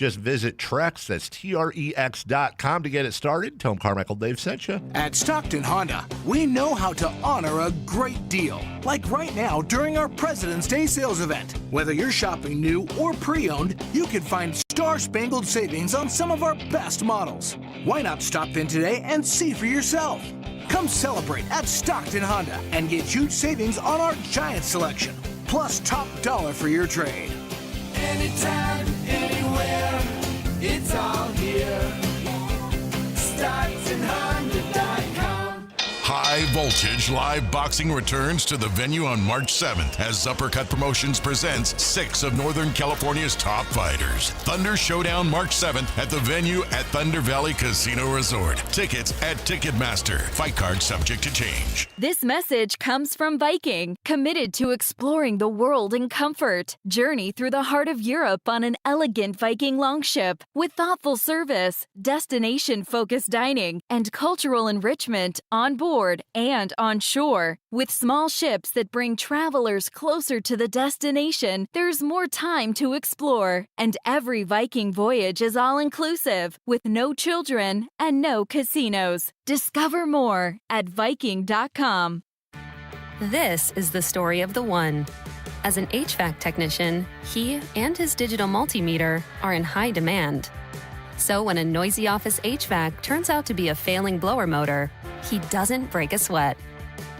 Just visit Trex, that's Trex.com to get it started. Tell them Carmichael Dave sent you. At Stockton Honda, we know how to honor a great deal. Like right now during our President's Day sales event. Whether you're shopping new or pre-owned, you can find star-spangled savings on some of our best models. Why not stop in today and see for yourself? Come celebrate at Stockton Honda and get huge savings on our giant selection. Plus top dollar for your trade. Anytime, anywhere, it's all here. StocktonHonda.com. High Voltage Live Boxing returns to the venue on March 7th as Uppercut Promotions presents 6 of Northern California's top fighters. Thunder Showdown March 7th at the venue at Thunder Valley Casino Resort. Tickets at Ticketmaster. Fight card subject to change. This message comes from Viking, committed to exploring the world in comfort. Journey through the heart of Europe on an elegant Viking longship with thoughtful service, destination-focused dining, and cultural enrichment on board and on shore. With small ships that bring travelers closer to the destination, there's more time to explore. And every Viking voyage is all-inclusive, with no children and no casinos. Discover more at Viking.com. This is the story of the one. As an HVAC technician, he and his digital multimeter are in high demand. So when a noisy office HVAC turns out to be a failing blower motor, he doesn't break a sweat.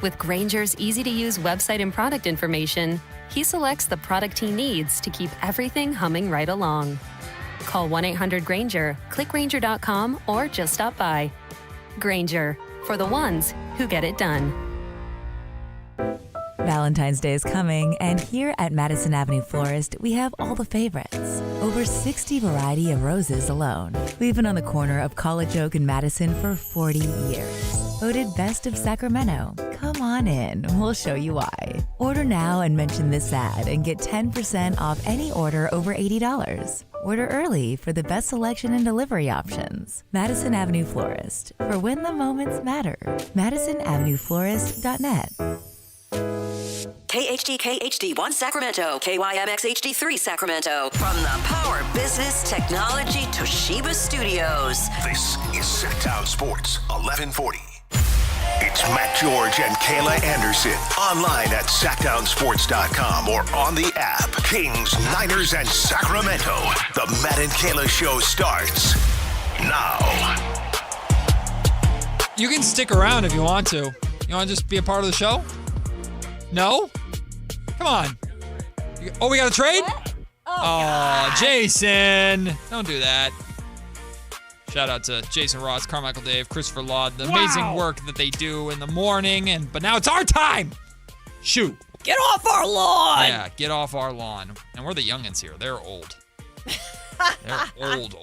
With Granger's easy-to-use website and product information, he selects the product he needs to keep everything humming right along. Call 1-800-GRANGER, click Granger.com, or just stop by. Granger, for the ones who get it done. Valentine's Day is coming, and here at Madison Avenue Florist, we have all the favorites. Over 60 variety of roses alone. We've been on the corner of College Oak and Madison for 40 years. Voted best of Sacramento. Come on in, we'll show you why. Order now and mention this ad and get 10% off any order over $80. Order early for the best selection and delivery options. Madison Avenue Florist, for when the moments matter. MadisonAvenueFlorist.net. KHD HD1 Sacramento, KYMX HD3 Sacramento. From the Power Business Technology Toshiba Studios. This is Sactown Sports 1140. It's Matt George and Kayla Anderson. Online at SactownSports.com or on the app. Kings, Niners, and Sacramento. The Matt and Kayla Show starts now. You can stick around if you want to. You want to just be a part of the show? No? Come on. Oh, we got a trade? What? Oh, Jason. Don't do that. Shout out to Jason Ross, Carmichael Dave, Christopher Laud, the amazing work that they do in the morning. But now it's our time. Shoot. Get off our lawn. Yeah, get off our lawn. And we're the youngins here. They're old. They're old.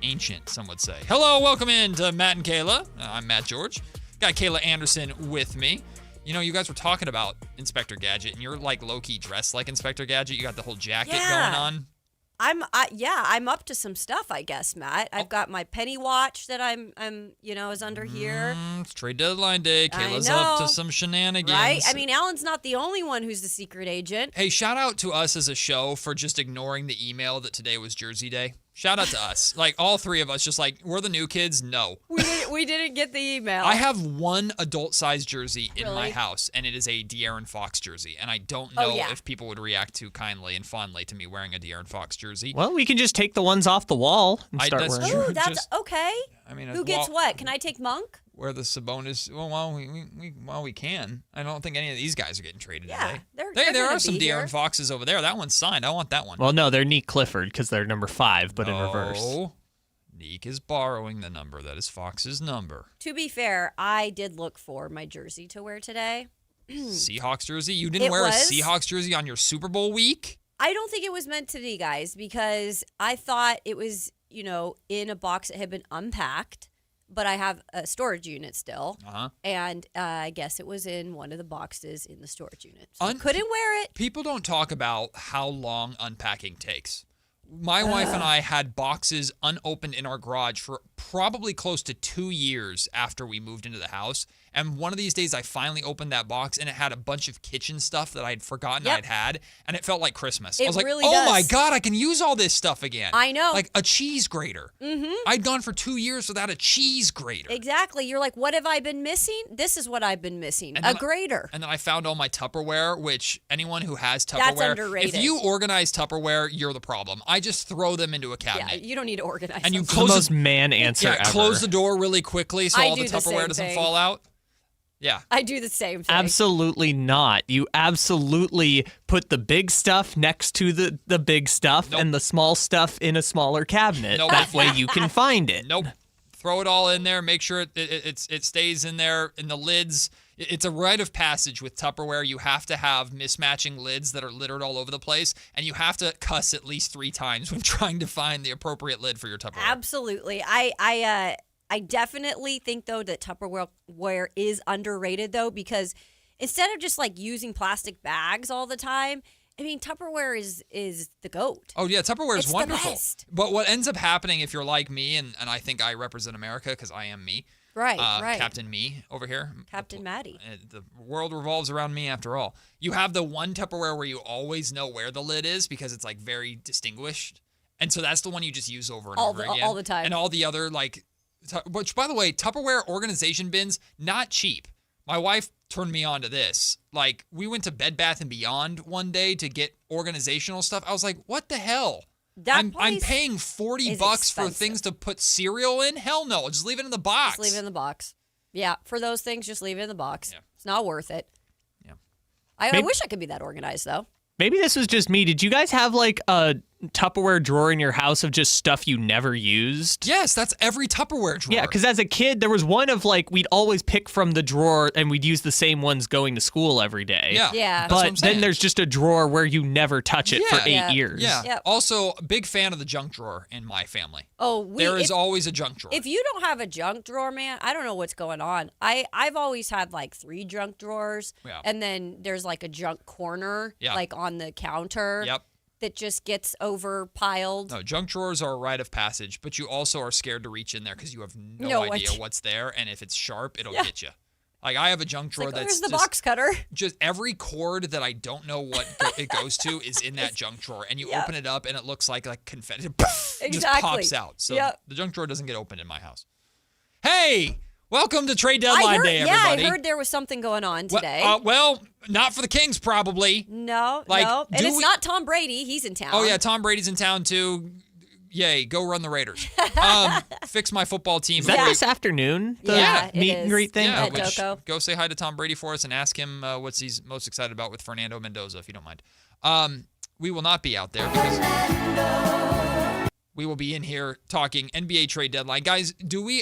Ancient, some would say. Hello, welcome in to Matt and Kayla. I'm Matt George. Got Kayla Anderson with me. You know, you guys were talking about Inspector Gadget, and you're like low-key dressed like Inspector Gadget. You got the whole jacket going on. I'm up to some stuff, I guess, Matt. I've got my penny watch that I'm is under here. It's trade deadline day. Kayla's up to some shenanigans. Right? I mean, Alan's not the only one who's the secret agent. Hey, shout out to us as a show for just ignoring the email that today was Jersey Day. Shout out to us. Like, all three of us, just like, we're the new kids. No. We didn't get the email. I have one adult-sized jersey in my house, and it is a De'Aaron Fox jersey. And I don't know if people would react too kindly and fondly to me wearing a De'Aaron Fox jersey. Well, we can just take the ones off the wall and start wearing them. Oh, that's okay. I mean, who gets what? Can I take Monk? Where the Sabonis? Well, we can. I don't think any of these guys are getting traded today. There are some De'Aaron Foxes over there. That one's signed. I want that one. Well, no, they're Neek Clifford because they're number 5, but in reverse. Neek is borrowing the number that is Fox's number. To be fair, I did look for my jersey to wear today. Seahawks jersey? You didn't wear a Seahawks jersey on your Super Bowl week? I don't think it was meant to be, guys, because I thought it was, in a box that had been unpacked. But I have a storage unit still, and I guess it was in one of the boxes in the storage unit. So I couldn't wear it. People don't talk about how long unpacking takes. My wife and I had boxes unopened in our garage for probably close to 2 years after we moved into the house, And one of these days, I finally opened that box, and it had a bunch of kitchen stuff that I'd forgotten I'd had, and it felt like Christmas. I was like, really oh does. my God, I can use all this stuff again. I know. Like a cheese grater. Mm-hmm. I'd gone for 2 years without a cheese grater. Exactly. You're like, what have I been missing? This is what I've been missing. A grater. And then I found all my Tupperware, which anyone who has Tupperware, That's underrated. if you organize Tupperware, you're the problem. I just throw them into a cabinet. Yeah, you don't need to organize and you them. close the most man answer ever. Close the door really quickly so all the do the Tupperware same doesn't thing. fall out. Yeah. I do the same thing. Absolutely not. You absolutely put the big stuff next to the big stuff and the small stuff in a smaller cabinet. Nope. That way you can find it. Nope. Throw it all in there. Make sure it stays in there in the lids. It's a rite of passage with Tupperware. You have to have mismatching lids that are littered all over the place, and you have to cuss at least 3 times when trying to find the appropriate lid for your Tupperware. Absolutely. I definitely think, though, that Tupperware is underrated, though, because instead of just, like, using plastic bags all the time, I mean, Tupperware is the GOAT. Oh, yeah, Tupperware is wonderful. The best. But what ends up happening if you're like me, and I think I represent America because I am me. Right. Captain Me over here. Captain Maddie. The world revolves around me after all. You have the one Tupperware where you always know where the lid is because it's, like, very distinguished. And so that's the one you just use over and over again. All the time. And all the other, like, which, by the way, Tupperware organization bins, not cheap. My wife turned me on to this. Like, we went to Bed Bath & Beyond one day to get organizational stuff. I was like, what the hell? I'm paying $40 for things to put cereal in? Hell no. Just leave it in the box. Just leave it in the box. Yeah, for those things, just leave it in the box. Yeah. It's not worth it. Yeah. I wish I could be that organized, though. Maybe this was just me. Did you guys have like a Tupperware drawer in your house of just stuff you never used? Yes, that's every Tupperware drawer. Yeah, because as a kid, there was one of like, we'd always pick from the drawer and we'd use the same ones going to school every day. Yeah. But then there's just a drawer where you never touch it for 8 years. Yeah. Yep. Also, big fan of the junk drawer in my family. Oh, there is always a junk drawer. If you don't have a junk drawer, man, I don't know what's going on. I've always had like 3 junk drawers, and then there's like a junk corner, like on the counter. Yep. That just gets overpiled. No, junk drawers are a rite of passage, but you also are scared to reach in there because you have no idea what's there, and if it's sharp, it'll get you. Like, I have a junk drawer that's where's the box cutter? Just every cord that I don't know what it goes to is in that junk drawer, and you open it up, and it looks like confetti. It just pops out. So the junk drawer doesn't get opened in my house. Hey! Welcome to Trade Deadline Day, everybody. Yeah, I heard there was something going on today. Well, not for the Kings, probably. No. And it's not Tom Brady. He's in town. Oh, yeah, Tom Brady's in town, too. Yay, go run the Raiders. Fix my football team. Is that this afternoon? The meet and greet thing? Yeah, go say hi to Tom Brady for us and ask him what he's most excited about with Fernando Mendoza, if you don't mind. We will not be out there because we will be in here talking NBA trade deadline. Guys,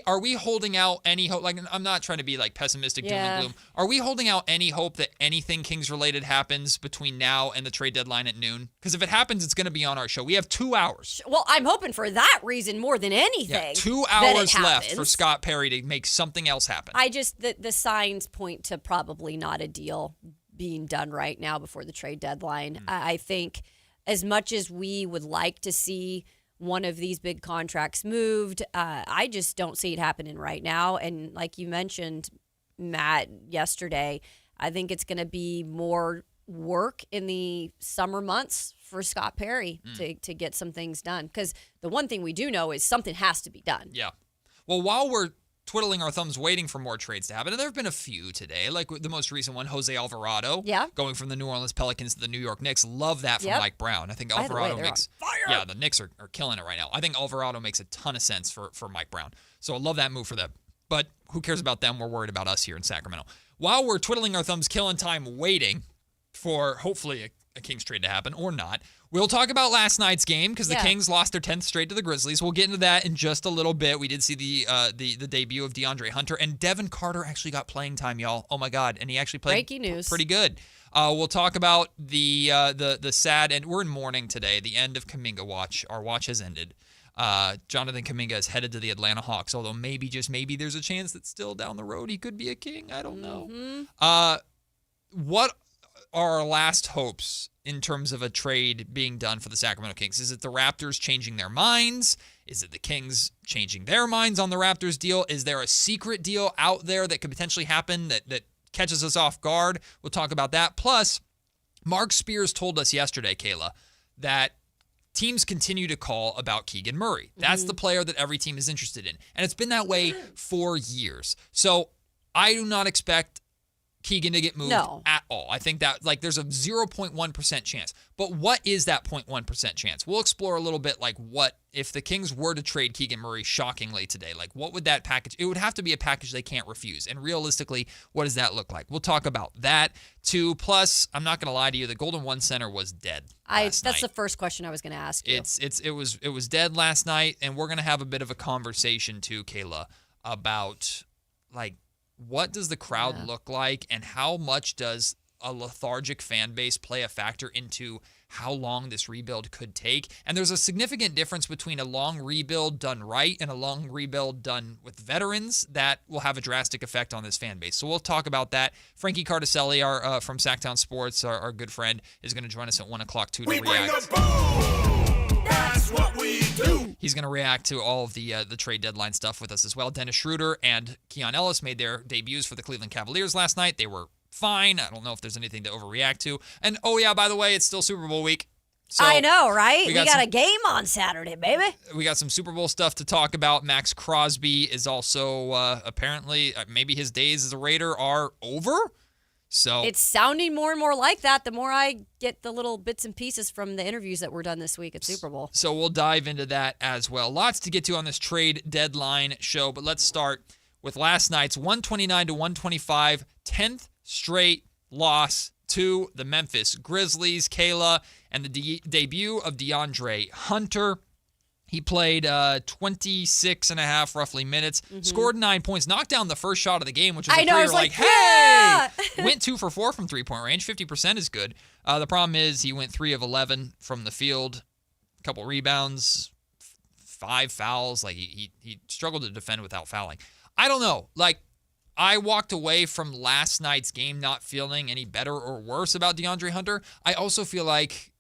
are we holding out any hope? Like, I'm not trying to be like pessimistic, doom and gloom. Are we holding out any hope that anything Kings related happens between now and the trade deadline at noon? Because if it happens, it's going to be on our show. We have 2 hours. Well, I'm hoping for that reason more than anything. Yeah, 2 hours left for Scott Perry to make something else happen. The signs point to probably not a deal being done right now before the trade deadline. I think as much as we would like to see one of these big contracts moved, I just don't see it happening right now. And like you mentioned, Matt, yesterday, I think it's going to be more work in the summer months for Scott Perry to get some things done. Because the one thing we do know is something has to be done. Yeah. Well, while we're twiddling our thumbs waiting for more trades to happen, and there have been a few today, like the most recent one, Jose Alvarado, going from the New Orleans Pelicans to the New York Knicks. Love that from Mike Brown. I think Alvarado makes fire. Yeah, the Knicks are killing it right now. I think Alvarado makes a ton of sense for Mike Brown. So I love that move for them. But who cares about them? We're worried about us here in Sacramento. While we're twiddling our thumbs, killing time, waiting for hopefully a Kings trade to happen or not, we'll talk about last night's game because the Kings lost their 10th straight to the Grizzlies. We'll get into that in just a little bit. We did see the debut of DeAndre Hunter, and Devin Carter actually got playing time, y'all. Oh my God, and he actually played breaking news. Pretty good. We'll talk about the sad, and we're in mourning today. The end of Kuminga watch. Our watch has ended. Jonathan Kuminga is headed to the Atlanta Hawks, although maybe, just maybe, there's a chance that still down the road he could be a King. I don't know. What are our last hopes in terms of a trade being done for the Sacramento Kings? Is it the Raptors changing their minds? Is it the Kings changing their minds on the Raptors deal? Is there a secret deal out there that could potentially happen that catches us off guard? We'll talk about that. Plus, Mark Spears told us yesterday, Kayla, that teams continue to call about Keegan Murray. That's the player that every team is interested in. And it's been that way for years. So I do not expect Keegan to get moved at all. I think that there's a 0.1% chance. But what is that 0.1% chance? We'll explore a little bit what if the Kings were to trade Keegan Murray shockingly today? What would that package? It would have to be a package they can't refuse. And realistically, what does that look like? We'll talk about that too. Plus, I'm not going to lie to you, the Golden One Center was dead. That's the first question I was going to ask you. It was dead last night, and we're going to have a bit of a conversation too, Kayla, about what does the crowd look like, and how much does a lethargic fan base play a factor into how long this rebuild could take? And there's a significant difference between a long rebuild done right and a long rebuild done with veterans that will have a drastic effect on this fan base. So we'll talk about that. Frankie Cardicelli, our from Sactown Sports, our good friend, is going to join us at 1 o'clock too to react. That's what we do. He's going to react to all of the trade deadline stuff with us as well. Dennis Schroeder and Keon Ellis made their debuts for the Cleveland Cavaliers last night. They were fine. I don't know if there's anything to overreact to. And, oh, yeah, by the way, it's still Super Bowl week. So I know, right? We got a game on Saturday, baby. We got some Super Bowl stuff to talk about. Max Crosby is also apparently, maybe his days as a Raider are over. So it's sounding more and more like that the more I get the little bits and pieces from the interviews that were done this week at Super Bowl. So we'll dive into that as well. Lots to get to on this trade deadline show, but let's start with last night's 129-125, 10th straight loss to the Memphis Grizzlies, Kayla, and the debut of DeAndre Hunter. He played 26 and a half roughly minutes, scored 9 points, knocked down the first shot of the game, which is you're like, hey! Went 2 for 4 from three-point range. 50% is good. The problem is he went 3 of 11 from the field, a couple rebounds, 5 fouls. He struggled to defend without fouling. I don't know. I walked away from last night's game not feeling any better or worse about DeAndre Hunter. I also feel like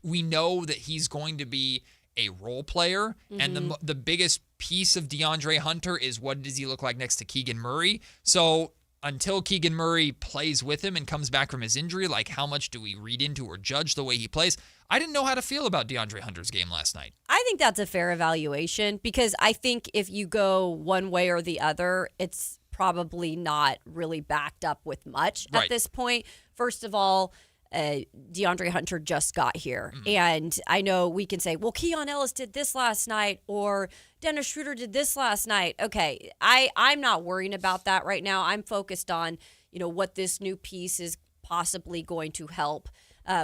we know that he's going to be a role player, and the biggest piece of DeAndre Hunter is what does he look like next to Keegan Murray. So until Keegan Murray plays with him and comes back from his injury, how much do we read into or judge the way he plays? I didn't know how to feel about DeAndre Hunter's game last night. I think that's a fair evaluation, because I think if you go one way or the other, it's probably not really backed up with much at this point. First of all, DeAndre Hunter just got here. And I know we can say, well, Keon Ellis did this last night, or Dennis Schroeder did this last night. Okay, I'm not worrying about that right now. I'm focused on, what this new piece is possibly going to help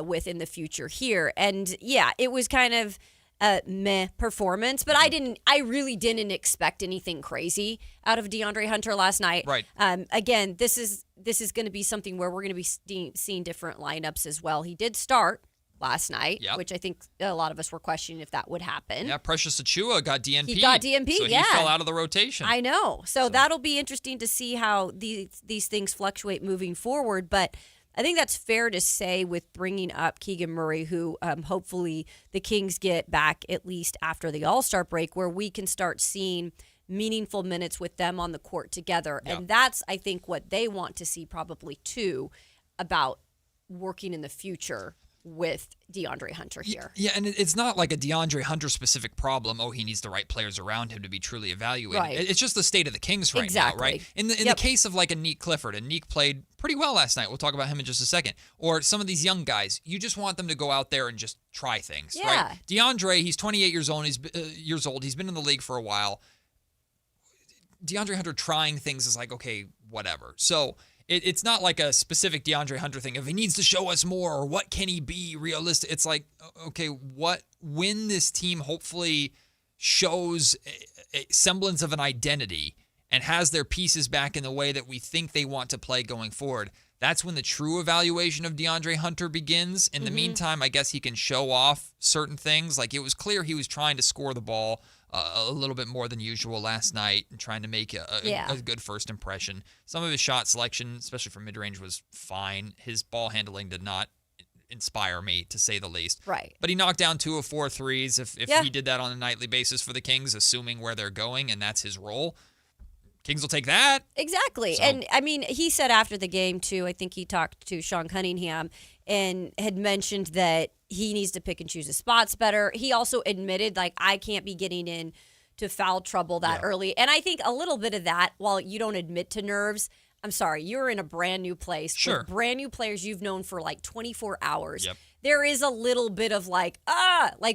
with in the future here. And yeah, it was kind of a meh performance, but I really didn't expect anything crazy out of DeAndre Hunter last night. Right. Again, this is going to be something where we're going to be seeing different lineups as well. He did start last night, which I think a lot of us were questioning if that would happen. Yeah, Precious Achiuwa got DNP. He got DNP, so he fell out of the rotation. I know. So that'll be interesting to see how these things fluctuate moving forward, but I think that's fair to say with bringing up Keegan Murray, who hopefully the Kings get back at least after the All-Star break, where we can start seeing meaningful minutes with them on the court together. Yeah. And that's, I think, what they want to see probably, too, about working in the future with DeAndre Hunter here. Yeah, and it's not like a DeAndre Hunter-specific problem. Oh, he needs the right players around him to be truly evaluated. Right. It's just the state of the Kings right now, right? In the case of a Neek Clifford, and Neek played pretty well last night. We'll talk about him in just a second. Or some of these young guys, you just want them to go out there and just try things, right? DeAndre, he's 28 years old. He's been in the league for a while. DeAndre Hunter trying things is okay, whatever. So it's not like a specific DeAndre Hunter thing. If he needs to show us more, or what can he be realistic? It's okay, when this team hopefully shows a semblance of an identity and has their pieces back in the way that we think they want to play going forward, that's when the true evaluation of DeAndre Hunter begins. In the meantime, I guess he can show off certain things. It was clear he was trying to score the ball a little bit more than usual last night and trying to make a good first impression. Some of his shot selection, especially from mid-range, was fine. His ball handling did not inspire me, to say the least. Right. But he knocked down 2 of 4 threes. If he did that on a nightly basis for the Kings, assuming where they're going, and that's his role, Kings will take that. Exactly. So. And, I mean, he said after the game, too, I think he talked to Sean Cunningham and had mentioned that he needs to pick and choose his spots better. He also admitted, like, I can't be getting in to foul trouble that early. And I think a little bit of that, while you don't admit to nerves, I'm sorry, you're in a brand new place with brand new players you've known for like 24 hours. Yep. There is a little bit of like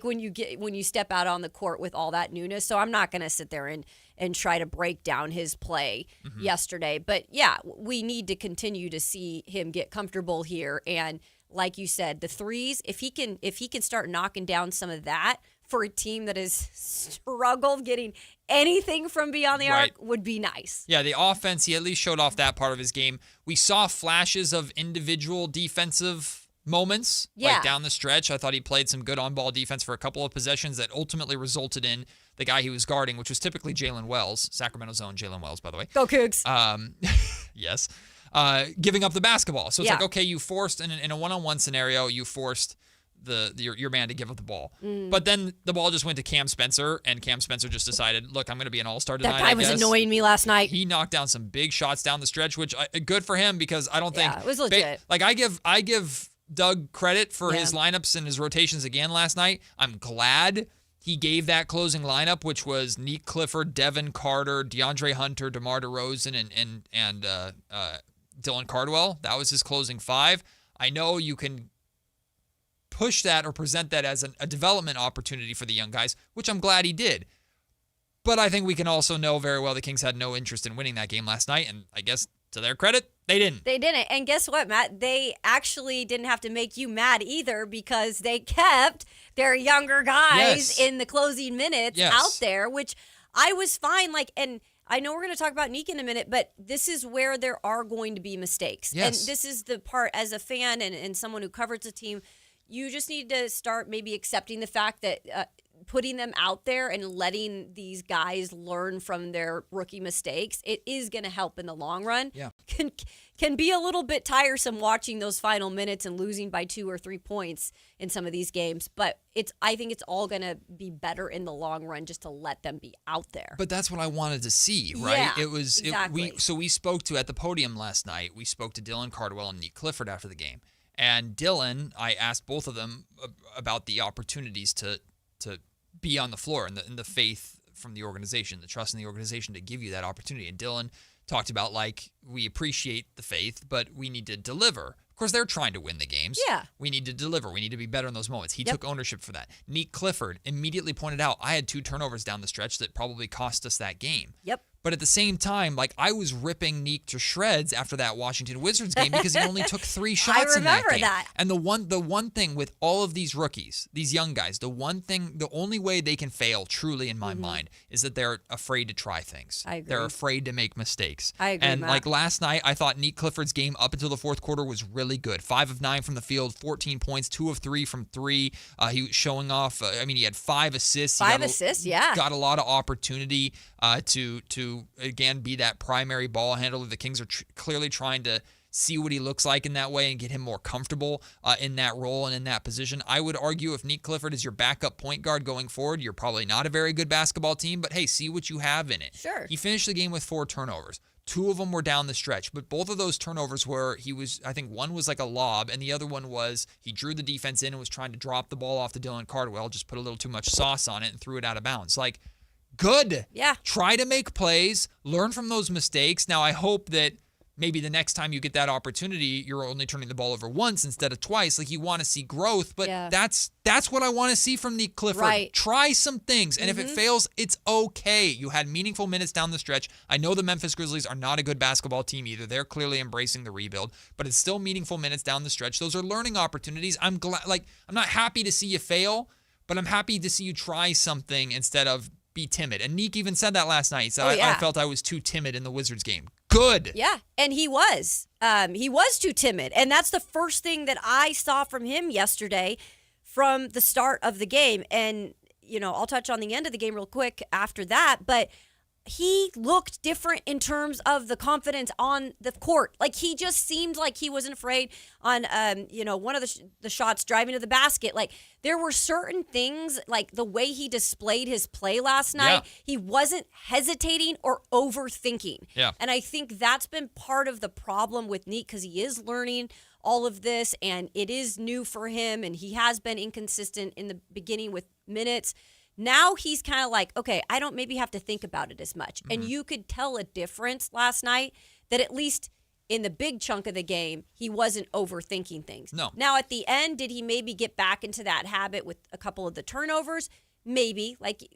when you step out on the court with all that newness. So I'm not going to sit there and try to break down his play yesterday. But yeah, we need to continue to see him get comfortable here. And like you said, the threes, if he can start knocking down some of that for a team that has struggled getting anything from beyond the arc, would be nice. Yeah, the offense, he at least showed off that part of his game. We saw flashes of individual defensive moments, like down the stretch. I thought he played some good on-ball defense for a couple of possessions that ultimately resulted in the guy he was guarding, which was typically Jalen Wells, Sacramento's own Jalen Wells, by the way. Go Cougs. Yes. Giving up the basketball. So it's like, okay, you forced, in a one-on-one scenario, you forced your man to give up the ball. But then the ball just went to Cam Spencer, and Cam Spencer just decided, look, I'm going to be an all-star tonight. That guy was annoying me last night. He knocked down some big shots down the stretch, which good for him, because I don't think it was legit. I give Doug credit for his lineups and his rotations again last night. I'm glad he gave that closing lineup, which was Nick Clifford, Devin Carter, DeAndre Hunter, DeMar DeRozan, and Dylan Cardwell. That was his closing 5. I know you can push that or present that as a development opportunity for the young guys, which I'm glad he did. But I think we can also know very well the Kings had no interest in winning that game last night, and I guess to their credit, they didn't. They didn't. And guess what, Matt? They actually didn't have to make you mad either, because they kept their younger guys in the closing minutes out there, which I was fine. And I know we're going to talk about Nick in a minute, but this is where there are going to be mistakes. Yes. And this is the part, as a fan and someone who covers the team, you just need to start maybe accepting the fact that putting them out there and letting these guys learn from their rookie mistakes, it is going to help in the long run. Yeah. Can be a little bit tiresome watching those final minutes and losing by 2 or 3 points in some of these games, but I think it's all going to be better in the long run just to let them be out there. But that's what I wanted to see, right? Yeah, exactly. We spoke to, at the podium last night, we spoke to Dylan Cardwell and Nick Clifford after the game. And Dylan, I asked both of them about the opportunities to be on the floor and the faith from the organization, the trust in the organization to give you that opportunity. And Dylan talked about, like, we appreciate the faith, but we need to deliver. Of course, they're trying to win the games. Yeah. We need to deliver. We need to be better in those moments. He took ownership for that. Nick Clifford immediately pointed out, I had 2 turnovers down the stretch that probably cost us that game. Yep. But at the same time, like, I was ripping Nick to shreds after that Washington Wizards game because he only took 3 shots in that game. I remember that. And the one thing with all of these rookies, these young guys, the only way they can fail truly in my mind is that they're afraid to try things. I agree. They're afraid to make mistakes. I agree, And Matt. like last night, I thought Nick Clifford's game up until the fourth quarter was really good. 5 of 9 from the field, 14 points, 2 of 3 from 3. He was showing off. He had 5 assists. 5 assists, yeah. Got a lot of opportunity to again be that primary ball handler. The Kings are clearly trying to see what he looks like in that way and get him more comfortable in that role and in that position. I would argue if Nick Clifford is your backup point guard going forward, you're probably not a very good basketball team, but hey, see what you have in it. Sure. He finished the game with 4 turnovers. 2 of them were down the stretch, but both of those turnovers were, I think one was like a lob, and the other one was he drew the defense in and was trying to drop the ball off to Dylan Cardwell, just put a little too much sauce on it and threw it out of bounds. Like, good. Yeah. Try to make plays, learn from those mistakes. Now, I hope that maybe the next time you get that opportunity, you're only turning the ball over once instead of twice. Like, you want to see growth, but that's what I want to see from Nick Clifford. Right. Try some things, and if it fails, it's okay. You had meaningful minutes down the stretch. I know the Memphis Grizzlies are not a good basketball team either. They're clearly embracing the rebuild, but it's still meaningful minutes down the stretch. Those are learning opportunities. I'm glad. Like, I'm not happy to see you fail, but I'm happy to see you try something instead of be timid. And Nick even said that last night. He said, I felt I was too timid in the Wizards game. Good. Yeah, and he was. He was too timid. And that's the first thing that I saw from him yesterday from the start of the game. And, I'll touch on the end of the game real quick after that. But he looked different in terms of the confidence on the court. Like, he just seemed like he wasn't afraid on, one of the shots driving to the basket. Like, there were certain things, like the way he displayed his play last night, he wasn't hesitating or overthinking. Yeah. And I think that's been part of the problem with Neek, because he is learning all of this, and it is new for him, and he has been inconsistent in the beginning with minutes. Now he's kind of like, okay, I don't maybe have to think about it as much. And you could tell a difference last night that at least in the big chunk of the game, he wasn't overthinking things. No. Now at the end, did he maybe get back into that habit with a couple of the turnovers? Maybe. Like,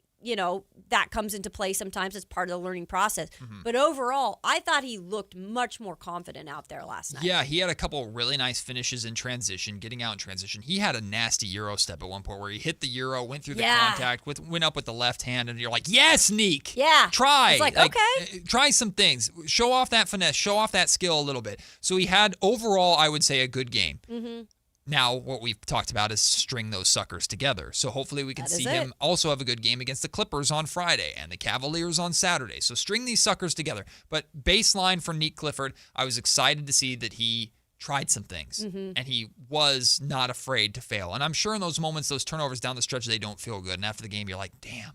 that comes into play sometimes as part of the learning process. But overall, I thought he looked much more confident out there last night. Yeah, he had a couple really nice finishes in transition, getting out in transition. He had a nasty Euro step at one point where he hit the Euro, went through the contact, went up with the left hand, and you're like, yes, Neek. Yeah. Try. It's like, okay. Try some things. Show off that finesse. Show off that skill a little bit. So he had, overall, I would say, a good game. Now, what we've talked about is string those suckers together. So hopefully we can see him also have a good game against the Clippers on Friday and the Cavaliers on Saturday. So string these suckers together. But baseline for Neek Clifford, I was excited to see that he tried some things, and he was not afraid to fail. And I'm sure in those moments, those turnovers down the stretch, they don't feel good. And after the game, you're like, damn,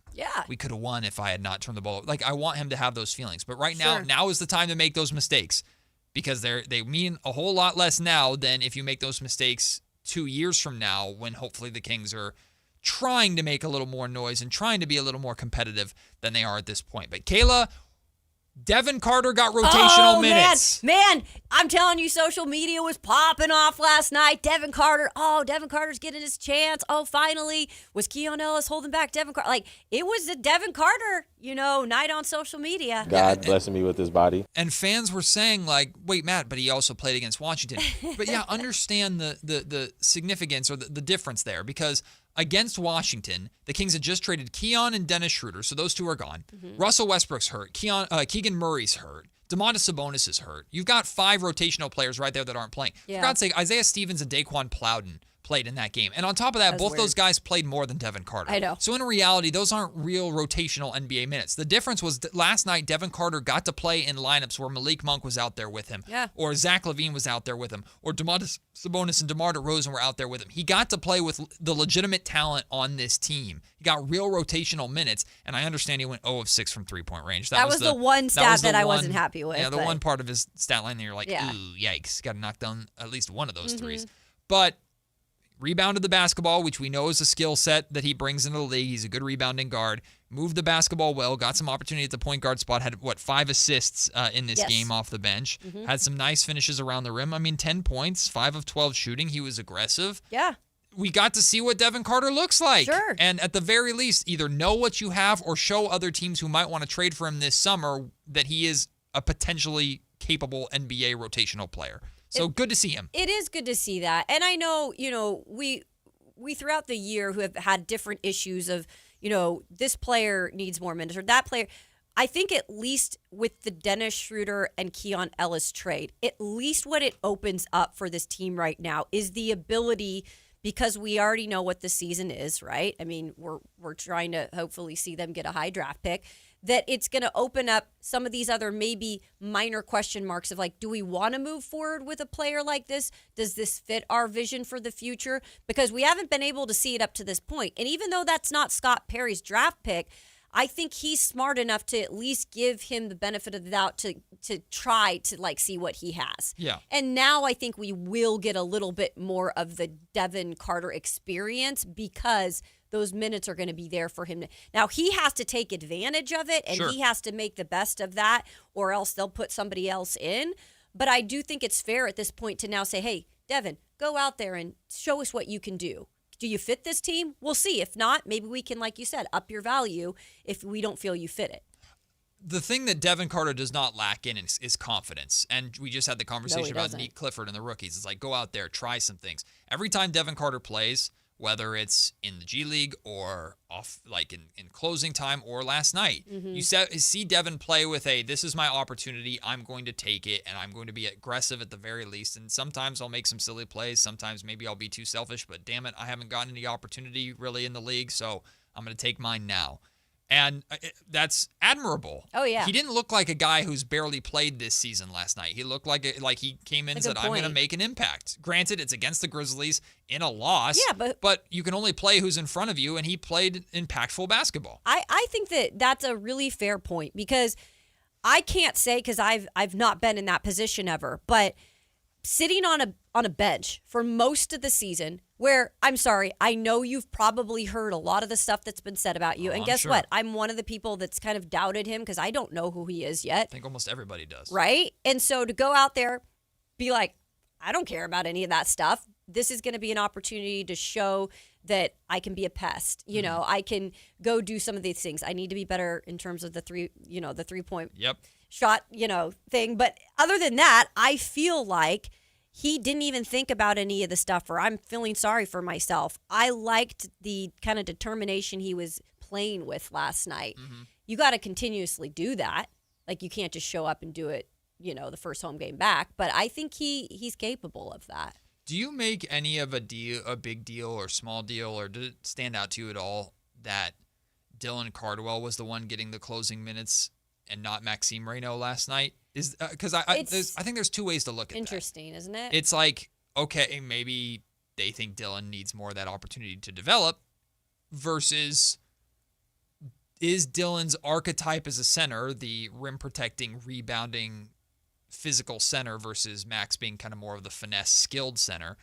we could have won if I had not turned the ball over. Like, I want him to have those feelings. But right now is the time to make those mistakes, because they mean a whole lot less now than if you make those mistakes 2 years from now, when hopefully the Kings are trying to make a little more noise and trying to be a little more competitive than they are at this point. But Kayla, Devin Carter got rotational minutes. Man, I'm telling you, social media was popping off last night. Devin Carter's getting his chance. Oh, finally. Was Keon Ellis holding back Devin Carter? Like, it was the Devin Carter, night on social media. God blessing me with his body. And fans were saying, like, wait, Matt, but he also played against Washington. But yeah, understand the significance or the difference there, because against Washington, the Kings had just traded Keon and Dennis Schroeder, so those two are gone. Russell Westbrook's hurt. Keegan Murray's hurt. Domantas Sabonis is hurt. You've got 5 rotational players right there that aren't playing. For God's sake, Isaiah Stevens and Daquan Plowden played in that game. And on top of that, both those guys played more than Devin Carter. I know. So in reality, those aren't real rotational NBA minutes. The difference was that last night, Devin Carter got to play in lineups where Malik Monk was out there with him, or Zach LaVine was out there with him, or Domantas Sabonis and DeMar DeRozan were out there with him. He got to play with the legitimate talent on this team. He got real rotational minutes, and I understand he went 0 of 6 from three-point range. That was the one stat that I wasn't happy with. Yeah, the one part of his stat line that you're like, ooh, yikes, got to knock down at least one of those threes. But rebounded the basketball, which we know is a skill set that he brings into the league. He's a good rebounding guard. Moved the basketball well. Got some opportunity at the point guard spot. Had, 5 assists in this game off the bench. Had some nice finishes around the rim. I mean, 10 points, 5 of 12 shooting. He was aggressive. Yeah. We got to see what Devin Carter looks like. Sure. And at the very least, either know what you have or show other teams who might want to trade for him this summer that he is a potentially capable NBA rotational player. So good to see him. It is good to see that. And I know, we throughout the year who have had different issues of, this player needs more minutes or that player. I think at least with the Dennis Schroeder and Keon Ellis trade, at least what it opens up for this team right now is the ability, because we already know what the season is, right? I mean, we're trying to hopefully see them get a high draft pick, that it's going to open up some of these other maybe minor question marks of like, do we want to move forward with a player like this? Does this fit our vision for the future? Because we haven't been able to see it up to this point. And even though that's not Scott Perry's draft pick, I think he's smart enough to at least give him the benefit of the doubt to try to like see what he has. Yeah. And now I think we will get a little bit more of the Devin Carter experience because those minutes are going to be there for him. Now, he has to take advantage of it, and he has to make the best of that, or else they'll put somebody else in. But I do think it's fair at this point to now say, hey, Devin, go out there and show us what you can do. Do you fit this team? We'll see. If not, maybe we can, like you said, up your value if we don't feel you fit it. The thing that Devin Carter does not lack in is confidence. And we just had the conversation about Neek Clifford and the rookies. It's like, go out there, try some things. Every time Devin Carter plays, whether it's in the G League or off, like in closing time or last night, you see Devin play with this is my opportunity. I'm going to take it, and I'm going to be aggressive at the very least. And sometimes I'll make some silly plays. Sometimes maybe I'll be too selfish, but damn it, I haven't gotten any opportunity really in the league, so I'm going to take mine now. And that's admirable. Oh, yeah. He didn't look like a guy who's barely played this season last night. He looked like he came in and said, I'm going to make an impact. Granted, it's against the Grizzlies in a loss. Yeah, but you can only play who's in front of you, and he played impactful basketball. I think that's a really fair point because I can't say because I've not been in that position ever, but sitting on a bench for most of the season where, I'm sorry, I know you've probably heard a lot of the stuff that's been said about you. And guess what? I'm one of the people that's kind of doubted him because I don't know who he is yet. I think almost everybody does. Right? And so to go out there, be like, I don't care about any of that stuff. This is going to be an opportunity to show that I can be a pest. You know, I can go do some of these things. I need to be better in terms of the 3-point shot, thing. But other than that, I feel like he didn't even think about any of the stuff, or I'm feeling sorry for myself. I liked the kind of determination he was playing with last night. You got to continuously do that. Like, you can't just show up and do it, the first home game back. But I think he's capable of that. Do you make any of a big deal or small deal, or did it stand out to you at all that Dylan Cardwell was the one getting the closing minutes and not Maxime Reynaud last night? Because I think there's two ways to look at that. Interesting, isn't it? It's like, okay, maybe they think Dylan needs more of that opportunity to develop versus is Dylan's archetype as a center, the rim-protecting, rebounding, physical center versus Max being kind of more of the finesse, skilled center.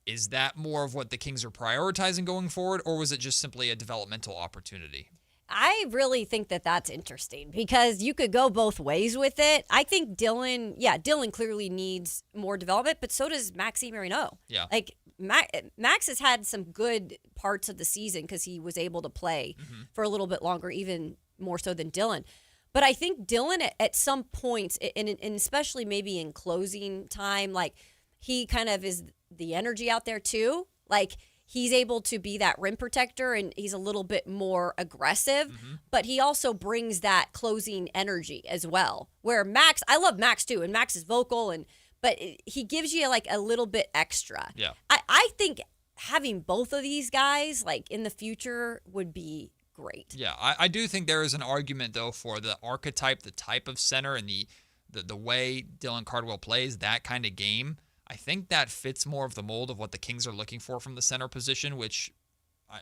Is that more of what the Kings are prioritizing going forward, or was it just simply a developmental opportunity? I really think that's interesting because you could go both ways with it. I think Dylan clearly needs more development, but so does Maxime Reynaud. Yeah. Like, Max has had some good parts of the season because he was able to play for a little bit longer, even more so than Dylan. But I think Dylan at some points, and especially maybe in closing time, like, he kind of is the energy out there too. Like, he's able to be that rim protector, and he's a little bit more aggressive, but he also brings that closing energy as well. Where Max, I love Max too, and Max is vocal, but he gives you like a little bit extra. Yeah. I think having both of these guys like in the future would be great. Yeah, I do think there is an argument though for the archetype, the type of center, and the way Dylan Cardwell plays that kind of game. I think that fits more of the mold of what the Kings are looking for from the center position, which,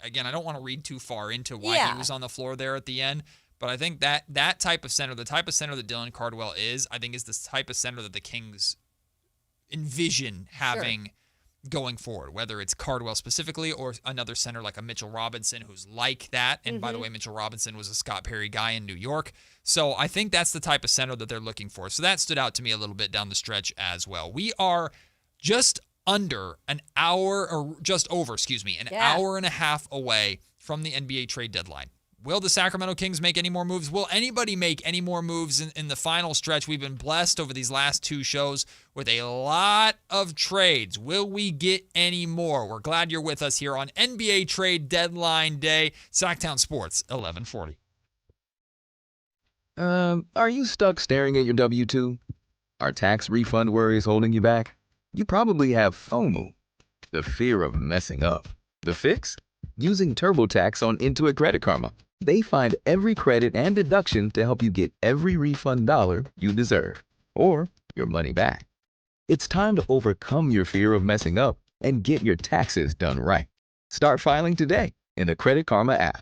again, I don't want to read too far into why he was on the floor there at the end, but I think that type of center, the type of center that Dylan Cardwell is, I think is the type of center that the Kings envision having going forward, whether it's Cardwell specifically or another center like a Mitchell Robinson who's like that. And by the way, Mitchell Robinson was a Scott Perry guy in New York. So I think that's the type of center that they're looking for. So that stood out to me a little bit down the stretch as well. We are just under an hour, or just over, hour and a half away from the NBA trade deadline. Will the Sacramento Kings make any more moves? Will anybody make any more moves in the final stretch? We've been blessed over these last two shows with a lot of trades. Will we get any more? We're glad you're with us here on NBA Trade Deadline Day. Sactown Sports, 1140. Are you stuck staring at your W-2? Are tax refund worries holding you back? You probably have FOMO, the fear of messing up. The fix? Using TurboTax on Intuit Credit Karma. They find every credit and deduction to help you get every refund dollar you deserve, or your money back. It's time to overcome your fear of messing up and get your taxes done right. Start filing today in the Credit Karma app.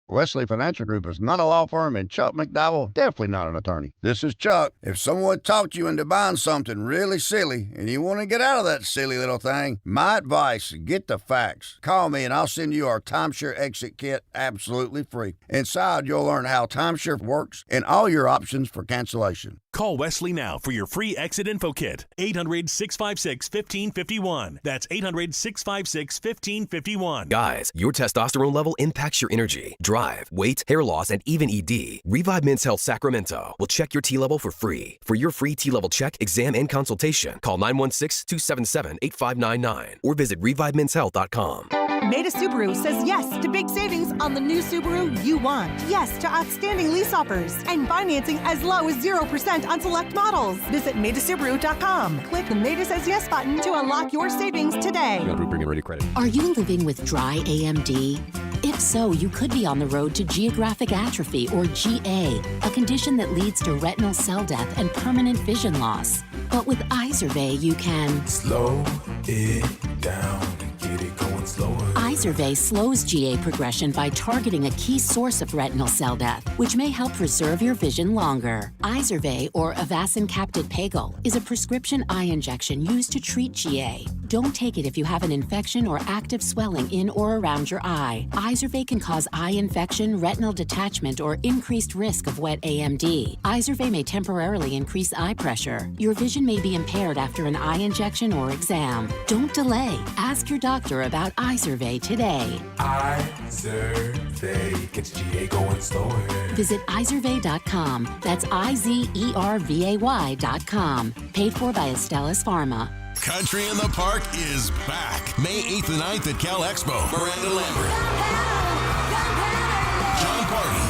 Wesley Financial Group is not a law firm, and Chuck McDowell definitely not an attorney. This is Chuck. If someone talked you into buying something really silly and you want to get out of that silly little thing, my advice, get the facts. Call me and I'll send you our timeshare exit kit absolutely free. Inside, you'll learn how timeshare works and all your options for cancellation. Call Wesley now for your free exit info kit. 800-656-1551. That's 800-656-1551. Guys, your testosterone level impacts your energy, drive, weight, hair loss, and even ED. Revive Men's Health Sacramento will check your T level for free. For your free T level check, exam, and consultation, call 916-277-8599 or visit ReviveMen'sHealth.com. Maida Subaru says yes to big savings on the new Subaru you want. Yes to outstanding lease offers and financing as low as 0% on select models. Visit MaidaSubaru.com. Click the Maida Says Yes button to unlock your savings today. Bring ready credit. Are you living with dry AMD? If so, you could be on the road to geographic atrophy, or GA, a condition that leads to retinal cell death and permanent vision loss. But with Izervay, you can slow it down and get it going slower. Izervay slows GA progression by targeting a key source of retinal cell death, which may help preserve your vision longer. Izervay, or Avastin Captid Pagel, is a prescription eye injection used to treat GA. Don't take it if you have an infection or active swelling in or around your eye. Izervay can cause eye infection, retinal detachment, or increased risk of wet AMD. Izervay may temporarily increase eye pressure. Your vision may be impaired after an eye injection or exam. Don't delay. Ask your doctor about Izervay today. Izervay gets GA going slower. Visit Izervay.com. That's IZERVAY.com. Paid for by Astellas Pharma. Country in the Park is back. May 8th and 9th at Cal Expo. Miranda Lambert. John Party.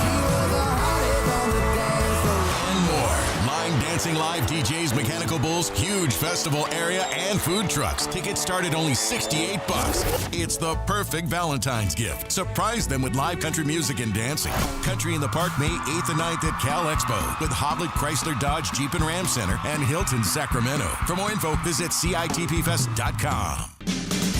And more. Line dancing live DJs, Mechanical Bulls, huge festival area, and food trucks. Tickets start at only $68. It's the perfect Valentine's gift. Surprise them with live country music and dancing. Country in the Park, May 8th and 9th at Cal Expo with Hoblit Chrysler Dodge Jeep and Ram Center and Hilton Sacramento. For more info, visit CITPFest.com.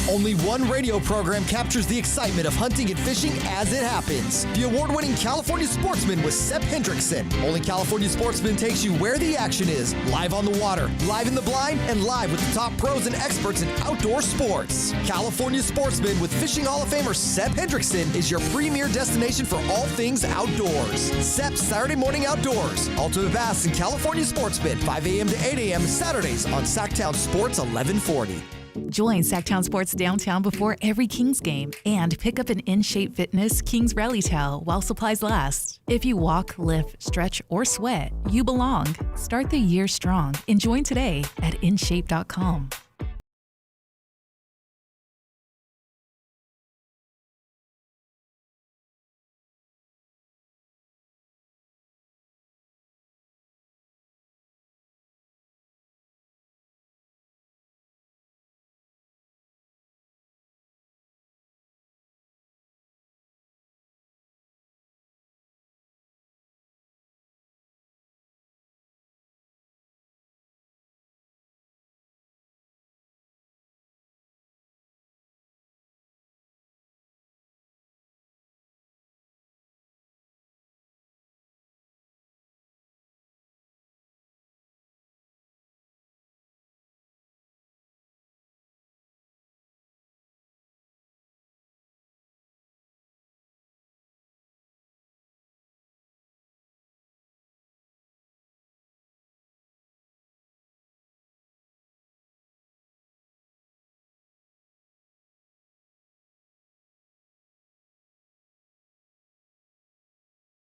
Only one radio program captures the excitement of hunting and fishing as it happens. The award-winning California Sportsman with Sep Hendrickson. Only California Sportsman takes you where the action is. Live on the water, live in the blind, and live with the top pros and experts in outdoor sports. California Sportsman with Fishing Hall of Famer Sep Hendrickson is your premier destination for all things outdoors. Sep's Saturday Morning Outdoors. Ultimate Bass and California Sportsman, 5 a.m. to 8 a.m. Saturdays on Sactown Sports 1140. Join Sactown Sports Downtown before every Kings game and pick up an In-Shape Fitness Kings Rally Towel while supplies last. If you walk, lift, stretch, or sweat, you belong. Start the year strong and join today at InShape.com.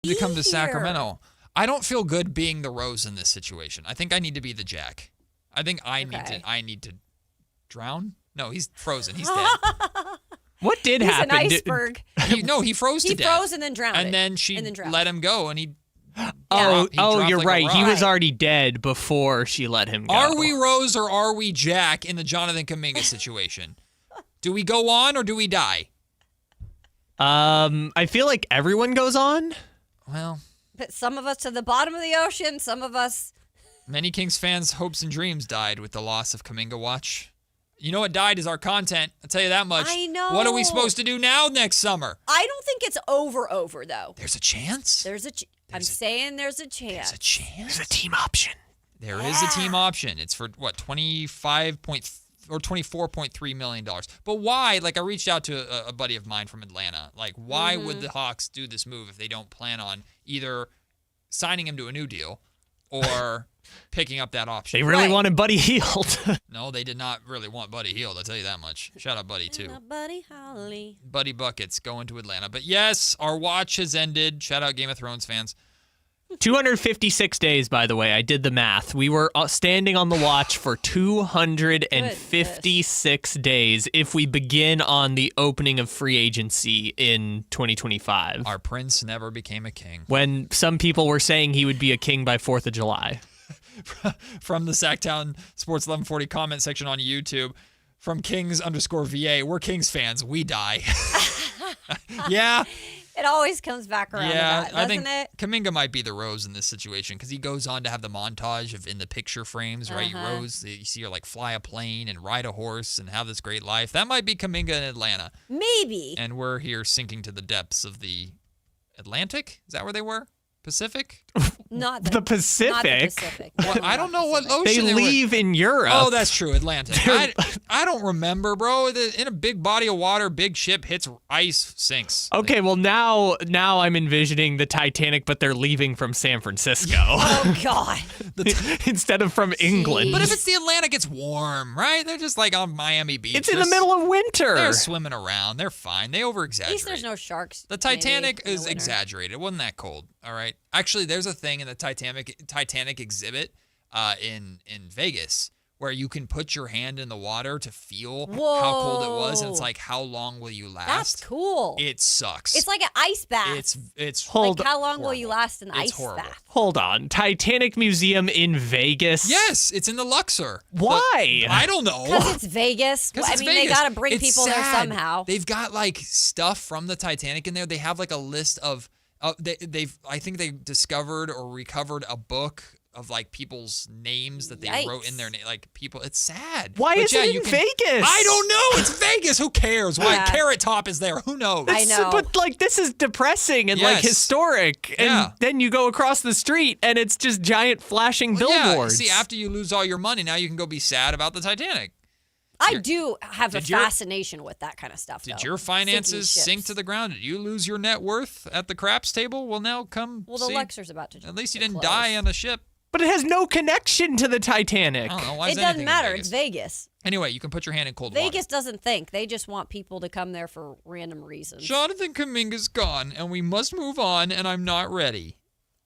To come to Sacramento. I don't feel good being the Rose in this situation. I think I need to be the Jack. I think I need to drown. No, he's frozen. He's dead. What did happen? He's an iceberg. He froze to death. He froze and then drowned. And then she let him go, and he. You're like right. He was already dead before she let him go. Are we Rose or are we Jack in the Jonathan Kuminga situation? Do we go on or do we die? I feel like everyone goes on. Well, but some of us to the bottom of the ocean, some of us. Many Kings fans' hopes and dreams died with the loss of Kuminga Watch. You know what died is our content. I'll tell you that much. I know. What are we supposed to do now next summer? I don't think it's over, though. There's a chance? I'm saying there's a chance. There's a chance? There's a team option. There is a team option. It's for, what, $24.3 million. But why? Like, I reached out to a buddy of mine from Atlanta. Like, why would the Hawks do this move if they don't plan on either signing him to a new deal or picking up that option? They really wanted Buddy Hield. No, they did not really want Buddy Hield. I'll tell you that much. Shout out Buddy, too. Buddy Holly. Buddy Buckets going to Atlanta. But yes, our watch has ended. Shout out Game of Thrones fans. 256 days, by the way. I did the math. We were standing on the watch for 256 days if we begin on the opening of free agency in 2025. Our prince never became a king. When some people were saying he would be a king by 4th of July. From the Sactown Sports 1140 comment section on YouTube, from Kings_VA, we're Kings fans. We die. Yeah. It always comes back around to that, doesn't I think it? Kuminga might be the Rose in this situation because he goes on to have the montage of in the picture frames, right? Rose, you see her like fly a plane and ride a horse and have this great life. That might be Kuminga in Atlanta. Maybe. And we're here sinking to the depths of the Atlantic. Is that where they were? Pacific? Not the Pacific. Not the Pacific. Well, I don't know what ocean They leave in Europe. Oh, that's true. Atlantic. I don't remember, bro. In a big body of water, big ship hits ice, sinks. Okay, well now I'm envisioning the Titanic, but they're leaving from San Francisco. Oh God. Instead of from England. But if it's the Atlantic, it's warm, right? They're just like on Miami Beach. It's in the middle of winter. They're swimming around. They're fine. They At over-exaggerate. least there's no sharks. The Titanic maybe, in the is winter. exaggerated. It wasn't that cold, all right? Actually, there's a thing in the Titanic exhibit in Vegas where you can put your hand in the water to feel how cold it was, and it's like, how long will you last? That's cool. It sucks. It's like an ice bath. It's Hold like how long will you last in It's ice horrible. bath? Hold on. Titanic Museum in Vegas? Yes, it's in the Luxor. Why? I don't know. Because it's Vegas. Because I it's mean, Vegas. they got to bring It's people there sad. somehow. They've got like stuff from the Titanic in there. They have like a list of I think they discovered or recovered a book of like people's names that they wrote in their name. Like people, it's sad. Why But is it in Vegas? I don't know. It's Vegas. Who cares? Why Yeah. Carrot Top is there? Who knows? I know. But like this is depressing and like Yes. historic. And Yeah. then you go across the street and it's just giant flashing billboards. Yeah. See, after you lose all your money, now you can go be sad about the Titanic. I do have a Did your- fascination with that kind of stuff. Did though. your finances Sinking sink ships. to the ground? Did you lose your net worth at the craps table? Well, now come. Well, the see. Luxor's about to. At least you to didn't close. die on a ship. But it has no connection to the Titanic. I don't know. Why is It doesn't anything in matter. Vegas? It's Vegas. Anyway, you can put your hand in cold water. Vegas doesn't think. They just want people to come there for random reasons. Jonathan Kuminga's gone, and we must move on, and I'm not ready.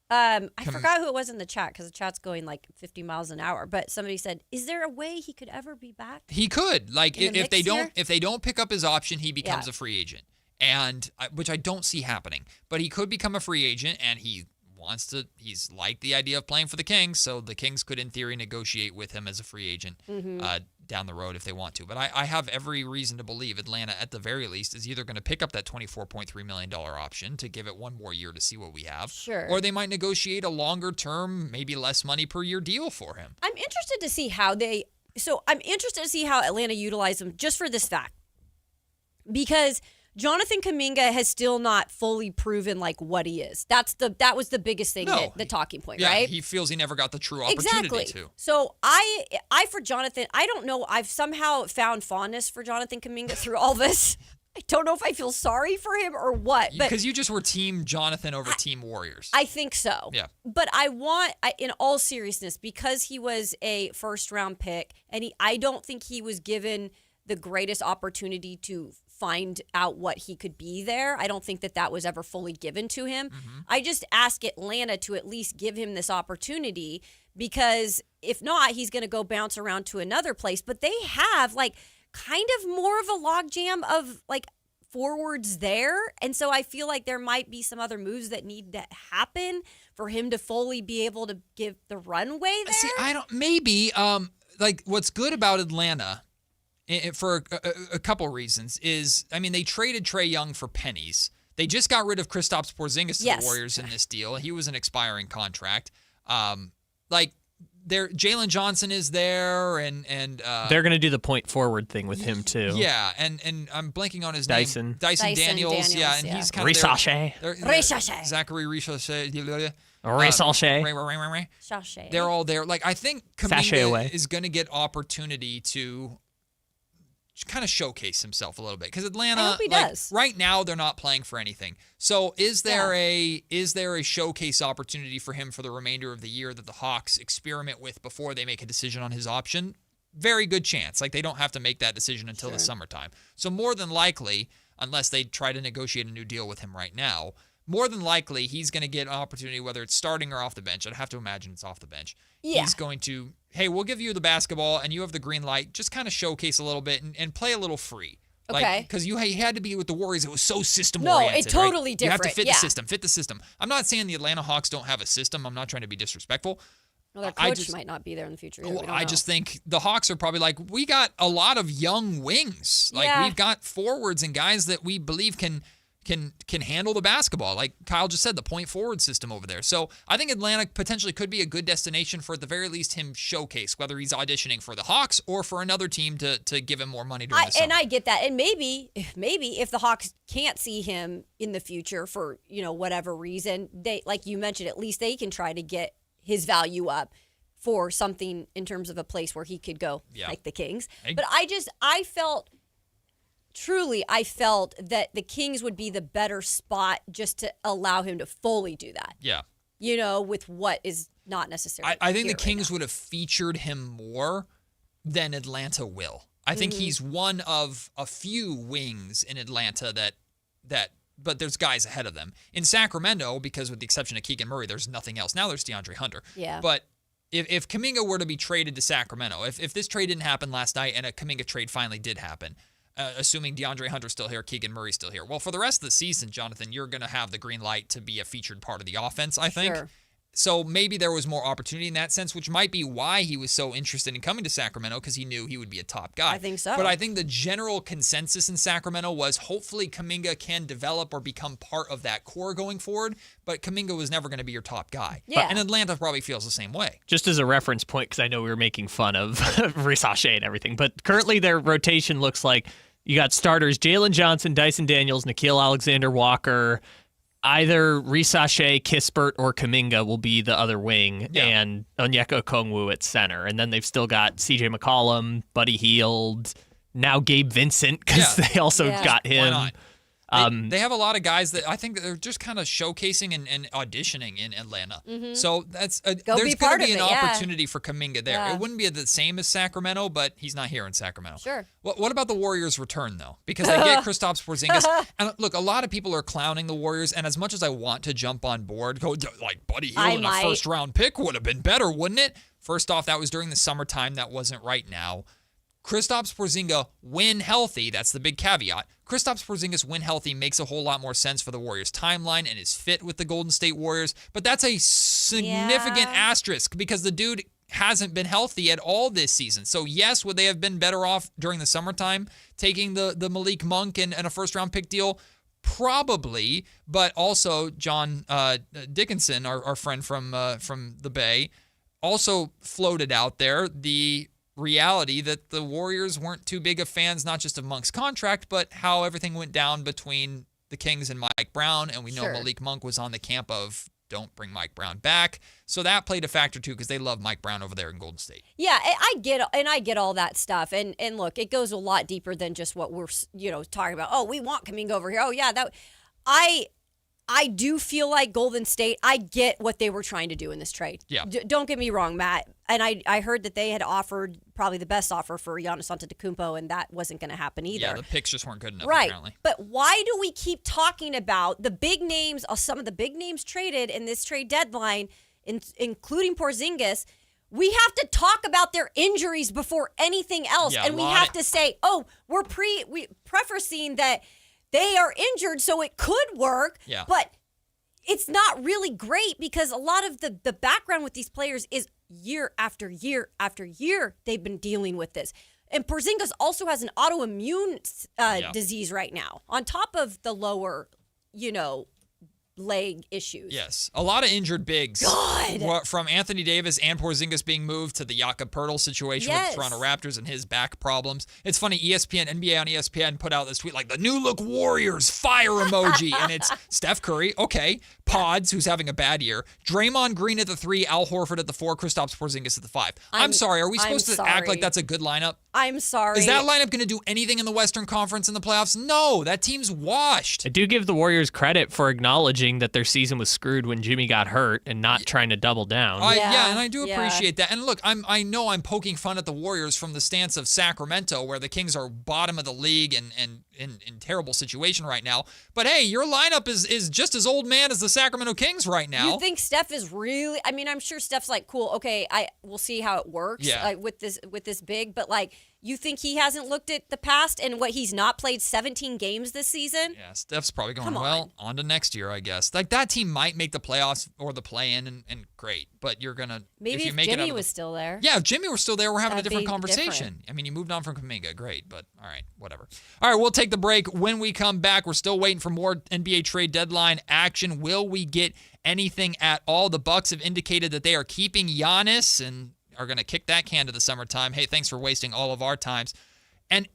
I forgot who it was in the chat because the chat's going like 50 miles an hour. But somebody said, "Is there a way he could ever be back?" He could. Like In the if they mix here? don't pick up his option, he becomes Yeah. a free agent. And which I don't see happening. But he could become a free agent, and he's liked the idea of playing for the Kings, so the Kings could in theory negotiate with him as a free agent down the road if they want to. But I have every reason to believe Atlanta, at the very least, is either going to pick up that $24.3 million option to give it one more year to see what we have, Sure. or they might negotiate a longer term, maybe less money per year deal for him. I'm interested to see how Atlanta utilized him just for this fact. Because Jonathan Kuminga has still not fully proven like what he is. That was the biggest thing, the talking point, Yeah, right? he feels he never got the true opportunity to. So I for Jonathan, I don't know. I've somehow found fondness for Jonathan Kuminga through all this. I don't know if I feel sorry for him or what. But Because you just were Team Jonathan over Team Warriors. I think so. Yeah. But in all seriousness, because he was a first-round pick, and I don't think he was given the greatest opportunity to find out what he could be there. I don't think that was ever fully given to him. Mm-hmm. I just ask Atlanta to at least give him this opportunity, because if not, he's going to go bounce around to another place. But they have like kind of more of a logjam of like forwards there. And so I feel like there might be some other moves that need to happen for him to fully be able to give the runway there. See, like what's good about Atlanta for a couple reasons is, I mean, they traded Trae Young for pennies. They just got rid of Kristaps Porzingis to the Warriors in this deal. He was an expiring contract. Jalen Johnson is there, and they're going to do the point forward thing with him too. Yeah, and I'm blanking on his Dyson. name. Dyson Daniels. Yeah, and he's kind of Risache. Zachary Risache. Risache. They're all there. Like, I think Sashay away. Kuminga is going to get opportunity to kind of showcase himself a little bit, because Atlanta, I hope he does. right now, they're not playing for anything. So is there a showcase opportunity for him for the remainder of the year that the Hawks experiment with before they make a decision on his option? Very good chance. Like, they don't have to make that decision until the summertime. So more than likely, unless they try to negotiate a new deal with him right now, more than likely he's going to get an opportunity, whether it's starting or off the bench. I'd have to imagine it's off the bench. Yeah. He's going to, hey, we'll give you the basketball and you have the green light. Just kind of showcase a little bit and play a little free. Okay. Because you had to be with the Warriors. It was so system-oriented. No, it's totally right? different. You have to fit yeah. the system. Fit the system. I'm not saying the Atlanta Hawks don't have a system. I'm not trying to be disrespectful. Well, their coach might not be there in the future. Either. I just think the Hawks are probably like, we got a lot of young wings. Like, we've got forwards and guys that we believe can can handle the basketball. Like Kyle just said, the point forward system over there. So I think Atlanta potentially could be a good destination for, at the very least, him showcase, whether he's auditioning for the Hawks or for another team to give him more money during the summer. And I get that. And maybe if the Hawks can't see him in the future for, whatever reason, they, like you mentioned, at least they can try to get his value up for something in terms of a place where he could go, like the Kings. But I felt that the Kings would be the better spot just to allow him to fully do that. Yeah. With what is not necessary. I think the Kings would have featured him more than Atlanta will. I think he's one of a few wings in Atlanta but there's guys ahead of them. In Sacramento, because with the exception of Keegan Murray, there's nothing else. Now there's DeAndre Hunter. Yeah. But if Kuminga were to be traded to Sacramento, if this trade didn't happen last night and a Kuminga trade finally did happen, assuming DeAndre Hunter's still here, Keegan Murray's still here, well, for the rest of the season, Jonathan, you're going to have the green light to be a featured part of the offense, I think. Sure. So maybe there was more opportunity in that sense, which might be why he was so interested in coming to Sacramento, because he knew he would be a top guy. I think so. But I think the general consensus in Sacramento was hopefully Kuminga can develop or become part of that core going forward, but Kuminga was never going to be your top guy. Yeah. And Atlanta probably feels the same way. Just as a reference point, because I know we were making fun of Risache and everything, but currently their rotation looks like you got starters Jalen Johnson, Dyson Daniels, Nickeil Alexander-Walker. Either Risache, Kispert, or Kuminga will be the other wing, and Onyeka Okongwu at center. And then they've still got C.J. McCollum, Buddy Hield, now Gabe Vincent, because they also got him. Why not? They have a lot of guys that I think that they're just kind of showcasing and auditioning in Atlanta. Mm-hmm. So there's going to be an opportunity for Kuminga there. Yeah. It wouldn't be the same as Sacramento, but he's not here in Sacramento. Sure. What about the Warriors' return, though? Because they get Kristaps Porzingis. And look, a lot of people are clowning the Warriors, and as much as I want to jump on board, go like Buddy Hield and a first-round pick would have been better, wouldn't it? First off, that was during the summertime. That wasn't right now. Kristaps Porzingis, when healthy, that's the big caveat. Kristaps Porzingis, when healthy, makes a whole lot more sense for the Warriors' timeline and is fit with the Golden State Warriors. But that's a significant asterisk because the dude hasn't been healthy at all this season. So, yes, would they have been better off during the summertime taking the Malik Monk and a first-round pick deal? Probably, but also John Dickinson, our friend from the Bay, also floated out there the reality that the Warriors weren't too big of fans, not just of Monk's contract, but how everything went down between the Kings and Mike Brown. And we know Malik Monk was on the camp of don't bring Mike Brown back. So that played a factor too, because they love Mike Brown over there in Golden State. Yeah, I get all that stuff. And look, it goes a lot deeper than just what we're talking about. Oh, we want Kuminga over here. Oh yeah, I do feel like Golden State, I get what they were trying to do in this trade. Yeah. Don't get me wrong, Matt. And I heard that they had offered probably the best offer for Giannis Antetokounmpo, and that wasn't going to happen either. Yeah, the picks just weren't good enough, right. apparently. But why do we keep talking about the big names, some of the big names traded in this trade deadline, including Porzingis? We have to talk about their injuries before anything else. Yeah, and we have to say, we're prefacing that they are injured, so it could work. Yeah. But it's not really great because a lot of the background with these players is year after year after year they've been dealing with this. And Porzingis also has an autoimmune disease right now, on top of the lower, leg issues. Yes. A lot of injured bigs. God. From Anthony Davis and Porzingis being moved to the Jakob Poeltl situation with the Toronto Raptors and his back problems. It's funny, NBA on ESPN put out this tweet like, the new look Warriors, fire emoji. And it's Steph Curry, okay, Pods, who's having a bad year, Draymond Green at the 3, Al Horford at the 4, Kristaps Porzingis at the 5. I'm sorry, are we supposed to act like that's a good lineup? I'm sorry. Is that lineup going to do anything in the Western Conference in the playoffs? No, that team's washed. I do give the Warriors credit for acknowledging that their season was screwed when Jimmy got hurt and not trying to double down. Yeah, and I do appreciate that. And look, I know I'm poking fun at the Warriors from the stance of Sacramento, where the Kings are bottom of the league and in terrible situation right now. But hey, your lineup is just as old man as the Sacramento Kings right now. You think Steph is really? I mean, I'm sure Steph's like, cool. Okay, we'll see how it works with this big, but like, You think he hasn't looked at the past and what he's not played 17 games this season? Yeah, Steph's probably going, Come well, on to next year, I guess. Like, that team might make the playoffs or the play-in, and great. But you're going to... Maybe if Jimmy was still there. Yeah, if Jimmy were still there, we're having a different conversation. Different. I mean, you moved on from Kuminga. Great, but all right, whatever. All right, we'll take the break. When we come back, we're still waiting for more NBA trade deadline action. Will we get anything at all? The Bucks have indicated that they are keeping Giannis and are going to kick that can to the summertime. Hey, thanks for wasting all of our times. And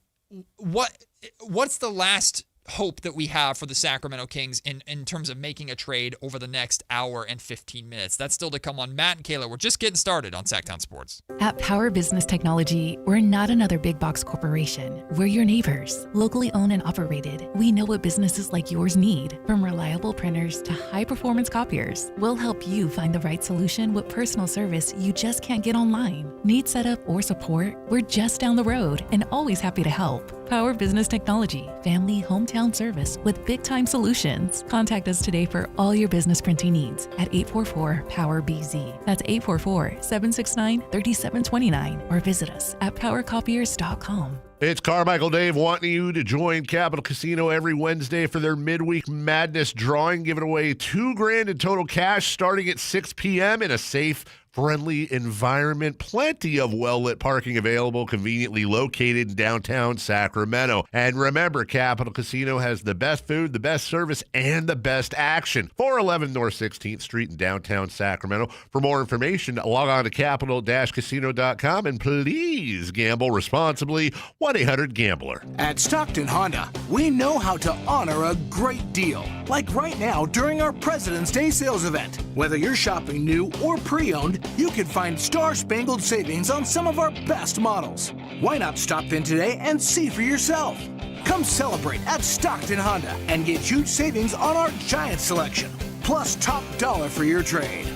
what's the last hope that we have for the Sacramento Kings in terms of making a trade over the next hour and 15 minutes? That's still to come on Matt and Kayla. We're just getting started on Sactown Sports. At Power Business Technology, we're not another big box corporation. We're your neighbors, locally owned and operated. We know what businesses like yours need, from reliable printers to high-performance copiers. We'll help you find the right solution with personal service you just can't get online. Need setup or support? We're just down the road and always happy to help. Power Business Technology, family hometown service with big-time solutions. Contact us today for all your business printing needs at 844-POWER-BZ. That's 844-769-3729 or visit us at powercopiers.com. It's Carmichael Dave wanting you to join Capital Casino every Wednesday for their midweek madness drawing, giving away $2,000 in total cash starting at 6 p.m. in a safe, friendly environment. Plenty of well-lit parking available, conveniently located in downtown Sacramento. And remember, Capital Casino has the best food, the best service, and the best action. 411 North 16th Street in downtown Sacramento. For more information, log on to capital-casino.com and please gamble responsibly. 1-800-GAMBLER. At Stockton Honda, we know how to honor a great deal. Like right now during our President's Day sales event. Whether you're shopping new or pre-owned, you can find star-spangled savings on some of our best models. Why not stop in today and see for yourself? Come celebrate at Stockton Honda and get huge savings on our giant selection, plus top dollar for your trade.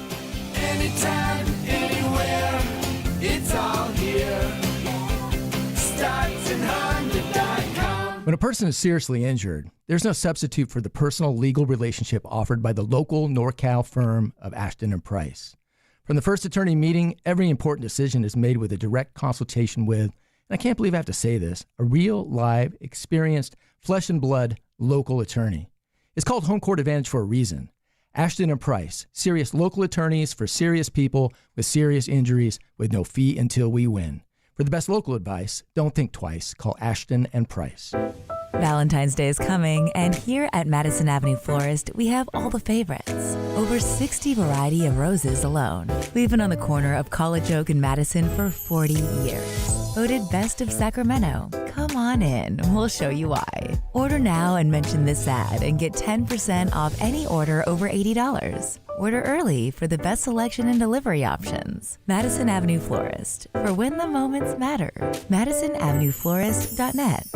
Anytime, anywhere, it's all here. StocktonHonda.com. When a person is seriously injured, there's no substitute for the personal legal relationship offered by the local NorCal firm of Ashton and Price. From the first attorney meeting, every important decision is made with a direct consultation with, and I can't believe I have to say this, a real, live, experienced, flesh and blood local attorney. It's called Home Court Advantage for a reason. Ashton and Price, serious local attorneys for serious people with serious injuries with no fee until we win. For the best local advice, don't think twice. Call Ashton and Price. Valentine's Day is coming, and here at Madison Avenue Florist, we have all the favorites. Over 60 variety of roses alone. We've been on the corner of College Oak and Madison for 40 years. Voted Best of Sacramento. Come on in, we'll show you why. Order now and mention this ad and get 10% off any order over $80. Order early for the best selection and delivery options. Madison Avenue Florist, for when the moments matter. MadisonAvenueFlorist.net.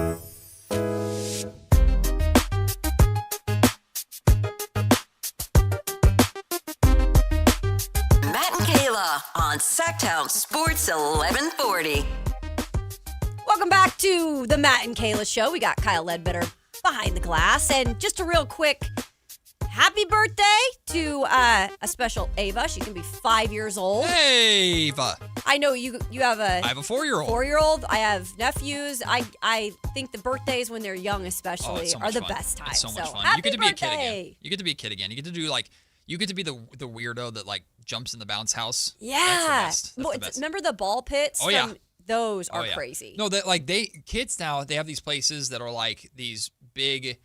Matt and Kayla on Sactown Sports 1140. Welcome back to the Matt and Kayla Show. We got Kyle Ledbetter behind the glass. And just a real quick happy birthday to a special Ava. She's going to be 5 years old. Hey, Ava. I know you have I have a 4-year-old. 4-year-old. I have nephews. I think the birthdays when they're young especially are the best time. It's so much fun. Happy You get to birthday. be a kid again. You get to be a kid again. You get to do you get to be the weirdo that jumps in the bounce house. Yeah. That's the best. Remember the ball pits? Oh, yeah. Those are crazy. No, kids now, they have these places that are these big,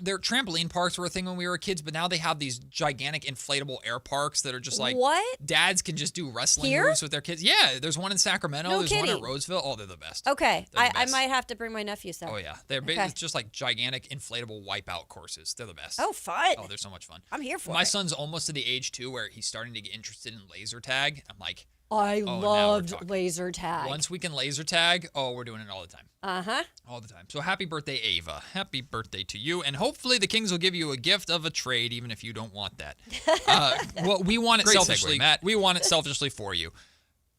their trampoline parks were a thing when we were kids, but now they have these gigantic inflatable air parks that are just what? Dads can just do wrestling Here? moves with their kids. Yeah, there's one in Sacramento. No there's kidding. one at Roseville. Oh, they're the best. Okay. They're the I best. might have to bring my nephews there. Oh, yeah. It's just gigantic inflatable wipeout courses. They're the best. Oh, fun. Oh, they're so much fun. I'm here for My it. son's almost to the age, too, where he's starting to get interested in laser tag. I'm like, I now we're loved talking. laser tag. Once we can laser tag, we're doing it all the time. Uh-huh. All the time. So happy birthday, Ava. Happy birthday to you. And hopefully the Kings will give you a gift of a trade, even if you don't want that. Well, we want it Great selfishly, segue. Matt. We want it selfishly for you.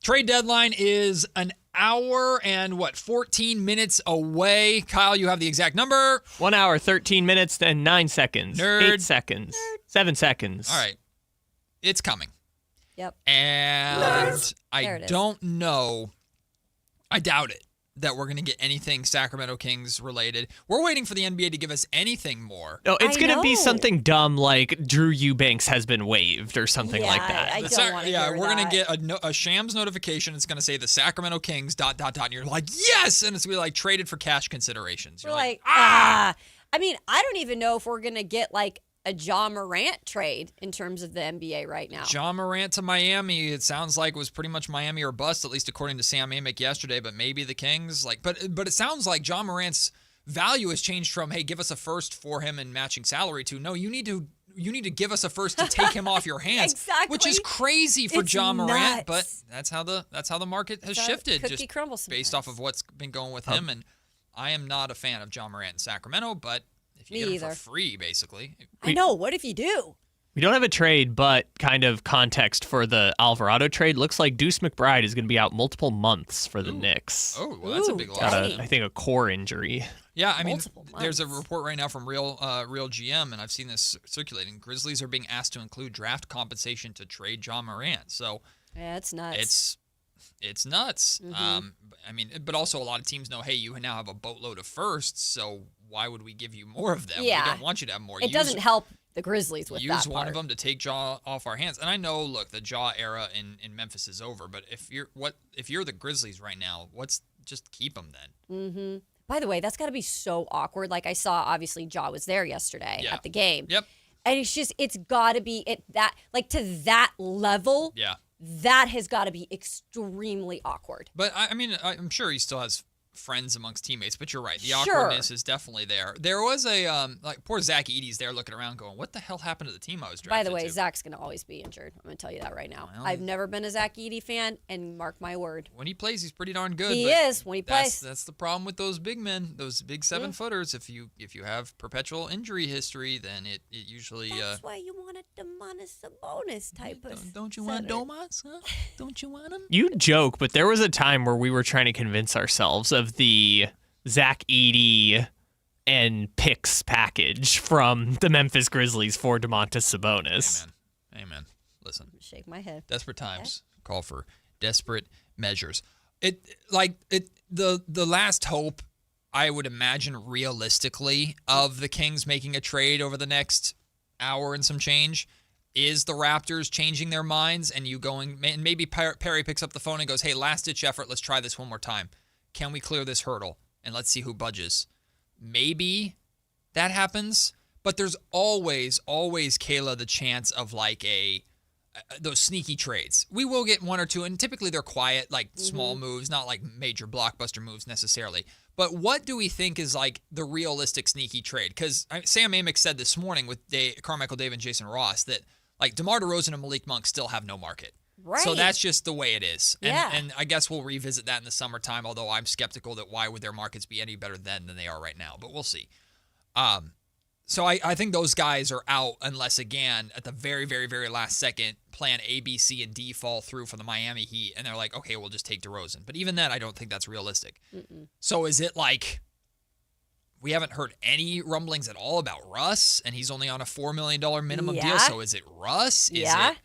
Trade deadline is an hour and 14 minutes away. Kyle, you have the exact number. 1 hour, 13 minutes, and 9 seconds. Nerd. 8 seconds. 7 seconds. All right. It's coming. Yep. And There I it is. don't know. I doubt it. that we're going to get anything Sacramento Kings related. We're waiting for the NBA to give us anything more. No, it's going to be something dumb like Drew Eubanks has been waived or something like that. I don't want to hear we're going to that. get a Shams notification. It's going to say the Sacramento Kings ... And you're like, yes! And it's going to be like traded for cash considerations. You're We're like, I mean, I don't even know if we're going to get like a Ja Morant trade in terms of the NBA right now. Ja Morant to Miami, it sounds like was pretty much Miami or bust, at least according to Sam Amick yesterday, but maybe the Kings. But it sounds like Ja Morant's value has changed from, hey, give us a first for him and matching salary to, no, you need to give us a first to take him off your hands. Exactly. Which is crazy for It's Ja Morant, nuts. but that's how the market has That's how shifted cookie just crumbles based off of what's been going with him. And I am not a fan of Ja Morant in Sacramento, but if you Me get him either. for free, basically. I know. What if you do? We don't have a trade, but kind of context for the Alvarado trade. Looks like Deuce McBride is going to be out multiple months for the Knicks. Oh, well, that's a big loss. Got I think a core injury. Yeah, I mean, there's a report right now from Real GM, and I've seen this circulating. Grizzlies are being asked to include draft compensation to trade Ja Morant. So Yeah, it's nuts. It's nuts. Mhm. I mean, but also a lot of teams know, hey, you now have a boatload of firsts, so why would we give you more of them? Yeah. We don't want you to have more. It doesn't help the Grizzlies with Use that one part. of them to take Ja off our hands. And I know, look, the Ja era in Memphis is over, but if you're the Grizzlies right now, just keep them then. Mm-hmm. By the way, that's got to be so awkward. Like I saw, obviously, Ja was there yesterday at the game. Yep. And it's got to be to that level. Yeah. That has got to be extremely awkward. But I mean, I'm sure he still has friends amongst teammates, but you're right. The Sure. awkwardness is definitely there. There was a poor Zach Edey's there looking around going, what the hell happened to the team I was drafted By the way, to? Zach's going to always be injured. I'm going to tell you that right now. Well, I've never been a Zach Edey fan, and mark my word. When he plays, he's pretty darn good. He but is when he plays. That's the problem with those big men, those big 7-footers. If you have perpetual injury history, then it usually. That's why you want a Domantas Sabonis type of. Don't you want Domas? Huh? Don't you want him? You joke, but there was a time where we were trying to convince ourselves of the Zach Edey and picks package from the Memphis Grizzlies for Domantas Sabonis. Amen. Listen. Shake my head. Desperate times call for desperate measures. The last hope, I would imagine realistically, of the Kings making a trade over the next hour and some change is the Raptors changing their minds and you going, and maybe Perry picks up the phone and goes, hey, last-ditch effort, let's try this one more time. Can we clear this hurdle? And let's see who budges. Maybe that happens, but there's always, Kayla, the chance of like those sneaky trades. We will get one or two, and typically they're quiet, like small moves, not like major blockbuster moves necessarily. But what do we think is like the realistic sneaky trade? Because Sam Amick said this morning with Carmichael Dave and Jason Ross that like DeMar DeRozan and Malik Monk still have no market. Right. So that's just the way it is. Yeah. And I guess we'll revisit that in the summertime, although I'm skeptical that why would their markets be any better then than they are right now. But we'll see. So I think those guys are out unless, again, at the very, very, very last second, plan A, B, C, and D fall through for the Miami Heat, and they're like, okay, we'll just take DeRozan. But even then, I don't think that's realistic. Mm-mm. So is it like we haven't heard any rumblings at all about Russ, and he's only on a $4 million minimum deal? So is it Russ? Is it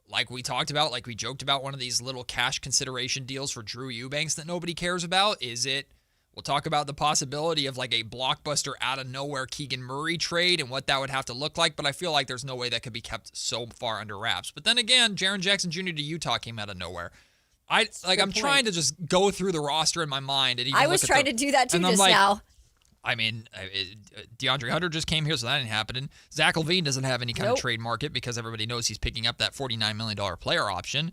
like we talked about, like we joked about one of these little cash consideration deals for Drew Eubanks that nobody cares about? Is it, we'll talk about the possibility of like a blockbuster out of nowhere Keegan Murray trade and what that would have to look like, but I feel like there's no way that could be kept so far under wraps. But then again, Jaren Jackson Jr. to Utah came out of nowhere. I'm trying to just go through the roster in my mind. And even I was trying to do that too just now. I mean, DeAndre Hunter just came here, so that ain't happening. Zach LaVine doesn't have any kind of trade market because everybody knows he's picking up that $49 million player option.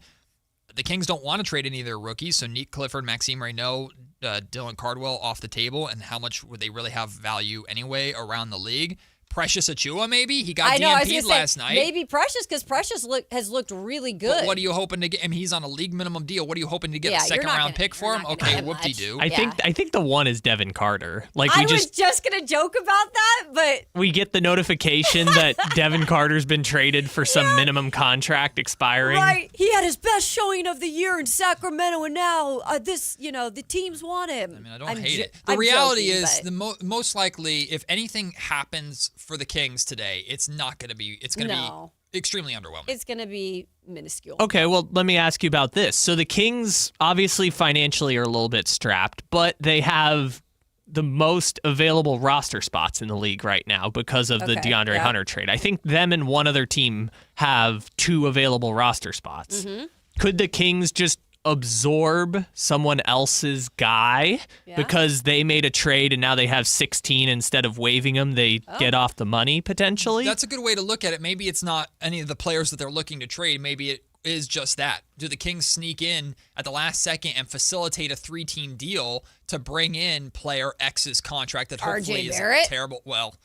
The Kings don't want to trade any of their rookies, so Nick Clifford, Maxime Reynaud, Dylan Cardwell off the table, and how much would they really have value anyway around the league? Precious Achua, maybe? He got DNP'd last night. Maybe Precious, because Precious has looked really good. But what are you hoping to get? I mean, he's on a league minimum deal. What are you hoping to get? A second-round pick for him? Okay, whoop-de-doo. I think the one is Devin Carter. I was just going to joke about that, but... We get the notification that Devin Carter's been traded for some minimum contract expiring. Right. He had his best showing of the year in Sacramento, and now the teams want him. I mean, I don't hate it. The reality is, most likely, if anything happens for the Kings today, it's not going to be. It's going to be extremely underwhelming. It's going to be minuscule. Okay, well, let me ask you about this. So the Kings obviously financially are a little bit strapped, but they have the most available roster spots in the league right now because of the DeAndre Hunter trade. I think them and one other team have 2 available roster spots. Mm-hmm. Could the Kings just absorb someone else's guy because they made a trade and now they have 16 instead of waiving them? They get off the money potentially? That's a good way to look at it. Maybe it's not any of the players that they're looking to trade. Maybe it is just that. Do the Kings sneak in at the last second and facilitate a 3-team deal to bring in player X's contract that hopefully is terrible? Well,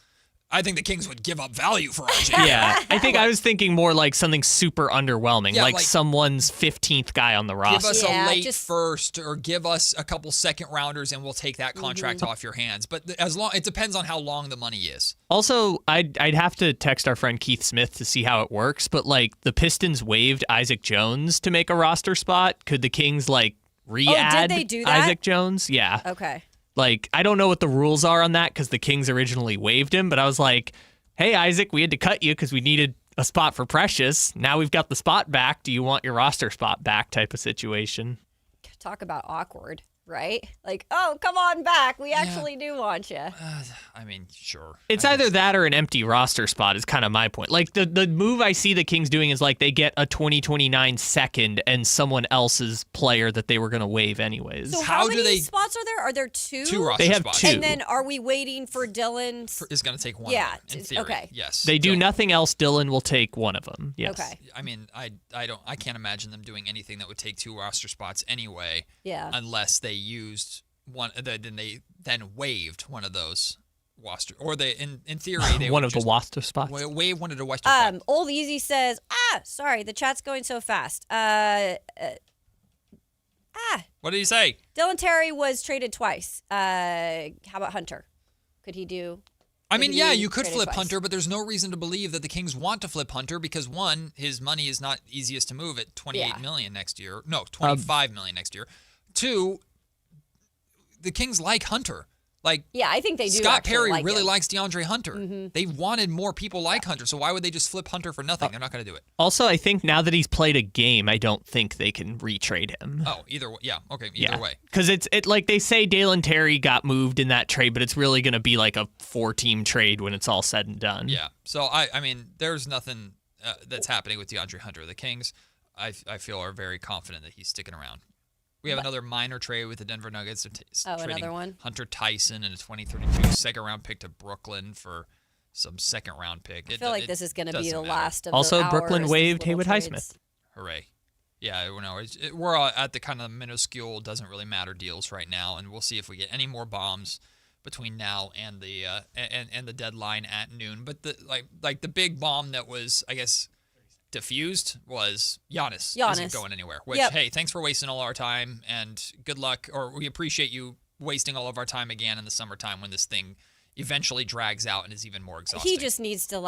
I think the Kings would give up value for RJ. Yeah, I think I was thinking more like something super underwhelming, like someone's 15th guy on the roster. Give us a late first or give us a couple second rounders and we'll take that contract off your hands. But as long it depends on how long the money is. Also, I'd have to text our friend Keith Smith to see how it works, but like the Pistons waived Isaac Jones to make a roster spot. Could the Kings like re-add did they do that? Isaac Jones? Yeah. Okay. Like, I don't know what the rules are on that because the Kings originally waived him, but I was like, hey, Isaac, we had to cut you because we needed a spot for Precious. Now we've got the spot back. Do you want your roster spot back type of situation? Talk about awkward, right? Like, oh, come on back. We actually do want you. I mean, sure. It's either that or an empty roster spot is kind of my point. Like, the move I see the Kings doing is like they get a 2029 second and someone else's player that they were going to waive anyways. So how many spots are there? Are there 2? 2 roster They have spots. 2. And then are we waiting for Dylan? Is going to take one. Yeah. In theory. Okay. Yes. They do nothing else. Dylan will take one of them. Yes. Okay. I mean, I can't imagine them doing anything that would take 2 roster spots anyway. Yeah. Unless they used one, then they waived one of those roster, or they in theory they one of the roster spots. Waive one of the roster spots. Old Easy says, sorry, the chat's going so fast. What did he say? Dylan Terry was traded twice. How about Hunter? Could he do? I mean, he yeah, be you could traded flip twice? Hunter, but there's no reason to believe that the Kings want to flip Hunter because one, his money is not easiest to move at $28 million next year. No, $25 million next year. 2, the Kings like Hunter. Like, yeah, I think they do. Scott Perry like really him. likes DeAndre Hunter. They wanted more people like Hunter, so why would they just flip Hunter for nothing? They're not going to do it. Also, I think now that he's played a game, I don't think they can retrade him. Oh, either way. Yeah, okay, either way. Because it's like they say Dalen Terry got moved in that trade, but it's really going to be like a 4-team trade when it's all said and done. Yeah, so I mean, there's nothing that's happening with DeAndre Hunter. The Kings, I feel, are very confident that he's sticking around. We have another minor trade with the Denver Nuggets. Trading another one? Hunter Tyson and a 2032 second-round pick to Brooklyn for some second-round pick. I feel like this is going to be the last of also, the Brooklyn hours, waived these Haywood little Highsmith. trades. Hooray. Yeah, we're all at the kind of minuscule, doesn't really matter deals right now, and we'll see if we get any more bombs between now and the and the deadline at noon. But the like the big bomb that was, I guess, diffused was Giannis isn't going anywhere. Which, hey, thanks for wasting all our time and good luck, or we appreciate you wasting all of our time again in the summertime when this thing eventually drags out and is even more exhausting. He just needs to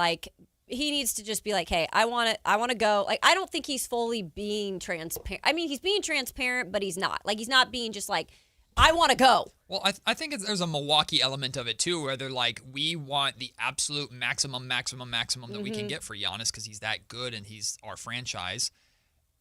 just be like, hey, I want to go. Like, I don't think he's fully being transparent. I mean, he's being transparent, but he's not. Like, he's not being just like, I want to go. Well, I think there's a Milwaukee element of it, too, where they're like, we want the absolute maximum that we can get for Giannis because he's that good and he's our franchise.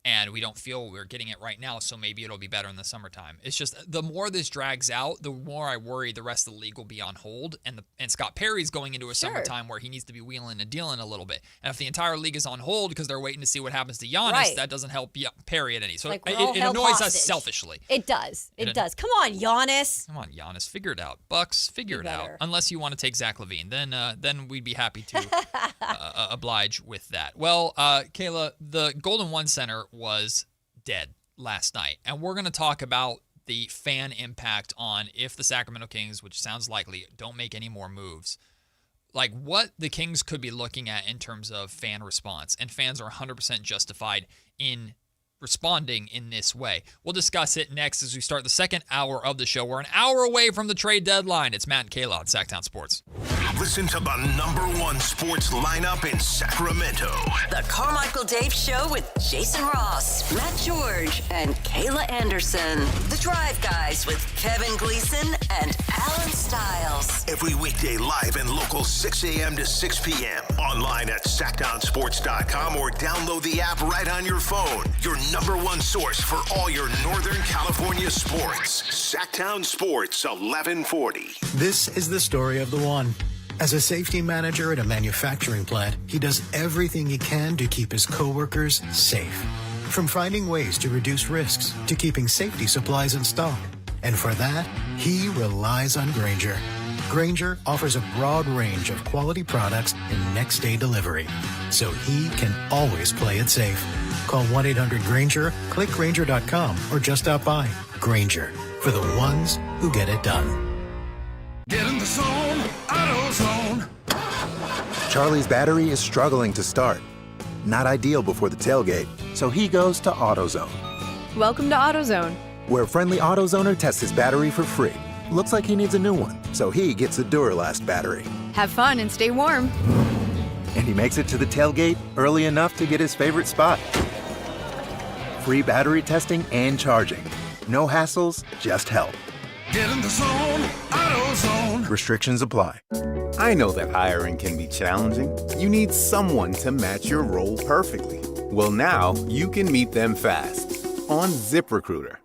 And we don't feel we're getting it right now, so maybe it'll be better in the summertime. It's just the more this drags out, the more I worry the rest of the league will be on hold. And Scott Perry's going into a summertime where he needs to be wheeling and dealing a little bit. And if the entire league is on hold because they're waiting to see what happens to Giannis, that doesn't help Perry at any. So like it annoys us selfishly. It does. It does. Come on, Giannis. Come on, Giannis. Figure it out. Bucks, figure it out. Unless you want to take Zach LaVine. Then we'd be happy to oblige with that. Well, Kayla, the Golden One Center was dead last night. And we're going to talk about the fan impact on if the Sacramento Kings, which sounds likely, don't make any more moves. Like what the Kings could be looking at in terms of fan response. And fans are 100% justified in responding in this way? We'll discuss it next as we start the second hour of the show. We're an hour away from the trade deadline. It's Matt and Kayla on Sactown Sports. Listen to the #1 sports lineup in Sacramento. The Carmichael Dave Show with Jason Ross, Matt George, and Kayla Anderson. The Drive Guys with Kevin Gleason and Alan Stiles. Every weekday live and local 6 a.m. to 6 p.m. Online at SactownSports.com or download the app right on your phone. Your #1 source for all your Northern California sports. Sactown Sports 1140. This is the story of the one. As a safety manager at a manufacturing plant, he does everything he can to keep his coworkers safe. From finding ways to reduce risks to keeping safety supplies in stock. And for that, he relies on Granger. Granger offers a broad range of quality products and next-day delivery, so he can always play it safe. Call 1-800-GRANGER, click Granger.com, or just stop by. Granger, for the ones who get it done. Get in the zone, AutoZone. Charlie's battery is struggling to start. Not ideal before the tailgate, so he goes to AutoZone, Welcome to AutoZone. where a friendly AutoZoner tests his battery for free. Looks like he needs a new one, so he gets a Duralast battery. Have fun and stay warm. And he makes it to the tailgate early enough to get his favorite spot. Free battery testing and charging. No hassles, just help. Get in the zone, AutoZone. Restrictions apply. I know that hiring can be challenging. You need someone to match your role perfectly. Well, now you can meet them fast on ZipRecruiter.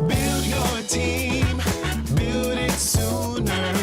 Build your team, build it sooner.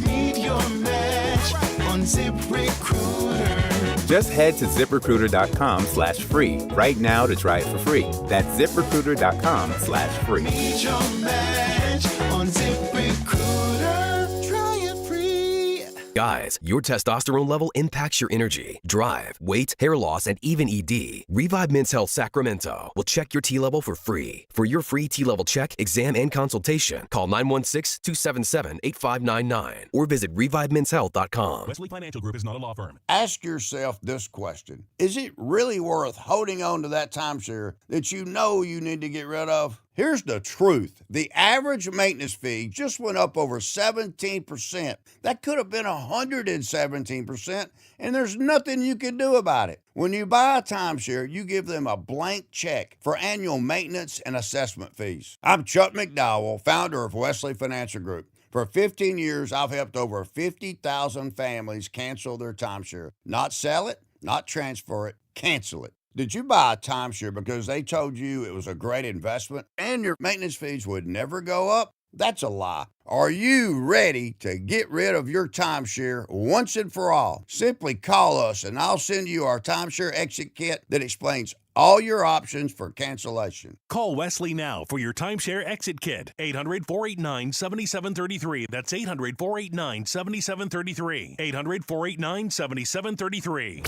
Meet your match on ZipRecruiter. Just head to ZipRecruiter.com/free right now to try it for free. That's ZipRecruiter.com/free. Meet your match on ZipRecruiter. Try it free. Guys, your testosterone level impacts your energy, drive, weight, hair loss, and even ED. Revive Men's Health Sacramento will check your T level for free. For your free T level check, exam, and consultation, call 916-277-8599 or visit ReviveMen'sHealth.com. Wesley Financial Group is not a law firm. Ask yourself this question. Is it really worth holding on to that timeshare that you know you need to get rid of? Here's the truth. The average maintenance fee just went up over 17%. That could have been 117%, and there's nothing you can do about it. When you buy a timeshare, you give them a blank check for annual maintenance and assessment fees. I'm Chuck McDowell, founder of Wesley Financial Group. For 15 years, I've helped over 50,000 families cancel their timeshare. Not sell it, not transfer it, cancel it. Did you buy a timeshare because they told you it was a great investment and your maintenance fees would never go up? That's a lie. Are you ready to get rid of your timeshare once and for all? Simply call us and I'll send you our timeshare exit kit that explains all your options for cancellation. Call Wesley now for your timeshare exit kit. 800-489-7733. That's 800-489-7733. 800-489-7733.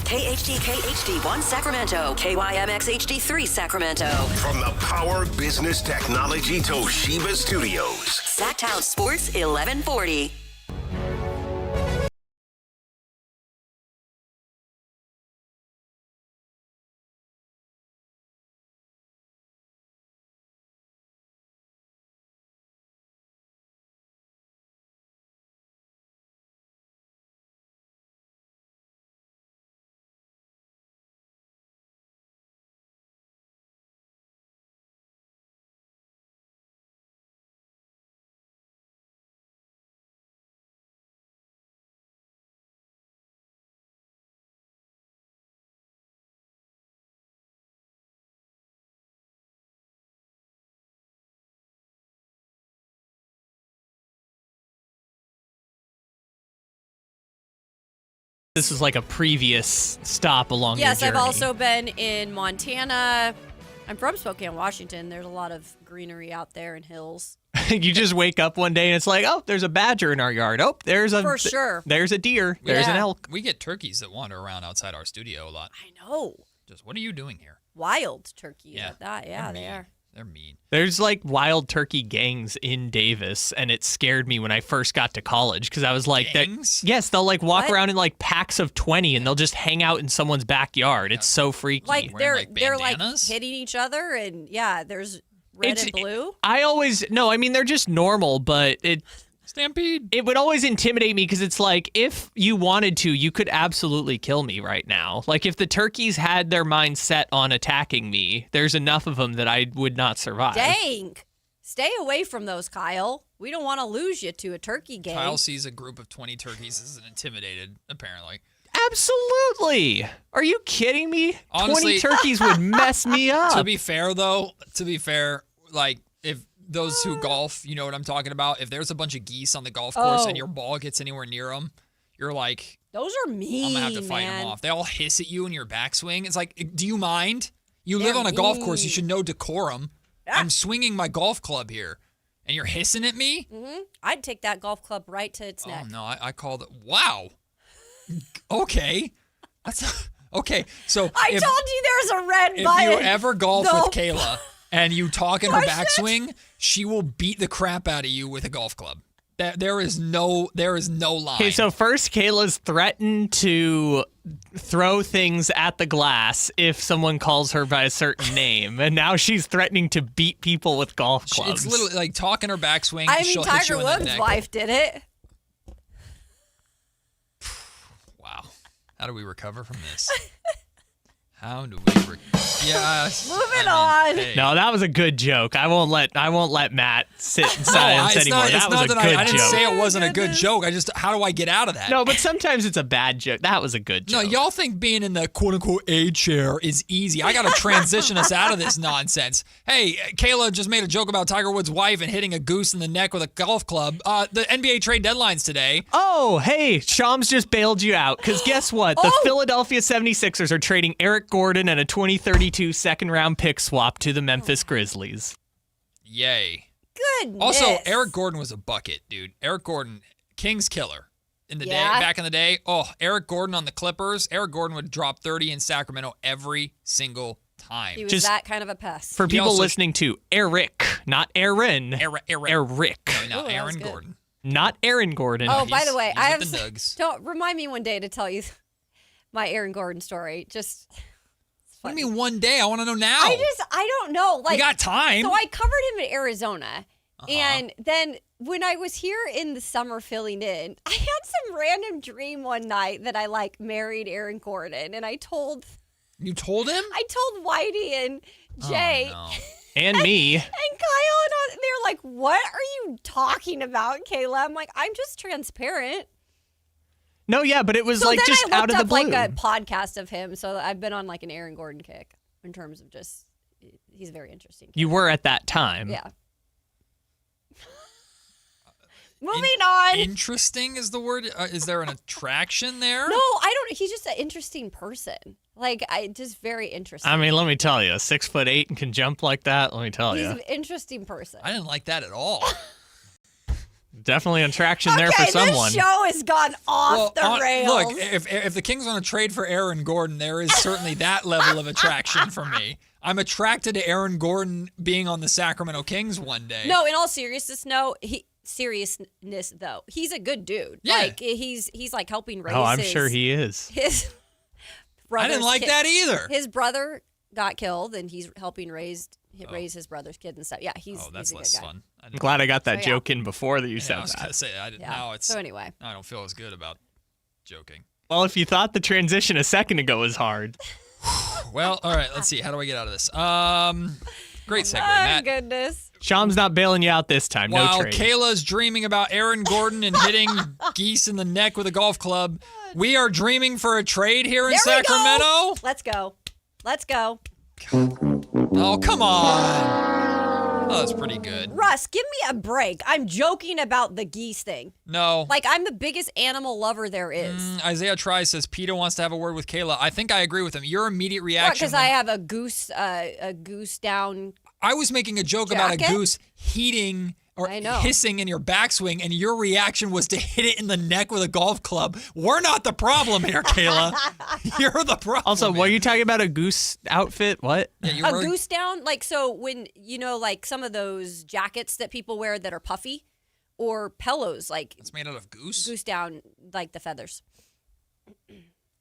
KHD1 Sacramento, KYMX HD3 Sacramento. From the Power Business Technology Toshiba Studios. Sactown Sports 1140. This is like a previous stop along your Yes, journey. I've also been in Montana. I'm from Spokane, Washington. There's a lot of greenery out there and hills. You just wake up one day and it's like, oh, there's a badger in our yard. Oh, there's a For sure. There's a deer. There's an elk. We get turkeys that wander around outside our studio a lot. I know. Just, what are you doing here? Wild turkeys Yeah. like that. Yeah, they are. They're mean. There's like wild turkey gangs in Davis, and it scared me when I first got to college because I was like, gangs? Yes, they'll like walk around in like packs of 20 and they'll just hang out in someone's backyard. It's so freaky. Like they're like hitting each other, and there's red and blue. They're just normal, but Stampede. It would always intimidate me because it's like, if you wanted to, you could absolutely kill me right now. Like, if the turkeys had their mind set on attacking me, there's enough of them that I would not survive. Dang. Stay away from those, Kyle. We don't want to lose you to a turkey gang. Kyle sees a group of 20 turkeys as intimidated, apparently. Absolutely. Are you kidding me? Honestly, 20 turkeys would mess me up. To be fair, like, if those who golf, you know what I'm talking about. If there's a bunch of geese on the golf course and your ball gets anywhere near them, you're like, those are mean. I'm gonna have to fight them off. They all hiss at you in your backswing. It's like, do you mind? You live on a golf course. You should know decorum. I'm swinging my golf club here, and you're hissing at me. Mm-hmm. I'd take that golf club right to its neck. Oh no, I called it. Wow. Okay, that's okay. So I told you there's a red If button. you ever golf with Kayla and you talk in her backswing, she will beat the crap out of you with a golf club. There is no line. Okay, so first Kayla's threatened to throw things at the glass if someone calls her by a certain name, and now she's threatening to beat people with golf clubs. It's literally like talking her backswing. I mean, she'll hit Tiger you in the Woods' neck. wife did it. Wow. How do we recover from this? How do we Moving on. Hey. No, that was a good joke. I won't let Matt sit in silence anymore. That was a good joke. I didn't say it wasn't a good joke. How do I get out of that? No, but sometimes it's a bad joke. That was a good joke. No, y'all think being in the quote-unquote A chair is easy. I got to transition us out of this nonsense. Hey, Kayla just made a joke about Tiger Woods' wife and hitting a goose in the neck with a golf club. The NBA trade deadline's today. Oh, hey, Shams just bailed you out, because guess what? The Philadelphia 76ers are trading Eric Gordon and a 2032 second-round pick swap to the Memphis Grizzlies. Yay. Goodness. Also, Eric Gordon was a bucket, dude. Eric Gordon, Kings killer. Back in the day, Eric Gordon on the Clippers. Eric Gordon would drop 30 in Sacramento every single time. He was that kind of a pest. For people listening to Eric, not Aaron. Eric. No, not Aaron Gordon. Not Aaron Gordon. Oh, by the way, I have the Nugs. Don't remind me one day to tell you my Aaron Gordon story. Just what do you mean one day? I want to know now. I don't know. Like, we got time. So I covered him in Arizona. And then when I was here in the summer filling in, I had some random dream one night that I married Aaron Gordon. And I told... You told him? I told Whitey and Jay. Oh, no. And me. And Kyle, and they're like, what are you talking about, Kayla? I'm like, I'm just transparent. No, yeah, but it was so just out of the blue. I looked up a podcast of him, so I've been on an Aaron Gordon kick in terms of he's very interesting. You were at that time. Yeah. Moving on. Interesting is the word. Is there an attraction there? No, I don't. He's just an interesting person. Just very interesting. I mean, let me tell you, 6'8" and can jump like that. Let me tell you, he's an interesting person. I didn't like that at all. Definitely an attraction there for someone. This show has gone off the rails. Look, if the Kings want to trade for Aaron Gordon, there is certainly that level of attraction for me. I'm attracted to Aaron Gordon being on the Sacramento Kings one day. No, in all seriousness, though, he's a good dude. Yeah. He's helping raise. Oh, I'm sure he is. His I didn't like that either. His brother got killed, and he's helping raise his brother's kid and stuff. Yeah, that's he's a less good guy. fun. I'm glad I got that joke in before that you said I was that. gonna say I didn't. Yeah. Now it's so anyway. I don't feel as good about joking. Well, if you thought the transition a second ago was hard. Well, all right. Let's see. How do I get out of this? Great segue, Matt. Oh, goodness. Sham's not bailing you out this time. While no trade. Kayla's dreaming about Aaron Gordon and hitting geese in the neck with a golf club, we are dreaming for a trade here in Sacramento. Go. Let's go. Oh, come on. Oh, that's pretty good. Russ, give me a break. I'm joking about the geese thing. No. I'm the biggest animal lover there is. Isaiah Try says Peter wants to have a word with Kayla. I think I agree with him. Your immediate reaction. Because I have a goose down. I was making a joke about a goose heating or I know. hissing in your backswing, and your reaction was to hit it in the neck with a golf club. We're not the problem here, Kayla. You're the problem. Also, were you talking about a goose outfit? What? Yeah, A goose down? Like, so when, like some of those jackets that people wear that are puffy, or pillows, like. It's made out of goose? Goose down, like the feathers.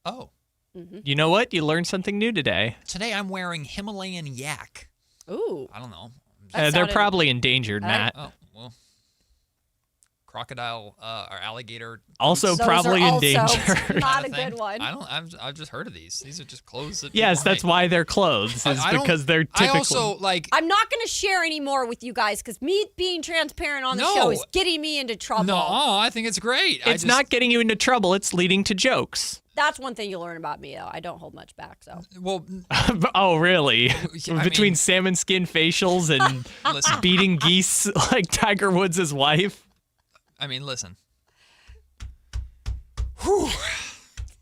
Oh. Mm-hmm. You know what? You learned something new today. Today I'm wearing Himalayan yak. Ooh. I don't know. They're probably endangered, Matt. Oh, well. Crocodile or alligator. Also Those probably are endangered. Not a thing. good one. I've just heard of these. These are just clothes that Yes, people that's make. why they're clothes. Is I don't- because they're typical. I also like. I'm not going to share any more with you guys because me being transparent on the No. show is getting me into trouble. No, I think it's great. It's not getting you into trouble. It's leading to jokes. That's one thing you learn about me, though. I don't hold much back. So. Well. Oh, really? I Between mean- salmon skin facials and Listen. beating geese like Tiger Woods' wife? I mean, listen. Whew.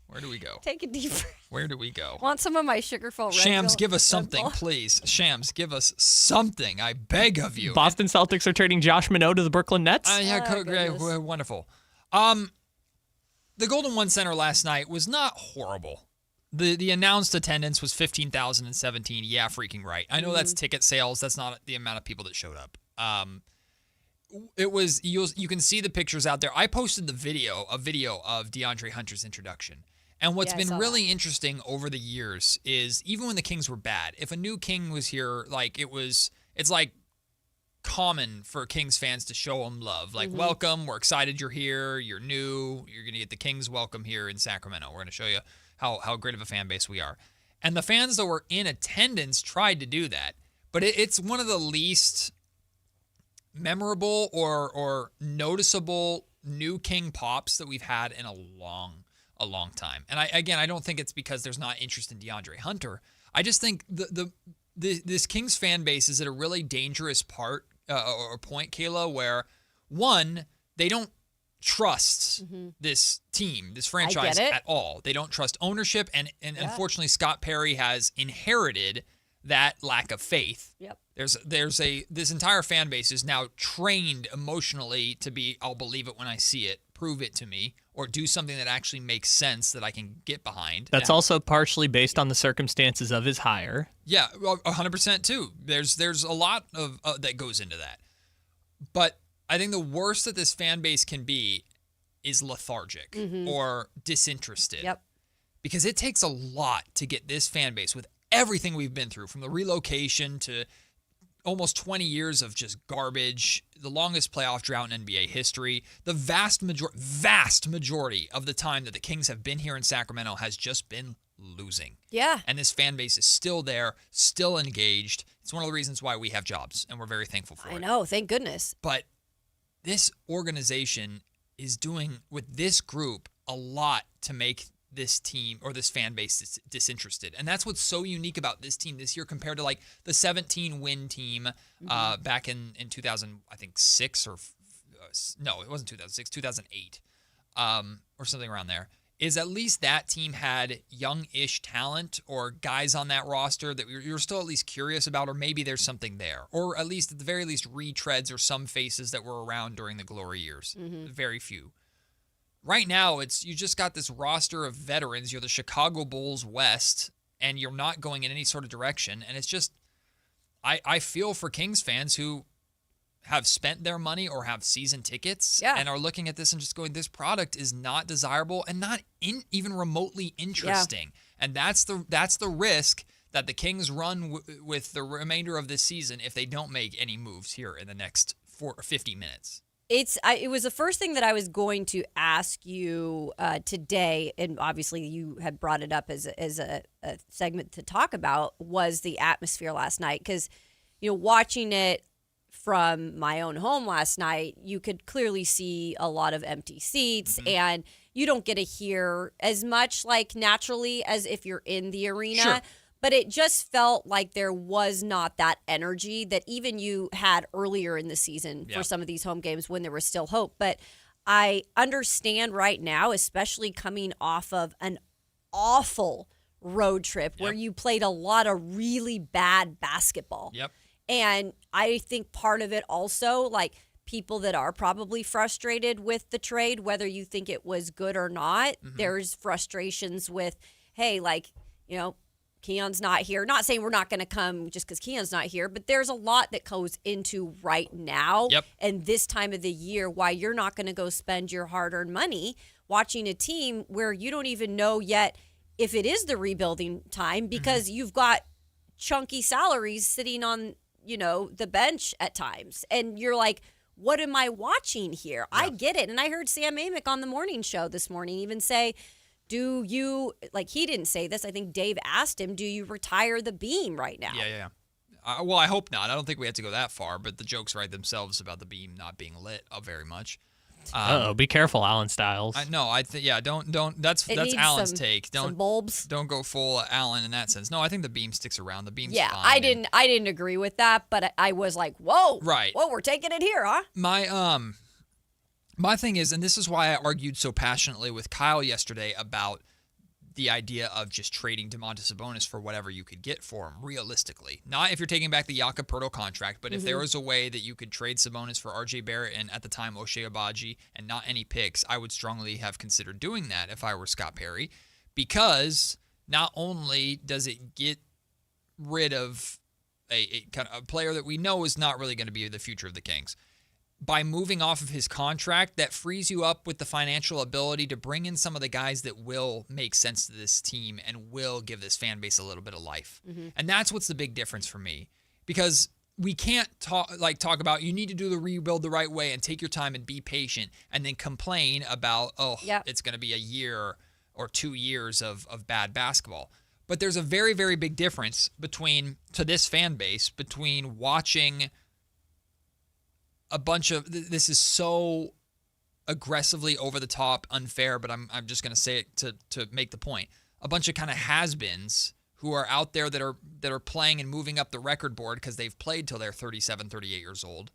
Where do we go? Take a deep breath. Where do we go? Want some of my sugar-filled Red Shams, Bull? give us Red something, Bull? please. Shams, give us something. I beg of you. Boston Celtics are trading Josh Minot to the Brooklyn Nets? Great, wonderful. The Golden One Center last night was not horrible. The announced attendance was 15,017. Yeah, freaking right. I know that's ticket sales. That's not the amount of people that showed up. It was you can see the pictures out there. I posted a video of DeAndre Hunter's introduction. And what's been really interesting over the years is even when the Kings were bad, if a new King was here, it's like common for Kings fans to show them love. Like, welcome, we're excited you're here, you're new, you're going to get the Kings welcome here in Sacramento. We're going to show you how great of a fan base we are. And the fans that were in attendance tried to do that. But it's one of the least memorable or noticeable new King pops that we've had in a long time. And I don't think it's because there's not interest in DeAndre Hunter. I just think this Kings fan base is at a really dangerous part or point, Kayla, where one, they don't trust this team, this franchise at all. They don't trust ownership, and unfortunately, Scott Perry has inherited that lack of faith. Yep. This entire fan base is now trained emotionally to be, I'll believe it when I see it, prove it to me, or do something that actually makes sense that I can get behind. That's also partially based on the circumstances of his hire. Yeah, 100% too. There's a lot of that goes into that. But I think the worst that this fan base can be is lethargic or disinterested. Yep. Because it takes a lot to get this fan base, with everything we've been through, from the relocation to almost 20 years of just garbage, the longest playoff drought in NBA history, the vast majority of the time that the Kings have been here in Sacramento has just been losing. Yeah. And this fan base is still there, still engaged. It's one of the reasons why we have jobs, and we're very thankful for it. I know, thank goodness. But this organization is doing, with this group, a lot to make this team or this fan base disinterested. And that's what's so unique about this team this year compared to like the 17-win team back in 2000, I think 6 or no, it wasn't 2006, 2008 or something around there. Is at least that team had young-ish talent or guys on that roster that you're still at least curious about, or maybe there's something there, or at least at the very least retreads or some faces that were around during the glory years. Very few. Right now, you just got this roster of veterans. You're the Chicago Bulls West, and you're not going in any sort of direction. And it's just, I feel for Kings fans who have spent their money or have season tickets and are looking at this and just going, this product is not desirable and not even remotely interesting. And that's the risk that the Kings run with the remainder of this season if they don't make any moves here in the next 50 minutes. It was the first thing that I was going to ask you today, and obviously you had brought it up as a segment to talk about, was the atmosphere last night. Because, watching it from my own home last night, you could clearly see a lot of empty seats, and you don't get to hear as much like naturally as if you're in the arena. Sure. But it just felt like there was not that energy that even you had earlier in the season for some of these home games when there was still hope. But I understand right now, especially coming off of an awful road trip where you played a lot of really bad basketball. Yep. And I think part of it also, like, people that are probably frustrated with the trade, whether you think it was good or not. There's frustrations with, hey, like, you know, Keon's not here. Not saying we're not going to come just because Keon's not here, but there's a lot that goes into right now and this time of the year why you're not going to go spend your hard-earned money watching a team where you don't even know yet if it is the rebuilding time because you've got chunky salaries sitting on, you know, the bench at times. And you're like, what am I watching here? I get it. And I heard Sam Amick on the morning show this morning even say, do you, like he didn't say this, I think Dave asked him, do you retire the beam right now? Yeah. Well, I hope not. I don't think we have to go that far, but the jokes write themselves about the beam not being lit very much. Be careful, Alan Styles. Don't. That's Alan's take. Some bulbs. Don't go full Alan in that sense. No, I think the beam sticks around. The beam's fine. I didn't agree with that, but I was like, whoa, we're taking it here, huh? My thing is, and this is why I argued so passionately with Kyle yesterday about the idea of just trading DeMontis Sabonis for whatever you could get for him, realistically. Not if you're taking back the Jakob Poeltl contract, but if there was a way that you could trade Sabonis for R.J. Barrett and, at the time, Ochai Agbaji and not any picks, I would strongly have considered doing that if I were Scott Perry, because not only does it get rid of a kind of a player that we know is not really going to be the future of the Kings, by moving off of his contract, that frees you up with the financial ability to bring in some of the guys that will make sense to this team and will give this fan base a little bit of life. And that's what's the big difference for me. Because we can't talk about you need to do the rebuild the right way and take your time and be patient and then complain about, it's going to be a year or 2 years of bad basketball. But there's a very, very big difference to this fan base between watching a bunch of, this is so aggressively over the top, unfair, but I'm just going to say it to make the point. A bunch of kind of has-beens who are out there that are playing and moving up the record board because they've played till they're 37, 38 years old,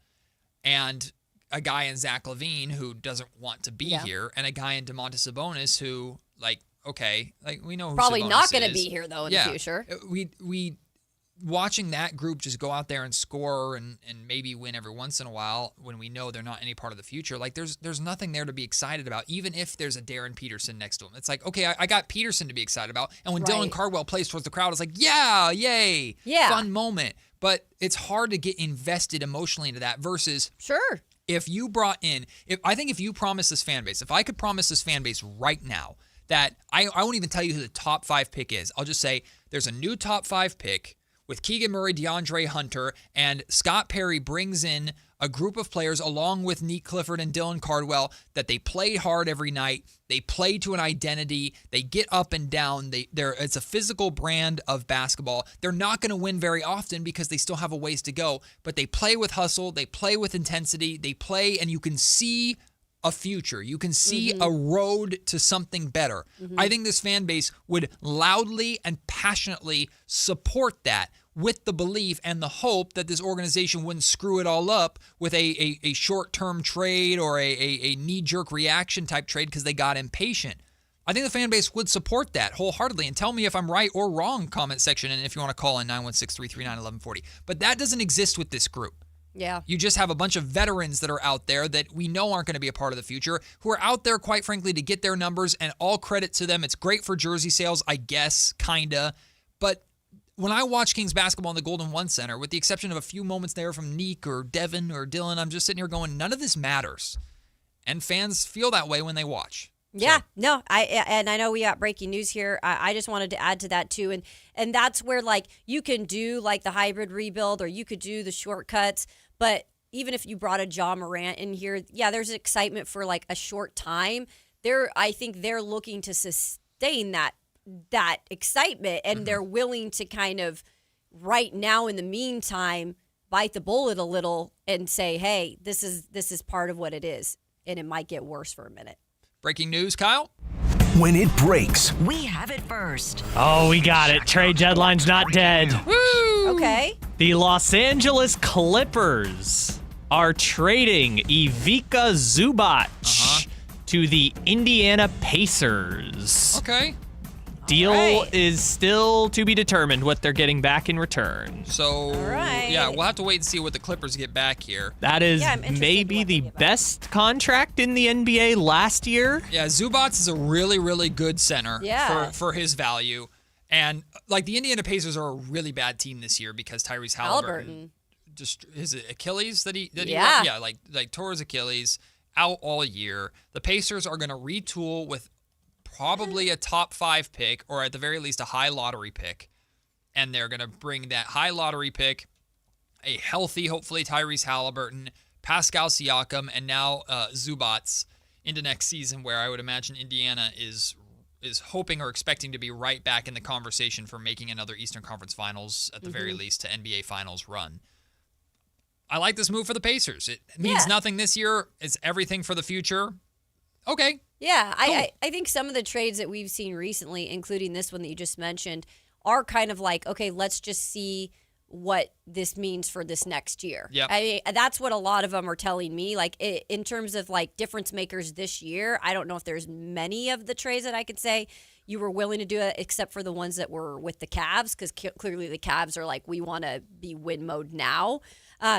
and a guy in Zach LaVine who doesn't want to be here, and a guy in DeMontis Sabonis who, we know who probably Sabonis not going to is. be here though in the future. We watching that group just go out there and score and maybe win every once in a while when we know they're not any part of the future, like there's nothing there to be excited about, even if there's a Darren Peterson next to him. It's like, okay, I got Peterson to be excited about. And when Dylan Cardwell plays towards the crowd, it's like, yeah, yay, fun moment. But it's hard to get invested emotionally into that versus if you brought in, I think if you promise this fan base, if I could promise this fan base right now that I won't even tell you who the top 5 pick is. I'll just say there's a new top 5 pick with Keegan Murray, DeAndre Hunter, and Scott Perry brings in a group of players along with Nick Clifford and Dylan Cardwell that they play hard every night. They play to an identity. They get up and down. It's a physical brand of basketball. They're not going to win very often because they still have a ways to go, but they play with hustle. They play with intensity. They play, and you can see a future. You can see a road to something better. I think this fan base would loudly and passionately support that with the belief and the hope that this organization wouldn't screw it all up with a short-term trade or a knee-jerk reaction type trade because they got impatient. I think the fan base would support that wholeheartedly. And tell me if I'm right or wrong, comment section, and if you want to call in 916-339-1140. But that doesn't exist with this group. Yeah. You just have a bunch of veterans that are out there that we know aren't going to be a part of the future, who are out there, quite frankly, to get their numbers, and all credit to them. It's great for jersey sales, I guess, kinda. But when I watch Kings basketball in the Golden One Center, with the exception of a few moments there from Neek or Devin or Dylan, I'm just sitting here going, none of this matters. And fans feel that way when they watch. Yeah, no, I know we got breaking news here. I just wanted to add to that too, and that's where like you can do like the hybrid rebuild, or you could do the shortcuts. But even if you brought a Ja Morant in here, there's excitement for like a short time. I think they're looking to sustain that excitement, and they're willing to kind of right now in the meantime bite the bullet a little and say, hey, this is part of what it is, and it might get worse for a minute. Breaking news, Kyle. When it breaks, we have it first. Oh, we got it. Trade deadline's not dead. Woo! Okay. The Los Angeles Clippers are trading Ivica Zubac to the Indiana Pacers. Okay. Deal is still to be determined what they're getting back in return. So, yeah, we'll have to wait and see what the Clippers get back here. That is maybe the best contract in the NBA last year. Yeah, Zubats is a really, really good center for his value. And, like, the Indiana Pacers are a really bad team this year because Tyrese Halliburton just his Achilles like tore his Achilles, out all year. The Pacers are going to retool with probably a top 5 pick, or at the very least a high lottery pick. And they're going to bring that high lottery pick, a healthy, hopefully, Tyrese Halliburton, Pascal Siakam, and now Zubats into next season, where I would imagine Indiana is hoping or expecting to be right back in the conversation for making another Eastern Conference Finals, at the very least, to NBA Finals run. I like this move for the Pacers. It means nothing this year. It's everything for the future. Okay. Yeah, cool. I think some of the trades that we've seen recently, including this one that you just mentioned, are kind of like, okay, let's just see what this means for this next year. Yep. That's what a lot of them are telling me. Like, in terms of, like, difference makers this year, I don't know if there's many of the trades that I could say you were willing to do it, except for the ones that were with the Cavs, because clearly the Cavs are like, we want to be win mode now.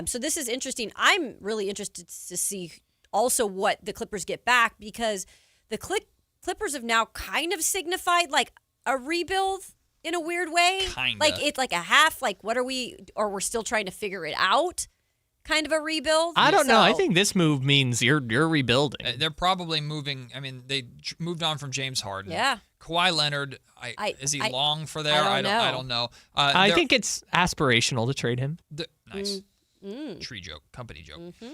So this is interesting. I'm really interested to see also what the Clippers get back, because the Clippers have now kind of signified like a rebuild in a weird way. Kinda. Like it's like a half, like what are we, or we're still trying to figure it out, kind of a rebuild. I don't know. I think this move means you're rebuilding. They're probably moving. I mean, they moved on from James Harden. Yeah. Kawhi Leonard, is he long for there? I don't know. I think it's aspirational to trade him. Nice. Tree joke, company joke. You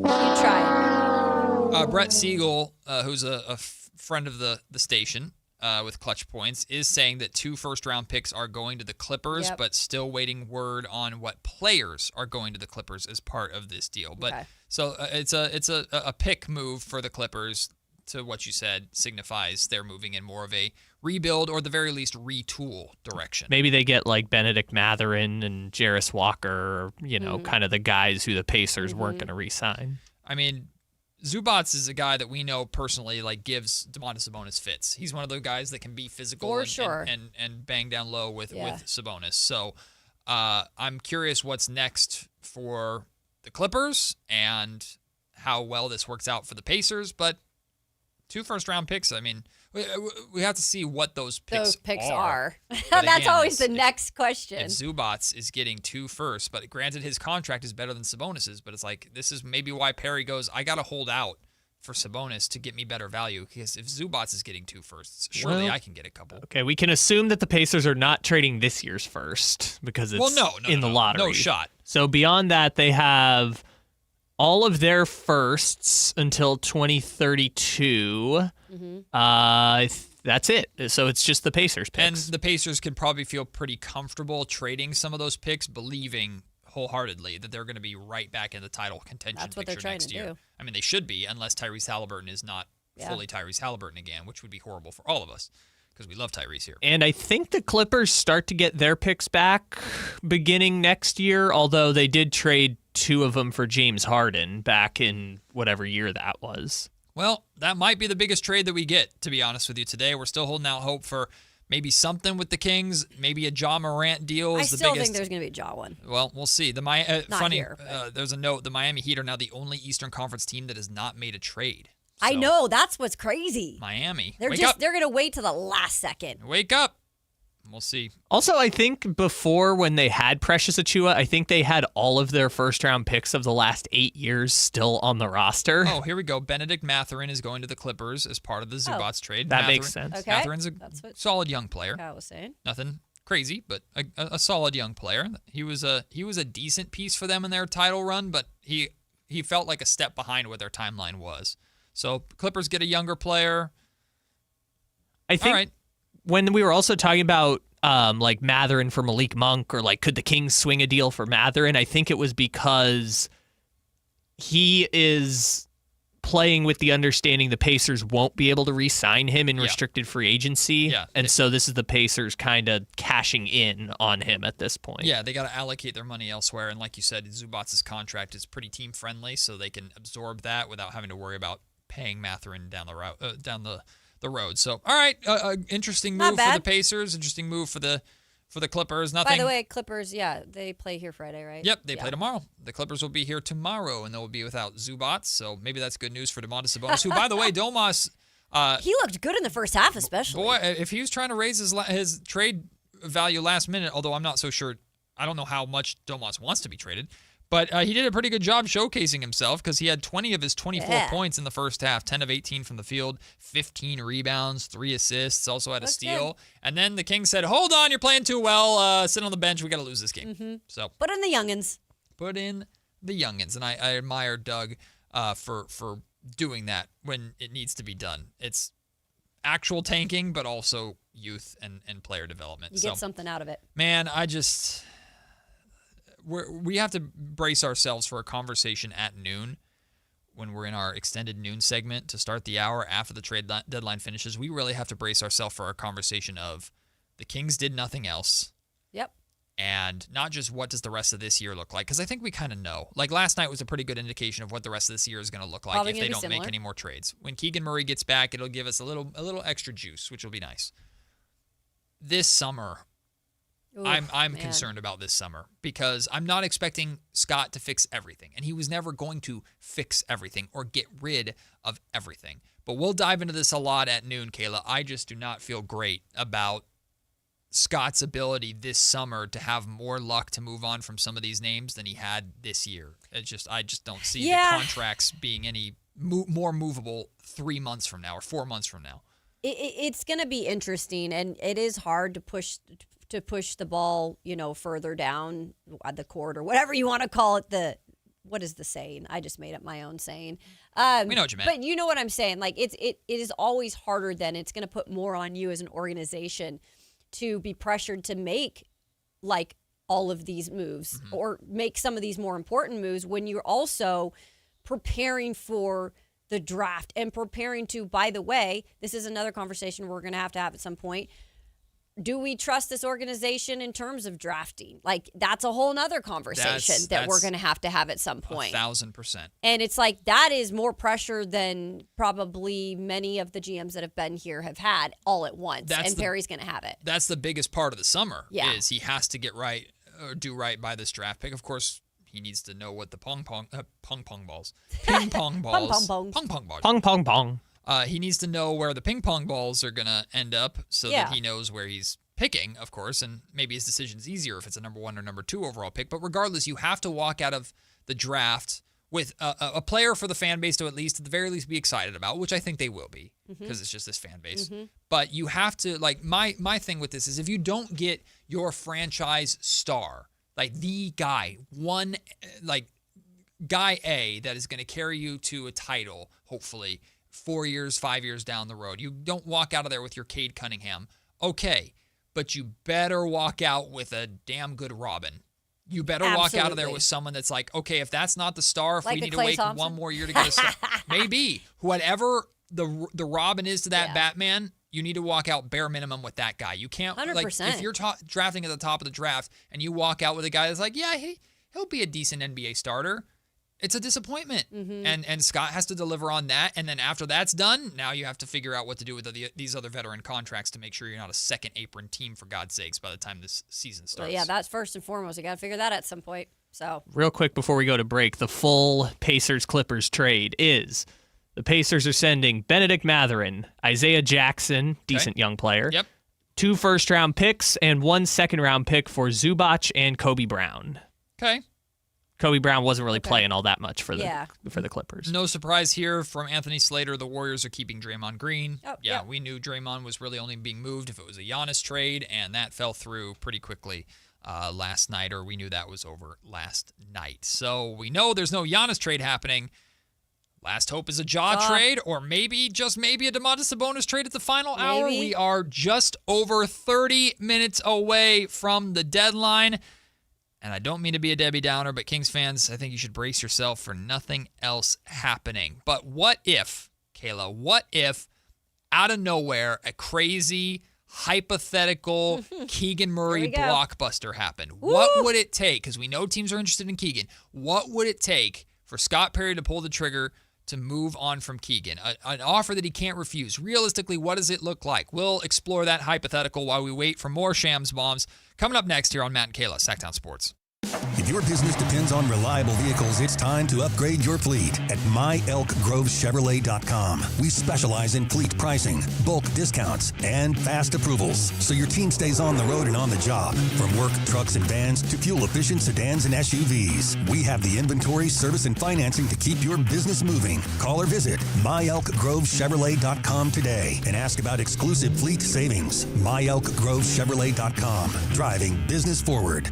try. Brett Siegel, who's a friend of the station with Clutch Points, is saying that 2 first-round picks are going to the Clippers, but still waiting word on what players are going to the Clippers as part of this deal. But so it's a pick move for the Clippers. To what you said, signifies they're moving in more of a rebuild, or at the very least retool direction. Maybe they get like Benedict Mathurin and Jarris Walker, kind of the guys who the Pacers weren't going to re-sign. I mean, Zubats is a guy that we know personally, like, gives Domantas Sabonis fits. He's one of the guys that can be physical and bang down low with Sabonis. So I'm curious what's next for the Clippers and how well this works out for the Pacers, but 2 first-round picks, I mean, we have to see what those picks are. That's always the next question. If Zubats is getting 2 firsts, but granted his contract is better than Sabonis's, but it's like, this is maybe why Perry goes, I got to hold out for Sabonis to get me better value, because if Zubats is getting 2 firsts, surely I can get a couple. Okay, we can assume that the Pacers are not trading this year's first because it's in the lottery. No shot. So beyond that, they have all of their firsts until 2032. That's it. So it's just the Pacers picks. And the Pacers could probably feel pretty comfortable trading some of those picks, believing wholeheartedly that they're going to be right back in the title contention That's what they're picture trying next to year. do. I mean, they should be, unless Tyrese Halliburton is not fully Tyrese Halliburton again, which would be horrible for all of us, because we love Tyrese here. And I think the Clippers start to get their picks back beginning next year, although they did trade 2 of them for James Harden back in whatever year that was. Well, that might be the biggest trade that we get, to be honest with you today. We're still holding out hope for maybe something with the Kings, maybe a Ja Morant deal is the biggest. I still think there's going to be a Ja one. Well, we'll see. There's a note. The Miami Heat are now the only Eastern Conference team that has not made a trade. So, I know. That's what's crazy. Miami. They're going to wait till the last second. Wake up. We'll see. Also, I think before, when they had Precious Achiuwa, I think they had all of their first-round picks of the last 8 years still on the roster. Oh, here we go. Benedict Mathurin is going to the Clippers as part of the Zubats trade. That makes sense. Okay. Mathurin's a solid young player. I was saying. Nothing crazy, but a solid young player. He was a decent piece for them in their title run, but he felt like a step behind what their timeline was. So Clippers get a younger player. I think when we were also talking about like Mathurin for Malik Monk, or like could the Kings swing a deal for Mathurin, I think it was because he is playing with the understanding the Pacers won't be able to re-sign him in restricted free agency. Yeah. And so this is the Pacers kind of cashing in on him at this point. Yeah, they got to allocate their money elsewhere. And like you said, Zubats' contract is pretty team-friendly, so they can absorb that without having to worry about paying Mathurin down the the road. So, all right, interesting Not move for the bad. Pacers. Interesting move for the Clippers. Nothing. By the way, Clippers, they play here Friday, right? Yep, they play tomorrow. The Clippers will be here tomorrow, and they will be without Zubac. So maybe that's good news for Domantas Sabonis, who, by the way, Domas. He looked good in the first half, especially. Boy, if he was trying to raise his trade value last minute, although I'm not so sure. I don't know how much Domas wants to be traded. But he did a pretty good job showcasing himself because he had 20 of his 24 points in the first half, 10 of 18 from the field, 15 rebounds, 3 assists, also had a steal. Good. And then the Kings said, hold on, you're playing too well. Sit on the bench. We got to lose this game. Mm-hmm. So put in the youngins. Put in the youngins. And I admire Doug for doing that when it needs to be done. It's actual tanking, but also youth and player development. You get something out of it. Man, we have to brace ourselves for a conversation at noon when we're in our extended noon segment to start the hour after the trade deadline finishes. We really have to brace ourselves for our conversation of the Kings did nothing else. Yep. And not just what does the rest of this year look like, because I think we kind of know. Like last night was a pretty good indication of what the rest of this year is going to look like if they don't make any more trades. When Keegan Murray gets back, it'll give us a little extra juice, which will be nice. This summer, I'm concerned about this summer because I'm not expecting Scott to fix everything, and he was never going to fix everything or get rid of everything. But we'll dive into this a lot at noon, Kayla. I just do not feel great about Scott's ability this summer to have more luck to move on from some of these names than he had this year. I just don't see the contracts being any more movable 3 months from now or 4 months from now. It's going to be interesting, and it is hard to push the ball, further down the court or whatever you want to call it. What is the saying? I just made up my own saying. We know what you meant. But you know what I'm saying. Like it is always harder then. It's going to put more on you as an organization to be pressured to make like all of these moves or make some of these more important moves when you're also preparing for the draft and preparing to, by the way, this is another conversation we're going to have at some point. Do we trust this organization in terms of drafting? Like, that's a whole nother conversation that we're going to have at some point. 1,000%. And it's like, that is more pressure than probably many of the GMs that have been here have had all at once. Perry's going to have it. That's the biggest part of the summer is he has to get right or do right by this draft pick. Of course, he needs to know what the ping pong balls. He needs to know where the ping pong balls are going to end up so that he knows where he's picking, of course, and maybe his decision's easier if it's a number 1 or number 2 overall pick. But regardless, you have to walk out of the draft with a player for the fan base to at the very least be excited about, which I think they will be because it's just this fan base. But you have to, like, my thing with this is if you don't get your franchise star, like the guy, guy A that is going to carry you to a title, hopefully, 4 years, 5 years down the road. You don't walk out of there with your Cade Cunningham. Okay, but you better walk out with a damn good Robin. You better walk out of there with someone that's like, okay, if that's not the star, if we need to wait one more year to get a star, maybe. Whatever the Robin is to that Batman, you need to walk out bare minimum with that guy. You can't, 100%. like, if you're drafting at the top of the draft and you walk out with a guy that's like, yeah, he'll be a decent NBA starter, it's a disappointment. And Scott has to deliver on that. And then after that's done, now you have to figure out what to do with these other veteran contracts to make sure you're not a second apron team, for God's sakes, by the time this season starts. Well, that's first and foremost. You got to figure that at some point. So real quick before we go to break, the full Pacers-Clippers trade is the Pacers are sending Benedict Mathurin, Isaiah Jackson, decent young player, 2 first-round picks, and 1 second-round pick for Zubac and Kobe Brown. Okay. Kobe Brown wasn't really playing all that much for the Clippers. No surprise here from Anthony Slater. The Warriors are keeping Draymond Green. Oh, we knew Draymond was really only being moved if it was a Giannis trade, and that fell through pretty quickly last night, or we knew that was over last night. So we know there's no Giannis trade happening. Last hope is a trade, or just maybe a Domantas Sabonis trade at the final hour. We are just over 30 minutes away from the deadline. And I don't mean to be a Debbie Downer, but Kings fans, I think you should brace yourself for nothing else happening. But what if, Kayla, out of nowhere, a crazy, hypothetical Keegan Murray blockbuster happened? Woo! What would it take? Because we know teams are interested in Keegan. What would it take for Scott Perry to pull the trigger to move on from Keegan? An offer that he can't refuse. Realistically, what does it look like? We'll explore that hypothetical while we wait for more Shams bombs. Coming up next here on Matt and Kayla, Sactown Sports. If your business depends on reliable vehicles, it's time to upgrade your fleet at myelkgrovechevrolet.com. We specialize in fleet pricing, bulk discounts, and fast approvals, so your team stays on the road and on the job. From work trucks and vans to fuel-efficient sedans and SUVs, we have the inventory, service, and financing to keep your business moving. Call or visit myelkgrovechevrolet.com today and ask about exclusive fleet savings. myelkgrovechevrolet.com, driving business forward.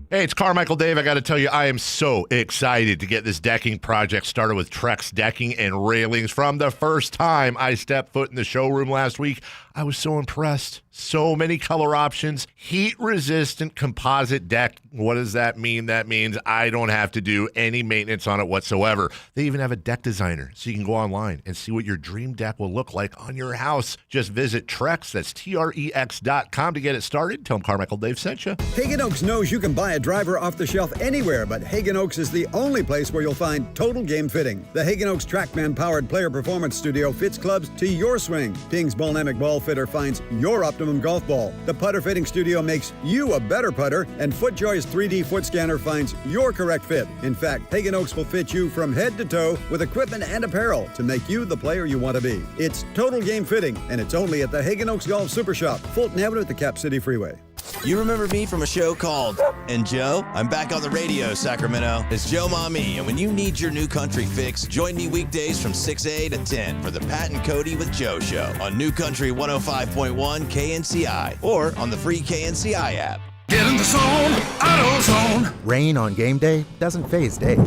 Hey, it's Carmichael Dave. I got to tell you, I am so excited to get this decking project started with Trex Decking and Railings. From the first time I stepped foot in the showroom last week, I was so impressed. So many color options, heat-resistant composite deck. What does that mean? That means I don't have to do any maintenance on it whatsoever. They even have a deck designer, so you can go online and see what your dream deck will look like on your house. Just visit Trex, that's Trex.com to get it started. Tell them Carmichael Dave sent you. Hagen Oaks knows you can buy a driver off the shelf anywhere, but Hagen Oaks is the only place where you'll find total game fitting. The Hagen Oaks TrackMan-powered player performance studio fits clubs to your swing. Ping's Ballnamic Ball Fitter finds your optimum golf ball. The putter fitting studio makes you a better putter, and FootJoy's 3D foot scanner finds your correct fit. In fact, Hagen Oaks will fit you from head to toe with equipment and apparel to make you the player you want to be. It's total game fitting, and it's only at the Hagen Oaks Golf Super Shop, Fulton Avenue at the Cap City Freeway. You remember me from a show called And Joe? I'm back on the radio, Sacramento. It's Joe Mommy, and when you need your new country fix, join me weekdays from 6 to 10 for the Pat and Cody with Joe show on New Country 105.1 KNCI or on the free KNCI app. Get in the zone, AutoZone. Rain on game day doesn't faze Dave.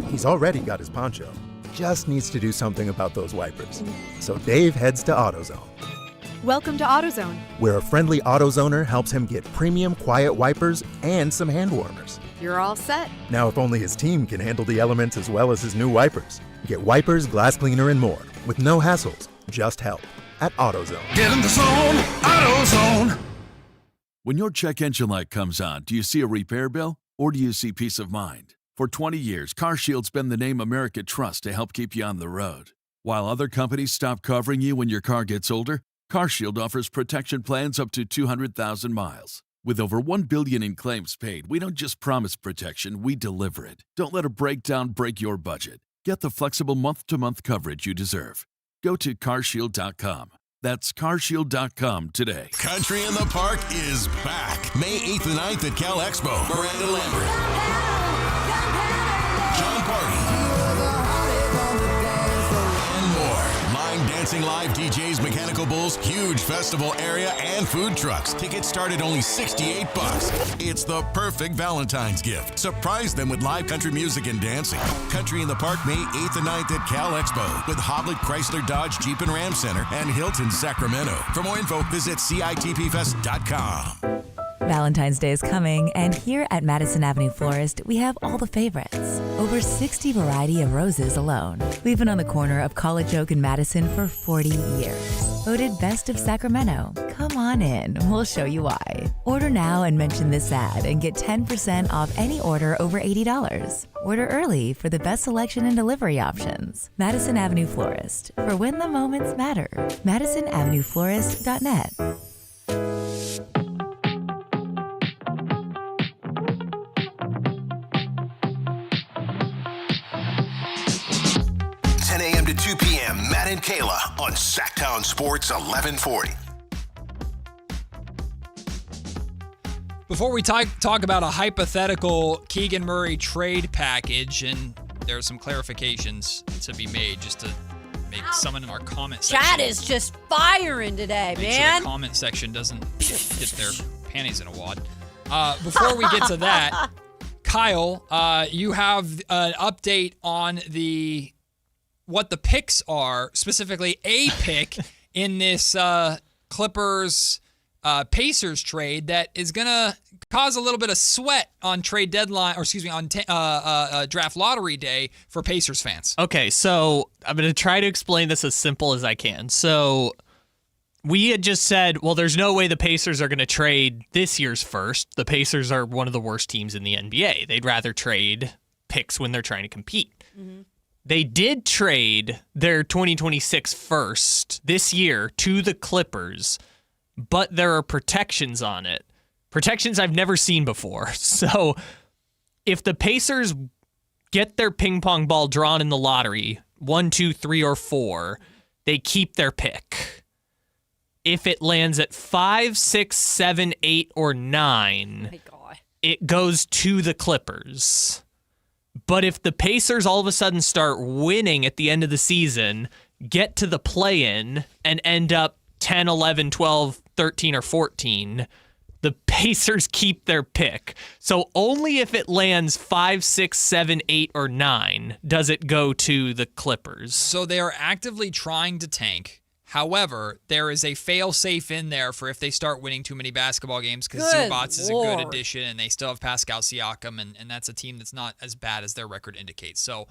He's already got his poncho. Just needs to do something about those wipers. So Dave heads to AutoZone, Welcome to AutoZone. where a friendly AutoZoner helps him get premium quiet wipers and some hand warmers. You're all set. Now, if only his team can handle the elements as well as his new wipers. Get wipers, glass cleaner, and more with no hassles, just help at AutoZone. Get in the zone, AutoZone. When your check engine light comes on, do you see a repair bill or do you see peace of mind? For 20 years, CarShield's been the name America trusts to help keep you on the road. While other companies stop covering you when your car gets older, CarShield offers protection plans up to 200,000 miles. With over $1 billion in claims paid, we don't just promise protection, we deliver it. Don't let a breakdown break your budget. Get the flexible month-to-month coverage you deserve. Go to carshield.com. That's carshield.com today. Country in the Park is back. May 8th and 9th at Cal Expo. Miranda Lambert, John Party, and more. Line dancing live DJs, mechanical bulls, huge festival area, and food trucks. Tickets start at only $68. It's the perfect Valentine's gift. Surprise them with live country music and dancing. Country in the Park, May 8th and 9th at Cal Expo with Hoblit Chrysler Dodge Jeep and Ram Center and Hilton Sacramento. For more info, visit CITPfest.com. Valentine's Day is coming, and here at Madison Avenue Florist, we have all the favorites. Over 60 variety of roses alone. We've been on the corner of College Oak and Madison for 40 years. Voted best of Sacramento. Come on in, we'll show you why. Order now and mention this ad and get 10% off any order over $80. Order early for the best selection and delivery options. Madison Avenue Florist, for when the moments matter. MadisonAvenueFlorist.net. 10 a.m. to 2 p.m. Matt and Kayla on Sactown Sports 1140. Before we talk about a hypothetical Keegan Murray trade package, and there are some clarifications to be made just to make someone in our comment section. Chat is just firing today, Make man. sure the comment section doesn't get their panties in a wad. Before we get to that, Kyle, you have an update on what the picks are, specifically a pick in this Clippers Pacers trade that is going to cause a little bit of sweat on trade deadline, or excuse me, on draft lottery day for Pacers fans. Okay, so I'm going to try to explain this as simple as I can. So we had just said, well, there's no way the Pacers are going to trade this year's first. The Pacers are one of the worst teams in the NBA. They'd rather trade picks when they're trying to compete. Mm-hmm. They did trade their 2026 first this year to the Clippers, but there are protections on it. Protections I've never seen before. So if the Pacers get their ping pong ball drawn in the lottery, 1, 2, 3, or 4, they keep their pick. If it lands at 5, 6, 7, 8, or 9, it goes to the Clippers. But if the Pacers all of a sudden start winning at the end of the season, get to the play-in, and end up 10, 11, 12, 13, or 14, the Pacers keep their pick. So only if it lands 5, 6, 7, 8, or 9 does it go to the Clippers. So they are actively trying to tank. However, there is a fail-safe in there for if they start winning too many basketball games, because Zubac is a good addition, and they still have Pascal Siakam, and that's a team that's not as bad as their record indicates. So,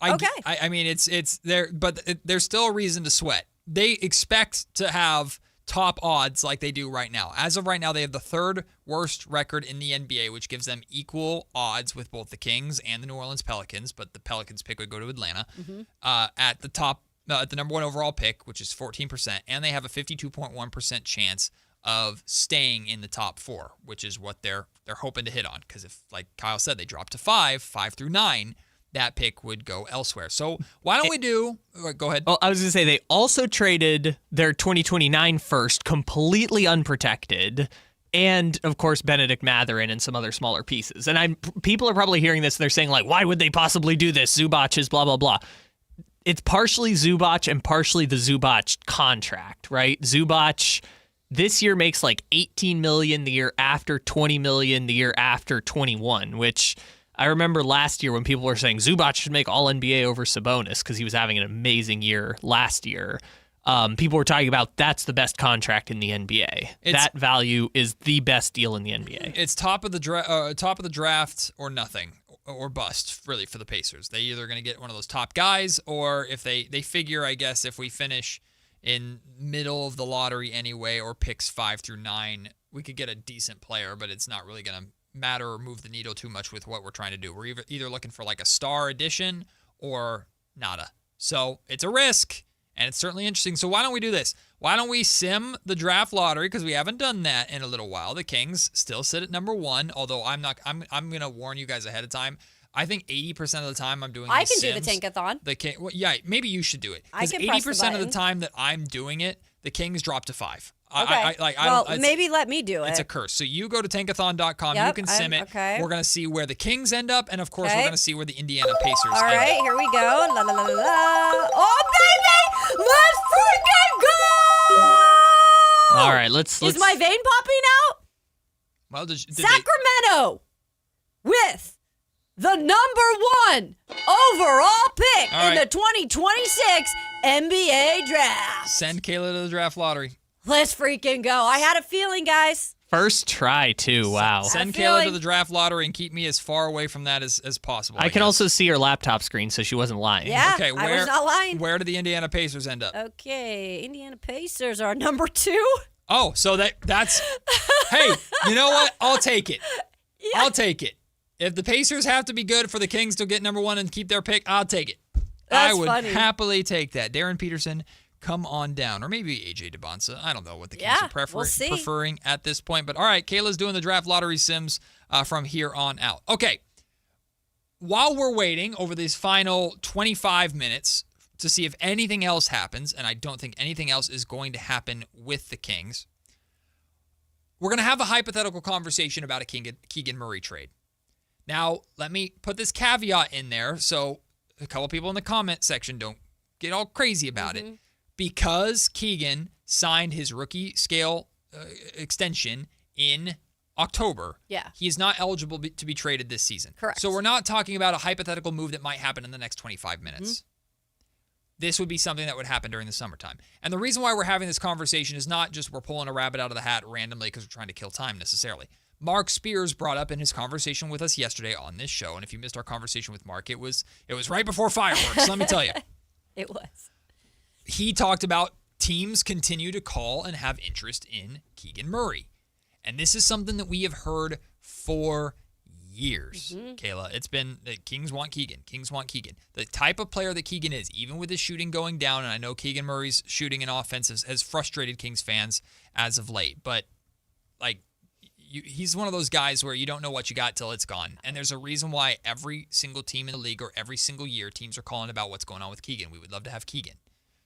I mean, it's there, but there's still a reason to sweat. They expect to have top odds like they do right now. As of right now, they have the third worst record in the NBA, which gives them equal odds with both the Kings and the New Orleans Pelicans, but the Pelicans pick would go to Atlanta at the top. At the number 1 overall pick, which is 14%, and they have a 52.1% chance of staying in the top 4, which is what they're hoping to hit on. Because if, like Kyle said, they drop to 5 through 9, that pick would go elsewhere. So why don't we do? Go ahead. Well, I was going to say they also traded their 2029 first completely unprotected. And, of course, Benedict Mathurin and some other smaller pieces. And people are probably hearing this and they're saying, like, why would they possibly do this? Zubac is blah, blah, blah. It's partially Zubac and partially the Zubac contract, right? Zubac this year makes like $18 million, the year after $20 million, the year after 21, which I remember last year when people were saying Zubac should make All-NBA over Sabonis because he was having an amazing year last year. People were talking about that's the best contract in the NBA. That value is the best deal in the NBA. It's top of the draft or nothing. Or bust, really, for the Pacers. They either going to get one of those top guys, or if they figure, I guess, if we finish in middle of the lottery anyway, or picks 5 through 9, we could get a decent player, but it's not really going to matter or move the needle too much with what we're trying to do. We're either looking for like a star addition or nada. So it's a risk, and it's certainly interesting. So why don't we do this? Why don't we sim the draft lottery, because we haven't done that in a little while. The Kings still sit at number 1, although I'm going to warn you guys ahead of time. I think 80% of the time I'm doing I these can do the sims, tankathon. Well, yeah, maybe you should do it. Because 80% of the time that I'm doing it, the Kings drop to 5. Okay. Maybe let me do it. It's a curse. So you go to tankathon.com. Yep, you can sim it. Okay. We're going to see where the Kings end up, and of course we're going to see where the Indiana Pacers All end right, up. here we go. La la la la la. Oh baby, let's freaking go! All right, let's. Is my vein popping out? Well, did Sacramento with the number 1 overall pick in the 2026 NBA draft. Send Kayla to the draft lottery. Let's freaking go. I had a feeling, guys. First try, too. Wow. Send Kayla to the draft lottery and keep me as far away from that as possible. I can also see her laptop screen, so she wasn't lying. Yeah, okay, I was not lying. Where did the Indiana Pacers end up? Okay, Indiana Pacers are number 2. Oh, so that's... Hey, you know what? I'll take it. Yeah. I'll take it. If the Pacers have to be good for the Kings to get number 1 and keep their pick, I'll take it. I would happily take that. Darren Peterson, come on down. Or maybe AJ DeBonsa. I don't know what the Kings are preferring at this point. But all right, Kayla's doing the draft lottery sims from here on out. Okay. While we're waiting over these final 25 minutes to see if anything else happens, and I don't think anything else is going to happen with the Kings, we're going to have a hypothetical conversation about a Keegan Murray trade. Now, let me put this caveat in there so a couple people in the comment section don't get all crazy about it. Because Keegan signed his rookie scale extension in October, he is not eligible to be traded this season. Correct. So we're not talking about a hypothetical move that might happen in the next 25 minutes. This would be something that would happen during the summertime. And the reason why we're having this conversation is not just we're pulling a rabbit out of the hat randomly because we're trying to kill time necessarily. Mark Spears brought up in his conversation with us yesterday on this show, and if you missed our conversation with Mark, it was right before fireworks, let me tell you. It was. He talked about teams continue to call and have interest in Keegan Murray. And this is something that we have heard for years, Kayla, it's been the Kings want Keegan. Kings want Keegan. The type of player that Keegan is, even with his shooting going down, and I know Keegan Murray's shooting and offense has frustrated Kings fans as of late, but like he's one of those guys where you don't know what you got till it's gone. And there's a reason why every single team in the league or every single year teams are calling about what's going on with Keegan. We would love to have Keegan.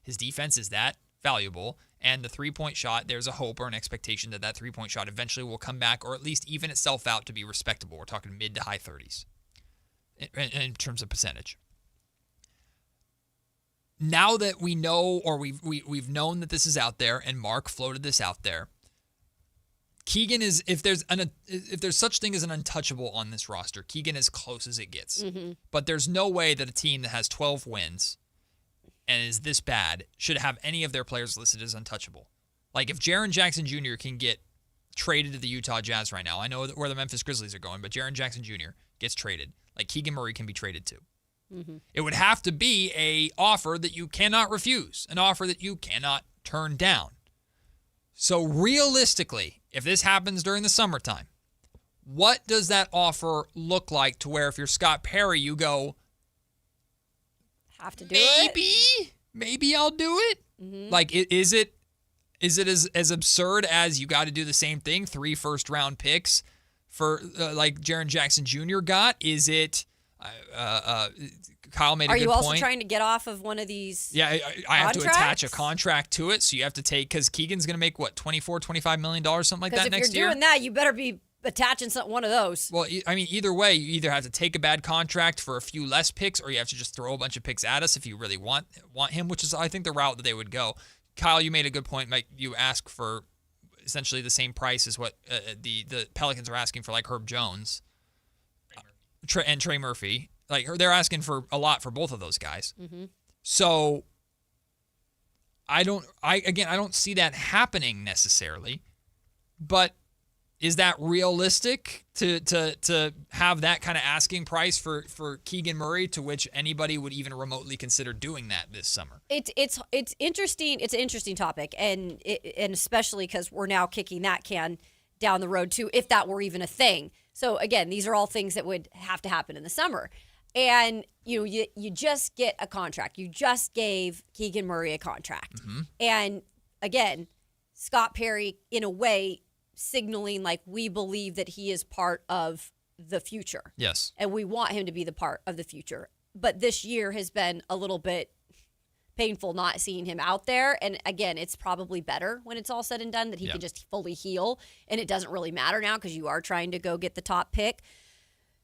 His defense is that valuable, and the three-point shot, there's a hope or an expectation that that three-point shot eventually will come back or at least even itself out to be respectable. We're talking mid to high 30s in terms of percentage. Now that we know, or we've known that this is out there, and Mark floated this out there, Keegan is, if there's such thing as an untouchable on this roster, Keegan as close as it gets. But there's no way that a team that has 12 wins and is this bad should have any of their players listed as untouchable. Like if Jaren Jackson Jr. can get traded to the Utah Jazz right now, I know where the Memphis Grizzlies are going, but Jaren Jackson Jr. gets traded. Like Keegan Murray can be traded too. It would have to be a offer that you cannot refuse, an offer that you cannot turn down. So realistically, if this happens during the summertime, what does that offer look like to where if you're Scott Perry, you go, have to do it? Maybe I'll do it? Like, is it as absurd as you got to do the same thing, 3 first-round picks for like Jaren Jackson Jr. got? Is it Kyle made a good point. Are you also trying to get off of one of these I have to attach a contract to it, so you have to take, because Keegan's going to make, what, $24, $25 million, something like that next year? If you're doing that, you better be attaching one of those. Well, I mean, either way, you either have to take a bad contract for a few less picks, or you have to just throw a bunch of picks at us if you really want him, which is, I think, the route that they would go. Kyle, you made a good point. Like, you ask for essentially the same price as what the Pelicans are asking for, like Herb Jones and Trey Murphy. Like, they're asking for a lot for both of those guys. So I don't see that happening necessarily, but is that realistic to have that kind of asking price for Keegan Murray, to which anybody would even remotely consider doing that this summer? It's interesting. It's an interesting topic, and especially because we're now kicking that can down the road too, if that were even a thing. So again, these are all things that would have to happen in the summer. And you just get a contract. You just gave Keegan Murray a contract. And again, Scott Perry, in a way, signaling like we believe that he is part of the future. Yes. And we want him to be the part of the future. But this year has been a little bit painful not seeing him out there. And again, it's probably better when it's all said and done that he can just fully heal. And it doesn't really matter now because you are trying to go get the top pick.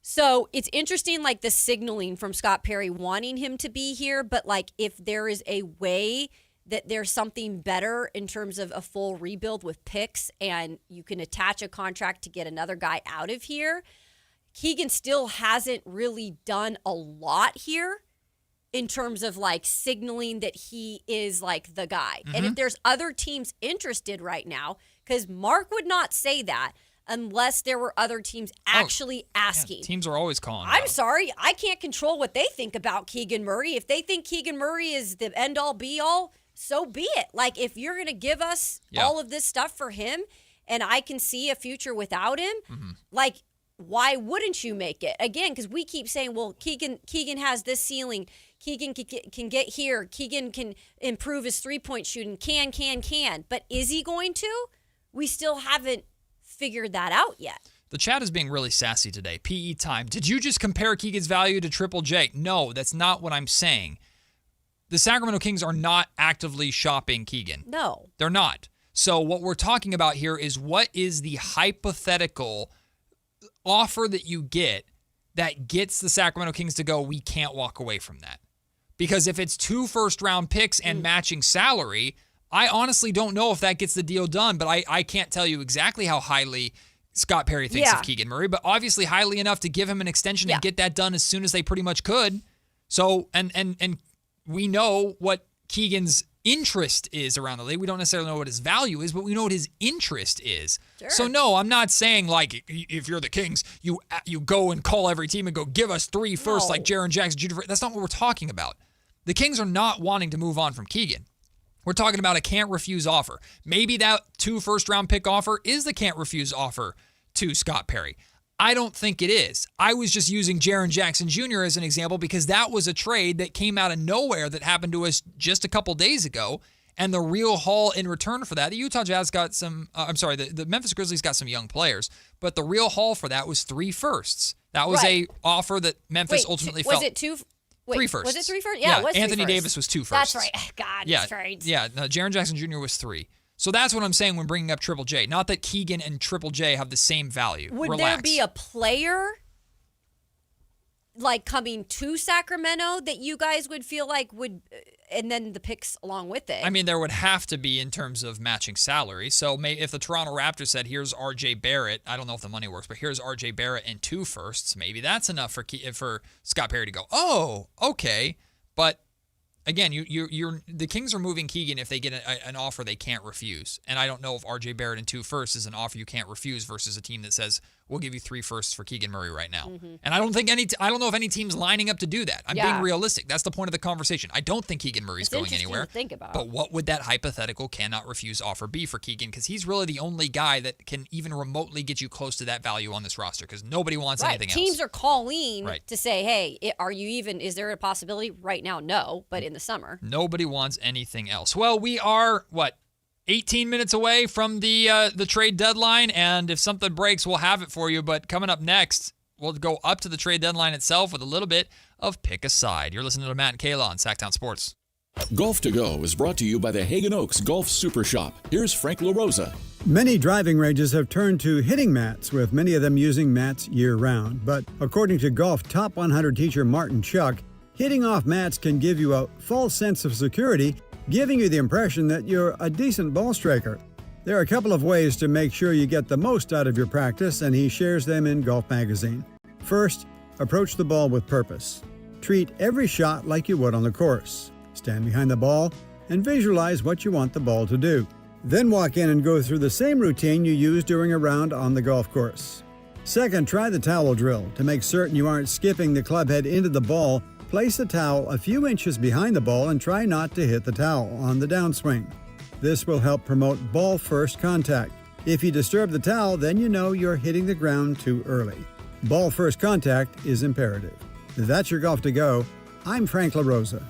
So it's interesting, like the signaling from Scott Perry wanting him to be here. But like if there is a way that there's something better in terms of a full rebuild with picks and you can attach a contract to get another guy out of here, Keegan still hasn't really done a lot here in terms of like signaling that he is like the guy. And if there's other teams interested right now, because Mark would not say that unless there were other teams actually asking. Yeah, teams are always calling. I'm sorry, I can't control what they think about Keegan Murray. If they think Keegan Murray is the end-all, be-all, so be it. Like, if you're going to give us all of this stuff for him and I can see a future without him, like, why wouldn't you make it? Again, because we keep saying, well, Keegan has this ceiling. Keegan can get here. Keegan can improve his three-point shooting. Can. But is he going to? We still haven't figured that out yet. The chat is being really sassy today. PE time. Did you just compare Keegan's value to Triple J? No, that's not what I'm saying. The Sacramento Kings are not actively shopping Keegan. No. They're not. So what we're talking about here is what is the hypothetical offer that you get that gets the Sacramento Kings to go, we can't walk away from that. Because if it's 2 first-round picks and matching salary, I honestly don't know if that gets the deal done, but I can't tell you exactly how highly Scott Perry thinks of Keegan Murray, but obviously highly enough to give him an extension and get that done as soon as they pretty much could. So, and we know what Keegan's interest is around the league. We don't necessarily know what his value is, but we know what his interest is. Sure. So no, I'm not saying like if you're the Kings, you go and call every team and go give us 3 first like Jaren Jackson Jr. That's not what we're talking about. The Kings are not wanting to move on from Keegan. We're talking about a can't refuse offer. Maybe that 2 first-round pick offer is the can't refuse offer to Scott Perry. I don't think it is. I was just using Jaren Jackson Jr. as an example because that was a trade that came out of nowhere that happened to us just a couple days ago. And the real haul in return for that, the Utah Jazz got some, the Memphis Grizzlies got some young players, but the real haul for that was 3 firsts. That was a offer that Memphis ultimately felt. Was it 2? 3 firsts. Was it 3 firsts? Yeah, it was 3 Anthony firsts. Davis was 2 firsts. That's right. God, yeah, that's right. Yeah, no, Jaren Jackson Jr. was 3. So that's what I'm saying when bringing up Triple J. Not that Keegan and Triple J have the same value. Would there be a player like coming to Sacramento that you guys would feel like would, and then the picks along with it? I mean, there would have to be in terms of matching salary. So if the Toronto Raptors said, here's R.J. Barrett, I don't know if the money works, but here's R.J. Barrett and 2 firsts, maybe that's enough for Scott Perry to go, oh, okay. But again, the Kings are moving Keegan if they get an offer they can't refuse. And I don't know if R.J. Barrett and 2 firsts is an offer you can't refuse versus a team that says, we'll give you 3 firsts for Keegan Murray right now. Mm-hmm. And I don't know if any team's lining up to do that. I'm being realistic. That's the point of the conversation. I don't think Keegan Murray's going anywhere. To think about. But what would that hypothetical cannot refuse offer be for Keegan? Because he's really the only guy that can even remotely get you close to that value on this roster because nobody wants anything else. Teams are calling to say, hey, is there a possibility? Right now, no, but in the summer. Nobody wants anything else. Well, we are, 18 minutes away from the trade deadline, and if something breaks, we'll have it for you. But coming up next, we'll go up to the trade deadline itself with a little bit of Pick a Side. You're listening to Matt and Kayla on Sactown Sports. Golf to Go is brought to you by the Hagen Oaks Golf Super Shop. Here's Frank LaRosa. Many driving ranges have turned to hitting mats, with many of them using mats year-round. But according to golf top 100 teacher Martin Chuck, hitting off mats can give you a false sense of security, giving you the impression that you're a decent ball striker. There are a couple of ways to make sure you get the most out of your practice, and he shares them in Golf Magazine. First, approach the ball with purpose. Treat every shot like you would on the course. Stand behind the ball and visualize what you want the ball to do. Then walk in and go through the same routine you use during a round on the golf course. Second, try the towel drill. To make certain you aren't skipping the club head into the ball, place the towel a few inches behind the ball and try not to hit the towel on the downswing. This will help promote ball first contact. If you disturb the towel, then you know you're hitting the ground too early. Ball first contact is imperative. That's your Golf to Go. I'm Frank LaRosa.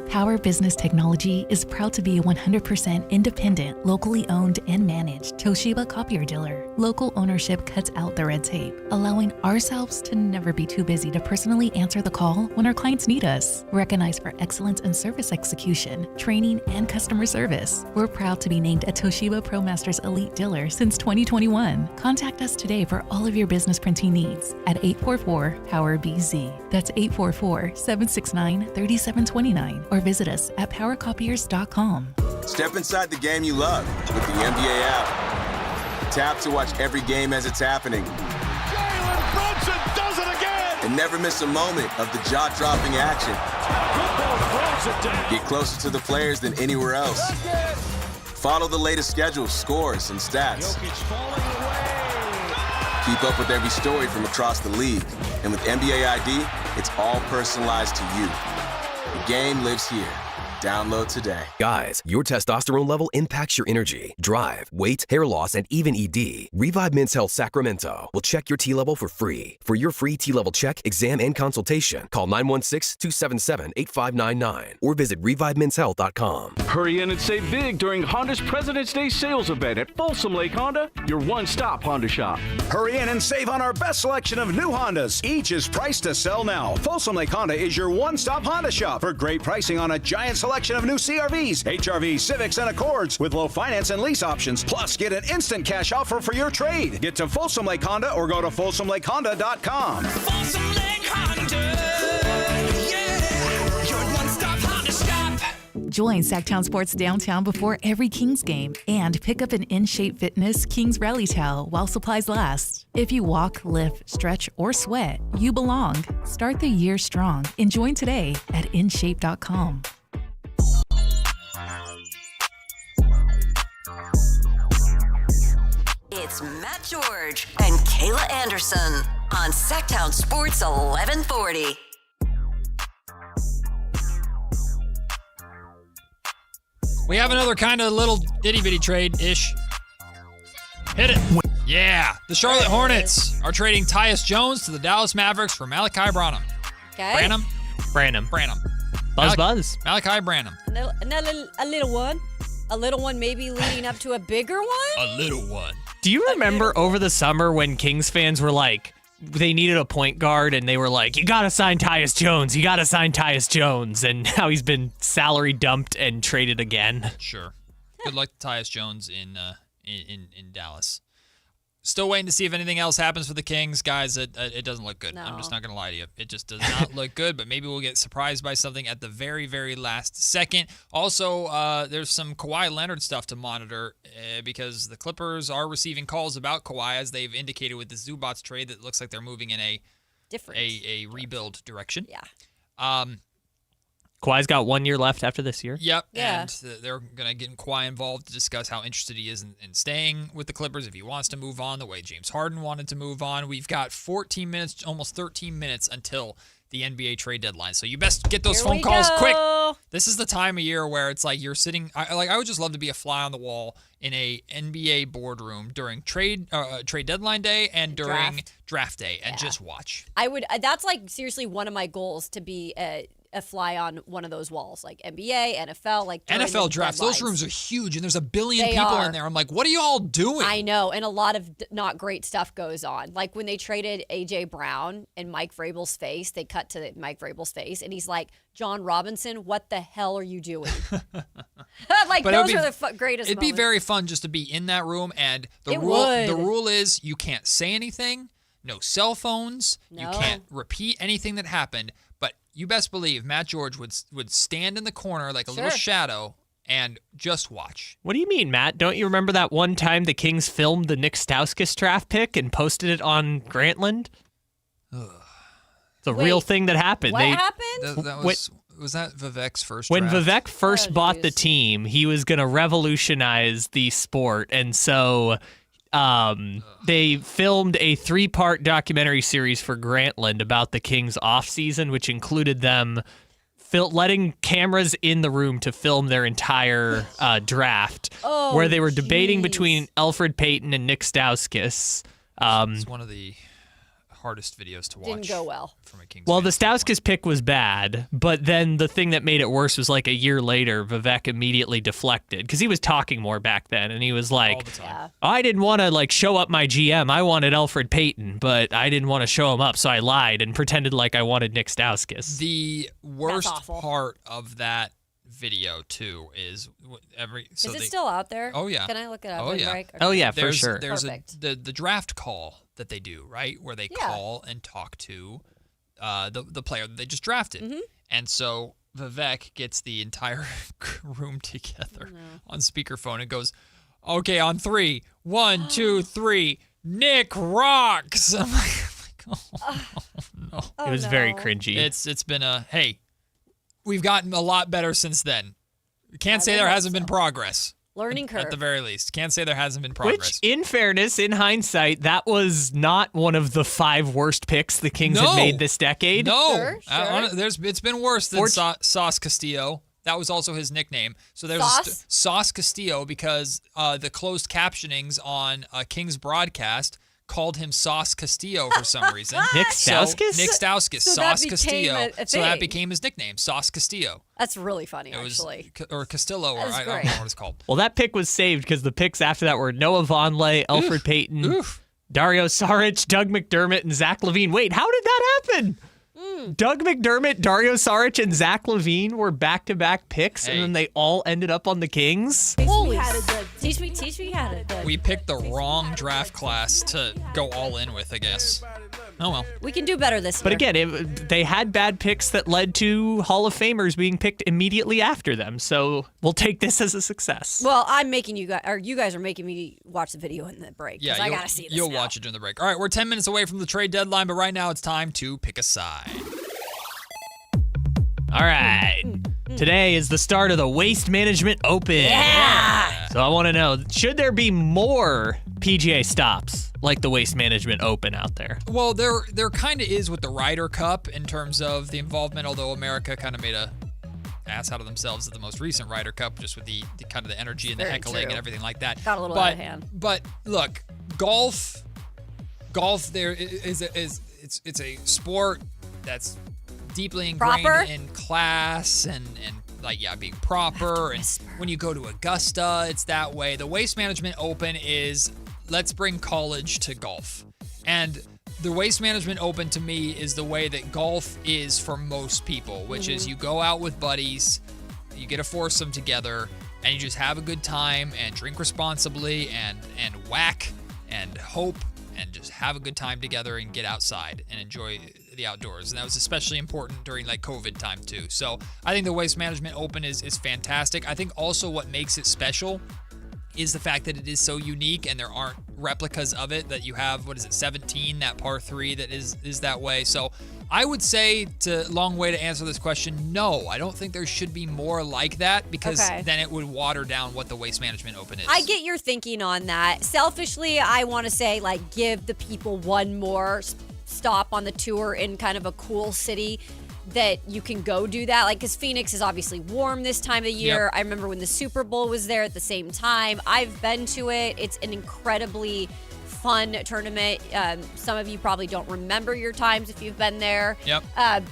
Power Business Technology is proud to be a 100% independent, locally owned and managed Toshiba copier dealer. Local ownership cuts out the red tape, allowing ourselves to never be too busy to personally answer the call when our clients need us. Recognized for excellence in service execution, training, and customer service, we're proud to be named a Toshiba ProMasters Elite Dealer since 2021. Contact us today for all of your business printing needs at 844-POWER-BZ. That's 844-769-3729. Or visit us at powercopiers.com. Step inside the game you love with the NBA app. Tap to watch every game as it's happening. Jalen Brunson does it again! And never miss a moment of the jaw-dropping action. Get closer to the players than anywhere else. Follow the latest schedules, scores, and stats. Keep up with every story from across the league. And with NBA ID, it's all personalized to you. The game lives here. Download today. Guys, your testosterone level impacts your energy, drive, weight, hair loss, and even ED. Revive Men's Health Sacramento will check your T level for free. For your free T level check, exam, and consultation, call 916-277-8599 or visit ReviveMen'sHealth.com. Hurry in and save big during Honda's President's Day sales event at Folsom Lake Honda, your one-stop Honda shop. Hurry in and save on our best selection of new Hondas. Each is priced to sell now. Folsom Lake Honda is your one-stop Honda shop for great pricing on a giant selection of new CRVs, HRVs, Civics, and Accords with low finance and lease options. Plus, get an instant cash offer for your trade. Get to Folsom Lake Honda or go to FolsomLakeHonda.com. Folsom Lake Honda, yeah, your one-stop Honda shop. Join Sactown Sports Downtown before every Kings game and pick up an In-Shape Fitness Kings Rally Towel while supplies last. If you walk, lift, stretch, or sweat, you belong. Start the year strong and join today at InShape.com. It's Matt George and Kayla Anderson on Sactown Sports 1140. We have another kind of little itty-bitty trade-ish. Hit it. Yeah, the Charlotte Hornets are trading Tyus Jones to the Dallas Mavericks for Malachi Branham. Okay. Branham. Buzz. Malachi Branham. A little one. A little one maybe leading up to a bigger one? A little one. Do you remember over the summer when Kings fans were like, they needed a point guard and they were like, you got to sign Tyus Jones. You got to sign Tyus Jones. And now he's been salary dumped and traded again. Sure. Good luck to Tyus Jones in Dallas. Still waiting to see if anything else happens for the Kings. Guys, it doesn't look good. No. I'm just not going to lie to you. It just does not look good, but maybe we'll get surprised by something at the very, very last second. Also, there's some Kawhi Leonard stuff to monitor because the Clippers are receiving calls about Kawhi, as they've indicated with the Zubats trade that looks like they're moving in a rebuild direction. Yeah. Kawhi's got 1 year left after this year. Yep, Yeah. and they're going to get Kawhi involved to discuss how interested he is in staying with the Clippers, if he wants to move on the way James Harden wanted to move on. We've got 14 minutes, almost 13 minutes until the NBA trade deadline, so you best get those phone calls quick. This is the time of year where it's like you're sitting. I would just love to be a fly on the wall in a NBA boardroom during trade deadline day and during draft day, and just watch. I would. That's like seriously one of my goals, to be a fly on one of those walls, like NBA, NFL, like NFL drafts. Those rooms are huge, and there's a billion people in there. I'm like, what are you all doing? I know, and a lot of not great stuff goes on. Like when they traded A.J. Brown and Mike Vrabel's face, they cut to Mike Vrabel's face, and he's like, John Robinson, what the hell are you doing? Like, but those are the greatest It'd moments. be very fun just to be in that room, and the rule is you can't say anything, no cell phones, you can't repeat anything that happened, but you best believe Matt George would stand in the corner like a little shadow and just watch. What do you mean, Matt? Don't you remember that one time the Kings filmed the Nick Stauskas draft pick and posted it on Grantland? It's a real thing that happened. What happened? Was that Vivek's first When draft? Vivek first bought the team, he was going to revolutionize the sport, and so they filmed a 3-part documentary series for Grantland about the Kings offseason, which included them letting cameras in the room to film their entire draft, where they were debating between Elfrid Payton and Nick Stauskas. It's one of the hardest videos to watch. Didn't go well. From a Kings Well, the Stauskas pick was bad, but then the thing that made it worse was like a year later, Vivek immediately deflected because he was talking more back then, and he was like, I didn't want to like show up my GM. I wanted Elfrid Payton, but I didn't want to show him up, so I lied and pretended like I wanted Nick Stauskas. The worst part of that video too is is it still out there? Oh yeah. Can I look it up? Oh yeah. Break? Okay. Oh yeah, for sure. There's the draft call that they do, right, where they call and talk to the player that they just drafted, and so Vivek gets the entire room together on speakerphone and goes, "Okay, on 3, 1, 2, 3, Nick rocks." I'm like oh no. It was very cringy. It's been hey. We've gotten a lot better since then. Can't say there hasn't been progress. Learning curve. At the very least. Can't say there hasn't been progress. Which, in fairness, in hindsight, that was not one of the 5 worst picks the Kings had made this decade. No. It's been worse than Sauce Castillo. That was also his nickname. So there's Sauce Castillo because the closed captionings on Kings broadcast called him Sauce Castillo for some reason. Nick Stauskas? Nick Stauskas, So Sauce that became Castillo. a So that thing. became his nickname, Sauce Castillo. That's really funny, actually. Or Castillo, or I don't know what it's called. Well, that pick was saved because the picks after that were Noah Vonleh, Elfrid Payton, Dario Saric, Doug McDermott, and Zach LaVine. Wait, how did that happen? Doug McDermott, Dario Saric, and Zach LaVine were back-to-back picks, and then they all ended up on the Kings? Holy, teach me how to do. We picked the wrong draft class to go all in with, I guess. Oh, well. We can do better this year. But again, they had bad picks that led to Hall of Famers being picked immediately after them, so we'll take this as a success. Well, I'm making you guys, or you guys are making me watch the video in the break. Yeah, I gotta see this. You'll watch it during the break. All right, we're 10 minutes away from the trade deadline, but right now it's time to pick a side. All right. Today is the start of the Waste Management Open. Yeah. So I want to know, should there be more PGA stops like the Waste Management Open out there? Well, there kind of is with the Ryder Cup in terms of the involvement, although America kind of made a ass out of themselves at the most recent Ryder Cup, just with the kind of the energy and the Very heckling true. and everything like that. Got a little out of hand. But look, golf there is it's a sport that's deeply ingrained Proper? in class and like being proper. And when you go to Augusta, it's that way. The Waste Management Open is let's bring college to golf. And the Waste Management Open to me is the way that golf is for most people, which is you go out with buddies, you get a foursome together, and you just have a good time and drink responsibly and whack and hope and just have a good time together and get outside and enjoy the outdoors. And that was especially important during like COVID time too. So I think the Waste Management Open is fantastic. I think also what makes it special is the fact that it is so unique and there aren't replicas of it, that you have, 17, that par 3 that is that way. So I would say, long way to answer this question, no, I don't think there should be more like that, because then it would water down what the Waste Management Open is. I get your thinking on that. Selfishly, I want to say, like, give the people one more stop on the tour in kind of a cool city that you can go do that. Like, because Phoenix is obviously warm this time of year. Yep. I remember when the Super Bowl was there at the same time. I've been to it. It's an incredibly fun tournament. Some of you probably don't remember your times if you've been there. Yep.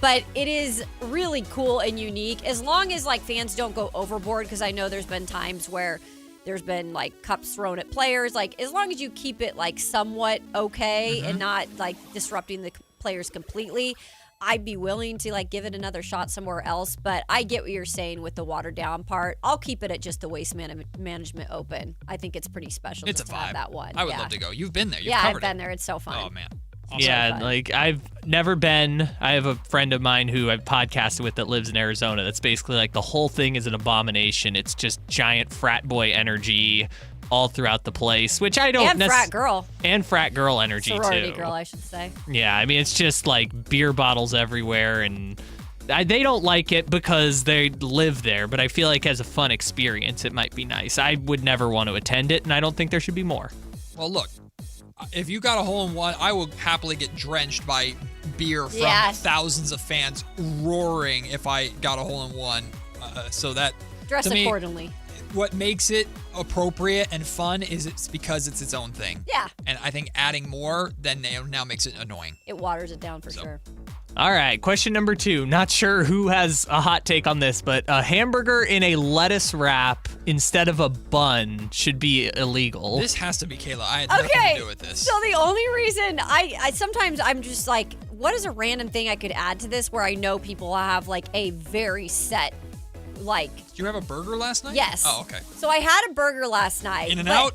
But it is really cool and unique, as long as like fans don't go overboard, because I know there's been times where there's been like cups thrown at players. Like, as long as you keep it like somewhat okay and not like disrupting the players completely, I'd be willing to like give it another shot somewhere else. But I get what you're saying with the watered down part. I'll keep it at just the Waste Management Open. I think it's pretty special. It's just a to have vibe. that one. I would love to go. You've been there. You've I've covered been there. It's so fun. Oh man. Yeah, like I've never been. I have a friend of mine who I've podcasted with that lives in Arizona. That's basically like the whole thing is an abomination. It's just giant frat boy energy all throughout the place, which I don't. And frat girl. And frat girl energy Sorority too. girl, I should say. Yeah, I mean it's just like beer bottles everywhere, and they don't like it because they live there. But I feel like as a fun experience, it might be nice. I would never want to attend it, and I don't think there should be more. Well, look, if you got a hole-in-one, I will happily get drenched by beer from thousands of fans roaring if I got a hole-in-one. So that Dress to me, accordingly. What makes it appropriate and fun is it's because it's its own thing. Yeah. And I think adding more then now makes it annoying. It waters it down for sure. All right, question number 2. Not sure who has a hot take on this, but a hamburger in a lettuce wrap instead of a bun should be illegal. This has to be Kayla. I had nothing to do with this. So the only reason I sometimes I'm just like, what is a random thing I could add to this where I know people have like a very set, like. Did you have a burger last night? Yes. Oh, okay. So I had a burger last night. In-N-Out?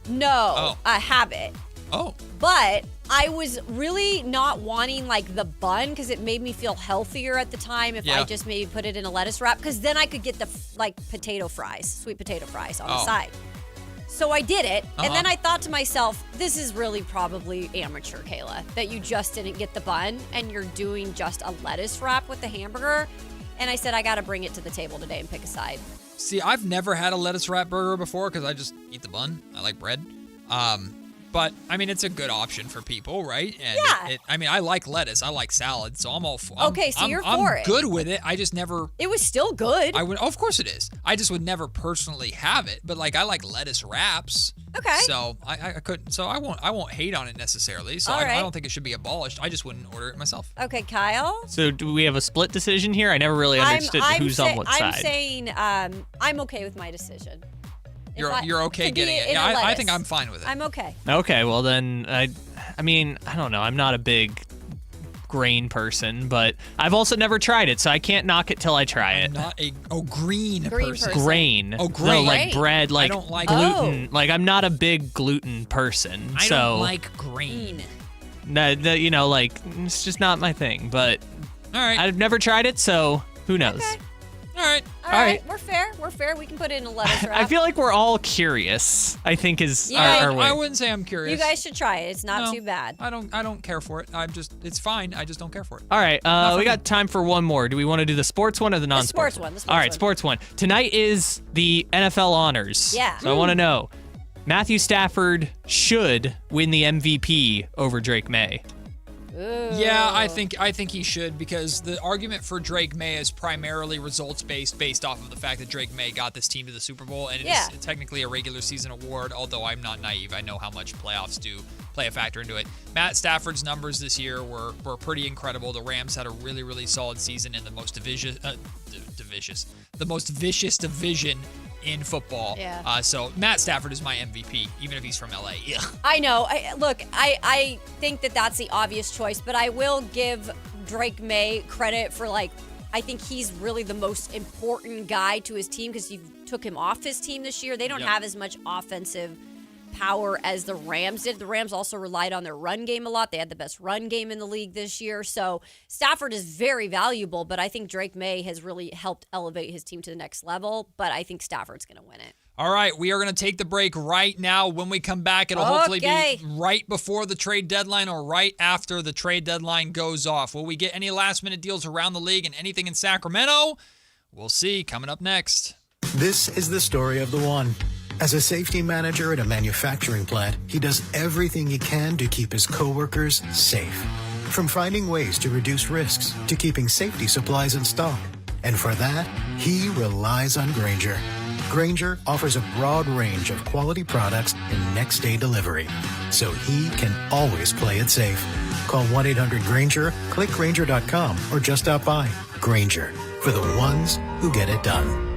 No, a Habit. Oh. But I was really not wanting like the bun because it made me feel healthier at the time if I just maybe put it in a lettuce wrap, because then I could get the like potato fries, sweet potato fries on the side. So I did it, and then I thought to myself, this is really probably amateur, Kayla, that you just didn't get the bun and you're doing just a lettuce wrap with the hamburger. And I said, I got to bring it to the table today and pick a side. See, I've never had a lettuce wrap burger before because I just eat the bun. I like bread. But, I mean, it's a good option for people, right? And yeah. I mean, I like lettuce. I like salad, so I'm all for it. Okay, so you're for it. I'm good with it. I just never... It was still good. Of course it is. I just would never personally have it. But, like, I like lettuce wraps. Okay. So, I couldn't... So, I won't hate on it necessarily. So, I don't think it should be abolished. I just wouldn't order it myself. Okay, Kyle? So, do we have a split decision here? I never really understood who's on what side. I'm saying I'm okay with my decision. You're okay getting it. Yeah, I think I'm fine with it. I'm okay. Okay, well then, I mean, I don't know. I'm not a big grain person, but I've also never tried it, so I can't knock it till I try it. I'm not a green person. Grain. Oh, grain. No, like bread, like I don't like gluten. Like I'm not a big gluten person. I don't like grain. You know, like it's just not my thing. But all right, I've never tried it, so who knows? Okay. All right. All right. We're fair. We can put it in a lettuce wrap. I feel like we're all curious, I think is our way. I wouldn't say I'm curious. You guys should try it. It's not too bad. I don't care for it. It's fine. I just don't care for it. All right. We got time for one more. Do we want to do the sports one or the non-sports one? All right, sports one. Tonight is the NFL honors. Yeah. So I want to know, Matthew Stafford should win the MVP over Drake May. Yeah, I think he should, because the argument for Drake May is primarily results based off of the fact that Drake May got this team to the Super Bowl, and it is technically a regular season award, although I'm not naive. I know how much playoffs do play a factor into it. Matt Stafford's numbers this year were pretty incredible. The Rams had a really, really solid season in the most vicious division in football. Yeah. So Matt Stafford is my MVP, even if he's from LA. Ugh. I know. I think that's the obvious choice, but I will give Drake May credit for, I think he's really the most important guy to his team, because you took him off his team this year. They don't have as much offensive power as the Rams did. The Rams also relied on their run game a lot. They had the best run game in the league this year. So Stafford is very valuable, but I think Drake May has really helped elevate his team to the next level. But I think Stafford's going to win it. All right, we are going to take the break right now. When we come back, it'll hopefully be right before the trade deadline or right after the trade deadline goes off. Will we get any last-minute deals around the league and anything in Sacramento? We'll see. Coming up next. This is the story of the one. As a safety manager at a manufacturing plant, he does everything he can to keep his coworkers safe. From finding ways to reduce risks to keeping safety supplies in stock. And for that, he relies on Granger. Granger offers a broad range of quality products and next-day delivery, so he can always play it safe. Call 1-800-GRANGER, click Granger.com, or just stop by. Granger, for the ones who get it done.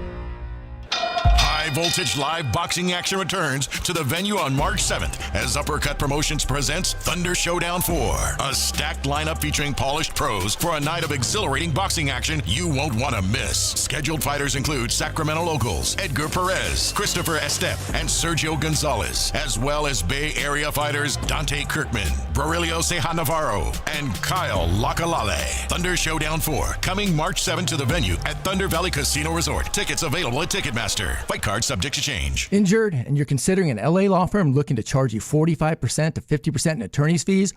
High Voltage live boxing action returns to the venue on March 7th as Uppercut Promotions presents Thunder Showdown 4, a stacked lineup featuring polished pros for a night of exhilarating boxing action you won't want to miss. Scheduled fighters include Sacramento locals Edgar Perez, Christopher Estep, and Sergio Gonzalez, as well as Bay Area fighters Dante Kirkman, Braulio Ceja Navarro, and Kyle Lakalale. Thunder Showdown 4, coming March 7th to the venue at Thunder Valley Casino Resort. Tickets available at Ticketmaster. Fight card subject to change. Injured and you're considering an LA law firm looking to charge you 45% to 50% in attorney's fees?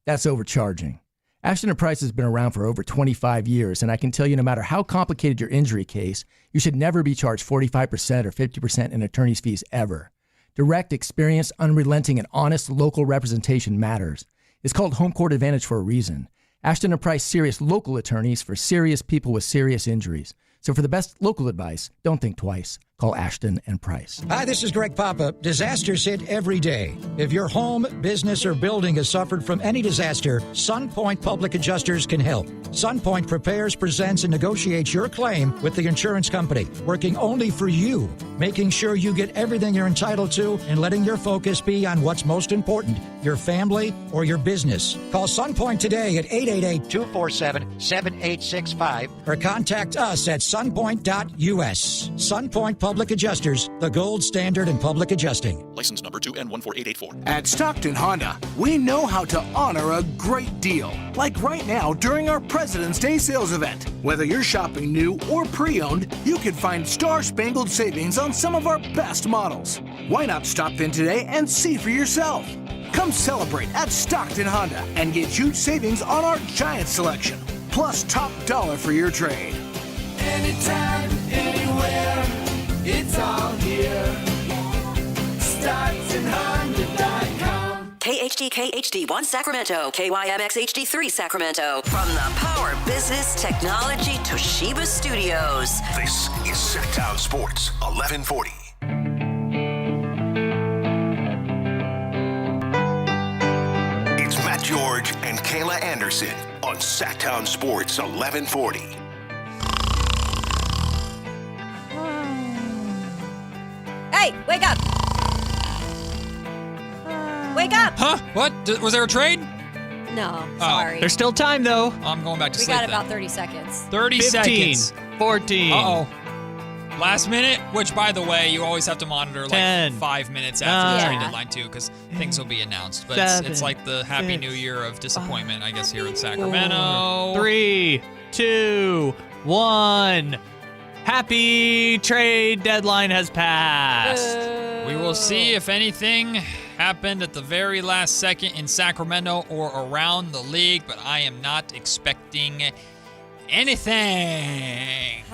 That's overcharging. Ashton & Price has been around for over 25 years, and I can tell you no matter how complicated your injury case, you should never be charged 45% or 50% in attorney's fees ever. Direct, experienced, unrelenting, and honest local representation matters. It's called Home Court Advantage for a reason. Ashton & Price serious local attorneys for serious people with serious injuries. So for the best local advice, don't think twice. Call Ashton & Price. Hi, this is Greg Papa. Disasters hit every day. If your home, business, or building has suffered from any disaster, SunPoint Public Adjusters can help. SunPoint prepares, presents, and negotiates your claim with the insurance company, working only for you, making sure you get everything you're entitled to and letting your focus be on what's most important, your family or your business. Call SunPoint today at 888-247-7865 or contact us at sunpoint.us. SunPoint Public Adjusters, the gold standard in public adjusting. License number 2N14884. At Stockton Honda, we know how to honor a great deal. Like right now during our President's Day sales event. Whether you're shopping new or pre-owned, you can find star-spangled savings on some of our best models. Why not stop in today and see for yourself? Come celebrate at Stockton Honda and get huge savings on our giant selection. Plus top dollar for your trade. Anytime, anywhere, it's all here. StocktonHonda.com. KHD HD1 Sacramento, KYMX HD3 Sacramento. From the Power Business Technology Toshiba Studios. This is Sactown Sports 1140. It's Matt George and Kayla Anderson on Sactown Sports 1140. Hey, wake up! Wake up! Huh? What? Was there a trade? No, sorry. There's still time, though. I'm going back to We sleep. got then. about 30 seconds. 30 15, seconds. 14. Uh-oh. Last minute, which, by the way, you always have to monitor like 10, 5 minutes after the trade Yeah. deadline, too, because things will be announced. But 7, it's like the Happy 6, New Year of disappointment, I guess, here in Sacramento. 3, 2, 1. Happy trade deadline has passed. We will see if anything happened at the very last second in Sacramento or around the league, but I am not expecting anything.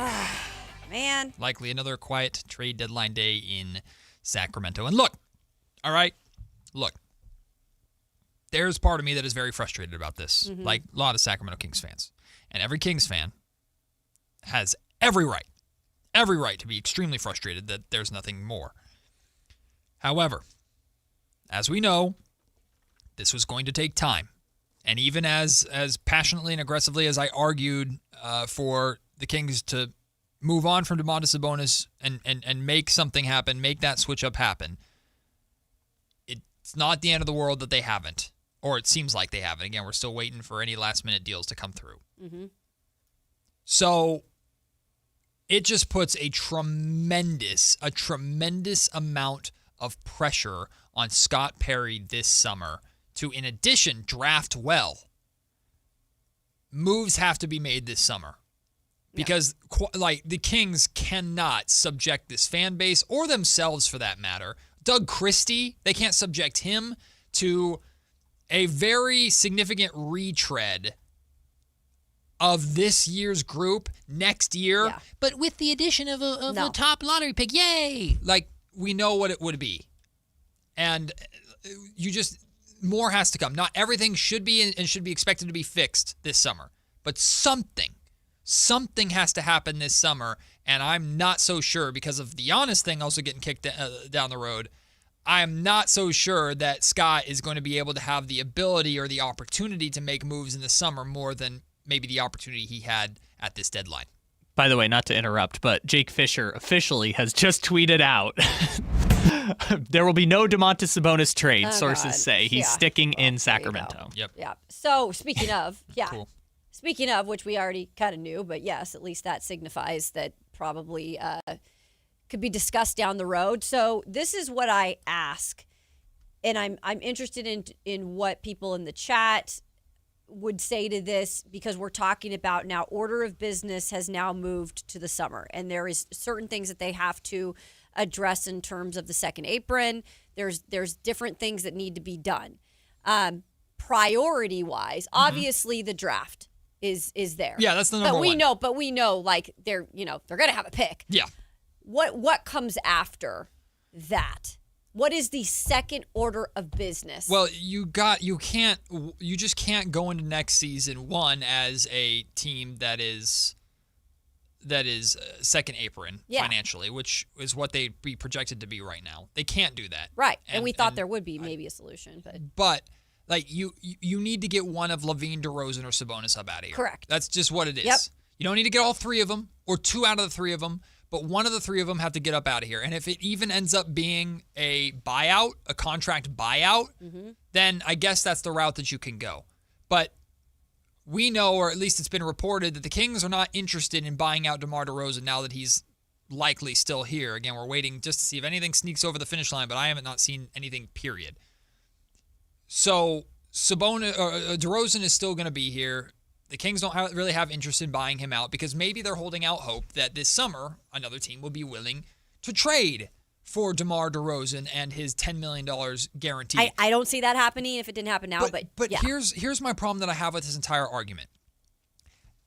Man. Likely another quiet trade deadline day in Sacramento. And look, all right, look, there's part of me that is very frustrated about this, like a lot of Sacramento Kings fans. And every Kings fan has every right to be extremely frustrated that there's nothing more. However, as we know, this was going to take time. And even as passionately and aggressively as I argued for the Kings to move on from Domantas Sabonis and make something happen, make that switch up happen, it's not the end of the world that they haven't. Or it seems like they haven't. Again, we're still waiting for any last-minute deals to come through. So it just puts a tremendous amount of pressure on Scott Perry this summer to, in addition, draft well. Moves have to be made this summer. Because the Kings cannot subject this fan base, or themselves for that matter. Doug Christie, they can't subject him to a very significant retread of this year's group next year, but with the addition of a top lottery pick. Yay! Like, we know what it would be. And more has to come. Not everything should be and should be expected to be fixed this summer, but something has to happen this summer, and I'm not so sure because of the Giannis thing also getting kicked down the road. I'm not so sure that Scott is going to be able to have the ability or the opportunity to make moves in the summer more than maybe the opportunity he had at this deadline. By the way, not to interrupt, but Jake Fisher officially has just tweeted out there will be no Domantas Sabonis trade, sources say. He's sticking in Sacramento. Yep. Yeah. So speaking of, Cool. Speaking of, which we already kind of knew, but yes, at least that signifies that probably could be discussed down the road. So this is what I ask, and I'm interested in what people in the chat would say to this, because we're talking about now order of business has now moved to the summer, and there is certain things that they have to address in terms of the second apron. There's different things that need to be done. Priority wise, obviously the draft is there. Yeah, that's the number one. But we know like they're gonna have a pick. Yeah. What comes after that? What is the second order of business? Well, you just can't go into next season as a team that is second apron financially, which is what they'd be projected to be right now. They can't do that. Right. And we thought there would be maybe a solution, but like you need to get one of Levine, DeRozan, or Sabonis up out of here. Correct. That's just what it is. Yep. You don't need to get all three of them or two out of the three of them, but one of the three of them have to get up out of here. And if it even ends up being a buyout, a contract buyout, then I guess that's the route that you can go. But we know, or at least it's been reported, that the Kings are not interested in buying out DeMar DeRozan now that he's likely still here. Again, we're waiting just to see if anything sneaks over the finish line, but I haven't not seen anything, period. So DeRozan is still going to be here. The Kings don't really have interest in buying him out because maybe they're holding out hope that this summer another team will be willing to trade for DeMar DeRozan and his $10 million guaranteed. I don't see that happening if it didn't happen now. But yeah. here's my problem that I have with this entire argument.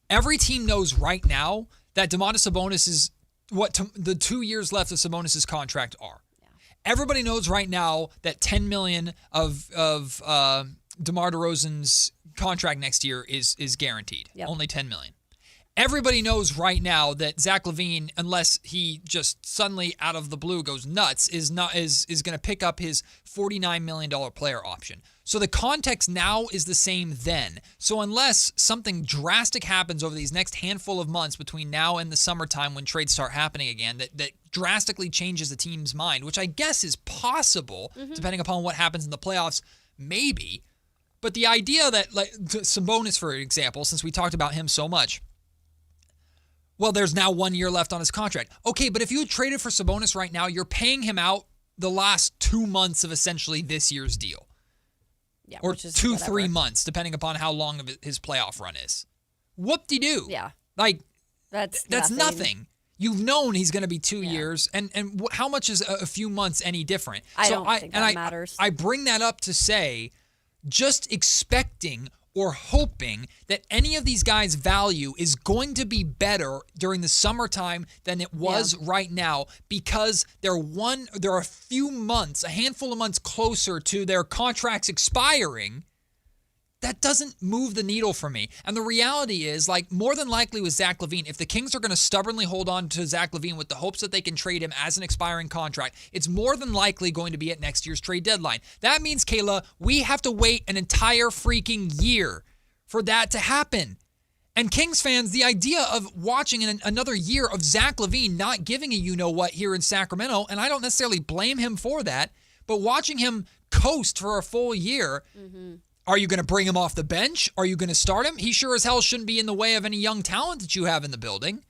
Every team knows right now that Domantas Sabonis is what the 2 years left of Sabonis' contract are. Yeah. Everybody knows right now that $10 million of DeMar DeRozan's contract next year is guaranteed. Yep. Only $10 million. Everybody knows right now that Zach LaVine, unless he just suddenly out of the blue goes nuts, is going to pick up his $49 million player option. So the context now is the same then. So unless something drastic happens over these next handful of months between now and the summertime when trades start happening again, that drastically changes the team's mind, which I guess is possible, depending upon what happens in the playoffs, maybe. But the idea that, like Sabonis, for example, since we talked about him so much, well, there's now 1 year left on his contract. Okay, but if you had traded for Sabonis right now, you're paying him out the last 2 months of essentially this year's deal. Yeah, or 2-3 months, depending upon how long of his playoff run is. Whoop-de-doo. Yeah. Like, that's nothing. You've known he's going to be 2 years, and how much is a few months any different? I don't think that matters. I bring that up to say, just expecting or hoping that any of these guys' value is going to be better during the summertime than it was right now, because they're a few months, a handful of months closer to their contracts expiring that doesn't move the needle for me. And the reality is, like, more than likely with Zach LaVine, if the Kings are going to stubbornly hold on to Zach LaVine with the hopes that they can trade him as an expiring contract, it's more than likely going to be at next year's trade deadline. That means, Kayla, we have to wait an entire freaking year for that to happen. And Kings fans, the idea of watching another year of Zach LaVine not giving a you-know-what here in Sacramento, and I don't necessarily blame him for that, but watching him coast for a full year, are you going to bring him off the bench? Are you going to start him? He sure as hell shouldn't be in the way of any young talent that you have in the building.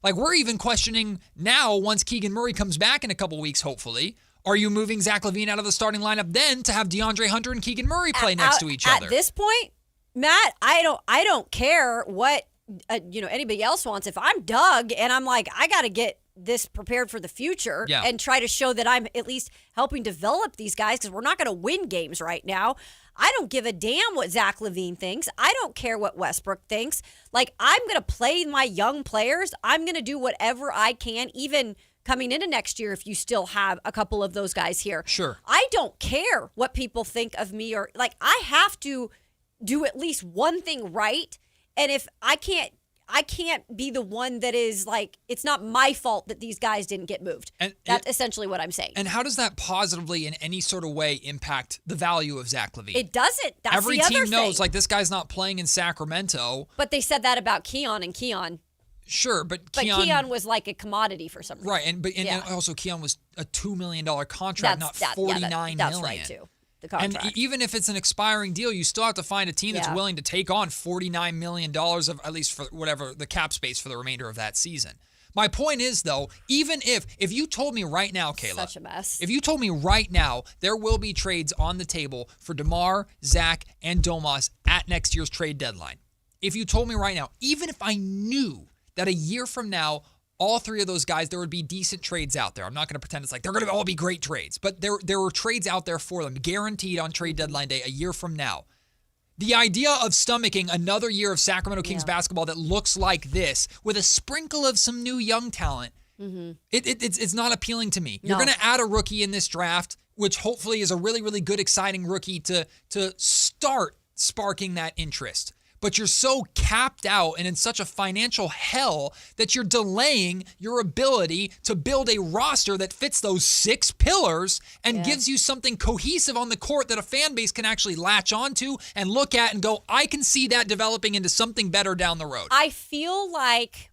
Like, we're even questioning now, once Keegan Murray comes back in a couple weeks, hopefully, are you moving Zach LaVine out of the starting lineup then to have DeAndre Hunter and Keegan Murray play next to each other? At this point, Matt, I don't care what anybody else wants. If I'm Doug and I'm like, I got to get this prepared for the future and try to show that I'm at least helping develop these guys, because we're not going to win games right now. I don't give a damn what Zach LaVine thinks. I don't care what Westbrook thinks. Like, I'm going to play my young players. I'm going to do whatever I can, even coming into next year if you still have a couple of those guys here. Sure. I don't care what people think of me, or like, I have to do at least one thing right. And if I can't be the one that is like, it's not my fault that these guys didn't get moved. And that's essentially what I'm saying. And how does that positively in any sort of way impact the value of Zach LaVine? It doesn't. That's Every the other team knows, thing. like, this guy's not playing in Sacramento. But they said that about Keon, and Keon. Sure, but Keon was like a commodity for some reason. Right, and also Keon was a $2 million contract, not $49 million. That's right, too. The contract. And even if it's an expiring deal, you still have to find a team that's willing to take on $49 million of, at least for whatever the cap space for the remainder of that season. My point is, though, even if you told me right now, Kayla, such a mess. If you told me right now there will be trades on the table for DeMar, Zach, and Domas at next year's trade deadline, if you told me right now, even if I knew that a year from now, all three of those guys, there would be decent trades out there. I'm not going to pretend it's like they're going to all be great trades, but there were trades out there for them, guaranteed on trade deadline day a year from now. The idea of stomaching another year of Sacramento Kings basketball that looks like this with a sprinkle of some new young talent, it's not appealing to me. No. You're going to add a rookie in this draft, which hopefully is a really, really good, exciting rookie to start sparking that interest. But you're so capped out and in such a financial hell that you're delaying your ability to build a roster that fits those 6 pillars and gives you something cohesive on the court that a fan base can actually latch onto and look at and go, I can see that developing into something better down the road. I feel like,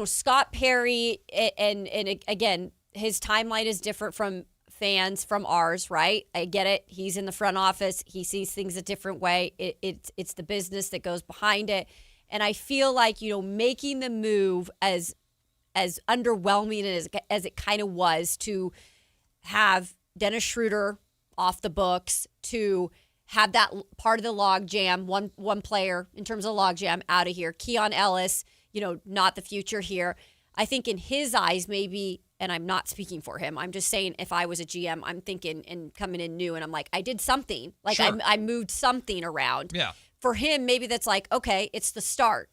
Scott Perry, and again, his timeline is different from fans from ours, right? I get it. He's in the front office. He sees things a different way. It's the business that goes behind it. And I feel like, making the move as underwhelming as it kind of was to have Dennis Schroeder off the books, to have that part of the log jam, one player in terms of log jam out of here. Keon Ellis, not the future here. I think in his eyes, maybe, and I'm not speaking for him, I'm just saying if I was a GM, I'm thinking and coming in new and I'm like, I did something. Like, sure. I moved something around. Yeah. For him, maybe that's like, okay, it's the start.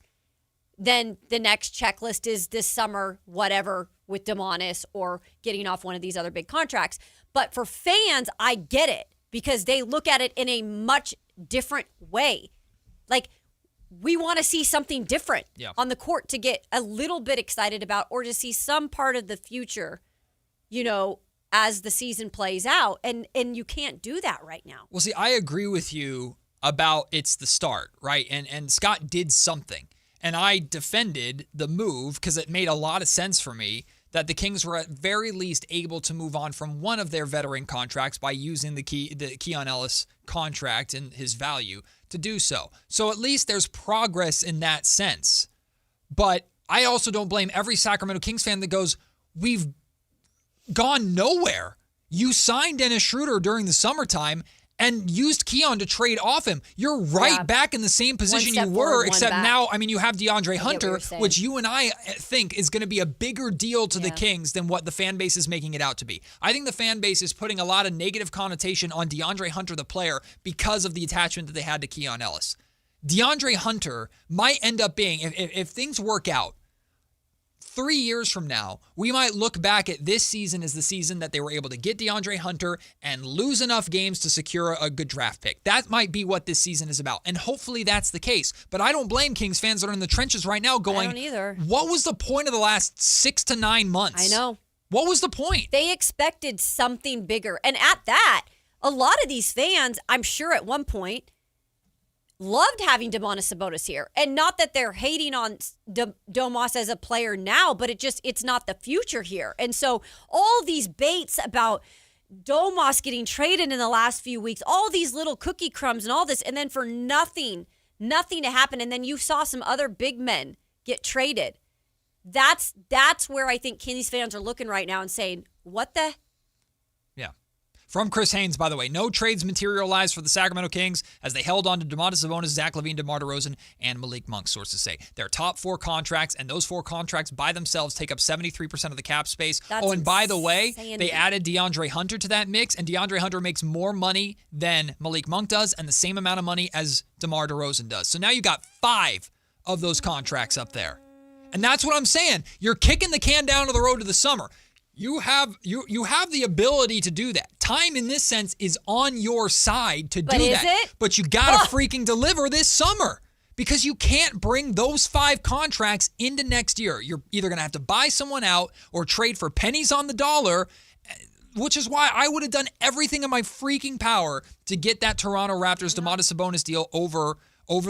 Then the next checklist is this summer, whatever, with Demonis or getting off one of these other big contracts. But for fans, I get it because they look at it in a much different way. Like, we want to see something different on the court to get a little bit excited about, or to see some part of the future, as the season plays out. And you can't do that right now. Well, see, I agree with you about it's the start, right? And Scott did something. And I defended the move because it made a lot of sense for me that the Kings were at very least able to move on from one of their veteran contracts by using the Keon Ellis contract and his value to do so. So at least there's progress in that sense. But I also don't blame every Sacramento Kings fan that goes, we've gone nowhere. You signed Dennis Schroeder during the summertime and used Keon to trade off him. You're right back in the same position you were, except now, you have DeAndre Hunter, which you and I think is going to be a bigger deal to the Kings than what the fan base is making it out to be. I think the fan base is putting a lot of negative connotation on DeAndre Hunter, the player, because of the attachment that they had to Keon Ellis. DeAndre Hunter might end up being, if things work out, 3 years from now, we might look back at this season as the season that they were able to get DeAndre Hunter and lose enough games to secure a good draft pick. That might be what this season is about, and hopefully that's the case. But I don't blame Kings fans that are in the trenches right now going, I don't either. What was the point of the last 6 to 9 months? I know. What was the point? They expected something bigger. And at that, a lot of these fans, I'm sure at one point, loved having Domantas Sabonis here. And not that they're hating on Domas as a player now, but it's not the future here. And so all these baits about Domas getting traded in the last few weeks, all these little cookie crumbs and all this, and then for nothing to happen. And then you saw some other big men get traded. That's where I think Kings fans are looking right now and saying, what the? Yeah. From Chris Haynes, by the way, no trades materialized for the Sacramento Kings as they held on to Domantas Sabonis, Zach LaVine, DeMar DeRozan, and Malik Monk, sources say. Their top 4 contracts, and those 4 contracts by themselves take up 73% of the cap space. And by the way, they added DeAndre Hunter to that mix, and DeAndre Hunter makes more money than Malik Monk does and the same amount of money as DeMar DeRozan does. So now you got 5 of those contracts up there. And that's what I'm saying. You're kicking the can down to the road to the summer. You have the ability to do that. Time in this sense is on your side to do that. But you got to freaking deliver this summer because you can't bring those 5 contracts into next year. You're either going to have to buy someone out or trade for pennies on the dollar, which is why I would have done everything in my freaking power to get that Toronto Raptors Domantas Sabonis deal over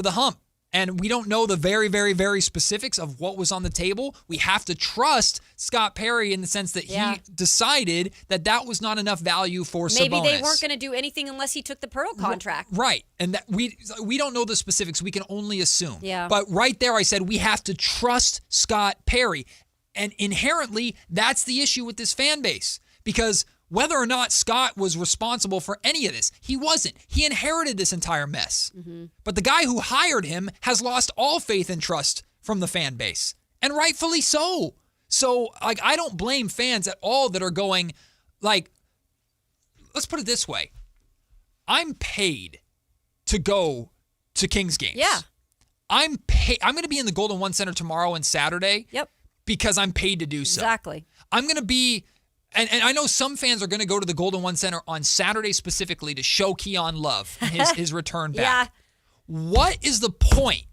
the hump. And we don't know the very, very, very specifics of what was on the table. We have to trust Scott Perry in the sense that he decided that that was not enough value for Sabonis. Maybe they weren't going to do anything unless he took the Pearl contract. Right. And that we don't know the specifics. We can only assume. Yeah. But right there I said we have to trust Scott Perry. And inherently, that's the issue with this fan base. Because whether or not Scott was responsible for any of this, he wasn't. He inherited this entire mess. Mm-hmm. But the guy who hired him has lost all faith and trust from the fan base, and rightfully so. So, I don't blame fans at all that are going, let's put it this way. I'm paid to go to Kings games. Yeah. I'm going to be in the Golden One Center tomorrow and Saturday. Yep. Because I'm paid to do so. Exactly. I'm going to be... And I know some fans are going to go to the Golden One Center on Saturday specifically to show Keon love his return back. Yeah. What is the point?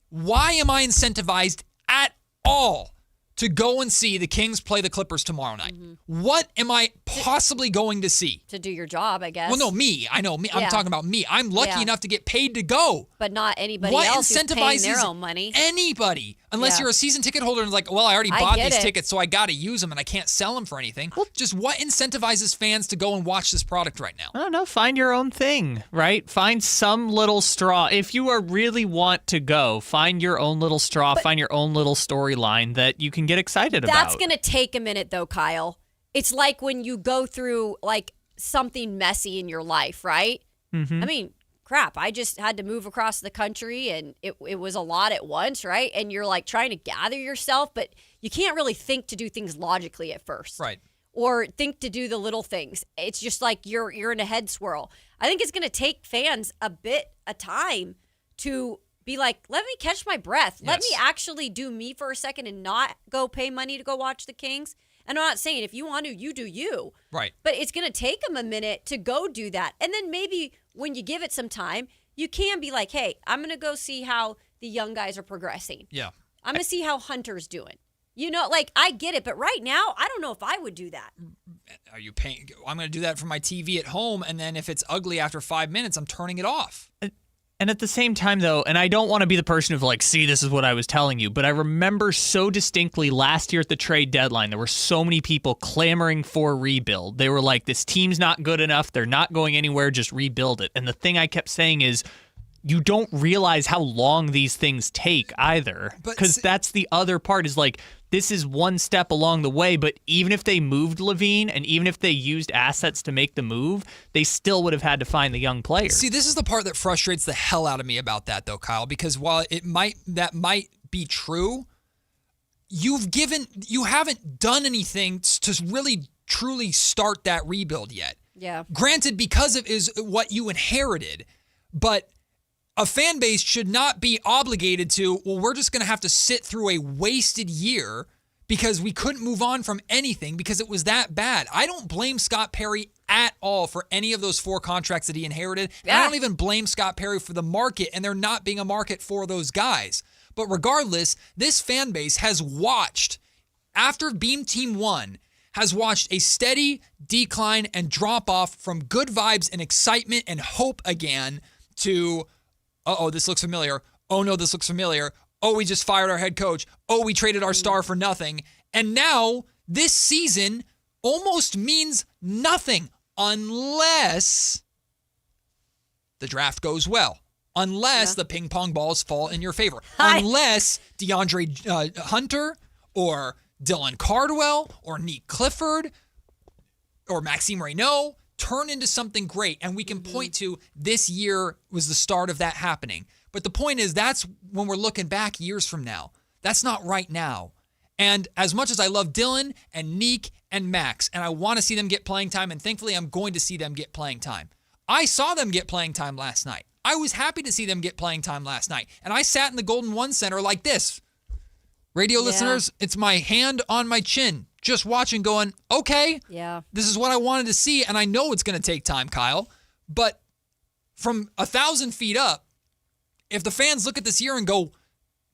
Why am I incentivized at all to go and see the Kings play the Clippers tomorrow night? Mm-hmm. What am I possibly going to see? To do your job, I guess. Well, no, me. I know. Me. I'm talking about me. I'm lucky enough to get paid to go. But not anybody what else who's paying their incentivizes own money. Anybody. Unless you're a season ticket holder and well, I already bought these tickets, so I got to use them and I can't sell them for anything. Just what incentivizes fans to go and watch this product right now? I don't know. Find your own thing, right? Find some little straw. If you really want to go, find your own little straw, find your own little storyline that you can get excited about. That's going to take a minute, though, Kyle. It's like when you go through, something messy in your life, right? Mm-hmm. I mean, crap, I just had to move across the country, and it was a lot at once, right? And you're, trying to gather yourself, but you can't really think to do things logically at first. Right. Or think to do the little things. It's just like you're in a head swirl. I think it's going to take fans a bit of time to be like, let me catch my breath. Yes. Let me actually do me for a second and not go pay money to go watch the Kings. And I'm not saying if you want to, you do you. Right. But it's going to take them a minute to go do that. And then maybe when you give it some time, you can be like, hey, I'm going to go see how the young guys are progressing. Yeah. I'm going to see how Hunter's doing. I get it. But right now, I don't know if I would do that. Are you paying? I'm going to do that from my TV at home. And then if it's ugly after 5 minutes, I'm turning it off. And at the same time, though, and I don't want to be the person of see, this is what I was telling you, but I remember so distinctly last year at the trade deadline, there were so many people clamoring for a rebuild. They were like, this team's not good enough. They're not going anywhere. Just rebuild it. And the thing I kept saying is, you don't realize how long these things take either. Because that's the other part is this is one step along the way, but even if they moved LaVine and even if they used assets to make the move, they still would have had to find the young players. See, this is the part that frustrates the hell out of me about that, though, Kyle, because while that might be true, you haven't done anything to really truly start that rebuild yet. Yeah. Granted, because it is what you inherited, but a fan base should not be obligated to, we're just going to have to sit through a wasted year because we couldn't move on from anything because it was that bad. I don't blame Scott Perry at all for any of those 4 contracts that he inherited. Yeah. I don't even blame Scott Perry for the market and there not being a market for those guys. But regardless, this fan base has watched, after Beam Team 1, has watched a steady decline and drop off from good vibes and excitement and hope again to, this looks familiar. Oh no, this looks familiar. Oh, we just fired our head coach. Oh, we traded our star for nothing. And now this season almost means nothing unless the draft goes well. Unless the ping pong balls fall in your favor. Unless DeAndre Hunter or Dylan Cardwell or Nick Clifford or Maxime Reynaud turn into something great. And we can point to this year was the start of that happening. But the point is that's when we're looking back years from now. That's not right now. And as much as I love Dylan and Nick and Max, and I want to see them get playing time, and thankfully I'm going to see them get playing time. I saw them get playing time last night. I was happy to see them get playing time last night. And I sat in the Golden One Center like this. Radio listeners, it's my hand on my chin, just watching going, okay, this is what I wanted to see, and I know it's going to take time, Kyle. But from 1,000 feet up, if the fans look at this year and go,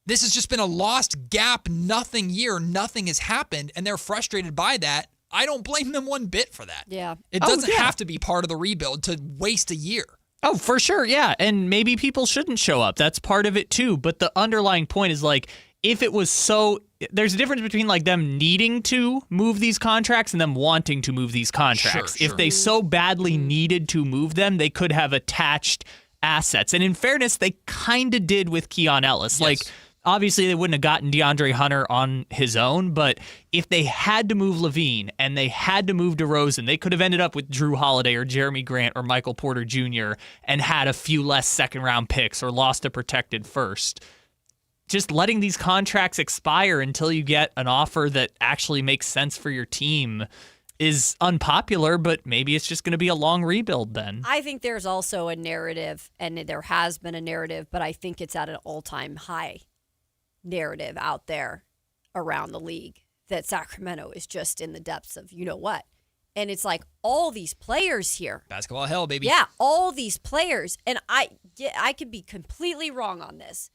this has just been a lost gap, nothing year, nothing has happened, and they're frustrated by that, I don't blame them one bit for that. Yeah. It doesn't have to be part of the rebuild to waste a year. Oh, for sure, yeah. And maybe people shouldn't show up. That's part of it too. But the underlying point is like, if it was so, there's a difference between like them needing to move these contracts and them wanting to move these contracts. Sure. If they so badly needed to move them, they could have attached assets. And in fairness, they kind of did with Keon Ellis. Like, obviously, they wouldn't have gotten DeAndre Hunter on his own, but if they had to move Levine and they had to move DeRozan, they could have ended up with Drew Holiday or Jeremy Grant or Michael Porter Jr. and had a few less second-round picks or lost a protected first. Just letting these contracts expire until you get an offer that actually makes sense for your team is unpopular, but maybe it's just going to be a long rebuild then. I think there's also a narrative, and there has been a narrative, but I think it's at an all-time high narrative out there around the league that Sacramento is just in the depths of you-know-what. And it's like all these players here. Basketball hell, baby. Yeah, all these players. And I could be completely wrong on this,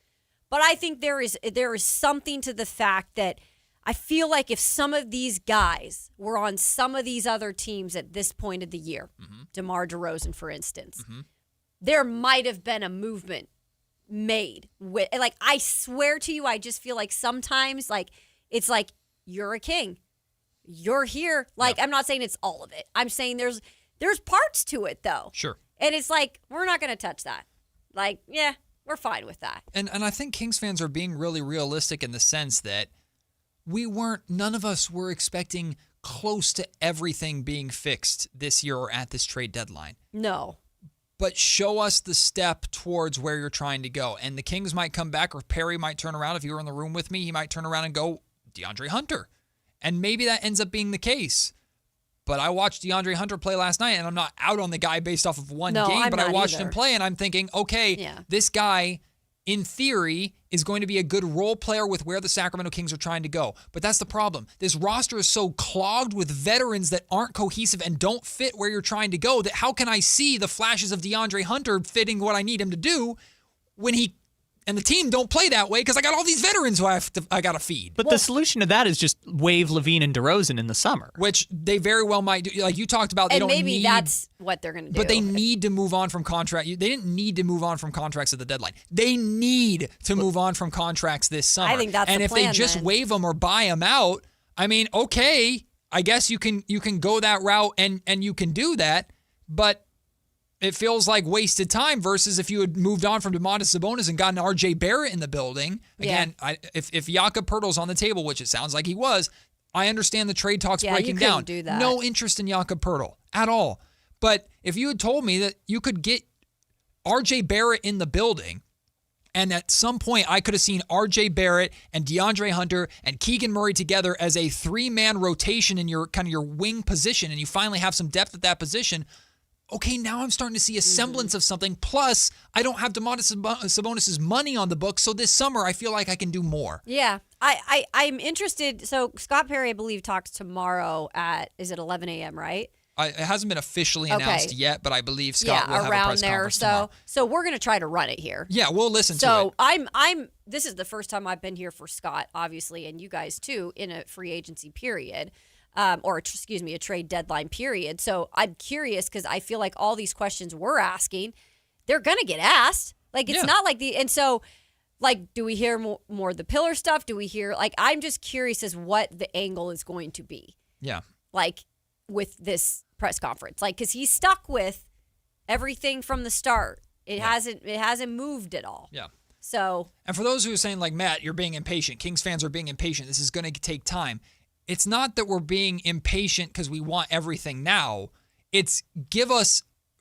but I think there is something to the fact that I feel like if some of these guys were on some of these other teams at this point of the year, DeMar DeRozan, for instance, there might have been a movement made. Like, I swear to you, I just feel like sometimes, like, it's like, you're a king. You're here. Like, I'm not saying it's all of it. I'm saying there's parts to it, though. Sure. And it's like, we're not going to touch that. Like, yeah, we're fine with that. And I think Kings fans are being really realistic in the sense that none of us were expecting close to everything being fixed this year or at this trade deadline. No. But show us the step towards where you're trying to go. And the Kings might come back, or Perry might turn around. If you were in the room with me, he might turn around and go, DeAndre Hunter. And maybe that ends up being the case. But I watched DeAndre Hunter play last night, and I'm not out on the guy based off of one game, but I watched him play, and I'm thinking, okay, this guy, in theory, is going to be a good role player with where the Sacramento Kings are trying to go. But that's the problem. This roster is so clogged with veterans that aren't cohesive and don't fit where you're trying to go that how can I see the flashes of DeAndre Hunter fitting what I need him to do when he and the team don't play that way because I got all these veterans who I got to feed. But the solution to that is just waive Levine and DeRozan in the summer. Which they very well might do. Like you talked about, they and don't maybe need, that's what they're going to do. But they need to move on from contract. They didn't need to move on from contracts at the deadline. They need to move on from contracts this summer. I think that's and the if plan, they just then. waive them or buy them out, I mean, okay, I guess you can go that route and you can do that, but it feels like wasted time versus if you had moved on from Domantas Sabonis and gotten R.J. Barrett in the building. Again, if Jakob Poeltl's on the table, which it sounds like he was, I understand the trade talks breaking down. Do that. No interest in Jakob Poeltl at all. But if you had told me that you could get R.J. Barrett in the building, and at some point I could have seen R.J. Barrett and DeAndre Hunter and Keegan Murray together as a three-man rotation in your kind of your wing position, and you finally have some depth at that position, okay, now I'm starting to see a semblance of something. Plus, I don't have Domantas Sabonis' money on the books, so this summer I feel like I can do more. Yeah, I'm interested. So Scott Perry, I believe, talks tomorrow at, is it 11 a.m., right? It hasn't been officially announced yet, but I believe Scott will have a press conference tomorrow. So we're going to try to run it here. Yeah, we'll listen to it. So this is the first time I've been here for Scott, obviously, and you guys too, in a free agency period, a trade deadline period. So I'm curious because I feel like all these questions we're asking, they're going to get asked. Like, it's not like do we hear more of the pillar stuff? Do we hear, I'm just curious as what the angle is going to be. Yeah. With this press conference, because he's stuck with everything from the start. It hasn't moved at all. Yeah. So. And for those who are saying, Matt, you're being impatient, Kings fans are being impatient, this is going to take time. It's not that we're being impatient because we want everything now. It's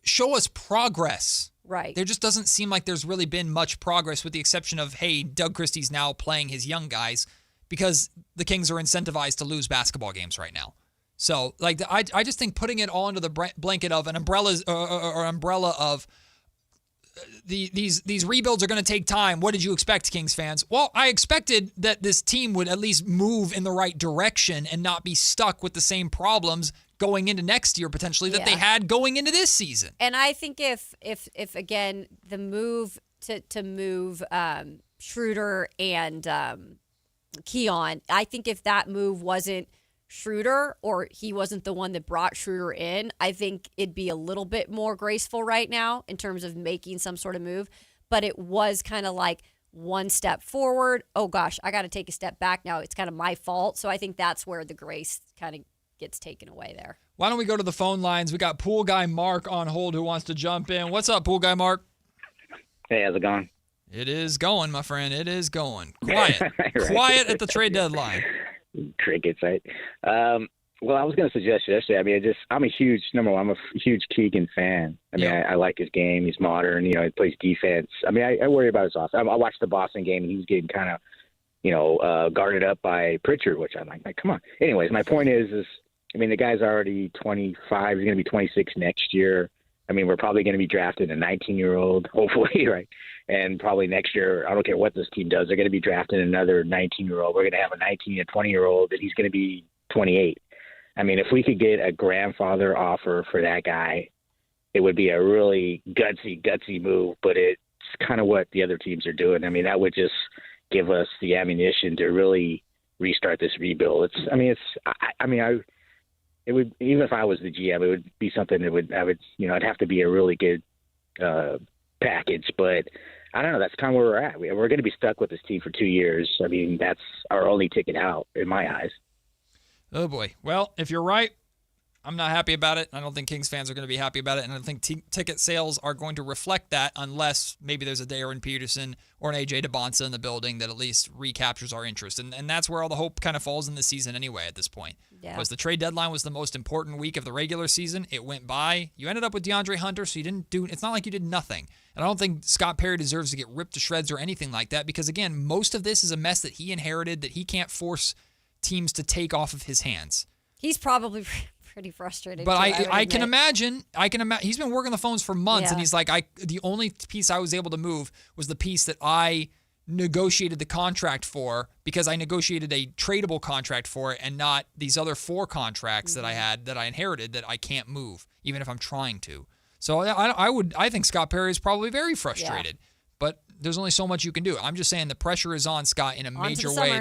show us progress. Right. There just doesn't seem like there's really been much progress with the exception of, hey, Doug Christie's now playing his young guys because the Kings are incentivized to lose basketball games right now. So, I just think putting it all under the blanket of an umbrella of these rebuilds are going to take time. What did you expect, Kings fans? Well, I expected that this team would at least move in the right direction and not be stuck with the same problems going into next year potentially that they had going into this season. And I think if again the move to move Schroeder and Keon, I think if that move wasn't Schroeder or he wasn't the one that brought Schroeder in, I think it'd be a little bit more graceful right now in terms of making some sort of move. But it was kind of like one step forward. Oh gosh, I got to take a step back now. It's kind of my fault. So I think that's where the grace kind of gets taken away there. Why don't we go to the phone lines? We got pool guy Mark on hold who wants to jump in. What's up, pool guy Mark? Hey, how's it going? It is going, my friend. It is going. Quiet. Right. Quiet at the trade deadline. Crickets, right? Well, I was going to suggest yesterday. I mean, I'm a huge Keegan fan. I mean, I like his game. He's modern. He plays defense. I mean, I worry about his offense. I watched the Boston game, and he was getting kind of, guarded up by Pritchard, which I'm like, come on. Anyways, my point is, I mean, the guy's already 25. He's going to be 26 next year. I mean, we're probably going to be drafting a 19-year-old, hopefully, right? And probably next year, I don't care what this team does, they're going to be drafting another 19-year-old. We're going to have a 19 and 20-year-old, and he's going to be 28. I mean, if we could get a grandfather offer for that guy, it would be a really gutsy move, but it's kind of what the other teams are doing. I mean, that would just give us the ammunition to really restart this rebuild. It would, even if I was the GM, it would be something that it'd have to be a really good package. But I don't know. That's kind of where we're at. We're going to be stuck with this team for 2 years. I mean, that's our only ticket out in my eyes. Oh boy. Well, if you're right, I'm not happy about it. I don't think Kings fans are going to be happy about it, and I think ticket sales are going to reflect that unless maybe there's a Darren Peterson or an A.J. DeBonsa in the building that at least recaptures our interest. And that's where all the hope kind of falls in the season anyway at this point. Yeah. Because the trade deadline was the most important week of the regular season. It went by. You ended up with DeAndre Hunter, so it's not like you did nothing. And I don't think Scott Perry deserves to get ripped to shreds or anything like that because, again, most of this is a mess that he inherited that he can't force teams to take off of his hands. He's probably pretty frustrated. But too, I can imagine. He's been working the phones for months, and he's like, the only piece I was able to move was the piece that I negotiated the contract for because I negotiated a tradable contract for it and not these other 4 contracts that I had that I inherited that I can't move, even if I'm trying to. So I think Scott Perry is probably very frustrated, but there's only so much you can do. I'm just saying the pressure is on Scott in a major way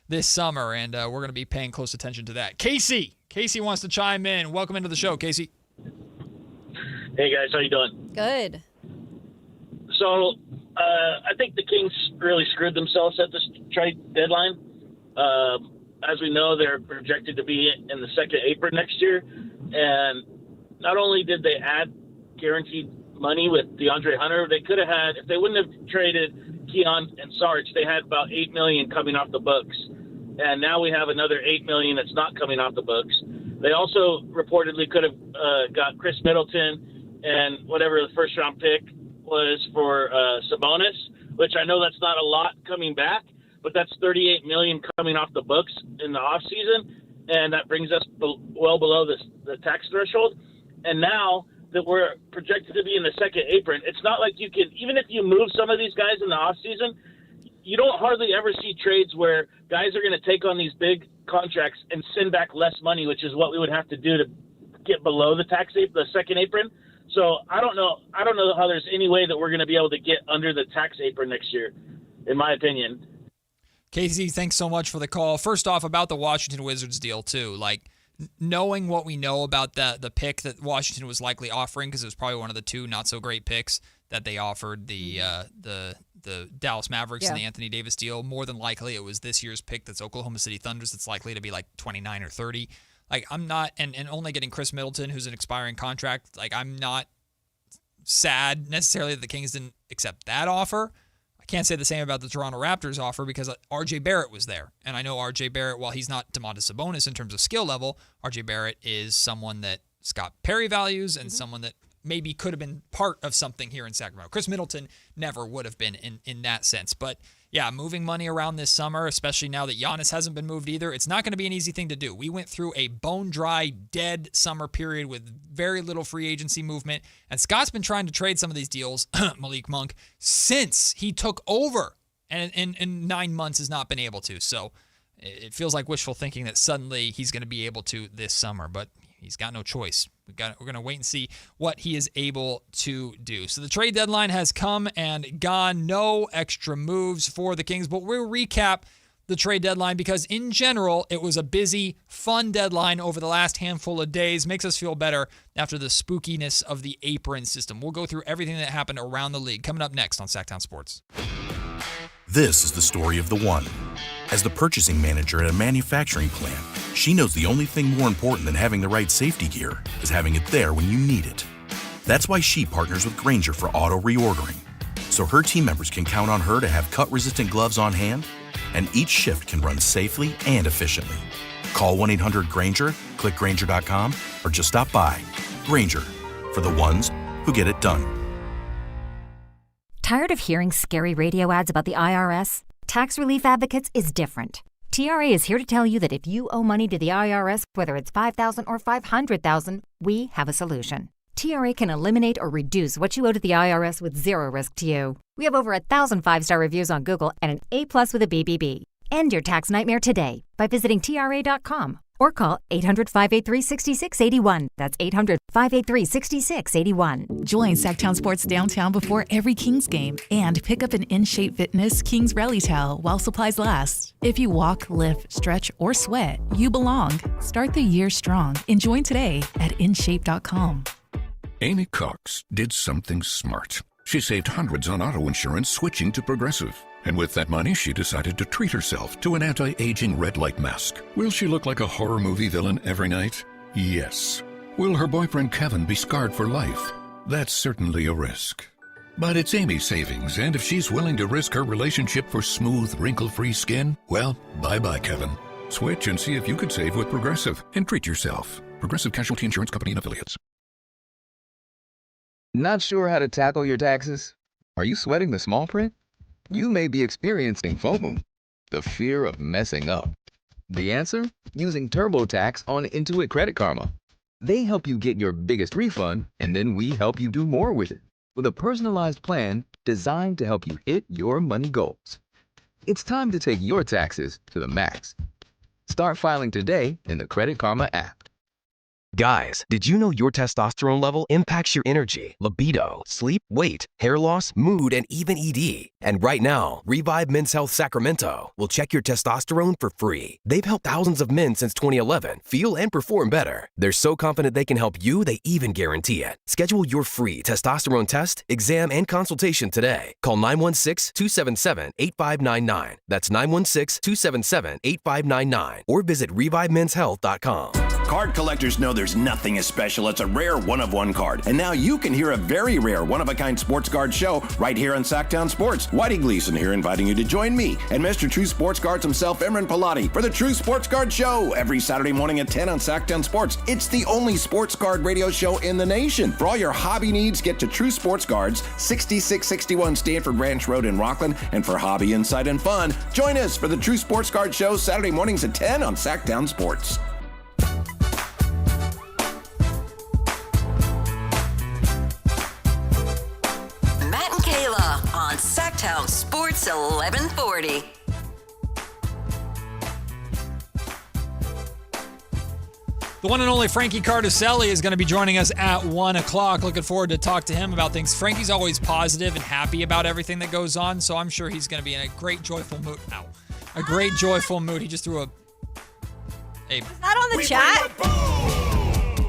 this summer, and we're going to be paying close attention to that. Casey wants to chime in. Welcome into the show, Casey. Hey, guys. How you doing? Good. So I think the Kings really screwed themselves at this trade deadline. As we know, they're projected to be in the second apron next year. And not only did they add guaranteed money with DeAndre Hunter, they could have had, if they wouldn't have traded Keon and Sarge, they had about $8 million coming off the books. And now we have another $8 million that's not coming off the books. They also reportedly could have got Chris Middleton and whatever the first-round pick was for Sabonis, which I know that's not a lot coming back, but that's $38 million coming off the books in the offseason, and that brings us well below the tax threshold. And now that we're projected to be in the second apron, it's not like you can, even if you move some of these guys in the offseason, you don't hardly ever see trades where guys are going to take on these big contracts and send back less money, which is what we would have to do to get below the the second apron. So I don't know how there's any way that we're going to be able to get under the tax apron next year, in my opinion. Casey, thanks so much for the call. First off, about the Washington Wizards deal too, like knowing what we know about the pick that Washington was likely offering, because it was probably one of the two not so great picks that they offered, the Dallas Mavericks and the Anthony Davis deal. More than likely, it was this year's pick that's Oklahoma City Thunders that's likely to be like 29 or 30. Like, I'm not, and only getting Chris Middleton, who's an expiring contract, like, I'm not sad necessarily that the Kings didn't accept that offer. I can't say the same about the Toronto Raptors offer because RJ Barrett was there. And I know RJ Barrett, while he's not Domantas Sabonis in terms of skill level, RJ Barrett is someone that Scott Perry values and someone that maybe could have been part of something here in Sacramento. Chris Middleton never would have been in that sense. But yeah, moving money around this summer, especially now that Giannis hasn't been moved either, it's not going to be an easy thing to do. We went through a bone-dry, dead summer period with very little free agency movement, and Scott's been trying to trade some of these deals, Malik Monk, since he took over, and in 9 months has not been able to. So it feels like wishful thinking that suddenly he's going to be able to this summer, but he's got no choice. We're going to wait and see what he is able to do. So the trade deadline has come and gone. No extra moves for the Kings, but we'll recap the trade deadline because in general, it was a busy, fun deadline over the last handful of days. Makes us feel better after the spookiness of the apron system. We'll go through everything that happened around the league coming up next on Sactown Sports. This is the story of the one. As the purchasing manager at a manufacturing plant, she knows the only thing more important than having the right safety gear is having it there when you need it. That's why she partners with Granger for auto reordering, so her team members can count on her to have cut-resistant gloves on hand, and each shift can run safely and efficiently. Call 1-800-GRANGER, click Granger.com, or just stop by. Granger, for the ones who get it done. Tired of hearing scary radio ads about the IRS? Tax Relief Advocates is different. TRA is here to tell you that if you owe money to the IRS, whether it's $5,000 or $500,000, we have a solution. TRA can eliminate or reduce what you owe to the IRS with zero risk to you. We have over 1,000 5-star reviews on Google and an A+ with a BBB. End your tax nightmare today by visiting TRA.com or call 800-583-6681. That's 800-583-6681. Join Sactown Sports downtown before every Kings game and pick up an In-Shape Fitness Kings Rally Towel while supplies last. If you walk, lift, stretch, or sweat, you belong. Start the year strong and join today at InShape.com. Amy Cox did something smart. She saved hundreds on auto insurance switching to Progressive. And with that money, she decided to treat herself to an anti-aging red light mask. Will she look like a horror movie villain every night? Yes. Will her boyfriend Kevin be scarred for life? That's certainly a risk. But it's Amy's savings, and if she's willing to risk her relationship for smooth, wrinkle-free skin, well, bye-bye, Kevin. Switch and see if you could save with Progressive and treat yourself. Progressive Casualty Insurance Company and Affiliates. Not sure how to tackle your taxes? Are you sweating the small print? You may be experiencing FOMO, the fear of messing up. The answer? Using TurboTax on Intuit Credit Karma. They help you get your biggest refund, and then we help you do more with it, with a personalized plan designed to help you hit your money goals. It's time to take your taxes to the max. Start filing today in the Credit Karma app. Guys, did you know your testosterone level impacts your energy, libido, sleep, weight, hair loss, mood, and even ED? And right now, Revive Men's Health Sacramento will check your testosterone for free. They've helped thousands of men since 2011 feel and perform better. They're so confident they can help you, they even guarantee it. Schedule your free testosterone test, exam, and consultation today. Call 916-277-8599. That's 916-277-8599. Or visit ReviveMen'sHealth.com. Card collectors know there's nothing as special as a rare one-of-one card. And now you can hear a very rare one-of-a-kind sports card show right here on Sactown Sports. Whitey Gleason here inviting you to join me and Mr. True Sports Cards himself, Imran Pilati, for the True Sports Card Show every Saturday morning at 10 on Sactown Sports. It's the only sports card radio show in the nation. For all your hobby needs, get to True Sports Cards, 6661 Stanford Ranch Road in Rockland. And for hobby insight and fun, join us for the True Sports Card Show Saturday mornings at 10 on Sactown Sports. Sactown Sports 1140. The one and only Frankie Cardicelli is going to be joining us at 1 o'clock. Looking forward to talk to him about things. Frankie's always positive and happy about everything that goes on, so I'm sure he's going to be in a great, joyful mood. Ow. A great, joyful mood. He just threw a... Is that on the chat?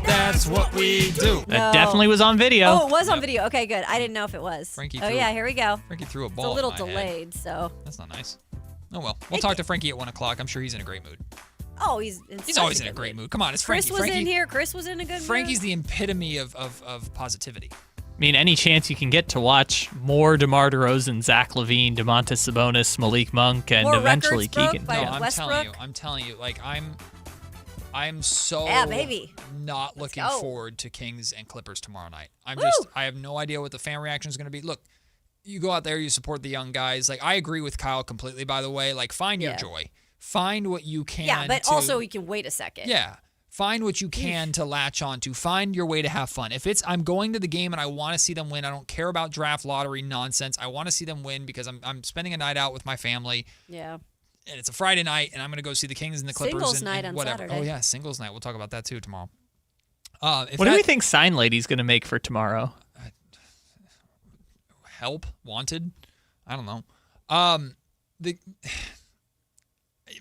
That's what we do. That definitely was on video. Oh, it was on video. Okay, good. I didn't know if it was. Frankie yeah, here we go. Frankie threw a ball. It's a little at my delayed, head. so. That's not nice. Oh, well. We'll talk to Frankie at 1 o'clock. I'm sure he's in a great mood. Oh, he's always in a great mood. Come on, it's Frankie. Chris was in here. Chris was in a good mood. Frankie's the epitome of positivity. I mean, any chance you can get to watch more DeMar DeRozan, Zach LaVine, Domantas Sabonis, Malik Monk, and more eventually records broke Keegan. by I'm Westbrook. telling you, like I'm so baby. not looking go. forward to Kings and Clippers tomorrow night. Woo! I have no idea what the fan reaction is going to be. Look, you go out there, you support the young guys. Like, I agree with Kyle completely, by the way. Like, find your joy. Find what you can. Yeah, but also you can wait a second. Yeah. Find what you can to latch on to. Find your way to have fun. If it's I'm going to the game and I want to see them win, I don't care about draft lottery nonsense. I want to see them win because I'm spending a night out with my family. Yeah. And it's a Friday night, and I'm going to go see the Kings and the Clippers. Singles and night on whatever. Saturday. Oh, yeah, singles night. We'll talk about that, too, tomorrow. What do we think Sign Lady's going to make for tomorrow? Help? Wanted? I don't know.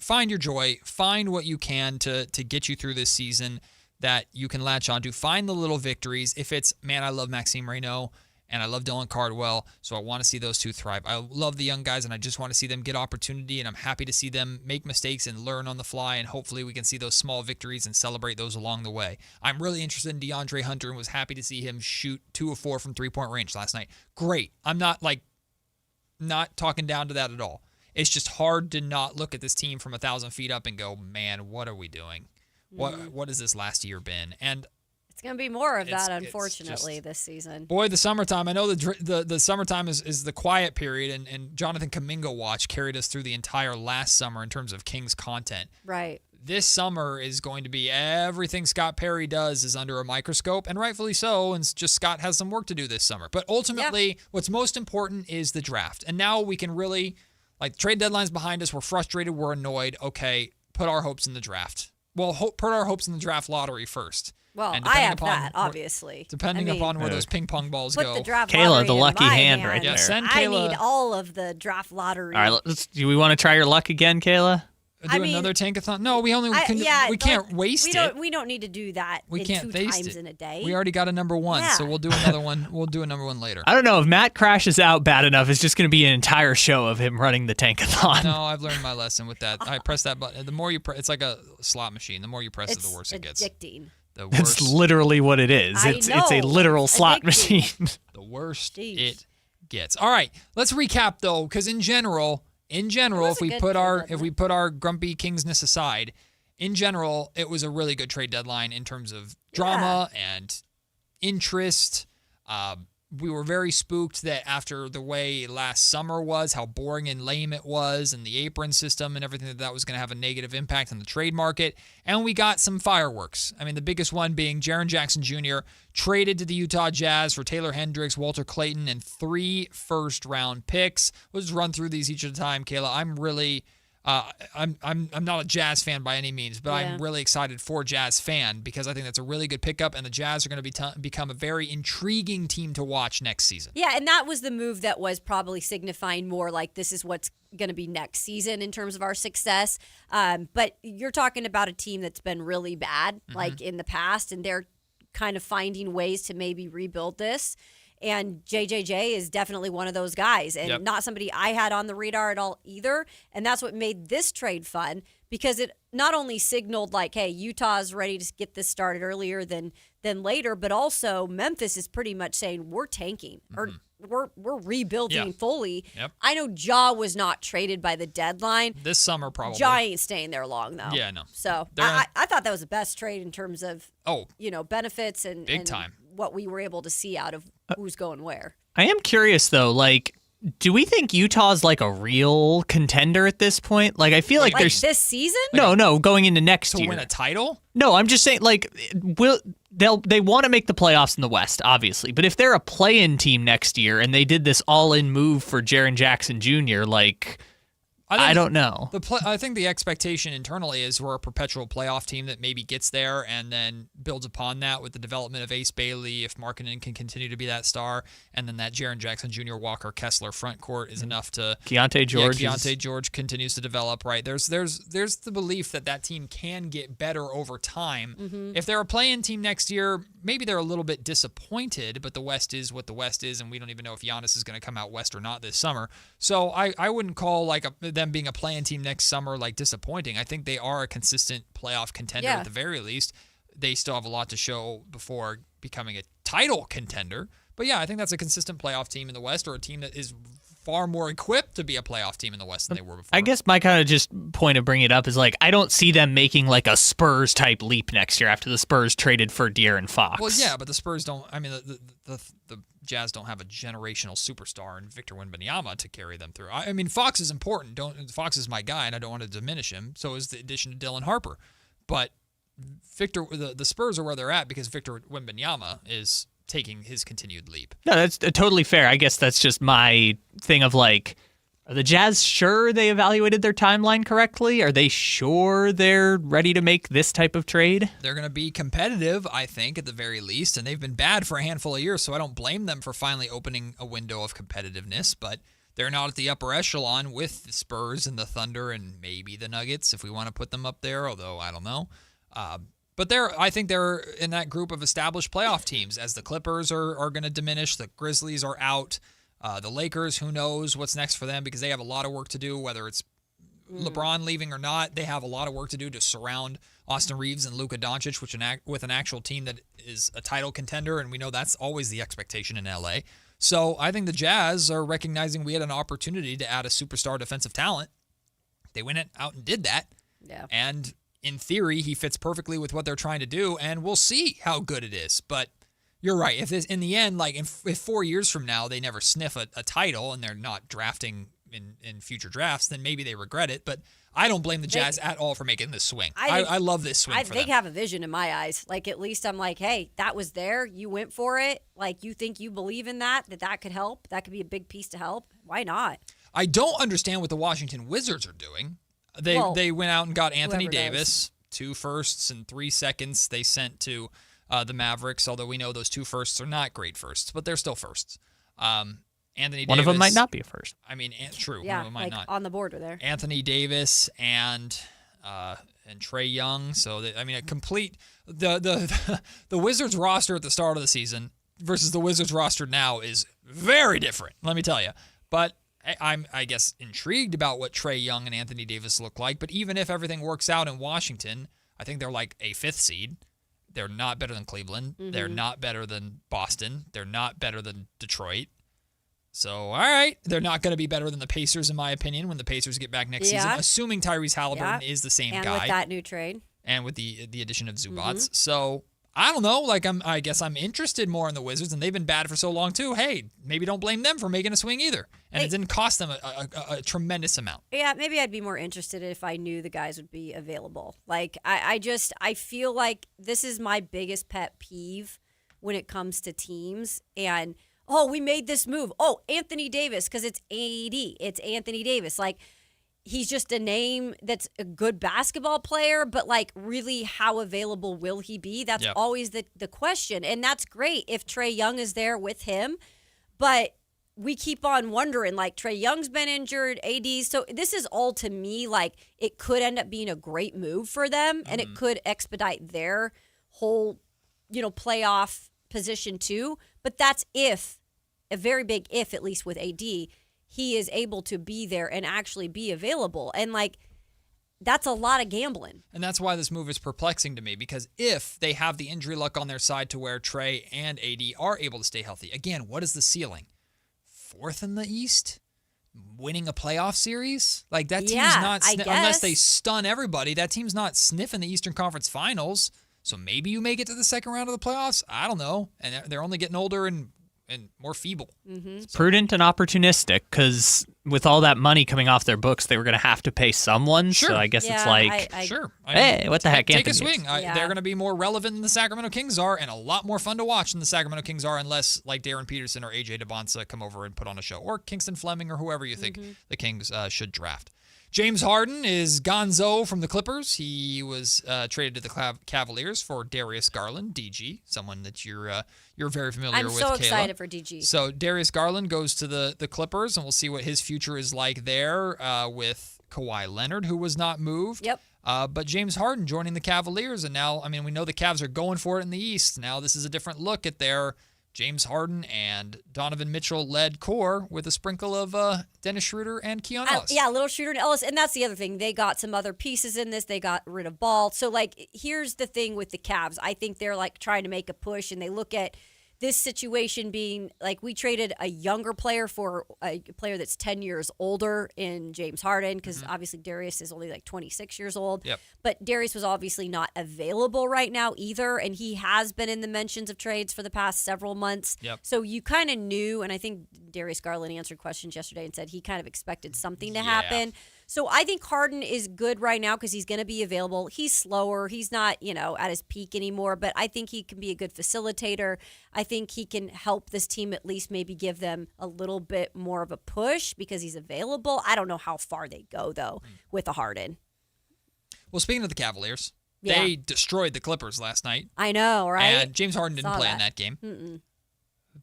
Find your joy. Find what you can to get you through this season that you can latch onto. Find the little victories. If it's, man, I love Maxime Reynaud and I love Dylan Cardwell, so I want to see those two thrive. I love the young guys, and I just want to see them get opportunity, and I'm happy to see them make mistakes and learn on the fly, and hopefully we can see those small victories and celebrate those along the way. I'm really interested in DeAndre Hunter and was happy to see him shoot 2 of 4 from three-point range last night. Great. I'm not talking down to that at all. It's just hard to not look at this team from 1,000 feet up and go, man, what are we doing? What has this last year been? And it's going to be more of that, unfortunately, this season. Boy, the summertime. I know the summertime is the quiet period, and Jonathan Kuminga watch carried us through the entire last summer in terms of Kings content. Right. This summer is going to be everything Scott Perry does is under a microscope, and rightfully so, and just Scott has some work to do this summer. But ultimately, what's most important is the draft. And now we can really, like, trade deadline's behind us. We're frustrated. We're annoyed. Okay, put our hopes in the draft. Well, put our hopes in the draft lottery first. Well, I have that, obviously. Depending upon where those ping pong balls put go. The draft Kayla, lottery the in lucky my hand right there. Send I Kayla. need all of the draft lottery. All right, do we want to try your luck again, Kayla? Do another tankathon? No, we can't waste it. We don't need to do that. We can't two waste times it in a day. We already got a number one, so we'll do another one. We'll do a number one later. I don't know if Matt crashes out bad enough. It's just going to be an entire show of him running the tankathon. No, I've learned my lesson with that. I press that button. The more you press, it's like a slot machine. The more you press it, the worse it gets. Addicting. It's literally what it is. It's a literal slot machine. The worst it gets. All right, let's recap though, because in general, if we put our grumpy Kingsness aside, in general, it was a really good trade deadline in terms of drama and interest. We were very spooked that after the way last summer was, how boring and lame it was, and the apron system and everything, that was going to have a negative impact on the trade market. And we got some fireworks. I mean, the biggest one being Jaren Jackson Jr. traded to the Utah Jazz for Taylor Hendricks, Walter Clayton, and 3 first-round picks. We'll just run through these each at a time, Kayla. I'm really... I'm not a Jazz fan by any means, but I'm really excited for Jazz fan because I think that's a really good pickup, and the Jazz are going to become a very intriguing team to watch next season. Yeah, and that was the move that was probably signifying more like this is what's going to be next season in terms of our success. But you're talking about a team that's been really bad, like in the past, and they're kind of finding ways to maybe rebuild this. And JJJ is definitely one of those guys, and not somebody I had on the radar at all either. And that's what made this trade fun, because it not only signaled like, hey, Utah's ready to get this started earlier than later, but also Memphis is pretty much saying we're tanking or we're rebuilding fully. Yep. I know Ja was not traded by the deadline. This summer, probably. Ja ain't staying there long, though. Yeah, no. So I thought that was the best trade in terms of benefits and big time. What we were able to see out of who's going where. I am curious, though, like, do we think Utah's like a real contender at this point? Like, I feel like there's this season? No, going into next year. To win a title? No, I'm just saying, like, they want to make the playoffs in the West, obviously. But if they're a play-in team next year and they did this all-in move for Jaren Jackson Jr., like, I don't know. I think the expectation internally is we're a perpetual playoff team that maybe gets there and then builds upon that with the development of Ace Bailey, if Markkanen can continue to be that star, and then that Jaren Jackson Jr., Walker Kessler front court is enough to... Keontae George continues to develop, right? There's the belief that team can get better over time. Mm-hmm. If they're a play-in team next year, maybe they're a little bit disappointed, but the West is what the West is, and we don't even know if Giannis is going to come out West or not this summer. So I wouldn't call them being a play-in team next summer like disappointing. I think they are a consistent playoff contender at the very least. They still have a lot to show before becoming a title contender. But yeah, I think that's a consistent playoff team in the West, or a team that is far more equipped to be a playoff team in the West than they were before. I guess my kind of just point of bringing it up is like, I don't see them making like a Spurs type leap next year after the Spurs traded for De'Aaron Fox. Well, yeah, but the Spurs don't. I mean, the Jazz don't have a generational superstar in Victor Wembanyama to carry them through. I mean, Fox is important. Fox is my guy, and I don't want to diminish him. So is the addition to Dylan Harper. But the Spurs are where they're at because Victor Wembanyama is taking his continued leap. No, that's totally fair. I guess that's just my thing of like, are the Jazz sure they evaluated their timeline correctly? Are they sure they're ready to make this type of trade? They're going to be competitive, I think, at the very least, and they've been bad for a handful of years, so I don't blame them for finally opening a window of competitiveness, but they're not at the upper echelon with the Spurs and the Thunder and maybe the Nuggets if we want to put them up there, although I don't know. But I think they're in that group of established playoff teams. As the Clippers are going to diminish, the Grizzlies are out. The Lakers, who knows what's next for them because they have a lot of work to do, whether it's LeBron leaving or not. They have a lot of work to do to surround Austin Reeves and Luka Doncic with an actual team that is a title contender, and we know that's always the expectation in LA. So I think the Jazz are recognizing we had an opportunity to add a superstar defensive talent. They went out and did that. Yeah. And in theory, he fits perfectly with what they're trying to do, and we'll see how good it is. But you're right. If in the end, like if 4 years from now they never sniff a title and they're not drafting in future drafts, then maybe they regret it. But I don't blame the Jazz at all for making this swing. I love this swing for them. They have a vision in my eyes. Like, at least I'm like, hey, that was there. You went for it. Like, you think you believe in that could help. That could be a big piece to help. Why not? I don't understand what the Washington Wizards are doing. They went out and got Anthony Davis, 2 firsts and 3 seconds they sent to the Mavericks, although we know those 2 firsts are not great firsts, but they're still firsts. Anthony Davis. One of them might not be a first. I mean, true. Yeah, one of them might not. On the board there. Anthony Davis and Trae Young. So, a complete the Wizards roster at the start of the season versus the Wizards roster now is very different, let me tell you. But I'm, I guess, intrigued about what Trae Young and Anthony Davis look like. But even if everything works out in Washington, I think they're like a 5th seed. They're not better than Cleveland. Mm-hmm. They're not better than Boston. They're not better than Detroit. So, all right, they're not going to be better than the Pacers, in my opinion, when the Pacers get back next season, assuming Tyrese Halliburton is the same guy. And with that new trade. And with the addition of Zubats. Mm-hmm. So, I don't know. Like, I guess I'm interested more in the Wizards, and they've been bad for so long, too. Hey, maybe don't blame them for making a swing either. And it didn't cost them a tremendous amount. Yeah, maybe I'd be more interested if I knew the guys would be available. Like, I feel like this is my biggest pet peeve when it comes to teams. And, we made this move. Oh, Anthony Davis, because it's AD. It's Anthony Davis. Like, he's just a name that's a good basketball player, but, like, really how available will he be? That's always the question. And that's great if Trae Young is there with him. But we keep on wondering, like, Trae Young's been injured, AD. So this is all, to me, like, it could end up being a great move for them, and it could expedite their whole, playoff position too. But that's a very big if, at least with AD, he is able to be there and actually be available. And, like, that's a lot of gambling. And that's why this move is perplexing to me, because if they have the injury luck on their side to where Trae and AD are able to stay healthy, again, what is the ceiling? 4th in the East? Winning a playoff series? Like, that team's not, unless they stun everybody, that team's not sniffing the Eastern Conference Finals. So maybe you make it to the second round of the playoffs? I don't know. And they're only getting older and more feeble. Mm-hmm. Prudent and opportunistic, because with all that money coming off their books, they were going to have to pay someone. Sure. So I guess it's like, sure. Hey, what the heck? Take a Anthony? swing. They're going to be more relevant than the Sacramento Kings are, and a lot more fun to watch than the Sacramento Kings are, unless like Darren Peterson or AJ DeBonsa come over and put on a show, or Kingston Fleming or whoever you think the Kings should draft. James Harden is gonzo from the Clippers. He was traded to the Cavaliers for Darius Garland, DG, someone that you're very familiar with, I'm so Kayla. excited for DG. So Darius Garland goes to the Clippers, and we'll see what his future is like there with Kawhi Leonard, who was not moved. Yep. But James Harden joining the Cavaliers, and now, I mean, we know the Cavs are going for it in the East. Now this is a different look at their James Harden and Donovan Mitchell-led core with a sprinkle of Dennis Schroeder and Keon Ellis. Yeah, little Schroeder and Ellis. And that's the other thing. They got some other pieces in this. They got rid of Ball. So, like, here's the thing with the Cavs. I think they're, like, trying to make a push, and they look at this situation being, like, we traded a younger player for a player that's 10 years older in James Harden, because obviously Darius is only, like, 26 years old. Yep. But Darius was obviously not available right now either, and he has been in the mentions of trades for the past several months. Yep. So you kind of knew, and I think Darius Garland answered questions yesterday and said he kind of expected something to happen. So I think Harden is good right now because he's going to be available. He's slower. He's not, at his peak anymore, but I think he can be a good facilitator. I think he can help this team at least maybe give them a little bit more of a push because he's available. I don't know how far they go, though, with a Harden. Well, speaking of the Cavaliers, they destroyed the Clippers last night. I know, right? And James Harden didn't play in that game. Mm-mm.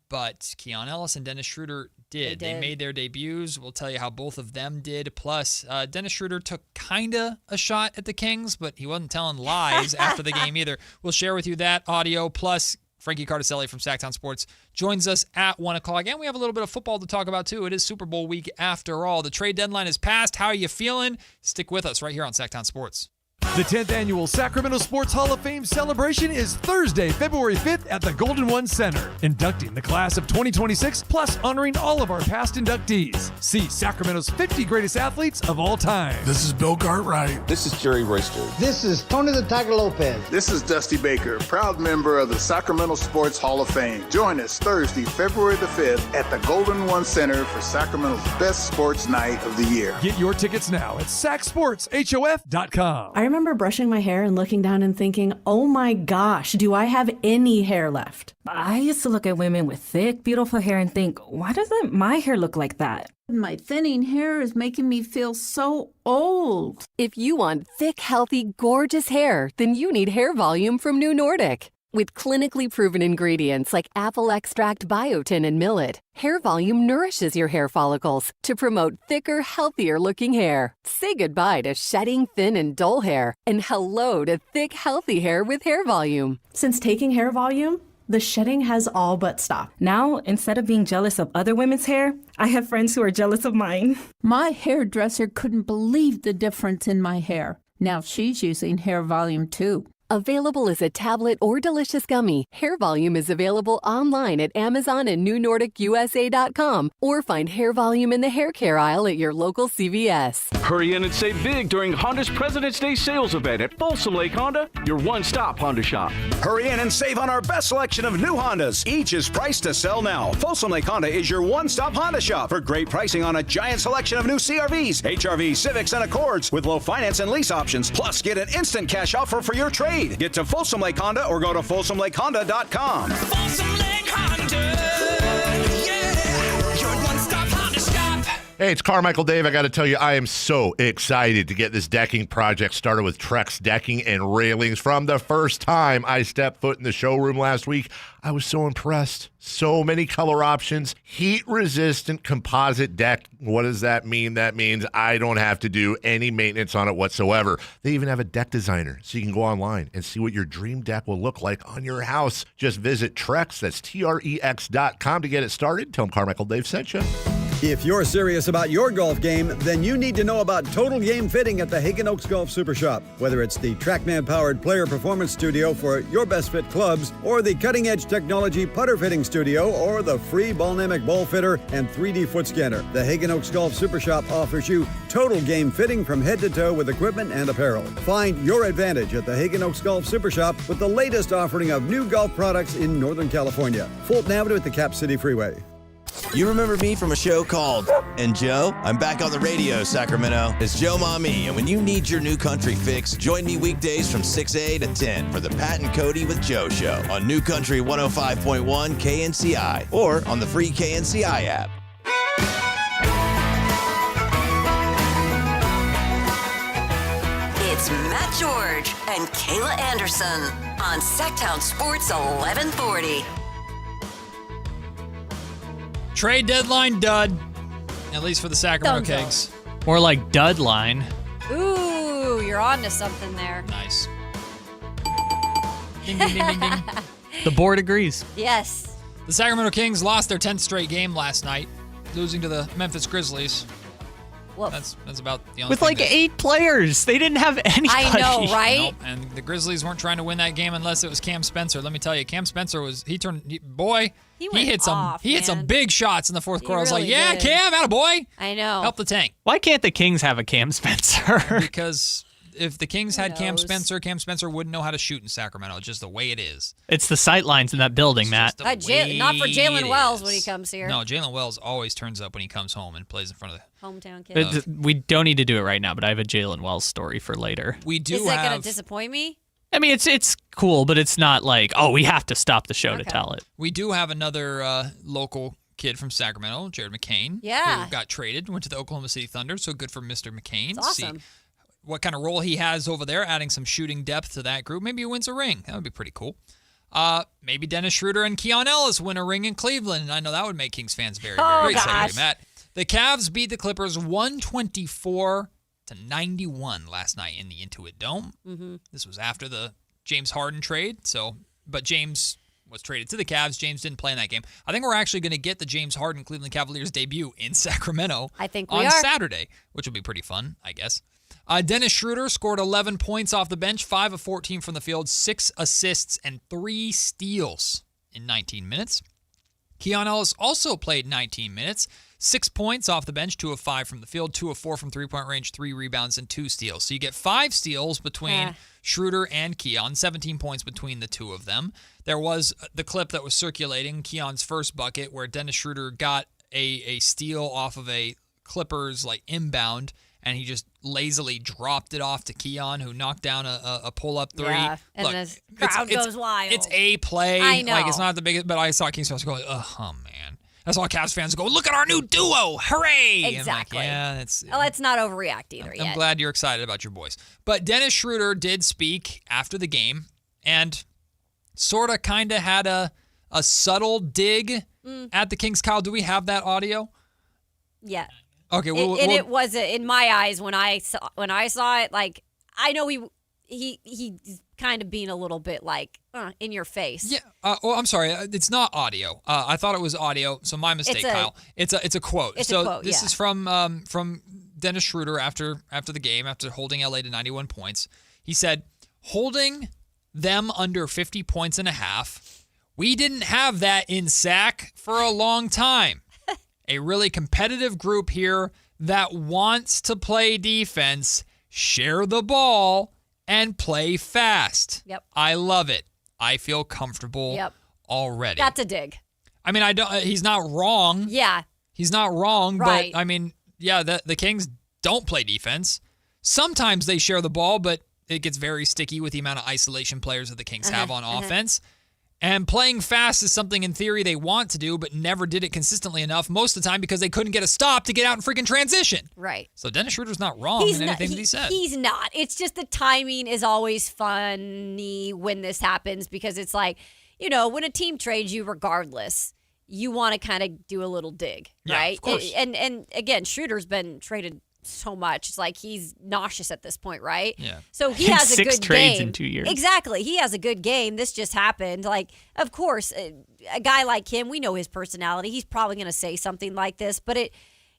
But Keon Ellis and Dennis Schroeder did. They made their debuts. We'll tell you how both of them did. Plus, Dennis Schroeder took kind of a shot at the Kings, but he wasn't telling lies after the game either. We'll share with you that audio. Plus, Frankie Cardicelli from Sactown Sports joins us at 1 o'clock. And we have a little bit of football to talk about, too. It is Super Bowl week after all. The trade deadline is passed. How are you feeling? Stick with us right here on Sactown Sports. The 10th Annual Sacramento Sports Hall of Fame celebration is Thursday, February 5th at the Golden One Center, inducting the class of 2026, plus honoring all of our past inductees. See Sacramento's 50 greatest athletes of all time. This is Bill Cartwright. This is Jerry Royster. This is Tony the Tiger Lopez. This is Dusty Baker, proud member of the Sacramento Sports Hall of Fame. Join us Thursday, February the 5th at the Golden One Center for Sacramento's best sports night of the year. Get your tickets now at sacsportshof.com. I remember brushing my hair and looking down and thinking, oh my gosh, do I have any hair left? I used to look at women with thick, beautiful hair and think, why doesn't my hair look like that? My thinning hair is making me feel so old. If you want thick, healthy, gorgeous hair, then you need Hair Volume from New Nordic. With clinically proven ingredients like apple extract, biotin, and millet, Hair Volume nourishes your hair follicles to promote thicker, healthier-looking hair. Say goodbye to shedding, thin, and dull hair, and hello to thick, healthy hair with Hair Volume. Since taking Hair Volume, the shedding has all but stopped. Now, instead of being jealous of other women's hair, I have friends who are jealous of mine. My hairdresser couldn't believe the difference in my hair. Now she's using Hair Volume too. Available as a tablet or delicious gummy, Hair Volume is available online at Amazon and NewNordicUSA.com, or find Hair Volume in the hair care aisle at your local CVS. Hurry in and save big during Honda's President's Day sales event at Folsom Lake Honda, your one-stop Honda shop. Hurry in and save on our best selection of new Hondas. Each is priced to sell now. Folsom Lake Honda is your one-stop Honda shop for great pricing on a giant selection of new CRVs, HRVs, Civics, and Accords with low finance and lease options. Plus, get an instant cash offer for your trade. Get to Folsom Lake Honda or go to FolsomLakeHonda.com. Folsom Lake Honda, yeah, your one-stop Honda shop. Hey, it's Carmichael Dave. I got to tell you, I am so excited to get this decking project started with Trex Decking and Railings. From the first time I stepped foot in the showroom last week, I was so impressed. So many color options, heat-resistant composite deck. What does that mean? That means I don't have to do any maintenance on it whatsoever. They even have a deck designer, so you can go online and see what your dream deck will look like on your house. Just visit Trex, that's Trex.com to get it started. Tell them Carmichael Dave sent you. If you're serious about your golf game, then you need to know about Total Game Fitting at the Hagen Oaks Golf Super Shop. Whether it's the TrackMan-powered player performance studio for your best fit clubs, or the cutting-edge technology putter fitting studio, or the free Ballnamic ball fitter and 3D foot scanner, the Hagen Oaks Golf Super Shop offers you total game fitting from head to toe with equipment and apparel. Find your advantage at the Hagen Oaks Golf Super Shop with the latest offering of new golf products in Northern California. Fulton Avenue at the Cap City Freeway. You remember me from a show called And Joe? I'm back on the radio, Sacramento. It's Joe Mommy, and when you need your new country fix, join me weekdays from 6A to 10 for the Pat and Cody with Joe show on New Country 105.1 KNCI or on the free KNCI app. It's Matt George and Kayla Anderson on Sactown Sports 1140. Trade deadline dud, at least for the Sacramento Thumbs Kings. More like dud line. Ooh, you're on to something there. Nice. Ding, ding, ding, ding, ding. The board agrees. Yes. The Sacramento Kings lost their 10th straight game last night, losing to the Memphis Grizzlies. Woof. That's about the only With thing like 8 players. They didn't have anybody. I know, right? Nope. And the Grizzlies weren't trying to win that game unless it was Cam Spencer. Let me tell you, Cam Spencer he hit some big shots in the fourth quarter. I was like, yeah, did. Cam, attaboy. I know. Help the tank. Why can't the Kings have a Cam Spencer? Because if the Kings had Cam Spencer wouldn't know how to shoot in Sacramento. It's just the way it is. It's the sight lines in that building, Matt. Not for Jalen Wells when he comes here. No, Jalen Wells always turns up when he comes home and plays in front of the hometown kid. We don't need to do it right now, but I have a Jalen Wells story for later. We do. Is that going to disappoint me? I mean, it's cool, but it's not like, oh, we have to stop the show to tell it. We do have another local kid from Sacramento, Jared McCain. Yeah. Who got traded, went to the Oklahoma City Thunder, so good for Mr. McCain. That's awesome. See what kind of role he has over there, adding some shooting depth to that group. Maybe he wins a ring. That would be pretty cool. Maybe Dennis Schroeder and Keon Ellis win a ring in Cleveland, and I know that would make Kings fans very, very excited. Matt, the Cavs beat the Clippers 124-91 last night in the Intuit Dome. Mm-hmm. This was after the James Harden trade, but James was traded to the Cavs. James didn't play in that game. I think we're actually going to get the James Harden Cleveland Cavaliers debut in Sacramento on Saturday, which will be pretty fun, I guess. Dennis Schroeder scored 11 points off the bench, 5 of 14 from the field, 6 assists, and 3 steals in 19 minutes. Keon Ellis also played 19 minutes, 6 points off the bench, 2 of 5 from the field, 2 of 4 from three-point range, 3 rebounds, and 2 steals. So you get 5 steals between Schroeder and Keon, 17 points between the two of them. There was the clip that was circulating, Keon's first bucket, where Dennis Schroeder got a steal off of a Clippers inbound, and he just lazily dropped it off to Keon, who knocked down a pull-up three. Yeah, and the crowd goes wild. It's a play. I know. It's not the biggest, but I saw Kings fans go, oh, man. I saw Cavs fans go, look at our new duo. Hooray. Exactly. And I'm like, let's not overreact either yet. I'm glad you're excited about your boys. But Dennis Schroeder did speak after the game and sort of kind of had a subtle dig at the Kings. Kyle, do we have that audio? Yeah. Okay, it was in my eyes when I saw it. Like, I know he's kind of being a little bit in your face. Yeah. I'm sorry. It's not audio. I thought it was audio, so my mistake, Kyle. It's a quote. It's a quote. This is from Dennis Schroeder after the game, after holding LA to 91 points. He said, "Holding them under 50 points and a half. We didn't have that in Sac for a long time. A really competitive group here that wants to play defense, share the ball, and play fast. Yep. I love it. I feel comfortable already." That's a dig. I mean, he's not wrong. Yeah. He's not wrong, right. But I mean, yeah, the Kings don't play defense. Sometimes they share the ball, but it gets very sticky with the amount of isolation players that the Kings have on offense. And playing fast is something in theory they want to do, but never did it consistently enough most of the time because they couldn't get a stop to get out in freaking transition. Right. So Dennis Schroeder's not wrong in anything that he said. He's not. It's just the timing is always funny when this happens because it's like, when a team trades you regardless, you want to kind of do a little dig, right? Of course. And again, Schroeder's been traded so much. It's like he's nauseous at this point, right? Yeah. So he has a good game. 6 trades in 2 years. Exactly. He has a good game. This just happened. Of course, a guy like him, we know his personality. He's probably going to say something like this, but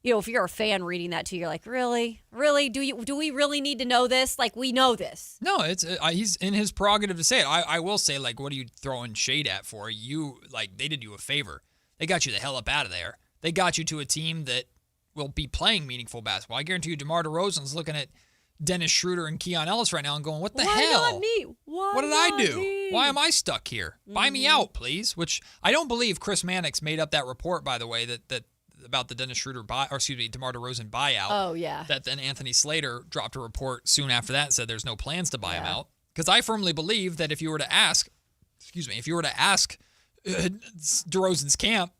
if you're a fan reading that too, you're like, really? Really? Do we really need to know this? We know this. No, it's he's in his prerogative to say it. I will say, what are you throwing shade at for? They did you a favor. They got you the hell up out of there. They got you to a team that will be playing meaningful basketball. I guarantee you DeMar DeRozan's looking at Dennis Schroeder and Keon Ellis right now and going, what the Why hell? not me? What did I do? Why am I stuck here? Buy me out, please. Which I don't believe Chris Mannix made up that report, by the way, that about the Dennis Schroeder DeMar DeRozan buyout. Oh, yeah. That then Anthony Slater dropped a report soon after that and said there's no plans to buy him out. Because I firmly believe that if you were to ask DeRozan's camp,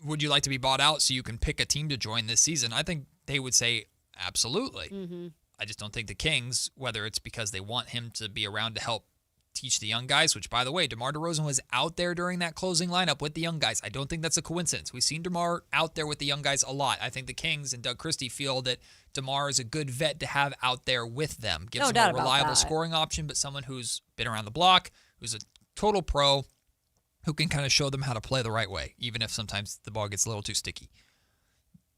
would you like to be bought out so you can pick a team to join this season? I think they would say absolutely. Mm-hmm. I just don't think the Kings, whether it's because they want him to be around to help teach the young guys, which, by the way, DeMar DeRozan was out there during that closing lineup with the young guys. I don't think that's a coincidence. We've seen DeMar out there with the young guys a lot. I think the Kings and Doug Christie feel that DeMar is a good vet to have out there with them. Gives them a reliable scoring option, but someone who's been around the block, who's a total pro, who can kind of show them how to play the right way, even if sometimes the ball gets a little too sticky.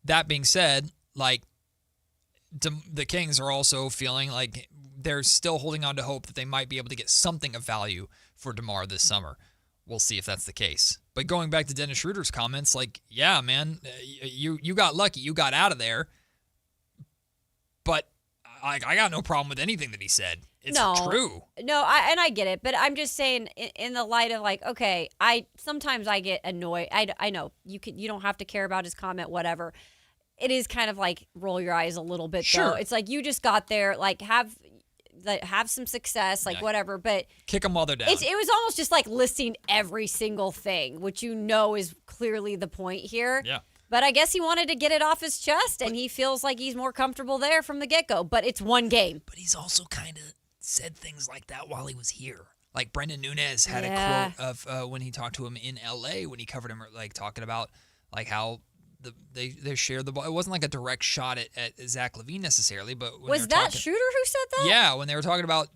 That being said, the Kings are also feeling like they're still holding on to hope that they might be able to get something of value for DeMar this summer. We'll see if that's the case. But going back to Dennis Schroeder's comments, yeah, man, you got lucky. You got out of there. But I got no problem with anything that he said. It's true. No, I get it. But I'm just saying in the light of okay, sometimes I get annoyed. I know you don't have to care about his comment, whatever. It is kind of roll your eyes a little bit, though. It's you just got there, have some success, whatever. But kick them while they're down. It was almost just listing every single thing, which is clearly the point here. Yeah. But I guess he wanted to get it off his chest, and he feels like he's more comfortable there from the get-go. But it's one game. But he's also kind of said things like that while he was here. Like Brendan Nunez had a quote of when he talked to him in L.A. when he covered him, talking about how they shared the ball. It wasn't a direct shot at Zach LaVine necessarily, but was that Schroeder who said that? Yeah, when they were talking about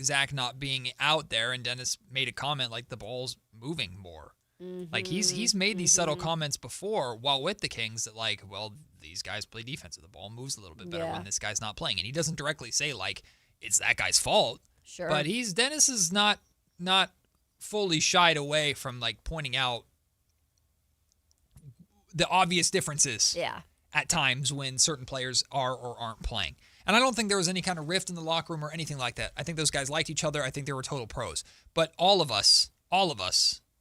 Zach not being out there, and Dennis made a comment the ball's moving more. Mm-hmm. He's made these subtle comments before while with the Kings that these guys play defense, the ball moves a little bit better when this guy's not playing, and he doesn't directly say it's that guy's fault. Sure, but Dennis is not fully shied away from pointing out the obvious differences at times when certain players are or aren't playing. And I don't think there was any kind of rift in the locker room or anything like that. I think those guys liked each other. I think they were total pros. But all of us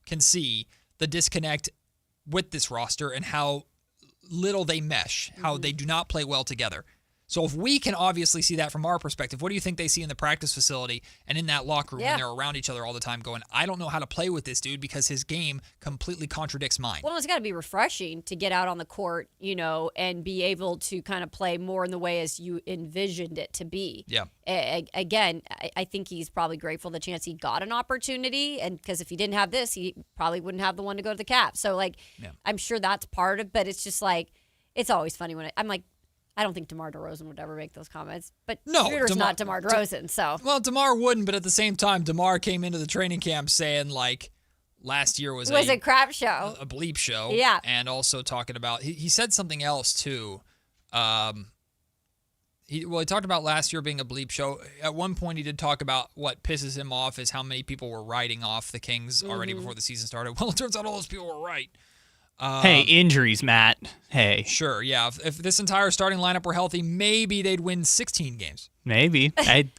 can see the disconnect with this roster and how little they mesh, how they do not play well together. So if we can obviously see that from our perspective, what do you think they see in the practice facility and in that locker room when they're around each other all the time going, I don't know how to play with this dude because his game completely contradicts mine? Well, it's got to be refreshing to get out on the court, and be able to kind of play more in the way as you envisioned it to be. Yeah. Again, I think he's probably grateful the chance he got an opportunity, and because if he didn't have this, he probably wouldn't have the one to go to the Cap. So, I'm sure that's part of, but it's just it's always funny when I'm I don't think DeMar DeRozan would ever make those comments, but Schroeder's not DeMar DeRozan, so. Well, DeMar wouldn't, but at the same time, DeMar came into the training camp saying, last year was a crap show. A bleep show. Yeah. And also talking about, he said something else, too. He talked about last year being a bleep show. At one point, he did talk about what pisses him off is how many people were writing off the Kings already before the season started. Well, it turns out all those people were right. Hey, injuries, Matt. Hey. Sure, yeah. If this entire starting lineup were healthy, maybe they'd win 16 games. Maybe.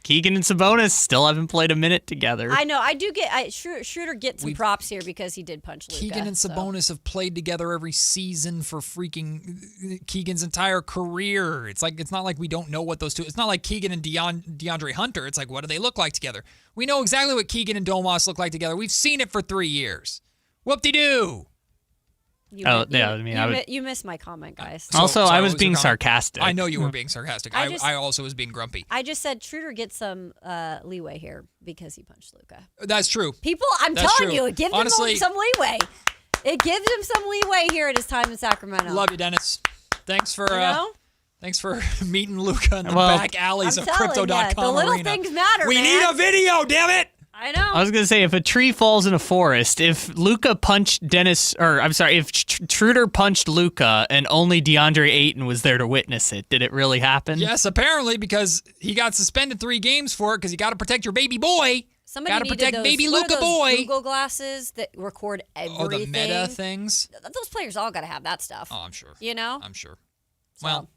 Keegan and Sabonis still haven't played a minute together. I know. I do get Schroeder gets some props here because he did punch Luka. Keegan and Sabonis have played together every season for freaking Keegan's entire career. It's not like we don't know what those two. It's not like Keegan and DeAndre Hunter. It's what do they look like together? We know exactly what Keegan and Domas look like together. We've seen it for 3 years. Whoop-de-doo. You missed my comment, guys. I was being sarcastic. I know you were being sarcastic. I also was being grumpy. I just said Schroeder gets some leeway here because he punched Luka. That's true. People, I'm telling you, it gives him some leeway. It gives him some leeway here at his time in Sacramento. Love you, Dennis. Thanks for meeting Luka in the back alleys of Crypto.com the little arena. Things matter. We need a video, damn it. I know. I was going to say, if a tree falls in a forest, if Luka punched if Schroeder punched Luka and only DeAndre Ayton was there to witness it, did it really happen? Yes, apparently, because he got suspended 3 games for it because you got to protect your baby boy. Somebody got to protect baby Luka those boy. Google glasses that record everything. Oh, the meta things? Those players all got to have that stuff. Oh, I'm sure. You know? I'm sure. So. Well,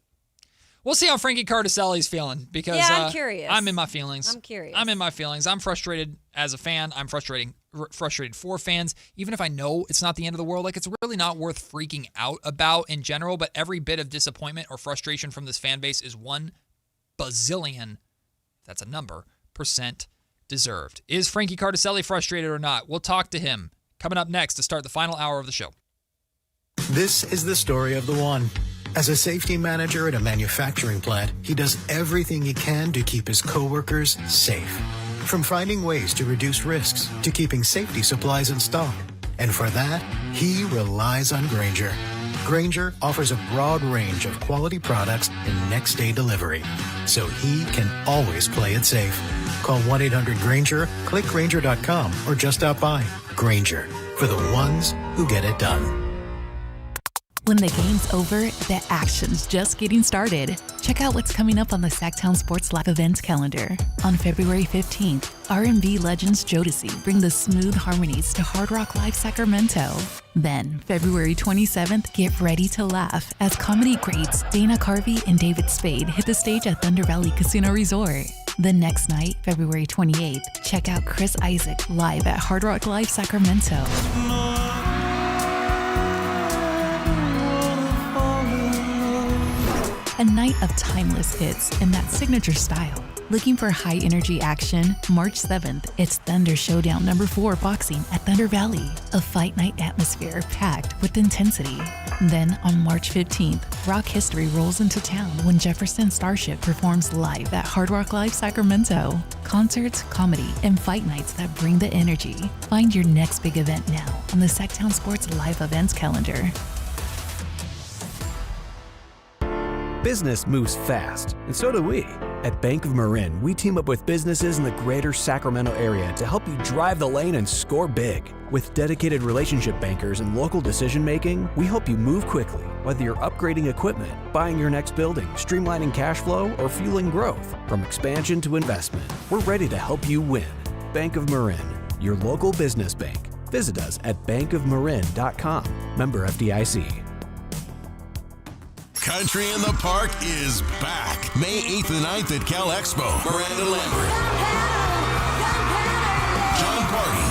We'll see how Frankie Cardicelli's feeling because I'm curious. I'm in my feelings. I'm curious. I'm in my feelings. I'm frustrated as a fan. I'm frustrated for fans, even if I know it's not the end of the world. Like, it's really not worth freaking out about in general, but every bit of disappointment or frustration from this fan base is 1 bazillion, that's a number, % deserved. Is Frankie Cardicelli frustrated or not? We'll talk to him coming up next to start the final hour of the show. This is the story of the one. As a safety manager at a manufacturing plant, he does everything he can to keep his coworkers safe. From finding ways to reduce risks to keeping safety supplies in stock. And for that, he relies on Granger. Granger offers a broad range of quality products and next-day delivery, so he can always play it safe. Call 1-800-GRANGER, click Granger.com, or just stop by. Granger, for the ones who get it done. When the game's over, the action's just getting started. Check out what's coming up on the Sactown Sports Live events calendar. On February 15th, R&B legends Jodeci bring the smooth harmonies to Hard Rock Live Sacramento. Then, February 27th, get ready to laugh as comedy greats Dana Carvey and David Spade hit the stage at Thunder Valley Casino Resort. The next night, February 28th, check out Chris Isaac live at Hard Rock Live Sacramento. A night of timeless hits in that signature style. Looking for high energy action? March 7th, it's Thunder Showdown number 4 boxing at Thunder Valley. A fight night atmosphere packed with intensity. Then on March 15th, rock history rolls into town when Jefferson Starship performs live at Hard Rock Live Sacramento. Concerts, comedy, and fight nights that bring the energy. Find your next big event now on the Sactown Sports Live events calendar. Business moves fast, and so do we. At Bank of Marin, we team up with businesses in the greater Sacramento area to help you drive the lane and score big. With dedicated relationship bankers and local decision making, we help you move quickly, whether you're upgrading equipment, buying your next building, streamlining cash flow, or fueling growth. From expansion to investment, we're ready to help you win. Bank of Marin, your local business bank. Visit us at bankofmarin.com. Member FDIC. Country in the Park is back. May 8th and 9th at Cal Expo. Miranda Lambert, John Party,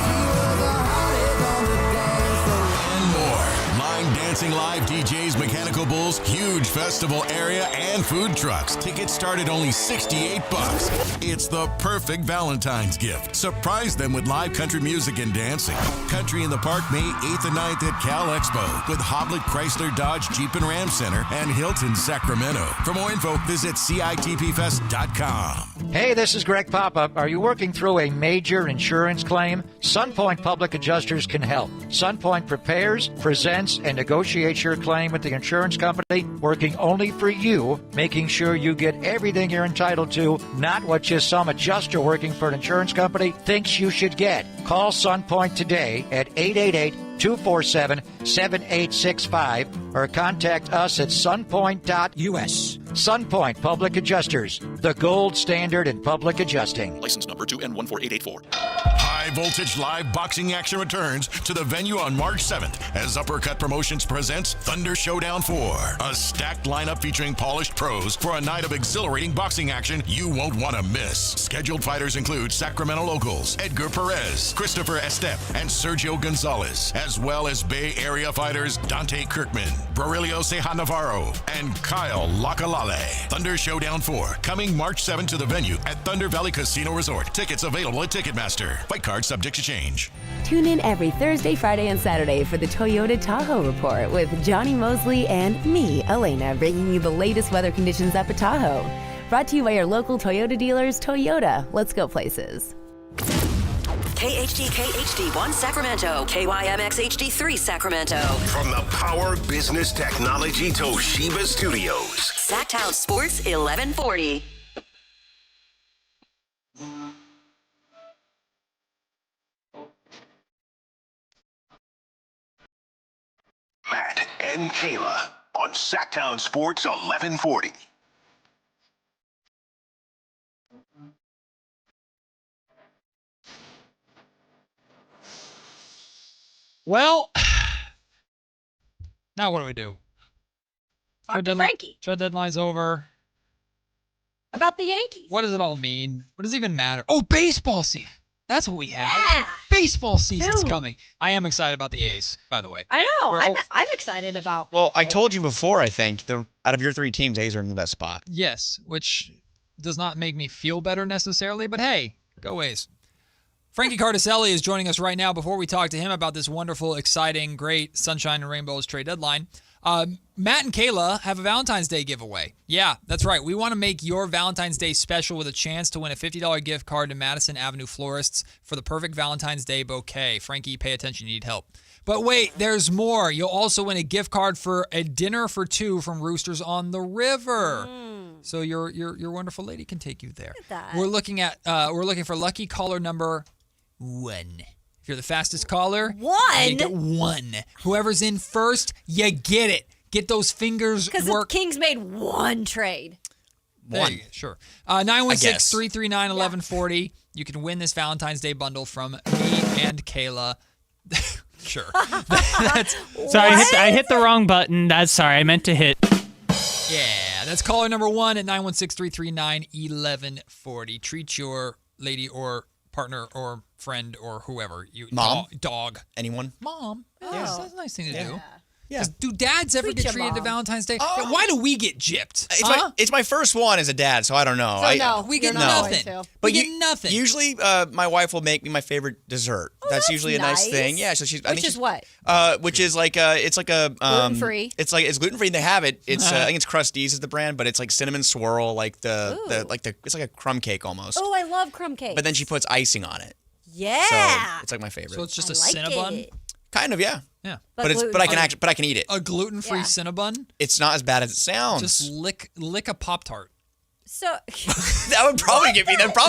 and more. Line dancing, live DJs, mechanical bulls, huge festival area, and food trucks. Tickets start at only $68. It's the perfect Valentine's gift. Surprise them with live country music and dancing. Country in the Park, May 8th and 9th at Cal Expo with Hoblit Chrysler Dodge Jeep and Ram Center and Hilton Sacramento. For more info, visit CITPFest.com. Hey, this is Greg Papa. Are you working through a major insurance claim? Sunpoint Public Adjusters can help. Sunpoint prepares, presents, and negotiates your claim with the insurance company, working only for you, making sure you get everything you're entitled to, not what just some adjuster working for an insurance company thinks you should get. Call Sunpoint today at 888-247-7865 or contact us at sunpoint.us. Sunpoint Public Adjusters, the gold standard in public adjusting. License number 2N14884. High voltage live boxing action returns to the venue on March 7th as Uppercut Promotions presents Thunder Showdown 4, a stacked lineup featuring polished pros for a night of exhilarating boxing action you won't want to miss. Scheduled fighters include Sacramento locals Edgar Perez, Christopher Estep, and Sergio Gonzalez, as well as Bay Area fighters Dante Kirkman, Barilio Ceja Navarro, and Kyle Lacalale. Thunder Showdown 4, coming March 7 to the venue at Thunder Valley Casino Resort. Tickets available at Ticketmaster. Fight card subject to change. Tune in every Thursday, Friday, and Saturday for the Toyota Tahoe Report with Johnny Mosley and me, Elena, bringing you the latest weather conditions up at Tahoe. Brought to you by your local Toyota dealers, Toyota. Let's go places. KHD1 Sacramento, KYMX HD3 Sacramento. From the Power Business Technology Toshiba Studios. Sactown Sports 1140. Matt and Kayla on Sactown Sports 1140. Well, now what do we do? Trade deadline's over. About the Yankees. What does it all mean? What does it even matter? Oh, baseball season. That's what we have. Yeah. Baseball season's coming. I am excited about the A's, by the way. I know. I'm excited about. Well, I told you before, I think, out of your 3 teams, A's are in the best spot. Yes, which does not make me feel better necessarily, but hey, go A's. Frankie Cardicelli is joining us right now. Before we talk to him about this wonderful, exciting, great Sunshine and Rainbows trade deadline, Matt and Kayla have a Valentine's Day giveaway. Yeah, that's right. We want to make your Valentine's Day special with a chance to win a $50 gift card to Madison Avenue Florists for the perfect Valentine's Day bouquet. Frankie, pay attention. You need help. But wait, there's more. You'll also win a gift card for a dinner for 2 from Roosters on the River. So your wonderful lady can take you there. Look at that. We're looking for lucky caller number 1. If you're the fastest caller, 1. You get 1. Whoever's in first, you get it. Get those fingers Because the Kings made 1 trade. 1. Sure. 916-339-1140. You can win this Valentine's Day bundle from me and Kayla. Sure. Sorry, I hit the wrong button. That's sorry. I meant to hit. Yeah, that's caller number 1 at 916-339-1140. Treat your lady or partner or friend or whoever. Mom? Dog. Anyone? Mom. Oh. That's a nice thing to do. Yeah. Do dads ever Treat get your treated to mom. Valentine's Day? Why do we get gypped? It's my first one as a dad, so I don't know. We get nothing. But we get nothing. Usually, my wife will make me my favorite dessert. That's usually a nice thing. Yeah. So Which is what? Which is like it's like a Gluten-free. It's gluten free. They have it. It's I think it's Krusteaz is the brand, but it's like cinnamon swirl, it's like a crumb cake almost. Oh, I love crumb cake. But then she puts icing on it. Yeah. So it's like my favorite. So it's just I a like Cinnabon? it. Kind of, yeah. Yeah. But I can eat it. A gluten-free Cinnabon? It's not as bad as it sounds. Just lick a Pop-Tart. So that would probably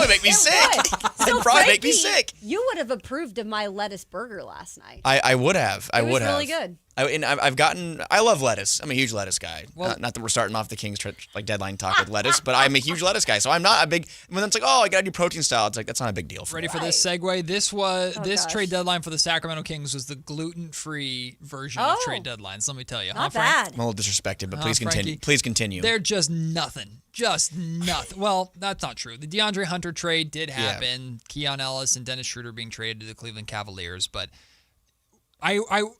make me sick. So probably make me Frankie, sick. You would have approved of my lettuce burger last night. I would have. It was really good. I love lettuce. I'm a huge lettuce guy. Not that we're starting off the Kings deadline talk with lettuce, but I'm a huge lettuce guy. So I'm not a big. When it's like, I gotta do protein style. It's like that's not a big deal for me. Ready for this segue? This trade deadline for the Sacramento Kings was the gluten-free version of trade deadlines. Let me tell you, Not bad. I'm a little disrespected, but please Frankie, continue. Please continue. They're just nothing. Just nothing. Well, that's not true. The DeAndre Hunter trade did happen. Keon Ellis and Dennis Schroeder being traded to the Cleveland Cavaliers, but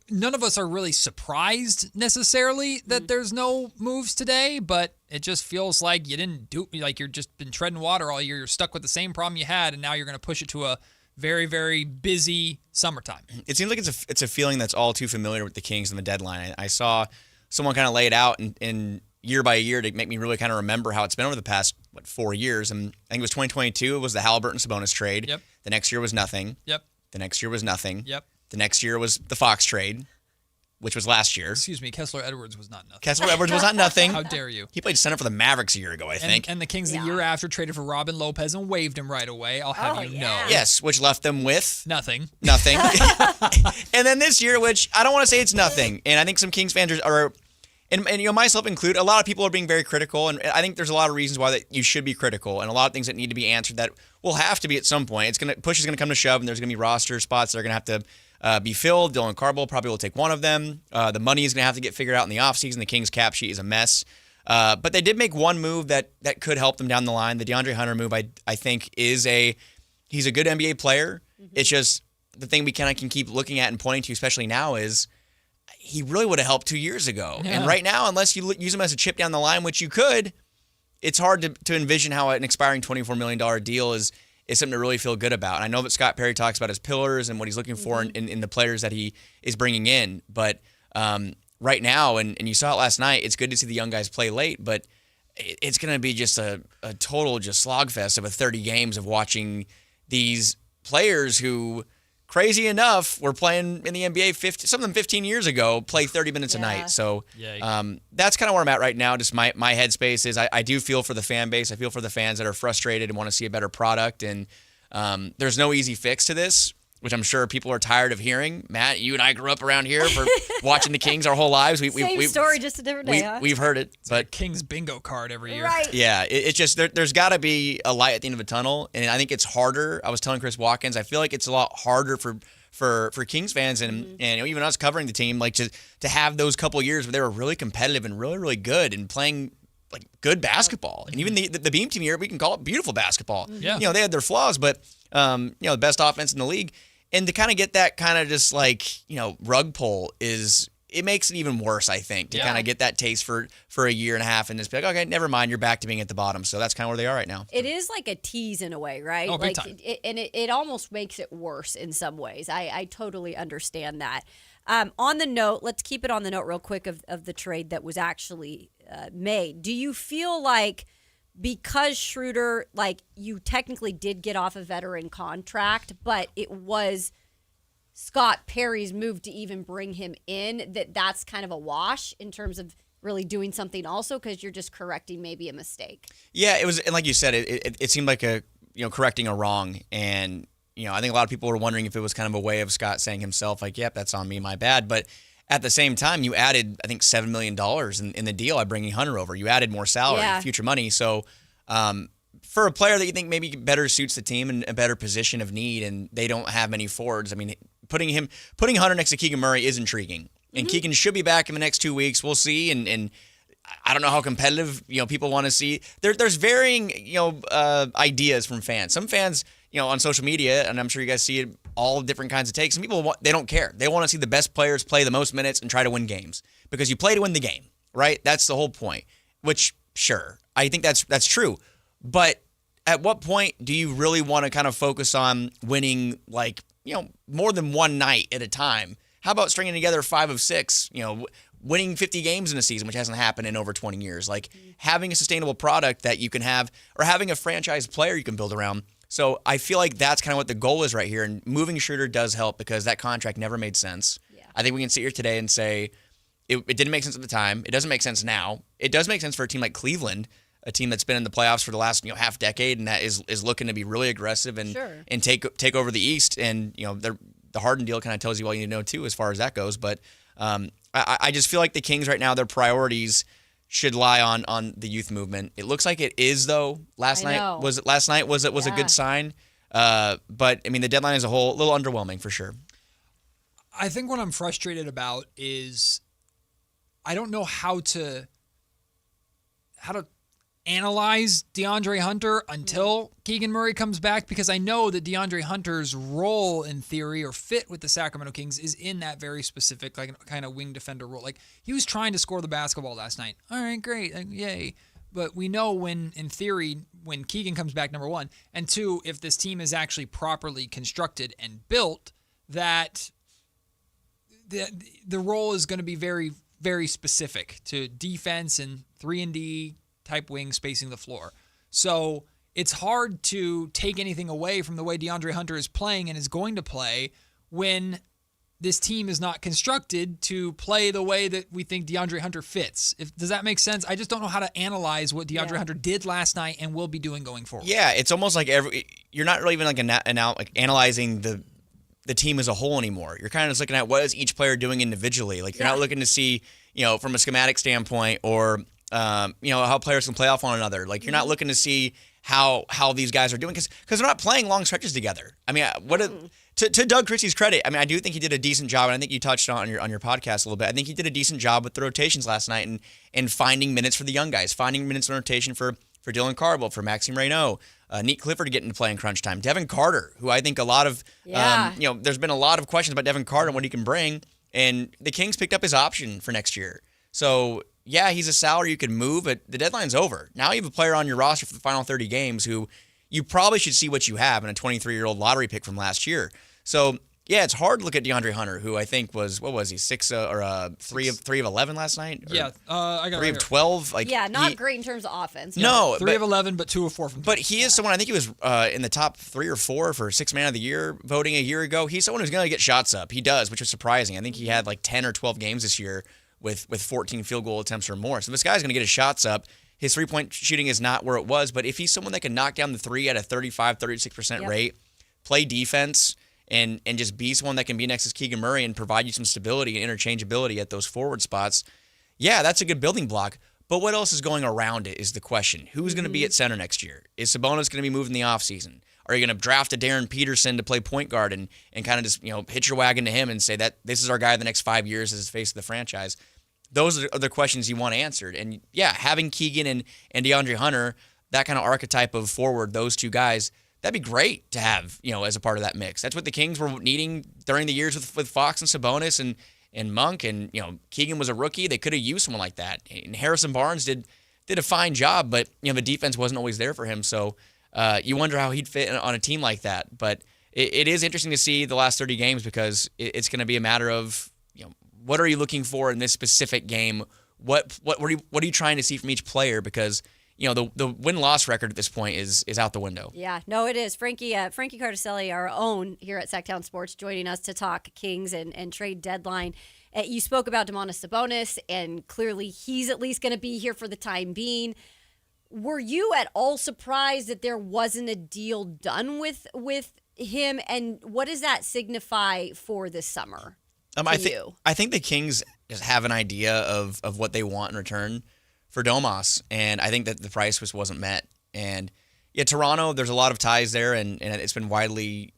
none of us are really surprised necessarily that there's no moves today, but it just feels like you didn't do, like you're just been treading water all year. You're stuck with the same problem you had, and now you're going to push it to a very, very busy summertime. It seems like it's a feeling that's all too familiar with the Kings and the deadline. I saw someone kind of lay it out in year by year to make me really kind of remember how it's been over the past 4 years. And I think it was 2022. It was the Halliburton-Sabonis trade. Yep. The next year was nothing. Yep. The next year was nothing. Yep. The next year was the Fox trade, which was last year. Excuse me, Kessler Edwards was not nothing. Kessler Edwards was not nothing. How dare you? He played center for the Mavericks a year ago, I think. And the Kings the year after traded for Robin Lopez and waived him right away. I'll have you know. Yes, which left them with nothing. Nothing. And then this year, which I don't want to say it's nothing, and I think some Kings fans are. And myself included, a lot of people are being very critical, and I think there's a lot of reasons why that you should be critical, and a lot of things that need to be answered that will have to be at some point. Push is gonna come to shove, and there's gonna be roster spots that are gonna have to be filled. Dylan Carboll probably will take one of them. The money is gonna have to get figured out in the offseason. The Kings cap sheet is a mess, but they did make one move that could help them down the line. The DeAndre Hunter move, I think, he's a good NBA player. Mm-hmm. It's just the thing we kind of can keep looking at and pointing to, especially now, is he really would have helped 2 years ago. Yeah. And right now, unless you use him as a chip down the line, which you could, it's hard to envision how an expiring $24 million deal is something to really feel good about. And I know that Scott Perry talks about his pillars and what he's looking for in the players that he is bringing in. But right now, and you saw it last night, it's good to see the young guys play late, but it's going to be just a total just slogfest of 30 games of watching these players who, crazy enough, were playing in the NBA 15 years ago, play 30 minutes a night. So that's kind of where I'm at right now. Just my headspace is I do feel for the fan base. I feel for the fans that are frustrated and want to see a better product. And there's no easy fix to this, which I'm sure people are tired of hearing. Matt, you and I grew up around here for watching the Kings our whole lives. Same story, just a different day, huh? We've heard it. But Kings bingo card every year. Right. Yeah, it's just there's got to be a light at the end of a tunnel, and I think it's harder. I was telling Chris Watkins, I feel like it's a lot harder for Kings fans and even us covering the team, like to have those couple years where they were really competitive and really, really good and playing like good basketball. And even the Beam team here, we can call it beautiful basketball. Yeah. They had their flaws, but the best offense in the league. And to kind of get that kind of just like, rug pull it makes it even worse, I think, to kind of get that taste for a year and a half and just be like, okay, never mind, you're back to being at the bottom. So that's kind of where they are right now. It is like a tease in a way, right? Oh, big like, time. It almost makes it worse in some ways. I totally understand that. On the note, let's keep it on the note real quick of the trade that was actually made. Do you feel like because Schroeder, like you technically did get off a veteran contract, but it was Scott Perry's move to even bring him in, that's kind of a wash in terms of really doing something also because you're just correcting maybe a mistake? Yeah, it was, and like you said, it seemed like correcting a wrong, and I think a lot of people were wondering if it was kind of a way of Scott saying himself like, yep, that's on me, my bad. But at the same time, you added, I think, $7 million in the deal by bringing Hunter over. You added more salary, future money. So for a player that you think maybe better suits the team in a better position of need, and they don't have many forwards, I mean, putting Hunter next to Keegan Murray is intriguing. And Keegan should be back in the next 2 weeks. We'll see. And I don't know how competitive people want to see. There's varying ideas from fans. Some fans on social media, and I'm sure you guys see it, all different kinds of takes. Some people they don't care. They want to see the best players play the most minutes and try to win games because you play to win the game, right? That's the whole point. Which sure, I think that's true. But at what point do you really want to kind of focus on winning more than one night at a time? How about stringing together 5 of 6, winning 50 games in a season, which hasn't happened in over 20 years, like having a sustainable product that you can have or having a franchise player you can build around. So I feel like that's kind of what the goal is right here. And moving Schroeder does help because that contract never made sense. Yeah. I think we can sit here today and say it didn't make sense at the time. It doesn't make sense now. It does make sense for a team like Cleveland, a team that's been in the playoffs for the last half decade and that is looking to be really aggressive and take over the East. And the Harden deal kind of tells you all you need to know too as far as that goes. But I just feel like the Kings right now, their priorities should lie on the youth movement. It looks like it is though. Last night was a good sign. But I mean the deadline as a whole, a little underwhelming for sure. I think what I'm frustrated about is I don't know how to analyze DeAndre Hunter until Keegan Murray comes back because I know that DeAndre Hunter's role in theory or fit with the Sacramento Kings is in that very specific kind of wing defender role. Like he was trying to score the basketball last night. All right, great. Yay. But we know in theory, when Keegan comes back, number one, and two, if this team is actually properly constructed and built, that the role is going to be very, very specific to defense and 3-and-D type wing spacing the floor. So it's hard to take anything away from the way DeAndre Hunter is playing and is going to play when this team is not constructed to play the way that we think DeAndre Hunter fits. Does that make sense? I just don't know how to analyze what DeAndre Hunter did last night and will be doing going forward. Yeah, it's almost like you're not really even analyzing the team as a whole anymore. You're kind of just looking at what is each player doing individually. Like you're not looking to see, from a schematic standpoint or how players can play off one another. Like you're not looking to see how these guys are doing because they're not playing long stretches together. I mean, to Doug Christie's credit, I mean, I do think he did a decent job, and I think you touched on your podcast a little bit. I think he did a decent job with the rotations last night and finding minutes for the young guys, finding minutes in rotation for Dylan Carble, for Maxime Reynaud, Nick Clifford getting to play in crunch time, Devin Carter, who I think a lot of there's been a lot of questions about Devin Carter and what he can bring, and the Kings picked up his option for next year. So yeah, he's a salary you can move, but the deadline's over. Now you have a player on your roster for the final 30 games who you probably should see what you have in a 23-year-old lottery pick from last year. So yeah, it's hard to look at DeAndre Hunter, who I think was, what was he, 3 of 11 last night? Yeah, I got 3 of 12. Not great in terms of offense. No, 3 of 11, but 2 of 4 from. But he is someone, I think he was in the top 3 or 4 for 6th man of the year voting a year ago. He's someone who's going to get shots up. He does, which was surprising. I think he had like 10 or 12 games this year with 14 field goal attempts or more. So this guy's going to get his shots up. His three-point shooting is not where it was, but if he's someone that can knock down the three at a 35, 36% rate, play defense, and just be someone that can be next to Keegan Murray and provide you some stability and interchangeability at those forward spots, yeah, that's a good building block. But what else is going around it is the question. Who's going to be at center next year? Is Sabonis going to be moved in the offseason? Are you going to draft a Darren Peterson to play point guard and kind of just hitch your wagon to him and say that this is our guy the next 5 years as the face of the franchise? those are the questions you want answered. And yeah, having Keegan and DeAndre Hunter, that kind of archetype of forward, those two guys, that'd be great to have, as a part of that mix. That's what the Kings were needing during the years with Fox and Sabonis and Monk. And, Keegan was a rookie. They could have used someone like that. And Harrison Barnes did a fine job, but, the defense wasn't always there for him. So you wonder how he'd fit on a team like that. But it is interesting to see the last 30 games because it's going to be a matter of, what are you looking for in this specific game? What are you trying to see from each player? Because the win-loss record at this point is out the window. Yeah, no, it is. Frankie Carticelli, our own here at Sactown Sports, joining us to talk Kings and trade deadline. You spoke about Domantas Sabonis, and clearly he's at least going to be here for the time being. Were you at all surprised that there wasn't a deal done with him? And what does that signify for this summer? I think the Kings just have an idea of what they want in return for Domas, and I think that the price wasn't met. And yeah, Toronto, there's a lot of ties there, and it's been widely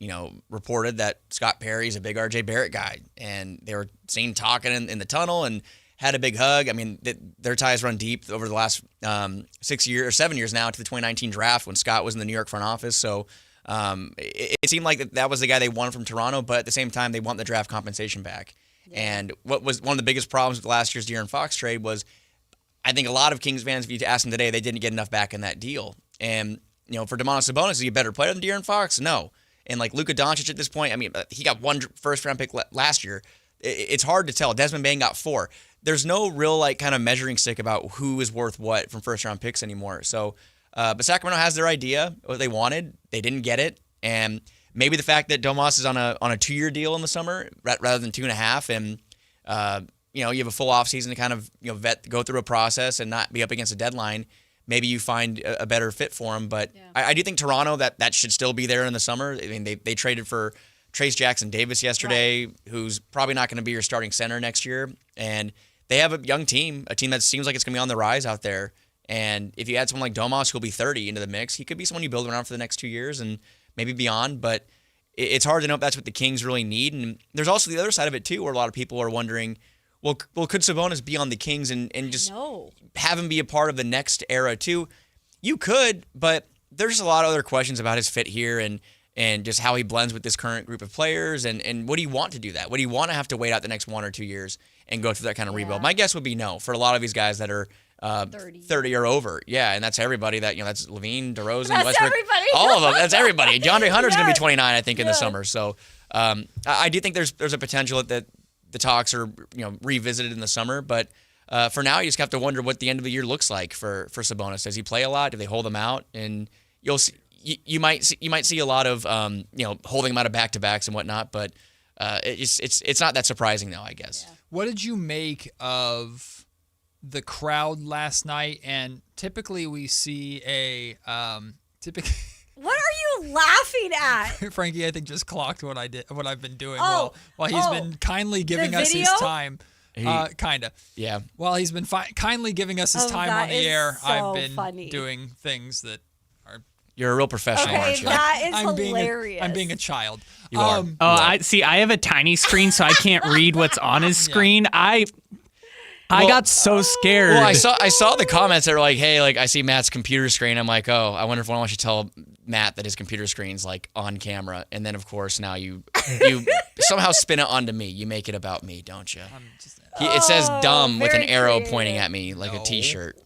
reported that Scott Perry's a big RJ Barrett guy, and they were seen talking in the tunnel and had a big hug. I mean, their ties run deep over the last 7 years now to the 2019 draft when Scott was in the New York front office. So it seemed like that was the guy they wanted from Toronto, but at the same time, they want the draft compensation back. Yeah. And what was one of the biggest problems with last year's De'Aaron Fox trade was, I think a lot of Kings fans, if you ask them today, they didn't get enough back in that deal. And, for Domantas Sabonis, is he a better player than De'Aaron Fox? No. And like Luka Doncic at this point, I mean, he got one first-round pick last year. It's hard to tell. Desmond Bane got 4. There's no real kind of measuring stick about who is worth what from first-round picks anymore. So, but Sacramento has their idea, what they wanted. They didn't get it. And maybe the fact that Domas is on a 2-year deal in the summer rather than 2.5, and you have a full offseason to kind of go through a process and not be up against a deadline. Maybe you find a better fit for him. But yeah. I do think Toronto, that should still be there in the summer. I mean, they traded for Trace Jackson-Davis yesterday, right, who's probably not going to be your starting center next year. And they have a young team, a team that seems like it's going to be on the rise out there. And if you add someone like Domas, who'll be 30 into the mix, he could be someone you build around for the next 2 years and maybe beyond. But it's hard to know if that's what the Kings really need. And there's also the other side of it, too, where a lot of people are wondering, well, could Sabonis be on the Kings and just have him be a part of the next era, too? You could, but there's a lot of other questions about his fit here and just how he blends with this current group of players. And would he want to do that? Would he want to have to wait out the next 1 or 2 years and go through that kind of rebuild? My guess would be no for a lot of these guys that are 30 or over. Yeah, and that's everybody that's Levine, DeRozan, Westbrook. Everybody. All of them. That's everybody. DeAndre Hunter's going to be 29, I think, in the summer. So I do think there's a potential that the talks are revisited in the summer. But for now, you just have to wonder what the end of the year looks like for Sabonis. Does he play a lot? Do they hold him out? And you'll see. You might see a lot of holding him out of back-to-backs and whatnot. But it's not that surprising, though, I guess. Yeah. What did you make of the crowd last night? And typically we see What are you laughing at? Frankie, I think, just clocked what I've been doing while he's been kindly giving us his time. Kinda. Yeah. While he's been kindly giving us his time on the air, so I've been funny. doing things that are. You're a real professional, aren't you? That is hilarious. I'm being a child. You are. I have a tiny screen, so I can't read what's on his screen. I got so scared. Well, I saw the comments that were like, "Hey, I see Matt's computer screen." I'm like, "Oh, I wonder if anyone should tell Matt that his computer screen's on camera." And then, of course, now you somehow spin it onto me. You make it about me, don't you? It says "dumb" with an arrow pointing at me like a T-shirt.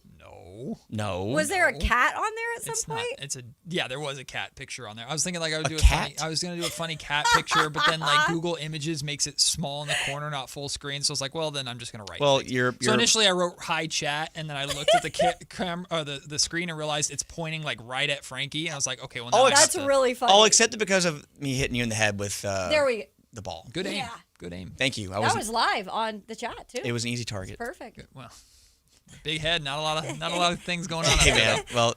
No. Was there a cat on there at some point? There was a cat picture on there. I was thinking I was going to do a funny cat picture, but then Google Images makes it small in the corner, not full screen. So I was like, well, then I'm just going to write. Well, So initially I wrote hi chat, and then I looked at the screen and realized it's pointing right at Frankie, and I was like, okay, well, now that's really funny. I'll accept it because of me hitting you in the head with the ball. Good aim. Yeah. Good aim. Thank you. That was live on the chat too. It was an easy target. Perfect. Good. Well. Big head, not a lot of things going on. Hey man, well,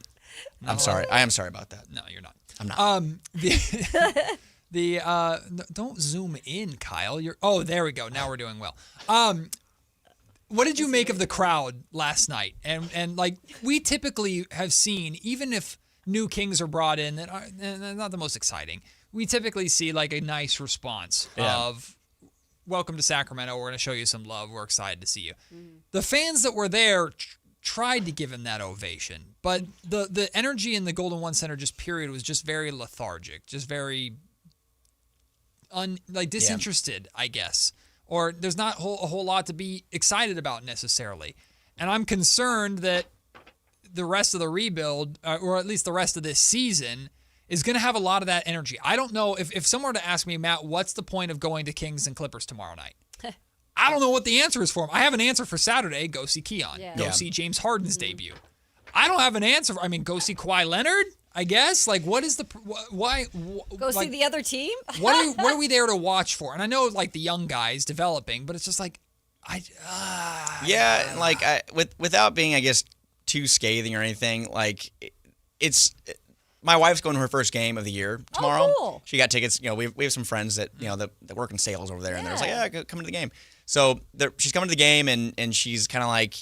I'm sorry. I am sorry about that. No, you're not. I'm not. Don't zoom in, Kyle. There we go. Now we're doing well. What did you make of the crowd last night? And we typically have seen, even if new Kings are brought in that are not the most exciting, we typically see a nice response of welcome to Sacramento. We're going to show you some love. We're excited to see you. The fans that were there tried to give him that ovation, but the energy in the Golden One Center period was just very lethargic, just very disinterested, I guess. Or there's not a whole lot to be excited about necessarily. And I'm concerned that the rest of the rebuild, or at least the rest of this season, is going to have a lot of that energy. I don't know if someone were to ask me, Matt, what's the point of going to Kings and Clippers tomorrow night? I don't know what the answer is for them. I have an answer for Saturday. Go see Keon. Yeah. Go see James Harden's debut. I don't have an answer. Go see Kawhi Leonard, I guess. Like, what is why? Go see the other team? what are we there to watch for? And I know, like, the young guys developing, but it's just like, without being, I guess, too scathing or anything, like, my wife's going to her first game of the year tomorrow. Oh, cool. She got tickets. We have some friends that that work in sales over there, and they're like, come to the game. So she's coming to the game, and she's kind of like,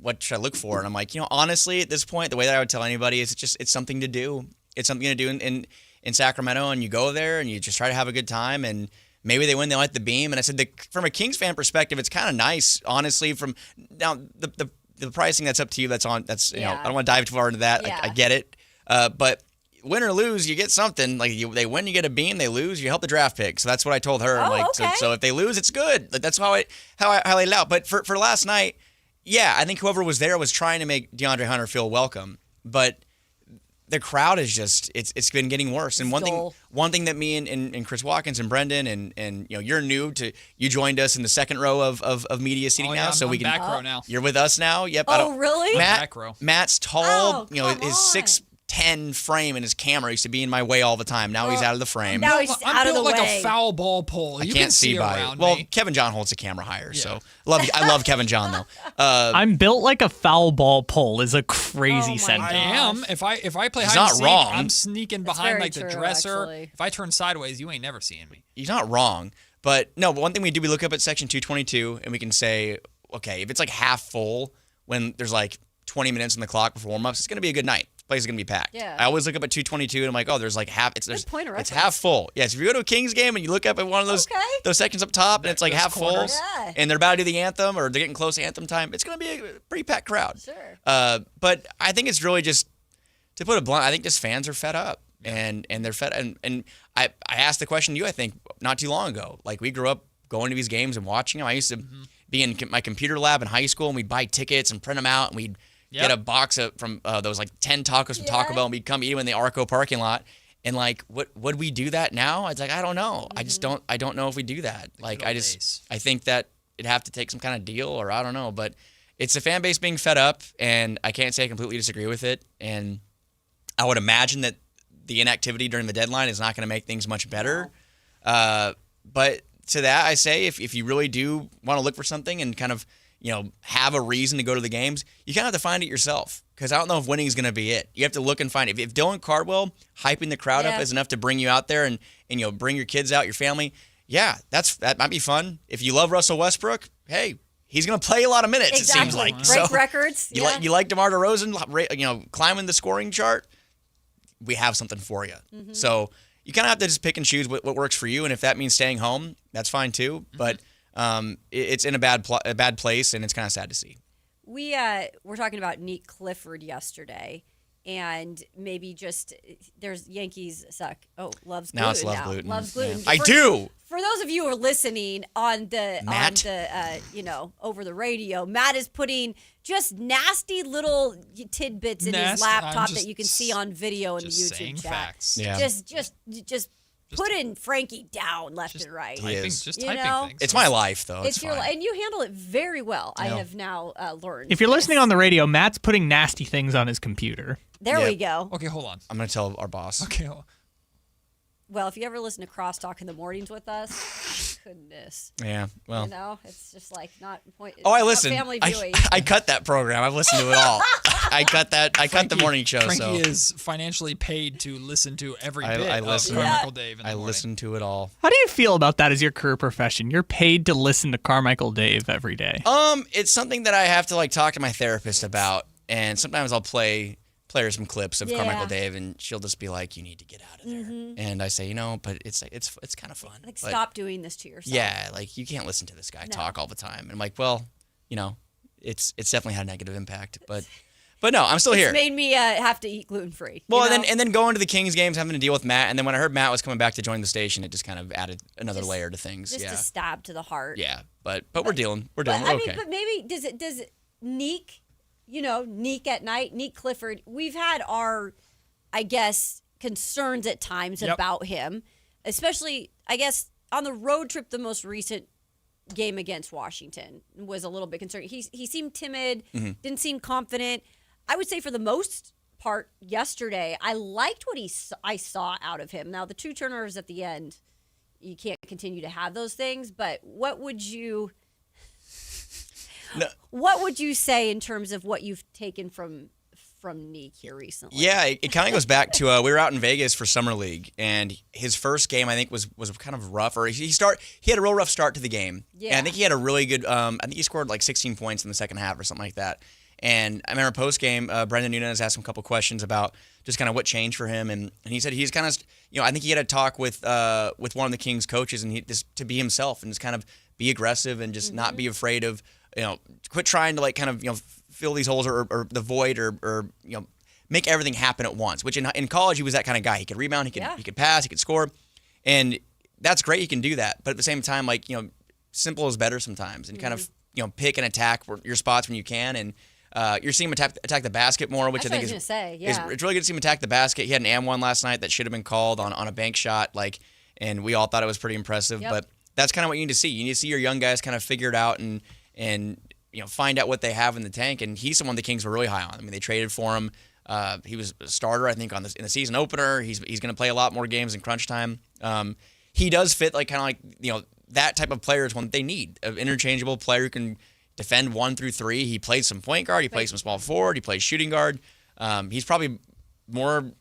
what should I look for? And I'm like, honestly, at this point, the way that I would tell anybody is it's something to do. It's something to do in Sacramento, and you go there and you just try to have a good time, and maybe they win, they light the beam. And I said, from a Kings fan perspective, it's kind of nice, honestly. From now, the pricing, that's up to you. I don't want to dive too far into that. I get it. But win or lose, you get something. Like, they win, you get a beam. They lose, you help the draft pick. So that's what I told her. So if they lose, it's good. Like, that's how I laid it out. But for last night, I think whoever was there was trying to make DeAndre Hunter feel welcome. But the crowd is just it's been getting worse. And one thing that me and Chris Watkins and Brendan and you're new to, you joined us in the second row of media seating now, so we can back row now. You're with us now. Yep. Oh, really? Back row. Matt's tall. His 6'10" frame and his camera used to be in my way all the time. Now he's out of the frame. Now he's out of the like way. A foul ball pole. I You can't can see by around it. Well, me. Kevin John holds the camera higher, so I love Kevin John though. I'm built like a foul ball pole is a crazy Oh my sentence. I am. If I play He's hide and not seek, wrong. I'm sneaking That's behind very like the true, dresser. actually. If I turn sideways, you ain't never seeing me. He's not wrong. But no, but one thing we do, we look up at section 222 and we can say, okay, if it's like half full when there's like 20 minutes on the clock before warm-ups, it's going to be a good night. The place is going to be packed. Yeah. I always look up at 222 and I'm like, oh, there's like half. It's point of it's reference. half full. Yes, if you go to a Kings game and you look up at one of those sections up top and it's like half full, and they're about to do the anthem or they're getting close to anthem time, it's going to be a pretty packed crowd. Sure. But I think it's really just, to put it blunt, I think just fans are fed up. And they're fed. And I asked the question to you, I think, not too long ago. Like, we grew up going to these games and watching them. I used to be in my computer lab in high school, and we'd buy tickets and print them out, and we'd get a box from those like 10 tacos from Taco Bell, and we'd come eat them in the Arco parking lot. And like, would we do that now? It's like, I don't know. I don't know if we do that. Like, I think that it'd have to take some kind of deal, or I don't know. But it's the fan base being fed up, and I can't say I completely disagree with it. And I would imagine that the inactivity during the deadline is not going to make things much better. But to that, I say, if you really do want to look for something and kind of, have a reason to go to the games, you kind of have to find it yourself. Because I don't know if winning is going to be it. You have to look and find it. If Dylan Cardwell hyping the crowd up is enough to bring you out there and bring your kids out, your family, that might be fun. If you love Russell Westbrook, hey, he's going to play a lot of minutes, it seems like. Break records. You like DeMar DeRozan, climbing the scoring chart, we have something for you. Mm-hmm. So you kind of have to just pick and choose what works for you. And if that means staying home, that's fine too. But it's in a bad place, and it's kind of sad to see. We were talking about Neat Clifford yesterday, and maybe just there's Yankees suck. Oh, loves gluten. Now it's love gluten. Loves gluten. Yeah. I do. For those of you who are listening on the over the radio, Matt is putting just nasty little tidbits in his laptop that you can see on video in the YouTube chat. Facts. Yeah. Just putting Frankie down left and right. Typing things. It's my life, though. It's your and you handle it very well. I have now learned. If you're listening on the radio, Matt's putting nasty things on his computer. There we go. Okay, hold on. I'm going to tell our boss. Okay, hold on. Well, if you ever listen to Crosstalk in the mornings with us, goodness. Yeah, well. It's just like not point. Oh, I listen. Family viewing. I cut that program. I've listened to it all. I cut the morning show. Frankie is financially paid to listen to every bit I of listen. Carmichael Dave in the I morning. listen to it all. How do you feel about that as your career profession? You're paid to listen to Carmichael Dave every day. It's something that I have to talk to my therapist about, and sometimes I'll play players some clips of Yeah. Carmichael Dave, and she'll just be like, "You need to get out of there." Mhm. And I say, but it's kind of fun. Like, But stop doing this to yourself. yeah, like you can't listen to this guy talk all the time. And I'm like, well, it's definitely had a negative impact, but no, I'm still here. It's made me have to eat gluten free. Well, and then going to the Kings games, having to deal with Matt, and then when I heard Matt was coming back to join the station, it just kind of added another layer to things. Just Yeah, a stab to the heart. yeah, but we're dealing. We're But, doing. I We're okay. mean, but maybe does it Neek, Neek at night, Neek Clifford. We've had our, I guess, concerns at times about him, especially I guess on the road trip. The most recent game against Washington was a little bit concerning. He seemed timid, didn't seem confident. I would say for the most part yesterday, I liked what I saw out of him. Now the 2 turnovers at the end, you can't continue to have those things. But what would you say in terms of what you've taken from Neek here recently? Yeah, it kind of goes back to we were out in Vegas for Summer League, and his first game I think was kind of rough, or he had a real rough start to the game. Yeah. And I think he had a really good. I think he scored like 16 points in the second half or something like that. And I remember post game, Brendan Nunez asked him a couple questions about just kind of what changed for him, and he said he's kind of I think he had a talk with one of the Kings coaches, and he just to be himself and just kind of be aggressive and just not be afraid of quit trying to like kind of fill these holes or the void or make everything happen at once. Which in college he was that kind of guy. He could rebound, he could pass, he could score, and that's great. He can do that, but at the same time, like simple is better sometimes, and kind of pick and attack your spots when you can. And you're seeing him attack the basket more, which That's I think what I was gonna say, yeah. it's really good to see him attack the basket. He had an and one last night that should have been called on a bank shot, and we all thought it was pretty impressive. Yep. But that's kind of what you need to see. You need to see your young guys kind of figure it out and find out what they have in the tank. And he's someone the Kings were really high on. I mean, they traded for him. He was a starter, I think, in the season opener. He's going to play a lot more games in crunch time. He does fit that type of player is one that they need, an interchangeable player who can defend 1 through 3. He plays some point guard. He plays some small forward. He plays shooting guard. He's probably more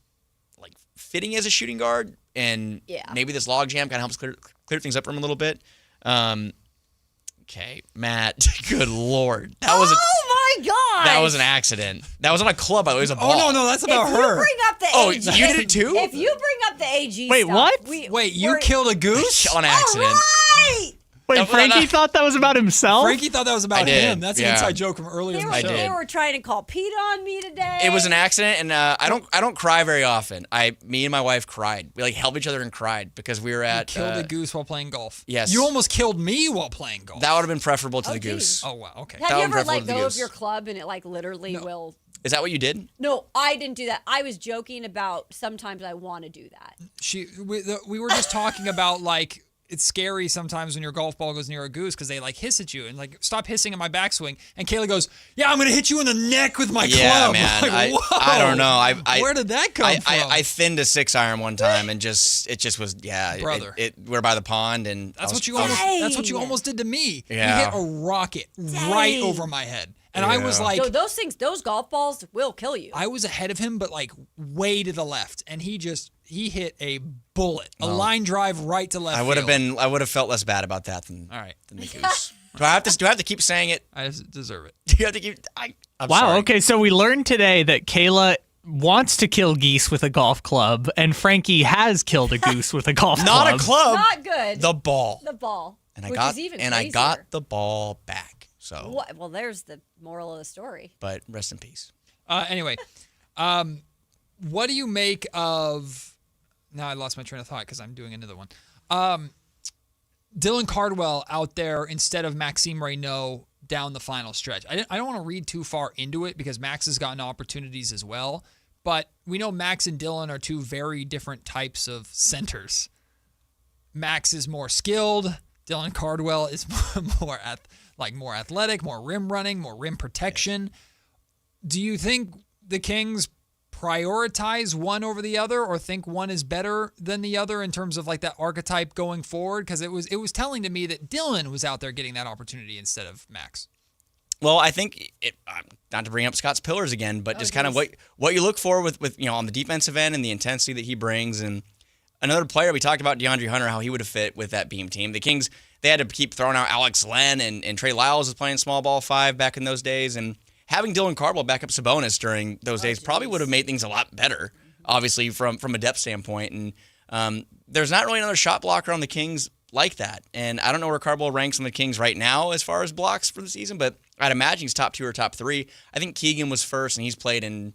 fitting as a shooting guard, and maybe this log jam kind of helps clear things up for him a little bit. Okay, Matt. Good Lord, my God! That was an accident. That was on a club. It was a ball. Oh no, that's about if her. You bring up the AG. you did it too? If you bring up the AG Wait, stuff, what? Wait, you killed a goose on accident. Right! Wait, Frankie thought that was about himself? Frankie thought that was about him. That's an inside joke from earlier in the show. They were trying to call Pete on me today. It was an accident, and I don't cry very often. Me and my wife cried. We held each other and cried because we were at. You killed a goose while playing golf. Yes. You almost killed me while playing golf. That would have been preferable to the geez. goose. Oh wow. Okay. Have you ever let go of your club and it literally will? Is that what you did? No, I didn't do that. I was joking about sometimes I want to do that. We were just talking about it's scary sometimes when your golf ball goes near a goose because they hiss at you and stop hissing at my backswing. And Kayla goes, "Yeah, I'm gonna hit you in the neck with my club." Yeah, man. I don't know. Where did that come from? I thinned a 6-iron one time and it just was brother. We're by the pond and That's what you almost did to me. Yeah. You hit a rocket right over my head. And I was like, so those golf balls will kill you. I was ahead of him, but way to the left, and he hit a bullet, a line drive right to left. I would have felt less bad about that than the goose. Do I have to keep saying it? I deserve it. Do you have to keep? I'm wow. sorry. Okay, so we learned today that Kayla wants to kill geese with a golf club, and Frankie has killed a goose with a golf club. Not a club. Not good. The ball. The ball. And which is even I got the ball back. So. What? Well, there's the moral of the story. But rest in peace. Anyway, what do you make of? Now I lost my train of thought because I'm doing another one. Dylan Cardwell out there instead of Maxime Reynaud down the final stretch. I don't want to read too far into it because Max has gotten opportunities as well. But we know Max and Dylan are two very different types of centers. Max is more skilled. Dylan Cardwell is more athletic, more rim running, more rim protection. Do you think the Kings prioritize one over the other or think one is better than the other in terms of that archetype going forward? Because it was telling to me that Dylan was out there getting that opportunity instead of Max. Well, I think not to bring up Scott's pillars again, but just kind of what you look for with on the defensive end and the intensity that he brings. And another player, we talked about DeAndre Hunter, how he would have fit with that beam team. The Kings, they had to keep throwing out Alex Len and Trey Lyles was playing small ball 5 back in those days. And having Dylan Cardwell back up Sabonis during those days probably would have made things a lot better, obviously, from a depth standpoint. And there's not really another shot blocker on the Kings like that. And I don't know where Cardwell ranks on the Kings right now as far as blocks for the season, but I'd imagine he's top 2 or top 3. I think Keegan was first, and he's played in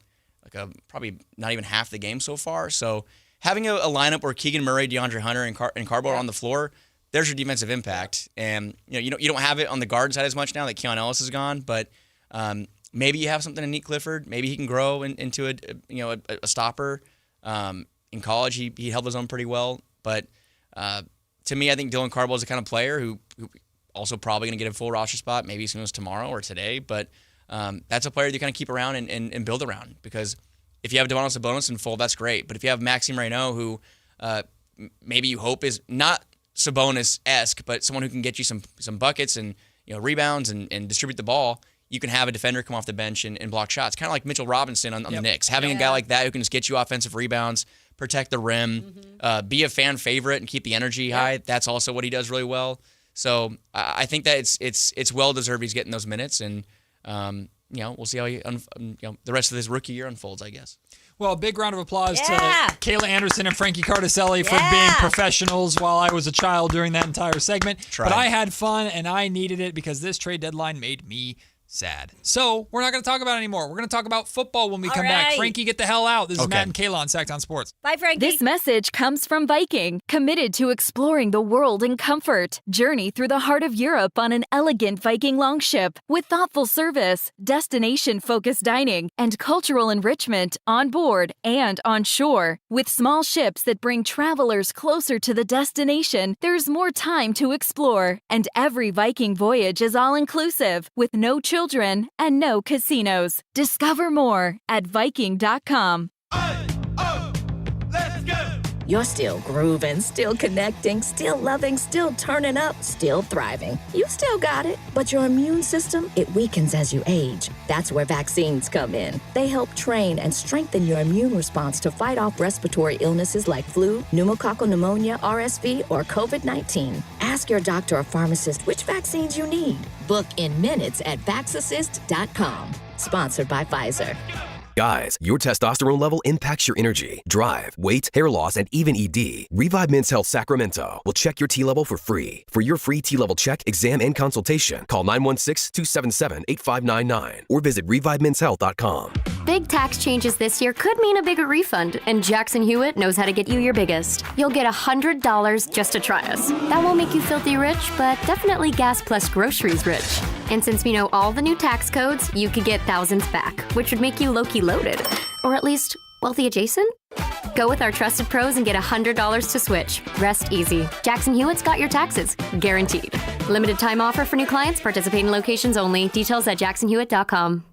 probably not even half the game so far. So having a lineup where Keegan Murray, DeAndre Hunter, and Cardwell are on the floor, there's your defensive impact. And you don't have it on the guard side as much now that Keon Ellis is gone, but maybe you have something in Nick Clifford. Maybe he can grow into a stopper. In college, he held his own pretty well. But to me, I think Dylan Cardwell is the kind of player who also probably going to get a full roster spot, maybe as soon as tomorrow or today. But that's a player you kind of keep around and build around, because if you have Domantas Sabonis in full, that's great. But if you have Maxime Reynaud, who maybe you hope is not Sabonis-esque, but someone who can get you some buckets and rebounds and distribute the ball, you can have a defender come off the bench and block shots. Kind of like Mitchell Robinson on the Knicks. Having a guy like that who can just get you offensive rebounds, protect the rim, be a fan favorite and keep the energy high, that's also what he does really well. So I think that it's well-deserved he's getting those minutes, and we'll see how the rest of his rookie year unfolds, I guess. Well, a big round of applause to Kayla Anderson and Frankie Cardicelli for being professionals while I was a child during that entire segment. But I had fun, and I needed it because this trade deadline made me sad. So we're not going to talk about it anymore. We're going to talk about football when we come back. Frankie, get the hell out. This is Matt and Kayla on Sactown Sports. Bye, Frankie. This message comes from Viking, committed to exploring the world in comfort. Journey through the heart of Europe on an elegant Viking longship with thoughtful service, destination-focused dining, and cultural enrichment on board and on shore. With small ships that bring travelers closer to the destination, there's more time to explore. And every Viking voyage is all-inclusive, with no children and no casinos. Discover more at Viking.com. You're still grooving, still connecting, still loving, still turning up, still thriving. You still got it, but your immune system, it weakens as you age. That's where vaccines come in. They help train and strengthen your immune response to fight off respiratory illnesses like flu, pneumococcal pneumonia, RSV, or COVID-19. Ask your doctor or pharmacist which vaccines you need. Book in minutes at VaxAssist.com. Sponsored by Pfizer. Guys, your testosterone level impacts your energy, drive, weight, hair loss, and even ED. Revive Men's Health Sacramento will check your T level for free. For your free T level check, exam, and consultation, call 916-277-8599 or visit ReviveMen'sHealth.com. Big tax changes this year could mean a bigger refund, and Jackson Hewitt knows how to get you your biggest. You'll get $100 just to try us. That won't make you filthy rich, but definitely gas plus groceries rich. And since we know all the new tax codes, you could get thousands back, which would make you low-key loaded. Or at least wealthy adjacent? Go with our trusted pros and get $100 to switch. Rest easy. Jackson Hewitt's got your taxes. Guaranteed. Limited time offer for new clients. Participating locations only. Details at jacksonhewitt.com.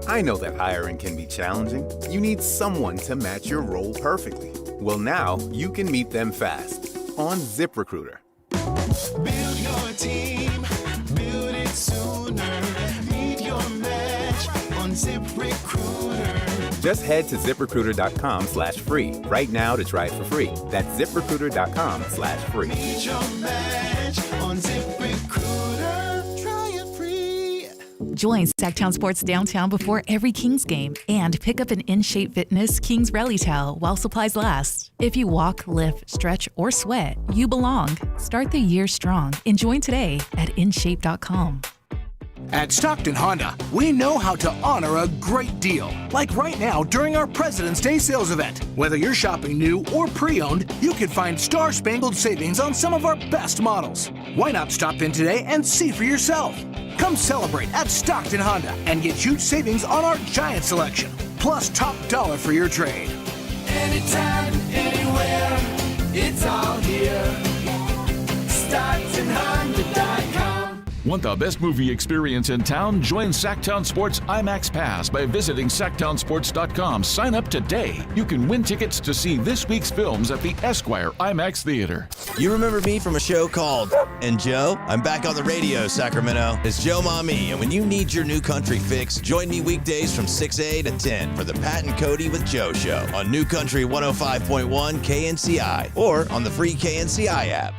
I know that hiring can be challenging. You need someone to match your role perfectly. Well, now you can meet them fast on ZipRecruiter. Build your team, build it sooner. Meet your match on ZipRecruiter. Just head to ZipRecruiter.com/free right now to try it for free. That's ZipRecruiter.com/free. Meet your match on ZipRecruiter. Try it free. Join Sactown Sports Downtown before every Kings game and pick up an In-Shape Fitness Kings Rally towel while supplies last. If you walk, lift, stretch, or sweat, you belong. Start the year strong and join today at InShape.com. At Stockton Honda, we know how to honor a great deal. Like right now during our President's Day sales event. Whether you're shopping new or pre-owned, you can find star-spangled savings on some of our best models. Why not stop in today and see for yourself? Come celebrate at Stockton Honda and get huge savings on our giant selection. Plus top dollar for your trade. Anytime, anywhere, it's all here. StocktonHonda.com. Want the best movie experience in town? Join Sactown Sports IMAX Pass by visiting SactownSports.com. Sign up today. You can win tickets to see this week's films at the Esquire IMAX Theater. You remember me from a show called And Joe? I'm back on the radio, Sacramento. It's Joe Mommy, and when you need your new country fix, join me weekdays from 6A to 10 for the Pat and Cody with Joe show on New Country 105.1 KNCI or on the free KNCI app.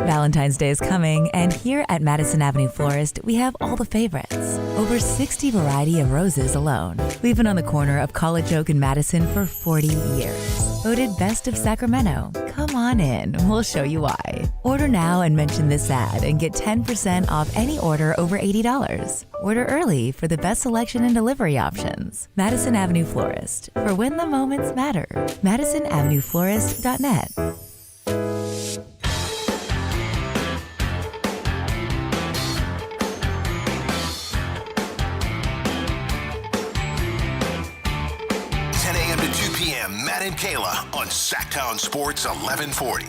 Valentine's Day is coming, and here at Madison Avenue Florist, we have all the favorites. Over 60 variety of roses alone. We've been on the corner of College Oak and Madison for 40 years. Voted best of Sacramento. Come on in, we'll show you why. Order now and mention this ad and get 10% off any order over $80. Order early for the best selection and delivery options. Madison Avenue Florist, for when the moments matter. MadisonAvenueFlorist.net. Matt and Kayla on Sactown Sports 1140.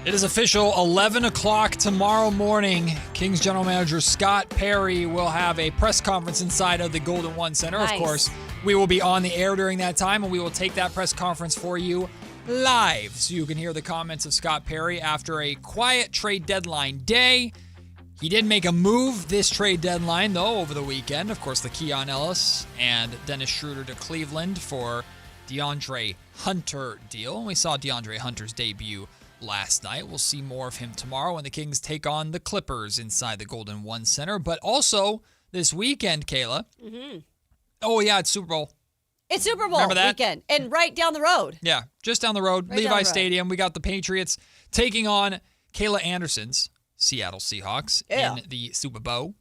It is official, 11 o'clock tomorrow morning. Kings General Manager Scott Perry will have a press conference inside of the Golden One Center. Nice. Of course, we will be on the air during that time, and we will take that press conference for you live so you can hear the comments of Scott Perry after a quiet trade deadline day. He did make a move this trade deadline, though, over the weekend. Of course, the Keon Ellis and Dennis Schroeder to Cleveland for DeAndre Hunter deal. And we saw DeAndre Hunter's debut last night. We'll see more of him tomorrow when the Kings take on the Clippers inside the Golden One Center. But also this weekend, Kayla. Mm-hmm. Oh, yeah, it's Super Bowl. It's Super Bowl Remember that? weekend. And right down the road. Yeah, just down the road, Right down Levi the road. Stadium. We got the Patriots taking on Kayla Anderson's Seattle Seahawks in the Super Bowl.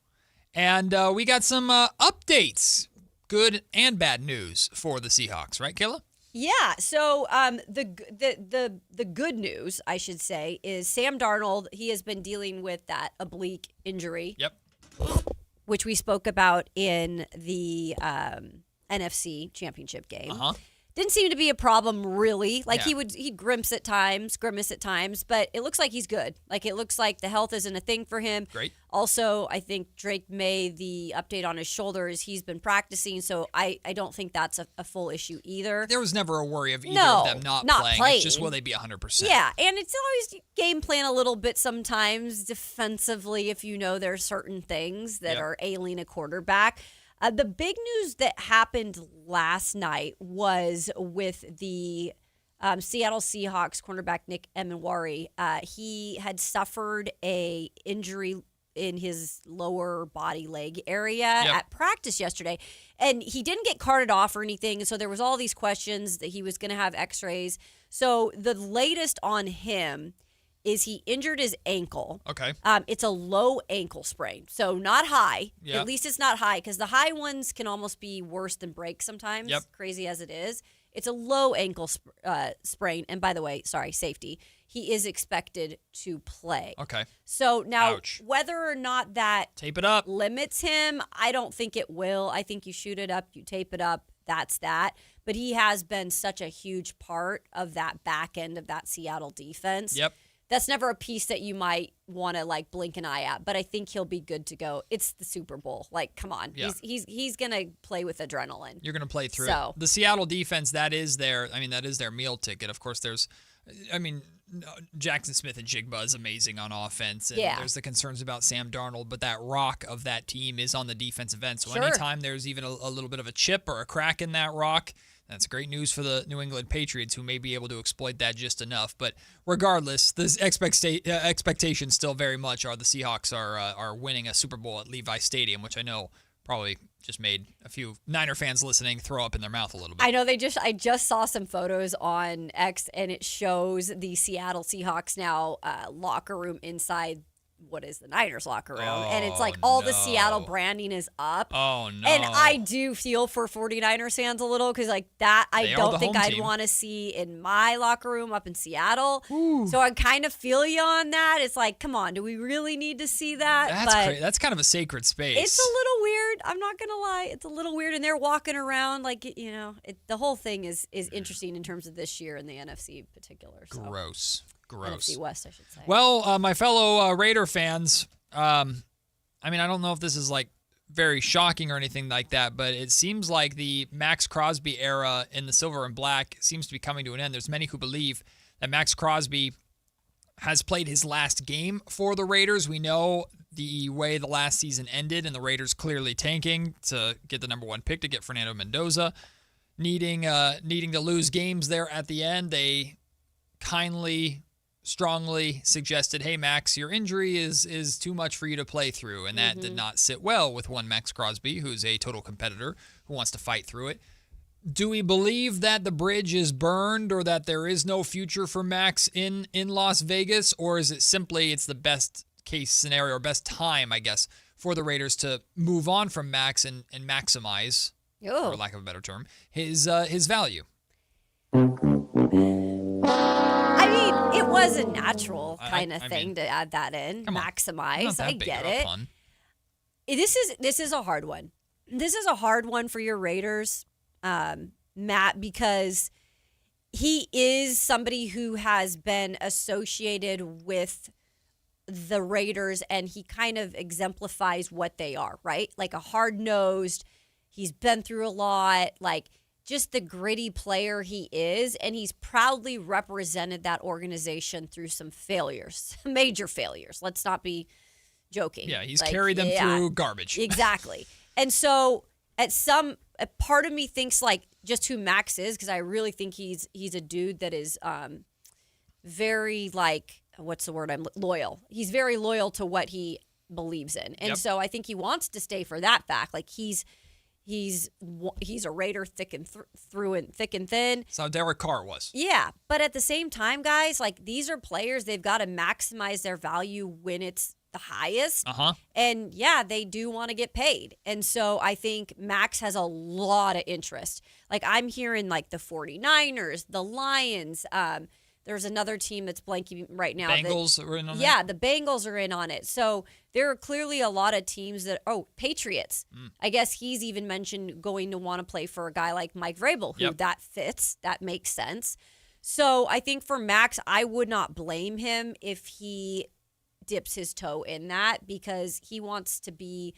And we got some updates, good and bad news for the Seahawks, right, Kayla? Yeah. So the good news, I should say, is Sam Darnold. He has been dealing with that oblique injury. Yep. Which we spoke about in the NFC Championship game. Uh-huh. Didn't seem to be a problem really. Like Yeah. he'd grimace at times, but it looks like he's good. Like it looks like the health isn't a thing for him. Great. Also, I think Drake May, the update on his shoulders, he's been practicing, so I don't think that's a full issue either. There was never a worry of either No, of them not not playing. It's just will they be 100%? Yeah, and it's always game plan a little bit sometimes defensively if you know there are certain things that are ailing a quarterback. The big news that happened last night was with the Seattle Seahawks cornerback Nick Emenwari. He had suffered a injury in his lower body leg area at practice yesterday. And he didn't get carted off or anything. So there was all these questions that he was going to have x-rays. So the latest on him is he injured his ankle. Okay. It's a low ankle sprain. So not high. Yeah. At least it's not high because the high ones can almost be worse than break sometimes, Yep. crazy as it is. It's a low ankle sprain. And by the way, safety. He is expected to play. Okay. So now, Ouch. whether or not that tape it up limits him, I don't think it will. I think you shoot it up, you tape it up, that's that. But he has been such a huge part of that back end of that Seattle defense. Yep. That's never a piece that you might want to like blink an eye at, but I think he'll be good to go. It's the Super Bowl. Like, come on. Yeah. He's going to play with adrenaline. You're going to play through So. it. The Seattle defense, that is their meal ticket. Of course, Jackson Smith and Jigba is amazing on offense. And there's the concerns about Sam Darnold, but that rock of that team is on the defensive end. So Sure. anytime there's even a little bit of a chip or a crack in that rock, that's great news for the New England Patriots, who may be able to exploit that just enough. But regardless, the expectations still very much are the Seahawks are winning a Super Bowl at Levi Stadium, which I know probably just made a few Niner fans listening throw up in their mouth a little bit. I know I just saw some photos on X, and it shows the Seattle Seahawks now locker room inside what is the Niners locker room. And it's like all the Seattle branding is up. Oh, no. And I do feel for 49ers fans a little because like that I They are don't the think home I'd team. want to see in my locker room up in Seattle. So I kind of feel you on that. It's like, come on, do we really need to see that? That's that's kind of a sacred space. It's a little weird. I'm not going to lie. It's a little weird. And they're walking around like, the whole thing is interesting in terms of this year in the NFC in particular. So. Gross. NFC West, I should say. Well, my fellow Raider fans, I don't know if this is like very shocking or anything like that, but it seems like the Max Crosby era in the silver and black seems to be coming to an end. There's many who believe that Max Crosby has played his last game for the Raiders. We know the way the last season ended and the Raiders clearly tanking to get the number one pick to get Fernando Mendoza, needing to lose games there at the end. They kindly strongly suggested, hey, Max, your injury is too much for you to play through. And that did not sit well with one Max Crosby, who's a total competitor who wants to fight through it. Do we believe that the bridge is burned or that there is no future for Max in Las Vegas? Or is it simply it's the best case scenario or best time, I guess, for the Raiders to move on from Max and maximize, for lack of a better term, his value? I mean, it was a natural kind of thing to add that in. Maximize. I get it. This is a hard one. This is a hard one for your Raiders, Matt, because he is somebody who has been associated with the Raiders, and he kind of exemplifies what they are, right? Like a hard-nosed, he's been through a lot, like just the gritty player he is, and he's proudly represented that organization through some failures, major failures. Let's not be joking. Yeah, he's carried them through garbage. Exactly. And so a part of me thinks like just who Max is, because I really think he's a dude that is very like, what's the word? Loyal. He's very loyal to what he believes in. And so I think he wants to stay for that fact. Like he's a Raider thick and through and thick and thin. That's how Derek Carr was. Yeah, but at the same time, guys, like these are players, they've got to maximize their value when it's the highest. And yeah, they do want to get paid. And so I think Max has a lot of interest. Like I'm hearing like the 49ers, the Lions, there's another team that's blanking right now. Bengals are in on it? Yeah, the Bengals are in on it. So there are clearly a lot of teams that, Patriots. I guess he's even mentioned going to want to play for a guy like Mike Vrabel, who that fits. That makes sense. So I think for Max, I would not blame him if he dips his toe in that, because he wants to be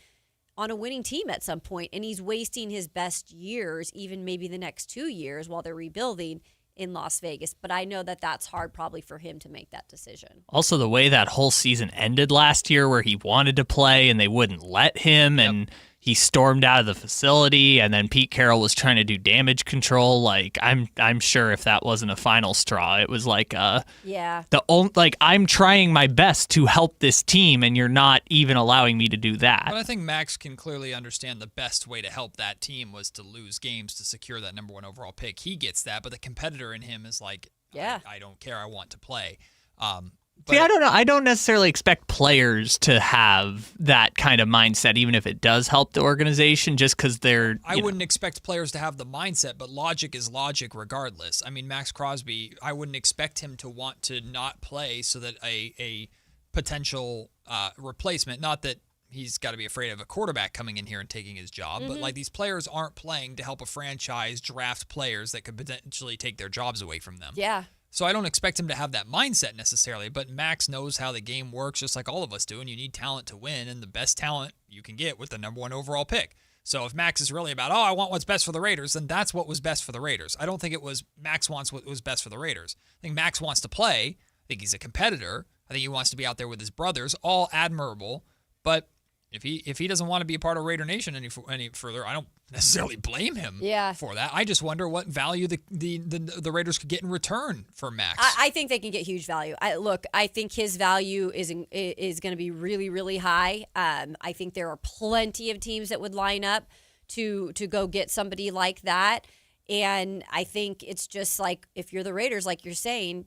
on a winning team at some point, and he's wasting his best years, even maybe the next 2 years while they're rebuilding, in Las Vegas. But I know that that's hard probably for him to make that decision. Also, the way that whole season ended last year where he wanted to play and they wouldn't let him and he stormed out of the facility, and then Pete Carroll was trying to do damage control. Like I'm sure if that wasn't a final straw, it was like I'm trying my best to help this team and you're not even allowing me to do that. But I think Max can clearly understand the best way to help that team was to lose games to secure that number 1 overall pick. He gets that, but the competitor in him is like, I don't care, I want to play. See, I don't know. I don't necessarily expect players to have that kind of mindset, even if it does help the organization, just because they're... I wouldn't expect players to have the mindset, but logic is logic regardless. I mean, Max Crosby, I wouldn't expect him to want to not play so that a potential replacement, not that he's got to be afraid of a quarterback coming in here and taking his job, but like these players aren't playing to help a franchise draft players that could potentially take their jobs away from them. Yeah. So I don't expect him to have that mindset necessarily, but Max knows how the game works just like all of us do, and you need talent to win, and the best talent you can get with the number 1 overall pick. So if Max is really about, I want what's best for the Raiders, then that's what was best for the Raiders. I don't think it was Max wants what was best for the Raiders. I think Max wants to play. I think he's a competitor. I think he wants to be out there with his brothers, all admirable, but if he doesn't want to be a part of Raider Nation any further, I don't necessarily blame him for that. I just wonder what value the Raiders could get in return for Max. I think they can get huge value. I think his value is going to be really, really high. I think there are plenty of teams that would line up to go get somebody like that. And I think it's just like, if you're the Raiders, like you're saying,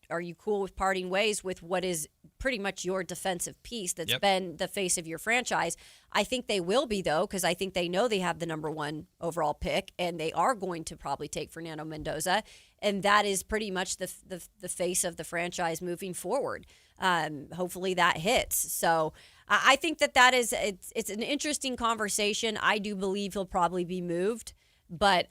are you cool with parting ways with what is pretty much your defensive piece that's been the face of your franchise? I think they will be, though, because I think they know they have the number 1 overall pick, and they are going to probably take Fernando Mendoza, and that is pretty much the face of the franchise moving forward. Hopefully that hits. So I think that is it's an interesting conversation. I do believe he'll probably be moved. But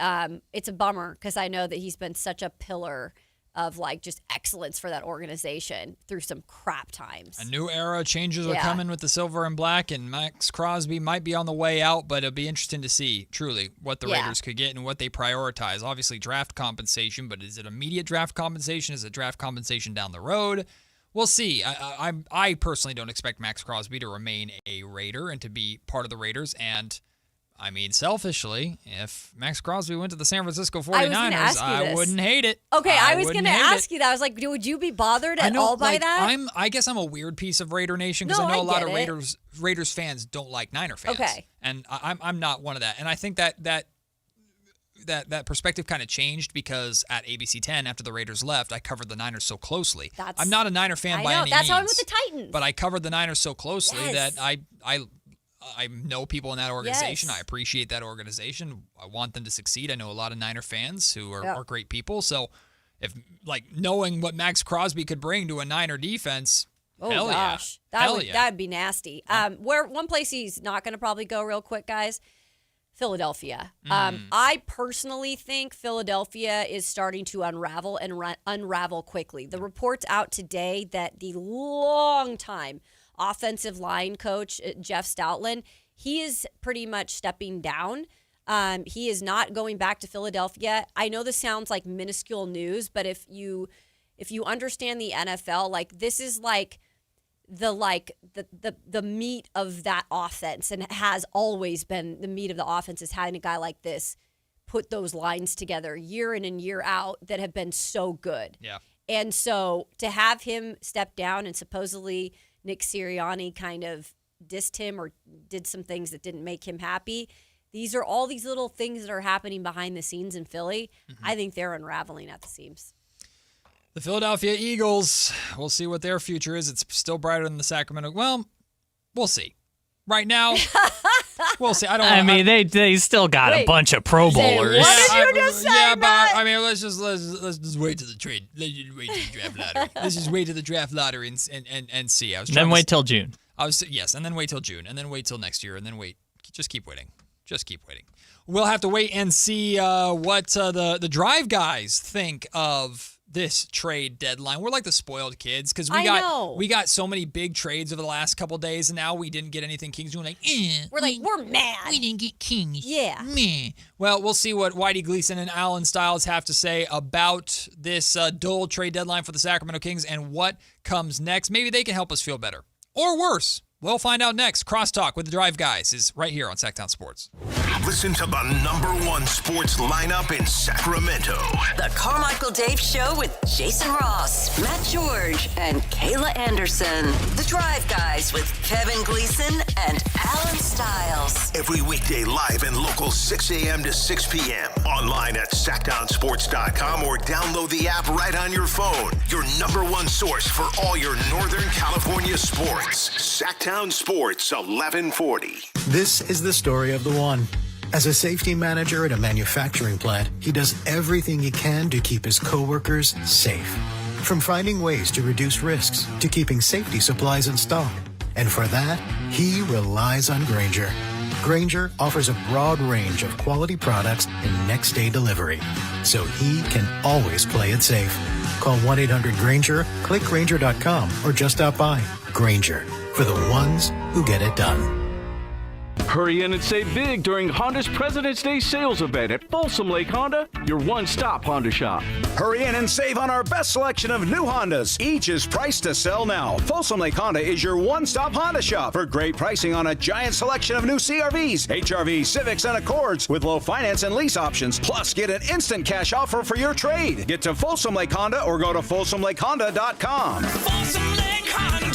it's a bummer because I know that he's been such a pillar of like just excellence for that organization through some crap times. A new era, changes are coming with the silver and black, and Max Crosby might be on the way out, but it'll be interesting to see truly what the Raiders could get and what they prioritize. Obviously draft compensation, but is it immediate draft compensation? Is it draft compensation down the road? We'll see. I personally don't expect Max Crosby to remain a Raider and to be part of the Raiders, and I mean, selfishly, if Max Crosby went to the San Francisco 49ers, I wouldn't hate it. Okay, I was going to ask you that. I was like, would you be bothered at all by that? I guess I'm a weird piece of Raider Nation because I know a lot of Raiders fans don't like Niner fans. Okay. And I'm not one of that. And I think that perspective kind of changed because at ABC 10, after the Raiders left, I covered the Niners so closely. I'm not a Niner fan by any means. That's how I'm with the Titans. But I covered the Niners so closely that I know people in that organization. Yes. I appreciate that organization. I want them to succeed. I know a lot of Niner fans who are great people. So if knowing what Max Crosby could bring to a Niner defense, hell gosh. Yeah. That would be nasty. Where one place he's not going to probably go real quick, guys, Philadelphia. I personally think Philadelphia is starting to unravel and unravel quickly. The report's out today that the long-time offensive line coach, Jeff Stoutland, he is pretty much stepping down. He is not going back to Philadelphia. I know this sounds like minuscule news, but if you understand the NFL, like this is like the meat of that offense, and it has always been the meat of the offense is having a guy like this put those lines together year in and year out that have been so good. Yeah. And so to have him step down and supposedly Nick Sirianni kind of dissed him or did some things that didn't make him happy. These are all these little things that are happening behind the scenes in Philly. I think they're unraveling at the seams. The Philadelphia Eagles, we'll see what their future is. It's still brighter than the Sacramento. Well, we'll see. Right now, we'll see. They still got a bunch of Pro Bowlers. What did you just say? Yeah, but I mean, let's just wait to the trade. Let's just wait to the draft lottery. Let's just wait to the draft lottery and see. Then wait till June. And then wait till June, and then wait till next year, and then wait. Just keep waiting. Just keep waiting. We'll have to wait and see what the Drive guys think of this trade deadline. We're like the spoiled kids because we got so many big trades over the last couple days, and now we didn't get anything Kings. We're like, we're mad. We didn't get Kings. Yeah. Meh. Well, we'll see what Whitey Gleason and Alan Stiles have to say about this dull trade deadline for the Sacramento Kings and what comes next. Maybe they can help us feel better. Or worse. We'll find out next. Crosstalk with the Drive Guys is right here on Sactown Sports. Listen to the #1 sports lineup in Sacramento. The Carmichael Dave Show with Jason Ross, Matt George, and Kayla Anderson. The Drive Guys with Kevin Gleason and Alan Stiles. Every weekday live and local 6 a.m. to 6 p.m. Online at SactownSports.com or download the app right on your phone. Your #1 source for all your Northern California sports. Sactown Sports 1140. This is the story of the one. As a safety manager at a manufacturing plant, he does everything he can to keep his coworkers safe. From finding ways to reduce risks to keeping safety supplies in stock. And for that, he relies on Granger. Granger offers a broad range of quality products and next-day delivery, so he can always play it safe. Call 1-800-GRANGER, click Granger.com, or just stop by. Granger, for the ones who get it done. Hurry in and save big during Honda's President's Day sales event at Folsom Lake Honda, your one-stop Honda shop. Hurry in and save on our best selection of new Hondas. Each is priced to sell now. Folsom Lake Honda is your one-stop Honda shop for great pricing on a giant selection of new CRVs, HRVs, Civics, and Accords with low finance and lease options. Plus, get an instant cash offer for your trade. Get to Folsom Lake Honda or go to FolsomLakeHonda.com. Folsom Lake Honda.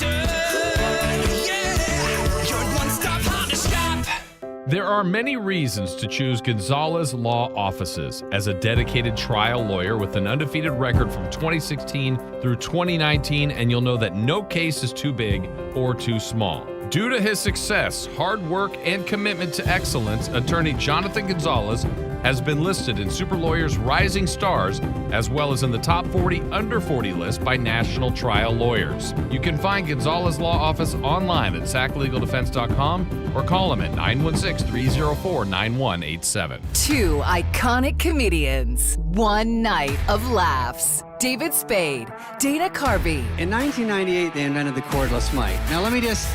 There are many reasons to choose Gonzalez Law Offices as a dedicated trial lawyer with an undefeated record from 2016 through 2019, and you'll know that no case is too big or too small. Due to his success, hard work, and commitment to excellence, attorney Jonathan Gonzalez has been listed in Super Lawyers Rising Stars, as well as in the top 40 under 40 list by National Trial Lawyers. You can find Gonzalez Law Office online at saclegaldefense.com or call him at 916-304-9187. Two iconic comedians, one night of laughs. David Spade, Dana Carvey. In 1998, they invented the cordless mic. Now let me just,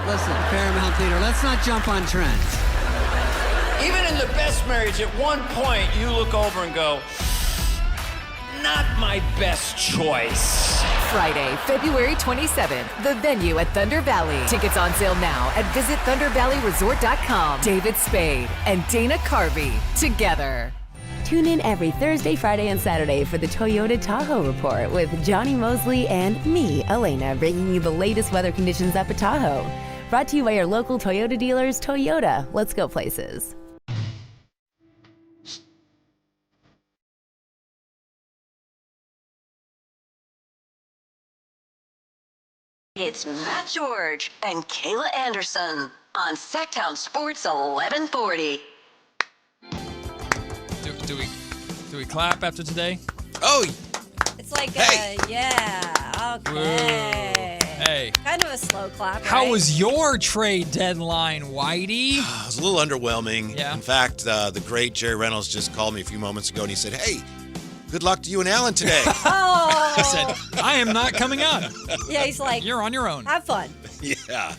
listen, Paramount Theater, let's not jump on trends. Even in the best marriage, at one point, you look over and go, not my best choice. Friday, February 27th. The venue at Thunder Valley. Tickets on sale now at visitthundervalleyresort.com. David Spade and Dana Carvey together. Tune in every Thursday, Friday, and Saturday for the Toyota Tahoe Report with Johnny Mosley and me, Elena, bringing you the latest weather conditions up at Tahoe. Brought to you by your local Toyota dealers. Toyota, let's go places. It's Matt George and Kayla Anderson on Sactown Sports 1140. Do we clap after today? Oh, It's like, Hey. yeah, okay. Hey. Kind of a slow clap, How right? was your trade deadline, Whitey? It was a little underwhelming. Yeah. In fact, the great Jerry Reynolds just called me a few moments ago and he said, "Hey, good luck to you and Alan today." Oh. I said, I am not coming on. Yeah, he's like, You're on your own. have fun. Yeah.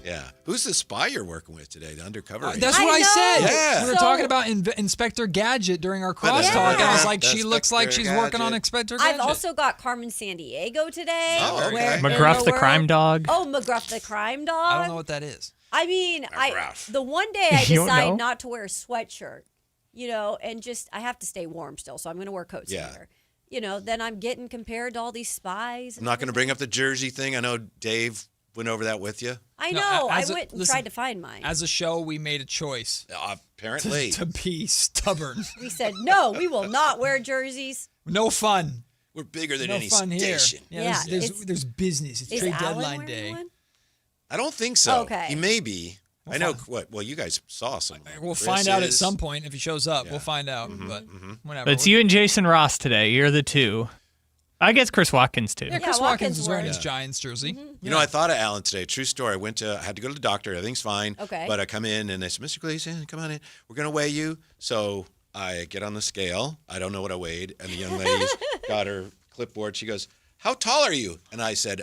Yeah. Who's the spy you're working with today? The undercover agent? That's what I said. Yeah. We were talking about Inspector Gadget during our crosstalk, and I was like, she looks like she's working on Inspector Gadget. I've also got Carmen Sandiego today. Oh, okay. where- McGruff in the world- crime dog. Oh, McGruff the crime dog. I don't know what that is. I mean, the one day I You don't decide know? not to wear a sweatshirt, and just I have to stay warm still, so I'm going to wear coats Yeah. later. Then I'm getting compared to all these spies. I'm not going to bring up the Jersey thing. I know Dave went over that with you. I No, know. I as a- went and listen, tried to find mine. As a show, we made a choice. Apparently. To be stubborn. We said, no, we will not wear jerseys. No fun. We're bigger than No any fun here. station. Yeah, there's business. It's Is trade Alan deadline wearing day. one? I don't think so. Okay. He may be. We'll I know find- what. Well, you guys saw some. We'll Chris find out at is- some point if he shows up. We'll find out. But whenever. It's you and Jason Ross today. You're the two. I guess Chris Watkins too. Yeah, Chris Watkins was wearing his Giants jersey. You know, I thought of Alan today. True story. I had to go to the doctor. Everything's fine. Okay. But I come in and they said, "Mr. Gleason, come on in. We're going to weigh you." So I get on the scale. I don't know what I weighed. And the young lady's got her clipboard. She goes, "How tall are you?" And I said,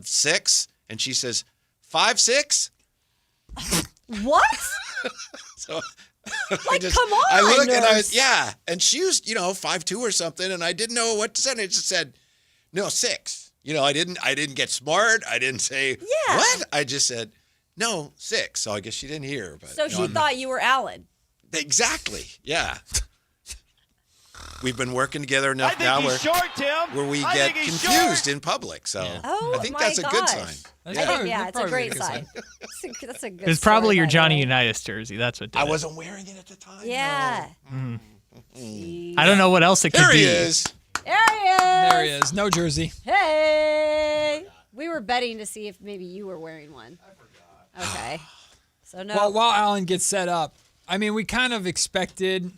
6. And she says, 5'6"? What? So Like, come on, I look and I nurse. was, and she was, 5'2" or something, and I didn't know what to say. And I just said, no, 6. I didn't get smart. I didn't say, Yeah. what? I just said, no, 6. So I guess she didn't hear. But So she thought you were Alan. Exactly. Yeah. We've been working together enough now where we get confused in public. So Oh, I think my that's a good gosh. sign. It's a great sign. That's a good It's probably story, your by the Johnny way. Unitas jersey. That's what did I it. wasn't wearing it at the time. Yeah. I don't know what else it could There be. he is. There he is. There he is. No jersey. Hey. We were betting to see if maybe you were wearing one. I forgot. Okay. So no. Well, while Alan gets set up, I mean, we kind of expected.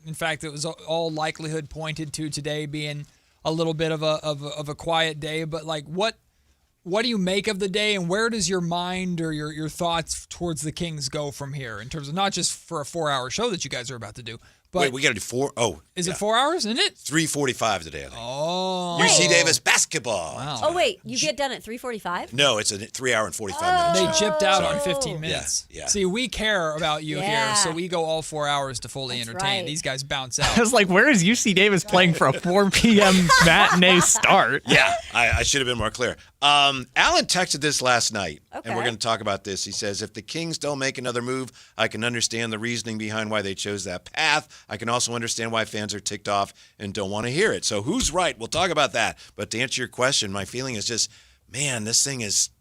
In fact, it was all likelihood pointed to today being a little bit of a quiet day. But like, what do you make of the day, and where does your mind or your thoughts towards the Kings go from here in terms of not just for a 4-hour show that you guys are about to do, but Wait, we got to do 4. Oh, is it 4 hours? Isn't it? 3:45 today, I think. Oh. UC Davis basketball. Wow. Oh wait, you get done at 3:45? No, it's a 3-hour and 45 They minutes. chipped out on 15 minutes. Yeah. See, we care about you Yeah. here, so we go all 4 hours to fully entertain. right. These guys bounce out. I was like, where is UC Davis playing for a 4 p.m. matinee start? Yeah, I should have been more clear. Alan texted this last night, and Okay. we're going to talk about this. He says, if the Kings don't make another move, I can understand the reasoning behind why they chose that path. I can also understand why fans are ticked off and don't want to hear it. So who's right? We'll talk about that. But to answer your question, my feeling is just, man, this thing is –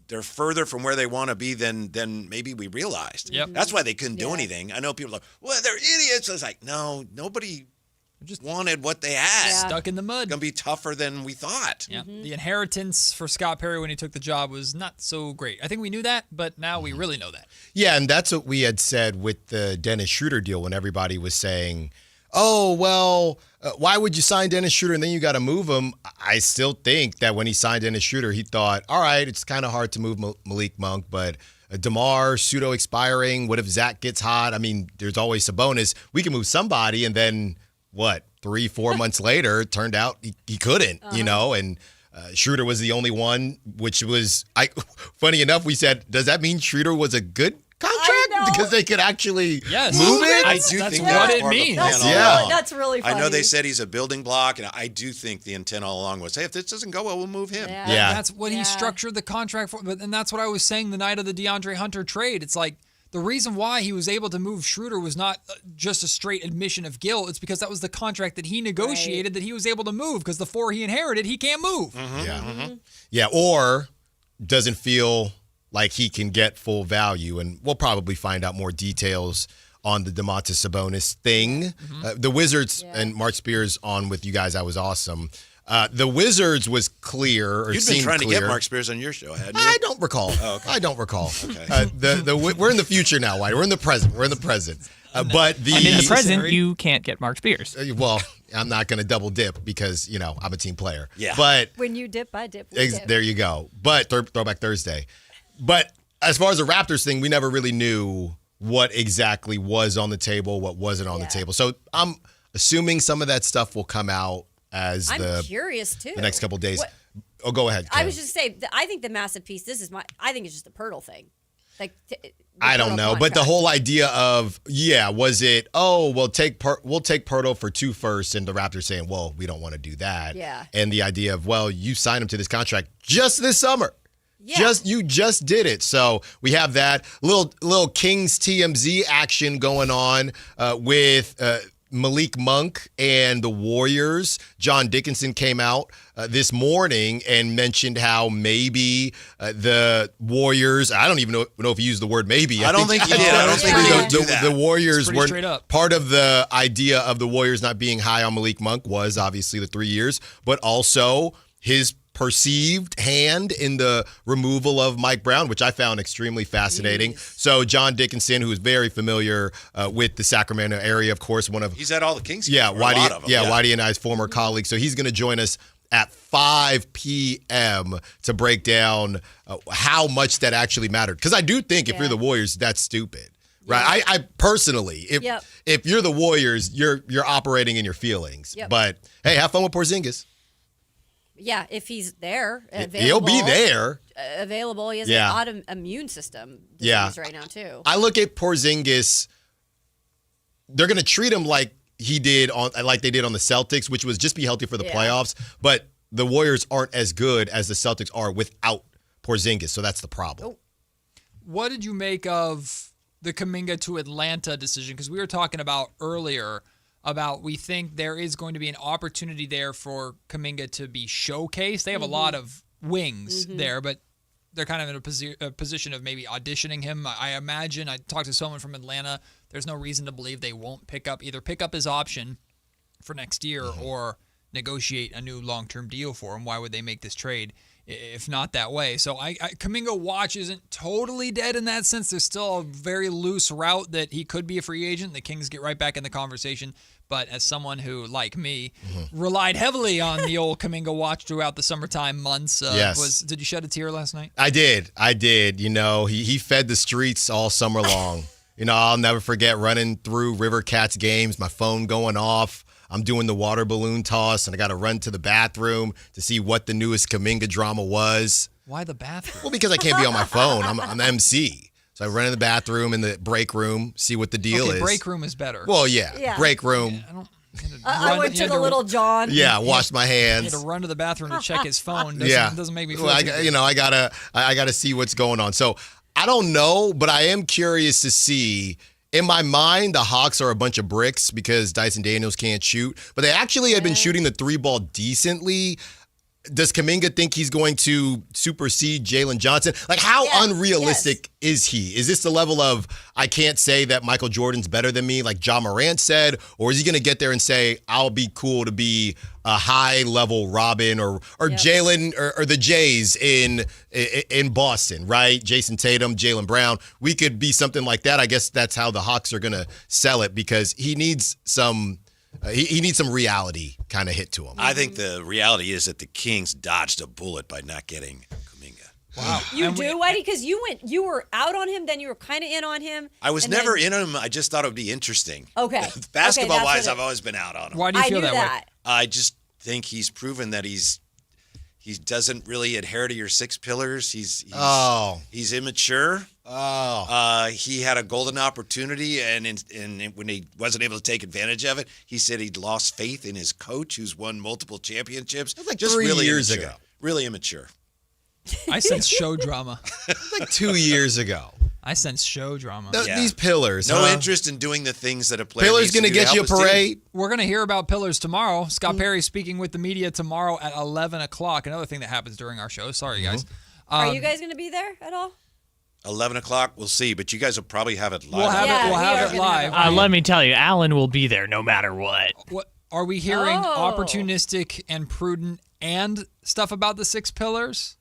they're further from where they want to be than maybe we realized. Yep. That's why they couldn't do anything. I know people are like, well, they're idiots. I was like, no, nobody just wanted what they had. Stuck in the mud. It's going to be tougher than we thought. Yeah. The inheritance for Scott Perry when he took the job was not so great. I think we knew that, but now we really know that. Yeah, and that's what we had said with the Dennis Schroeder deal when everybody was saying, oh, well, why would you sign Dennis Schroeder and then you got to move him? I still think that when he signed Dennis Schroeder, he thought, all right, it's kind of hard to move Malik Monk, but DeMar pseudo-expiring, what if Zach gets hot? I mean, there's always Sabonis. We can move somebody, and then, 3-4 months later, it turned out he couldn't, and Schroeder was the only one, which was, funny enough, we said, does that mean Schroeder was a good contract? because they could actually move it. I do think what that's it part means. of the plan all along. That's really funny. I know they said he's a building block, and I do think the intent all along was, hey, if this doesn't go well, we'll move him. Yeah. That's what he structured the contract for. And that's what I was saying the night of the DeAndre Hunter trade. It's like the reason why he was able to move Schroeder was not just a straight admission of guilt. It's because that was the contract that he negotiated that he was able to move, because the 4 he inherited, he can't move. Yeah, or doesn't feel like he can get full value. And we'll probably find out more details on the Domantas Sabonis thing. The Wizards and Mark Spears on with you guys, that was awesome. The Wizards was clear, or You've been trying clear. to get Mark Spears on your show, hadn't you? I don't recall. Oh, okay. I don't recall. Okay. We're in the future now, Whitey. We're in the present. We're in the present. But in the present, you can't get Mark Spears. Well, I'm not going to double dip because, I'm a team player. Yeah. But When you dip, I dip. there you go. But Throwback Thursday. But as far as the Raptors thing, we never really knew what exactly was on the table, what wasn't on the table. So I'm assuming some of that stuff will come out as I'm curious too. the next couple of days. Oh, go ahead. I Kayla. was just saying, I think the massive piece. I think it's just the Pirtle thing. Like, I don't know, but the whole idea of was it? Oh, we'll take Pirtle for 2 firsts, and the Raptors saying, well, we don't want to do that. Yeah. And the idea of, well, you signed him to this contract just this summer. Yeah. You just did it. So we have that little Kings TMZ action going on with Malik Monk and the Warriors. John Dickinson came out this morning and mentioned how maybe the Warriors, I don't even know if he used the word maybe. I don't think he did. I don't think we don't do that. The Warriors It's pretty straight weren't up. part of the idea of the Warriors not being high on Malik Monk was obviously the 3 years, but also his perceived hand in the removal of Mike Brown, which I found extremely fascinating. So John Dickinson, who is very familiar with the Sacramento area, of course, He's at all the Kings games. yeah, or a lot of them. Whitey and I's former colleague. So he's going to join us at 5 p.m. to break down how much that actually mattered. Because I do think if you're the Warriors, that's stupid. Right, I personally, if you're the Warriors, you're operating in your feelings. Yep. But hey, have fun with Porzingis. Yeah, if he's there, available, He'll be there. Available. He has Yeah. an immune system Yeah. right now too. I look at Porzingis. They're going to treat him like they did on the Celtics, which was just be healthy for the playoffs. But the Warriors aren't as good as the Celtics are without Porzingis, so that's the problem. What did you make of the Kuminga to Atlanta decision? Because we were talking about earlier about we think there is going to be an opportunity there for Kuminga to be showcased. They have a lot of wings there, but they're kind of in a position of maybe auditioning him. I imagine, I talked to someone from Atlanta, there's no reason to believe they won't pick up his option for next year or negotiate a new long-term deal for him. Why would they make this trade if not that way? So Kuminga watch isn't totally dead in that sense. There's still a very loose route that he could be a free agent. The Kings get right back in the conversation. But as someone who, like me, relied heavily on the old Kuminga watch throughout the summertime months, did you shed a tear last night? I did. He fed the streets all summer long. I'll never forget running through River Cats games, my phone going off. I'm doing the water balloon toss, and I got to run to the bathroom to see what the newest Kuminga drama was. Why the bathroom? Well, because I can't be on my phone. I'm the MC. So I run in the bathroom, in the break room, see what the deal is. Break room is better. Well, yeah. Break room. I went to the Little John. Yeah, washed my hands. He had to run to the bathroom to check his phone. Doesn't make me feel I gotta see what's going on. So I don't know, but I am curious to see. In my mind, the Hawks are a bunch of bricks because Dyson Daniels can't shoot, but they actually had been shooting the 3-ball decently. Does Kuminga think he's going to supersede Jalen Johnson? Like, how unrealistic is he? Is this the level of, I can't say that Michael Jordan's better than me, like Ja Morant said? Or is he going to get there and say, I'll be cool to be a high-level Robin or Jalen or the Jays in Boston, right? Jason Tatum, Jaylen Brown. We could be something like that. I guess that's how the Hawks are going to sell it because he needs some he needs some reality kind of hit to him. I think the reality is that the Kings dodged a bullet by not getting Kuminga. Wow. You do, Whitey? Because you were out on him, then you were kind of in on him. I was never in on him. I just thought it would be interesting. Okay. Basketball-wise, I've always been out on him. Why do you feel that way? I just think he's proven that he's He doesn't really adhere to your 6 pillars. He's immature. He had a golden opportunity, and when he wasn't able to take advantage of it, he said he'd lost faith in his coach, who's won multiple championships. Like just 3 really years immature. ago. Really immature. I sense show drama. Like 2 years ago. I sense show drama. These pillars. No interest in doing the things that a player Pillars going to get you a parade. We're going to hear about pillars tomorrow. Scott Perry speaking with the media tomorrow at 11 o'clock. Another thing that happens during our show. Sorry, guys. Are you guys going to be there at all? 11 o'clock, we'll see, but you guys will probably have it live. We'll have it live. Let me tell you, Alan will be there no matter what. What are we hearing? Opportunistic and prudent and stuff about the 6 pillars?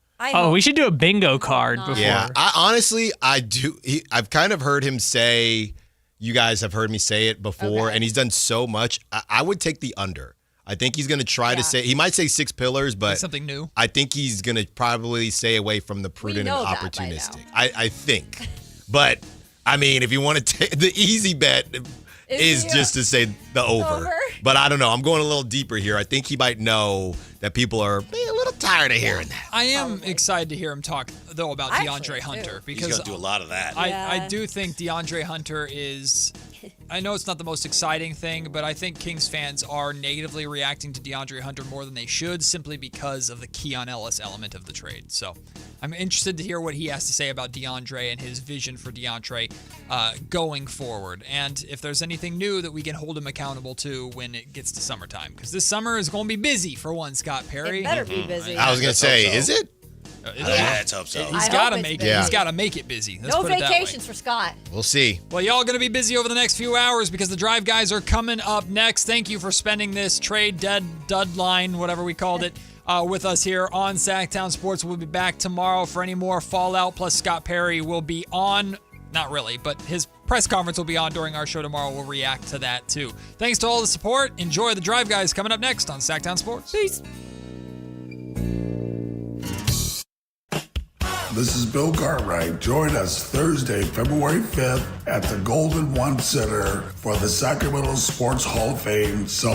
We should do a bingo card before. Yeah, I do. I've kind of heard him say, you guys have heard me say it before, and he's done so much. I would take the under. I think he's going to try to say, he might say 6 pillars, but something new. I think he's going to probably stay away from the prudent and opportunistic. I think. But, I mean, if you want to take the easy bet is just to say the over. But I don't know. I'm going a little deeper here. I think he might know that people are a little tired of hearing that. I am excited to hear him talk, though, about DeAndre Hunter. Because he's going to do a lot of that. I do think DeAndre Hunter is... I know it's not the most exciting thing, but I think Kings fans are negatively reacting to DeAndre Hunter more than they should simply because of the Keon Ellis element of the trade. So I'm interested to hear what he has to say about DeAndre and his vision for DeAndre going forward. And if there's anything new that we can hold him accountable to when it gets to summertime. Because this summer is going to be busy for one Scott Perry. It better be busy. I was going to say, is it? Let's hope so. He's got to make it. He's got to make it busy. Let's no put it that way. vacations for Scott. We'll see. Well, y'all going to be busy over the next few hours because the Drive Guys are coming up next. Thank you for spending this trade deadline, whatever we called it, with us here on Sactown Sports. We'll be back tomorrow for any more Fallout. Plus, Scott Perry will be on. Not really, but his press conference will be on during our show tomorrow. We'll react to that too. Thanks to all the support. Enjoy the Drive Guys coming up next on Sactown Sports. Peace. This is Bill Cartwright. Join us Thursday, February 5th at the Golden One Center for the Sacramento Sports Hall of Fame celebration.